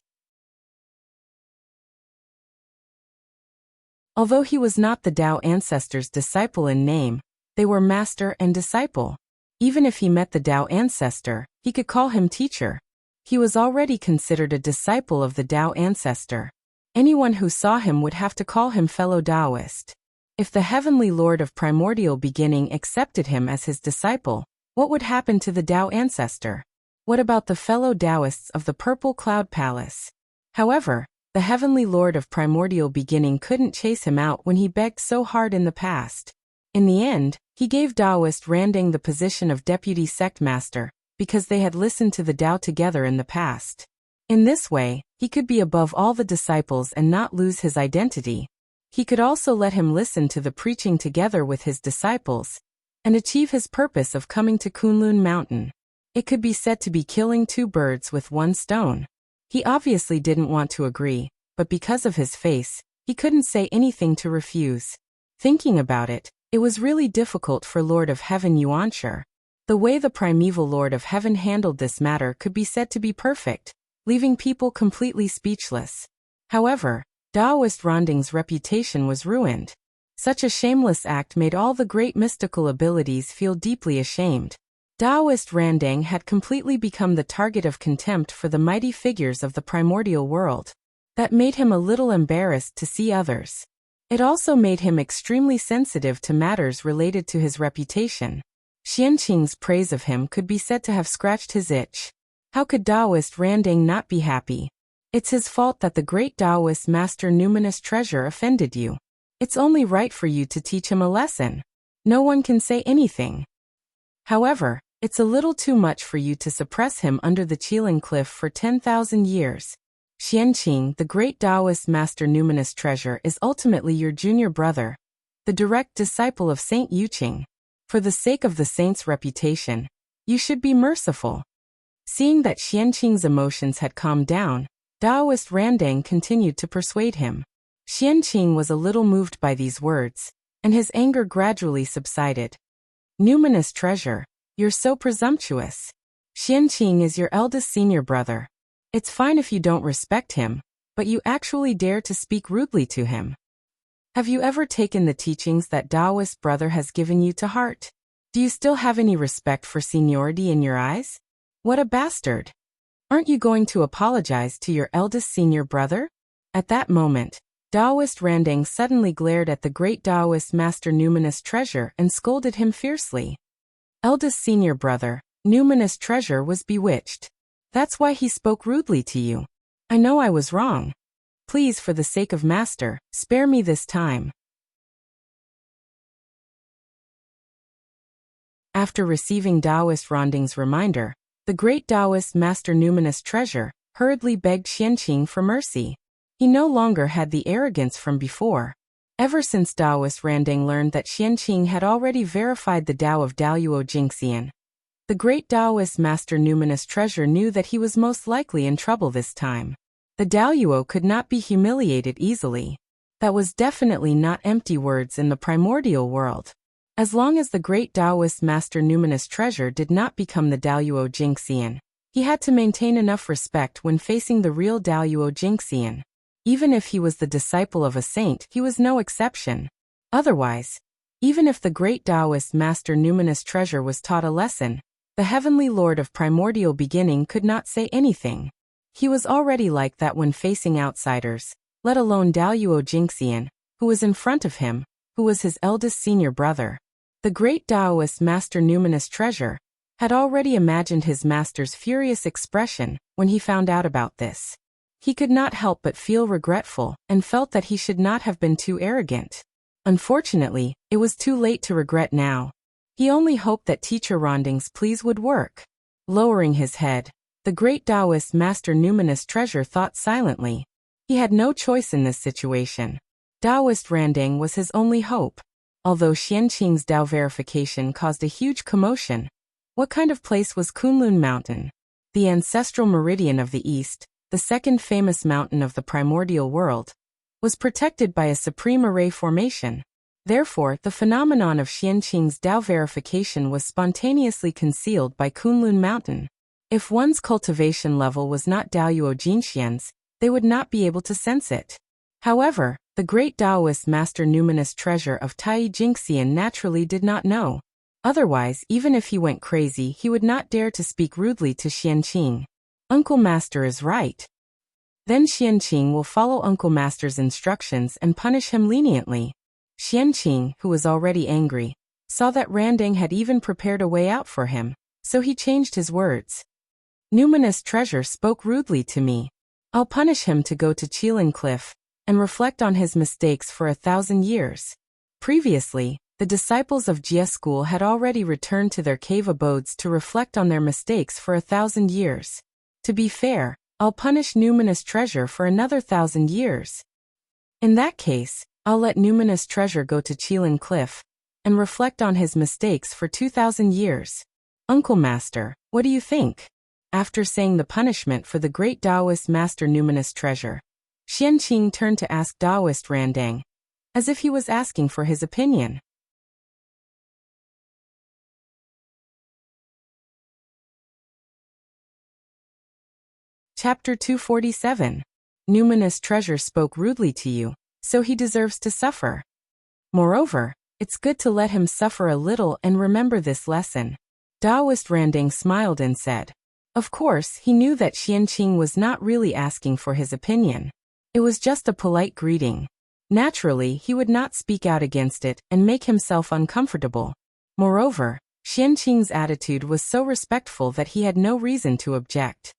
Although he was not the Tao ancestor's disciple in name, they were master and disciple. Even if he met the Tao ancestor, he could call him teacher. He was already considered a disciple of the Tao ancestor. Anyone who saw him would have to call him fellow Taoist. If the heavenly lord of primordial beginning accepted him as his disciple, what would happen to the Tao ancestor? What about the fellow Taoists of the Purple Cloud Palace? However, the heavenly lord of primordial beginning couldn't chase him out when he begged so hard in the past. In the end, he gave Taoist Randang the position of deputy sect master, because they had listened to the Tao together in the past. In this way, he could be above all the disciples and not lose his identity. He could also let him listen to the preaching together with his disciples, and achieve his purpose of coming to Kunlun Mountain. It could be said to be killing two birds with one stone. He obviously didn't want to agree, but because of his face, he couldn't say anything to refuse. Thinking about it, it was really difficult for Lord of Heaven Yuanshi. The way the primeval Lord of Heaven handled this matter could be said to be perfect, leaving people completely speechless. However, Taoist Randang's reputation was ruined. Such a shameless act made all the great mystical abilities feel deeply ashamed. Taoist Randang had completely become the target of contempt for the mighty figures of the primordial world. That made him a little embarrassed to see others. It also made him extremely sensitive to matters related to his reputation. Xianqing's praise of him could be said to have scratched his itch. How could Taoist Randang not be happy? It's his fault that the great Taoist master Numinous Treasure offended you. It's only right for you to teach him a lesson. No one can say anything. However, it's a little too much for you to suppress him under the Qilin Cliff for 10,000 years. Xianqing, the great Taoist master Numinous Treasure, is ultimately your junior brother, the direct disciple of Saint Yuqing. For the sake of the saint's reputation, you should be merciful. Seeing that Xianqing's emotions had calmed down, Taoist Randang continued to persuade him. Xianqing was a little moved by these words, and his anger gradually subsided. Numinous Treasure, you're so presumptuous. Xianqing is your eldest senior brother. It's fine if you don't respect him, but you actually dare to speak rudely to him. Have you ever taken the teachings that Taoist brother has given you to heart? Do you still have any respect for seniority in your eyes? What a bastard! Aren't you going to apologize to your eldest senior brother? At that moment, Taoist Randang suddenly glared at the great Taoist master Numinous Treasure and scolded him fiercely. Eldest senior brother, Numinous Treasure was bewitched. That's why he spoke rudely to you. I know I was wrong. Please, for the sake of master, spare me this time. After receiving Taoist Randang's reminder, the great Taoist master Numinous Treasure hurriedly begged Xianqing for mercy. He no longer had the arrogance from before. Ever since Taoist Randang learned that Xianqing had already verified the Tao of Daluo Jingxian, the great Taoist master Numinous Treasure knew that he was most likely in trouble this time. The Daluo could not be humiliated easily. That was definitely not empty words in the primordial world. As long as the great Taoist master Numinous Treasure did not become the Daluo Jingxian, he had to maintain enough respect when facing the real Daluo Jingxian. Even if he was the disciple of a saint, he was no exception. Otherwise, even if the great Taoist master Numinous Treasure was taught a lesson, the heavenly lord of primordial beginning could not say anything. He was already like that when facing outsiders, let alone Daluo Jingxian, who was in front of him, who was his eldest senior brother. The great Taoist master Numinous Treasure had already imagined his master's furious expression when he found out about this. He could not help but feel regretful and felt that he should not have been too arrogant. Unfortunately, it was too late to regret now. He only hoped that teacher Randang's pleas would work. Lowering his head, the great Taoist master Numinous Treasure thought silently. He had no choice in this situation. Taoist Randang was his only hope. Although Xianqing's Tao verification caused a huge commotion, what kind of place was Kunlun Mountain? The ancestral meridian of the East, the second famous mountain of the primordial world, was protected by a supreme array formation. Therefore, the phenomenon of Xianqing's Tao verification was spontaneously concealed by Kunlun Mountain. If one's cultivation level was not Daluo Jingxian's, they would not be able to sense it. However, the great Taoist master Numinous Treasure of Tai Jingxian naturally did not know. Otherwise, even if he went crazy, he would not dare to speak rudely to Xianqing. Uncle Master is right. Then Xianqing will follow Uncle Master's instructions and punish him leniently. Xianqing, who was already angry, saw that Randang had even prepared a way out for him, so he changed his words. Numinous Treasure spoke rudely to me. I'll punish him to go to Qilin Cliff and reflect on his mistakes for 1,000 years. Previously, the disciples of Jia school had already returned to their cave abodes to reflect on their mistakes for 1,000 years. To be fair, I'll punish Numinous Treasure for another 1,000 years. In that case, I'll let Numinous Treasure go to Qilin Cliff and reflect on his mistakes for 2,000 years. Uncle Master, what do you think? After saying the punishment for the great Taoist master Numinous Treasure, Xianqing turned to ask Taoist Randang, as if he was asking for his opinion. Chapter 247. Numinous Treasure spoke rudely to you, so he deserves to suffer. Moreover, it's good to let him suffer a little and remember this lesson. Taoist Randang smiled and said, of course, he knew that Xianqing was not really asking for his opinion. It was just a polite greeting. Naturally, he would not speak out against it and make himself uncomfortable. Moreover, Xianqing's attitude was so respectful that he had no reason to object.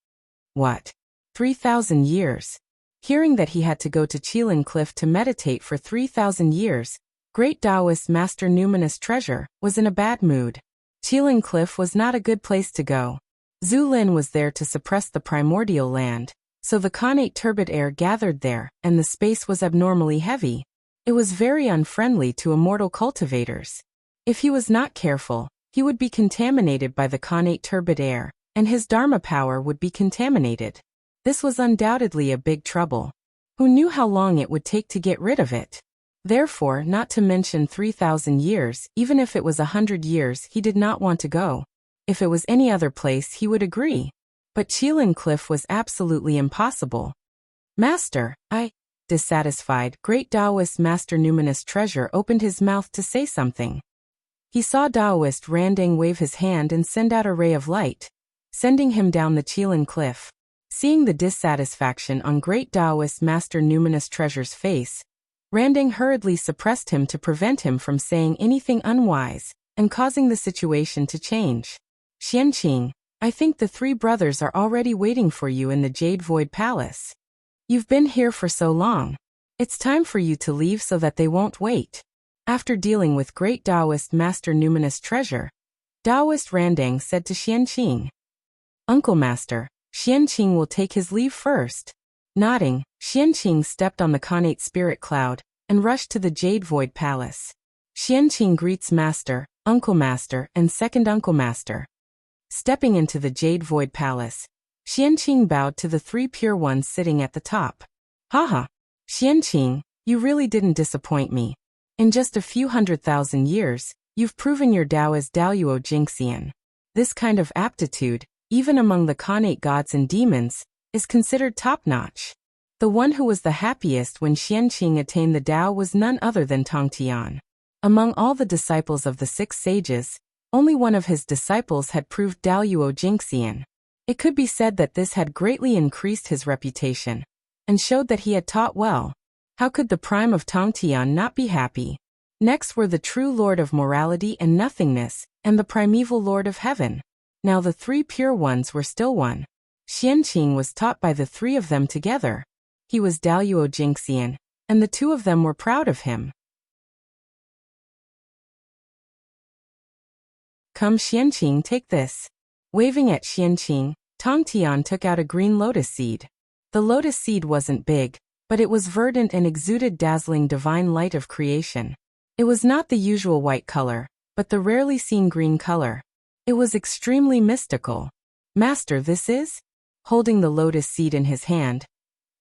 What? 3,000 years? Hearing that he had to go to Qilin Cliff to meditate for 3,000 years, great Taoist master Numinous Treasure was in a bad mood. Qilin Cliff was not a good place to go. Zhu Lin was there to suppress the primordial land, so the connate turbid air gathered there, and the space was abnormally heavy. It was very unfriendly to immortal cultivators. If he was not careful, he would be contaminated by the connate turbid air, and his dharma power would be contaminated. This was undoubtedly a big trouble. Who knew how long it would take to get rid of it? Therefore, not to mention 3,000 years, even if it was 100 years, he did not want to go. If it was any other place, he would agree. But Qilin Cliff was absolutely impossible. Master, dissatisfied, Great Taoist Master Numinous Treasure opened his mouth to say something. He saw Taoist Randang wave his hand and send out a ray of light, sending him down the Qilin Cliff. Seeing the dissatisfaction on Great Taoist Master Numinous Treasure's face, Randang hurriedly suppressed him to prevent him from saying anything unwise and causing the situation to change. Xianqing, I think the three brothers are already waiting for you in the Jade Void Palace. You've been here for so long. It's time for you to leave so that they won't wait. After dealing with Great Taoist Master Numinous Treasure, Taoist Randang said to Xianqing, Uncle Master, Xianqing will take his leave first. Nodding, Xianqing stepped on the Khanate Spirit Cloud and rushed to the Jade Void Palace. Xianqing greets Master, Uncle Master, and Second Uncle Master. Stepping into the Jade Void Palace, Xianqing bowed to the three pure ones sitting at the top. Haha, Xianqing, you really didn't disappoint me. In just a few 100,000 years, you've proven your Tao as Daoyuo Jingxian. This kind of aptitude, even among the Khanate gods and demons, is considered top-notch. The one who was the happiest when Xianqing attained the Tao was none other than Tongtian. Among all the disciples of the six sages, only one of his disciples had proved Daoyuo Jingxian. It could be said that this had greatly increased his reputation, and showed that he had taught well. How could the prime of Tongtian not be happy? Next were the true Lord of Morality and Nothingness, and the primeval Lord of Heaven. Now the three pure ones were still one. Xianqing was taught by the three of them together. He was Daoyuo Jingxian, and the two of them were proud of him. Come Xianqing, take this. Waving at Xianqing, Tongtian took out a green lotus seed. The lotus seed wasn't big, but it was verdant and exuded dazzling divine light of creation. It was not the usual white color, but the rarely seen green color. It was extremely mystical. Master, this is? Holding the lotus seed in his hand,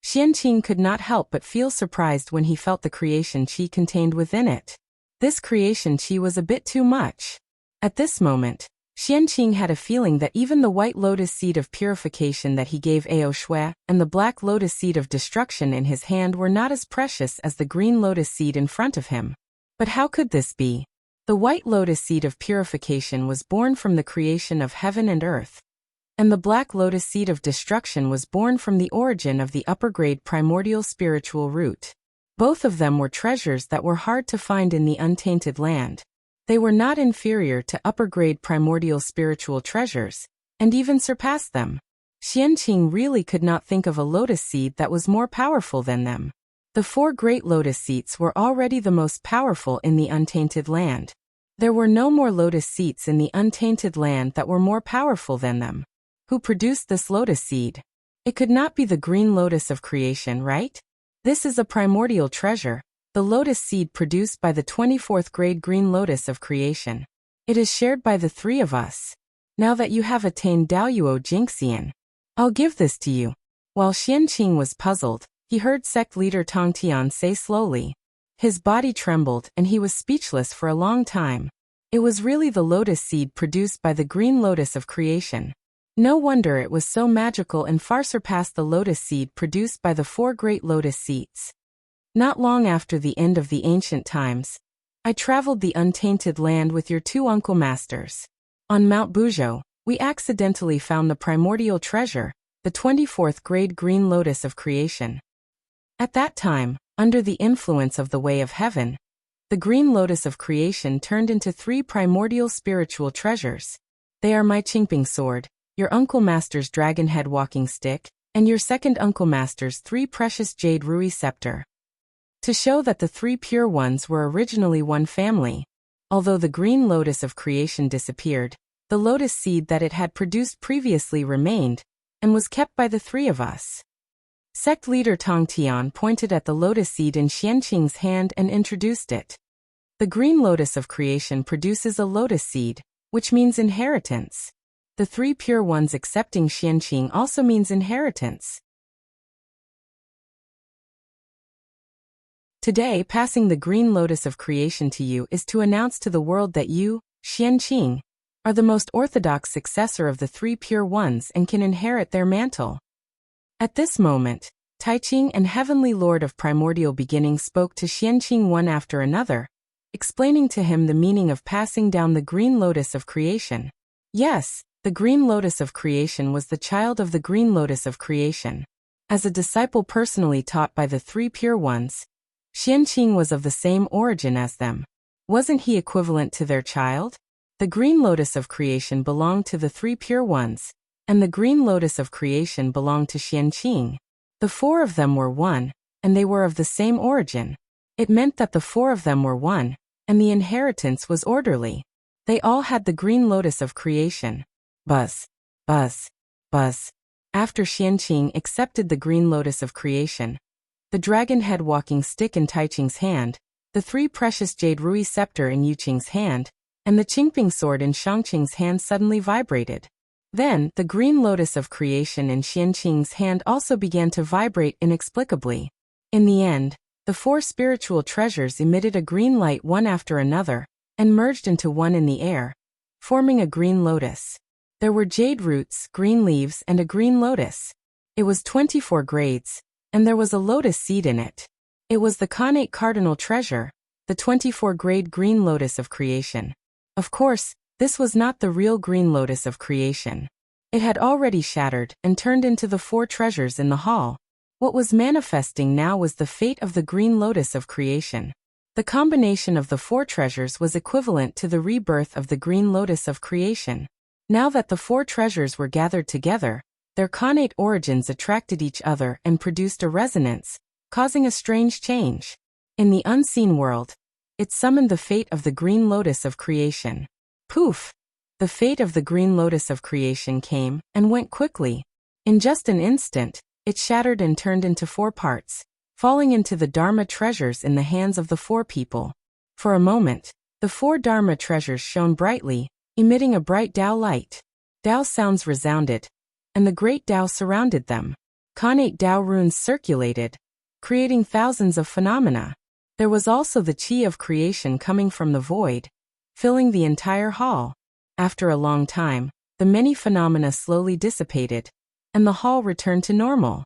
Xianqing could not help but feel surprised when he felt the creation qi contained within it. This creation qi was a bit too much. At this moment, Xianqing had a feeling that even the white lotus seed of purification that he gave Ao Shui and the black lotus seed of destruction in his hand were not as precious as the green lotus seed in front of him. But how could this be? The white lotus seed of purification was born from the creation of heaven and earth, and the black lotus seed of destruction was born from the origin of the upper-grade primordial spiritual root. Both of them were treasures that were hard to find in the untainted land. They were not inferior to upper-grade primordial spiritual treasures, and even surpassed them. Xianqing really could not think of a lotus seed that was more powerful than them. The four great lotus seeds were already the most powerful in the untainted land. There were no more lotus seeds in the untainted land that were more powerful than them. Who produced this lotus seed? It could not be the green lotus of creation, right? This is a primordial treasure, the lotus seed produced by the 24th grade green lotus of creation. It is shared by the three of us. Now that you have attained Daoyuo Jingxian, I'll give this to you. While Xianqing was puzzled, he heard sect leader Tongtian say slowly. His body trembled and he was speechless for a long time. It was really the lotus seed produced by the green lotus of creation. No wonder it was so magical and far surpassed the lotus seed produced by the four great lotus seeds. Not long after the end of the ancient times, I traveled the untainted land with your two uncle masters. On Mount Buzhou, we accidentally found the primordial treasure, the 24th grade green lotus of creation. At that time, under the influence of the way of heaven, the green lotus of creation turned into three primordial spiritual treasures. They are my Qingping sword, your uncle master's dragon head walking stick, and your second uncle master's three precious jade rui scepter. To show that the three pure ones were originally one family, although the green lotus of creation disappeared, the lotus seed that it had produced previously remained, and was kept by the three of us. Sect leader Tongtian pointed at the lotus seed in Xianqing's hand and introduced it. The green lotus of creation produces a lotus seed, which means inheritance. The three pure ones accepting Xianqing also means inheritance. Today, passing the green lotus of creation to you is to announce to the world that you, Xianqing, are the most orthodox successor of the three pure ones and can inherit their mantle. At this moment, Taiching and Heavenly Lord of Primordial Beginning spoke to Xianqing one after another, explaining to him the meaning of passing down the green lotus of creation. Yes, the green lotus of creation was the child of the green lotus of creation. As a disciple personally taught by the three pure ones, Xianqing was of the same origin as them. Wasn't he equivalent to their child? The green lotus of creation belonged to the three pure ones, and the green lotus of creation belonged to Xianqing. The four of them were one, and they were of the same origin. It meant that the four of them were one, and the inheritance was orderly. They all had the green lotus of creation. Buzz, buzz, buzz. After Xianqing accepted the green lotus of creation, the dragon head walking stick in Taiching's hand, the three precious jade rui scepter in Yuqing's hand, and the Qingping sword in Shangqing's hand suddenly vibrated. Then, the green lotus of creation in Xianqing's hand also began to vibrate inexplicably. In the end, the four spiritual treasures emitted a green light one after another, and merged into one in the air, forming a green lotus. There were jade roots, green leaves, and a green lotus. It was 24 grades, and there was a lotus seed in it. It was the Khanate cardinal treasure, the 24-grade green lotus of creation. Of course, this was not the real green lotus of creation. It had already shattered and turned into the four treasures in the hall. What was manifesting now was the fate of the green lotus of creation. The combination of the four treasures was equivalent to the rebirth of the green lotus of creation. Now that the four treasures were gathered together, their Khanate origins attracted each other and produced a resonance, causing a strange change. In the unseen world, it summoned the fate of the green lotus of creation. Poof! The fate of the green lotus of creation came and went quickly. In just an instant, it shattered and turned into four parts, falling into the Dharma treasures in the hands of the four people. For a moment, the four Dharma treasures shone brightly, emitting a bright Tao light. Tao sounds resounded, and the great Tao surrounded them. Khanate Tao runes circulated, creating thousands of phenomena. There was also the Qi of creation coming from the void, filling the entire hall. After a long time, the many phenomena slowly dissipated, and the hall returned to normal.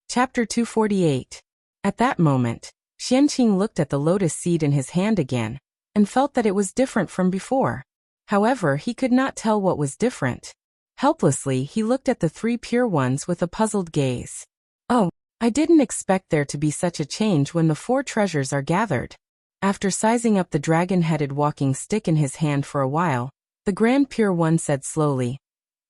Chapter 248. At that moment, Xianqing looked at the lotus seed in his hand again, and felt that it was different from before. However, he could not tell what was different. Helplessly, he looked at the three pure ones with a puzzled gaze. Oh, I didn't expect there to be such a change when the four treasures are gathered. After sizing up the dragon-headed walking stick in his hand for a while, the Grand Pure One said slowly,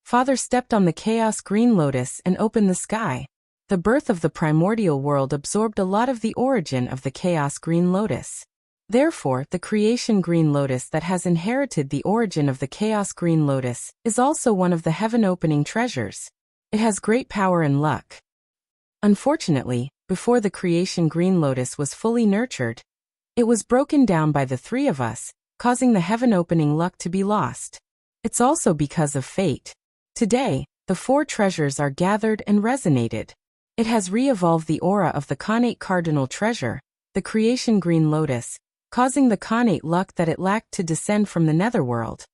"Father stepped on the chaos green lotus and opened the sky." The birth of the primordial world absorbed a lot of the origin of the chaos green lotus. Therefore, the creation green lotus that has inherited the origin of the chaos green lotus is also one of the heaven-opening treasures. It has great power and luck. Unfortunately, before the creation green lotus was fully nurtured, it was broken down by the three of us, causing the heaven-opening luck to be lost. It's also because of fate. Today, the four treasures are gathered and resonated. It has re-evolved the aura of the Khanate cardinal treasure, the creation green lotus, causing the Khanate luck that it lacked to descend from the netherworld.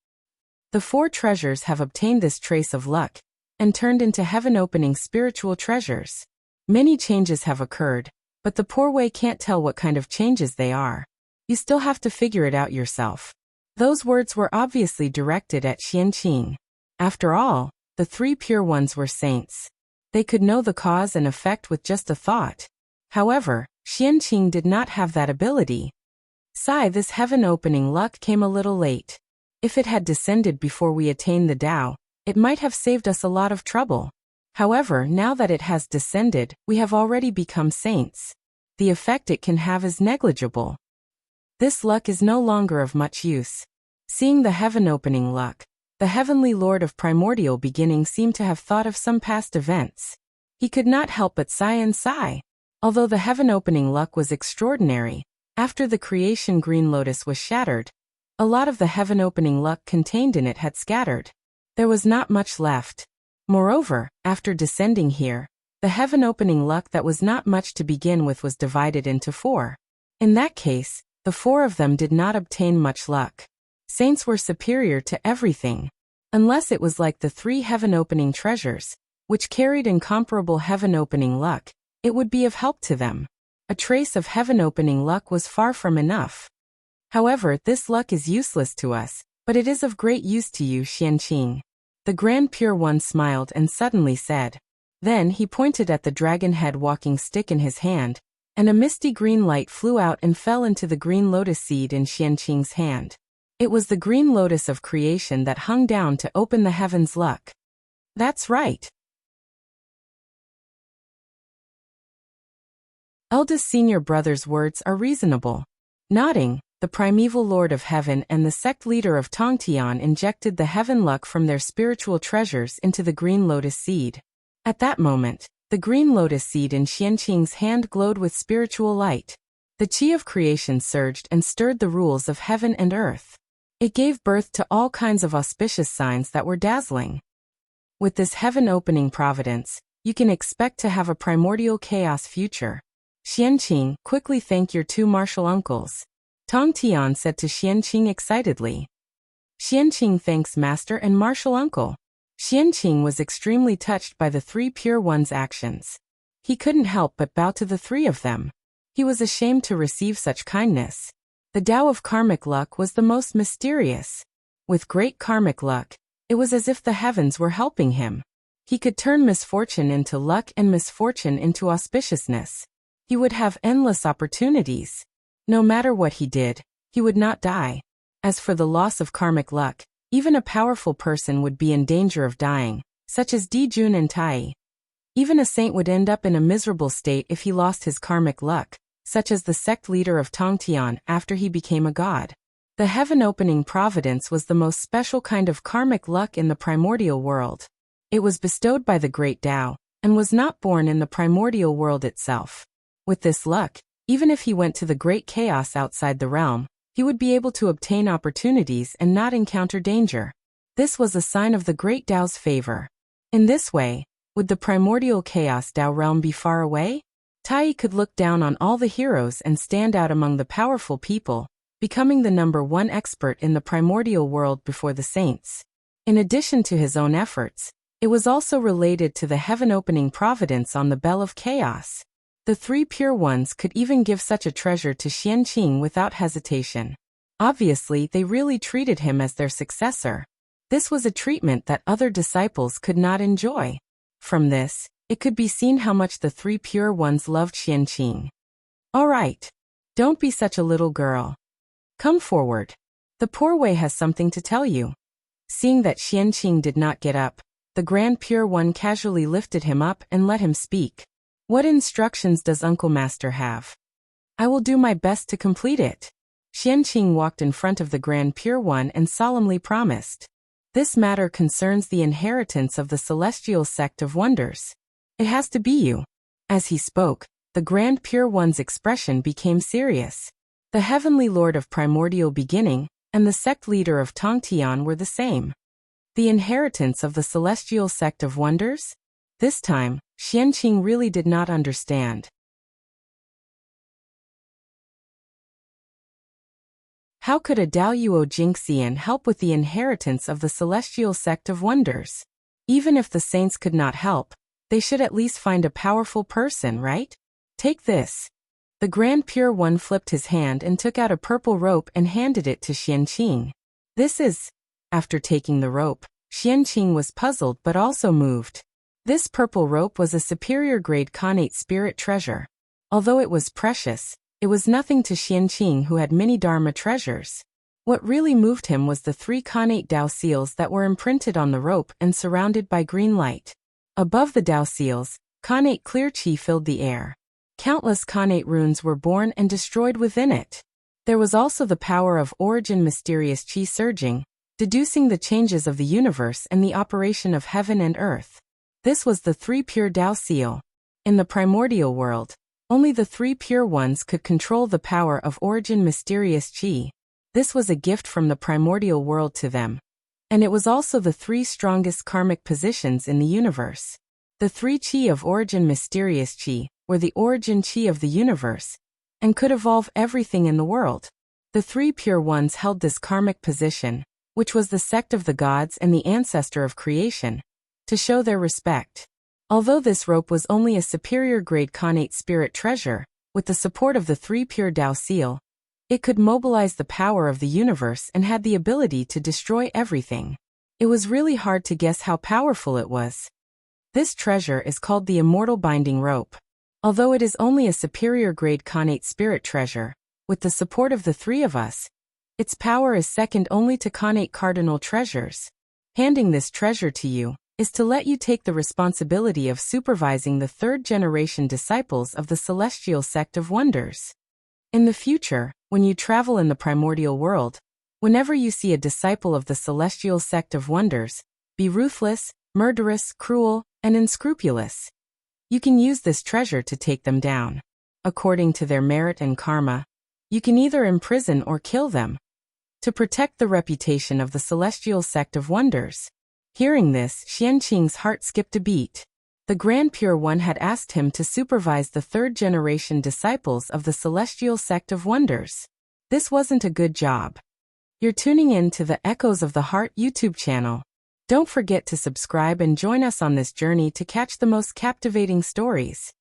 The four treasures have obtained this trace of luck, and turned into heaven-opening spiritual treasures. Many changes have occurred, but the poor way can't tell what kind of changes they are. You still have to figure it out yourself. Those words were obviously directed at Xianqing. After all, the three pure ones were saints. They could know the cause and effect with just a thought. However, Xianqing did not have that ability. Sigh, this heaven-opening luck came a little late. If it had descended before we attained the Tao, it might have saved us a lot of trouble. However, now that it has descended, we have already become saints. The effect it can have is negligible. This luck is no longer of much use. Seeing the heaven-opening luck, the Heavenly Lord of Primordial Beginning seemed to have thought of some past events. He could not help but sigh and sigh. Although the heaven-opening luck was extraordinary, after the creation green lotus was shattered, a lot of the heaven-opening luck contained in it had scattered. There was not much left. Moreover, after descending here, The heaven-opening luck that was not much to begin with was divided into 4. In that case, the 4 of them did not obtain much luck. Saints were superior to everything. Unless it was like the 3 heaven-opening treasures, which carried incomparable heaven-opening luck, it would be of help to them. A trace of heaven-opening luck was far from enough. However, this luck is useless to us, but it is of great use to you, Xianqing. The Grand Pure One smiled and suddenly said. Then he pointed at the dragon head walking stick in his hand, and a misty green light flew out and fell into the green lotus seed in Xianqing's hand. It was the green lotus of creation that hung down to open the heavens' luck. That's right. Eldest senior brother's words are reasonable. Nodding, the primeval lord of heaven and the sect leader of Tongtian injected the heaven luck from their spiritual treasures into the green lotus seed. At that moment, the green lotus seed in Xianqing's hand glowed with spiritual light. The qi of creation surged and stirred the rules of heaven and earth. It gave birth to all kinds of auspicious signs that were dazzling. With this heaven-opening providence, you can expect to have a primordial chaos future. Xianqing, quickly thank your 2 martial uncles. Tongtian said to Xianqing excitedly. Xianqing thanks master and martial uncle. Xianqing was extremely touched by the 3 pure ones' actions. He couldn't help but bow to the 3 of them. He was ashamed to receive such kindness. The Tao of karmic luck was the most mysterious. With great karmic luck, it was as if the heavens were helping him. He could turn misfortune into luck and misfortune into auspiciousness. He would have endless opportunities. No matter what he did, he would not die. As for the loss of karmic luck, even a powerful person would be in danger of dying, such as Di Jun and Tai. Even a saint would end up in a miserable state if he lost his karmic luck, such as the sect leader of Tongtian after he became a god. The heaven-opening providence was the most special kind of karmic luck in the primordial world. It was bestowed by the great Tao, and was not born in the primordial world itself. With this luck, even if he went to the great chaos outside the realm, he would be able to obtain opportunities and not encounter danger. This was a sign of the great Tao's favor. In this way, would the primordial chaos Tao realm be far away? Tai could look down on all the heroes and stand out among the powerful people, becoming the #1 expert in the primordial world before the saints. In addition to his own efforts, it was also related to the heaven-opening providence on the bell of chaos. The 3 pure ones could even give such a treasure to Xianqing without hesitation. Obviously, they really treated him as their successor. This was a treatment that other disciples could not enjoy. From this, it could be seen how much the 3 pure ones loved Xianqing. All right. Don't be such a little girl. Come forward. The poor Wei has something to tell you. Seeing that Xianqing did not get up, the Grand Pure One casually lifted him up and let him speak. What instructions does Uncle Master have? I will do my best to complete it. Xianqing walked in front of the Grand Pure One and solemnly promised. This matter concerns the inheritance of the celestial sect of wonders. It has to be you. As he spoke, the Grand Pure One's expression became serious. The Heavenly Lord of Primordial Beginning and the sect leader of Tongtian were the same. The inheritance of the celestial sect of wonders? This time, Xianqing really did not understand. How could a Daoyuo Jingxian help with the inheritance of the celestial sect of wonders? Even if the saints could not help, they should at least find a powerful person, right? Take this. The Grand Pure One flipped his hand and took out a purple rope and handed it to Xianqing. This is... After taking the rope, Xianqing was puzzled but also moved. This purple rope was a superior grade Khanate spirit treasure. Although it was precious, it was nothing to Xianqing who had many Dharma treasures. What really moved him was the 3 Khanate Dao seals that were imprinted on the rope and surrounded by green light. Above the Dao seals, Khanate clear qi filled the air. Countless Khanate runes were born and destroyed within it. There was also the power of origin mysterious qi surging, deducing the changes of the universe and the operation of heaven and earth. This was the 3 pure Dao seal. In the primordial world, only the 3 pure ones could control the power of origin mysterious qi. This was a gift from the primordial world to them. And it was also the 3 strongest karmic positions in the universe. The three chi of origin mysterious chi were the origin chi of the universe and could evolve everything in the world. The three pure ones held this karmic position, which was the sect of the gods and the ancestor of creation, to show their respect. Although this rope was only a superior grade Khanate spirit treasure, with the support of the three pure Tao seal, it could mobilize the power of the universe and had the ability to destroy everything. It was really hard to guess how powerful it was. This treasure is called the Immortal Binding Rope. Although it is only a superior grade Khanate spirit treasure, with the support of the three of us, its power is second only to Khanate cardinal treasures. Handing this treasure to you is to let you take the responsibility of supervising the third-generation disciples of the celestial sect of wonders. In the future, when you travel in the primordial world, whenever you see a disciple of the celestial sect of wonders, be ruthless, murderous, cruel, and unscrupulous. You can use this treasure to take them down. According to their merit and karma, you can either imprison or kill them, to protect the reputation of the celestial sect of wonders. Hearing this, Xianqing's heart skipped a beat. The Grand Pure One had asked him to supervise the third-generation disciples of the celestial sect of wonders. This wasn't a good job. You're tuning in to the Echoes of the Heart YouTube channel. Don't forget to subscribe and join us on this journey to catch the most captivating stories.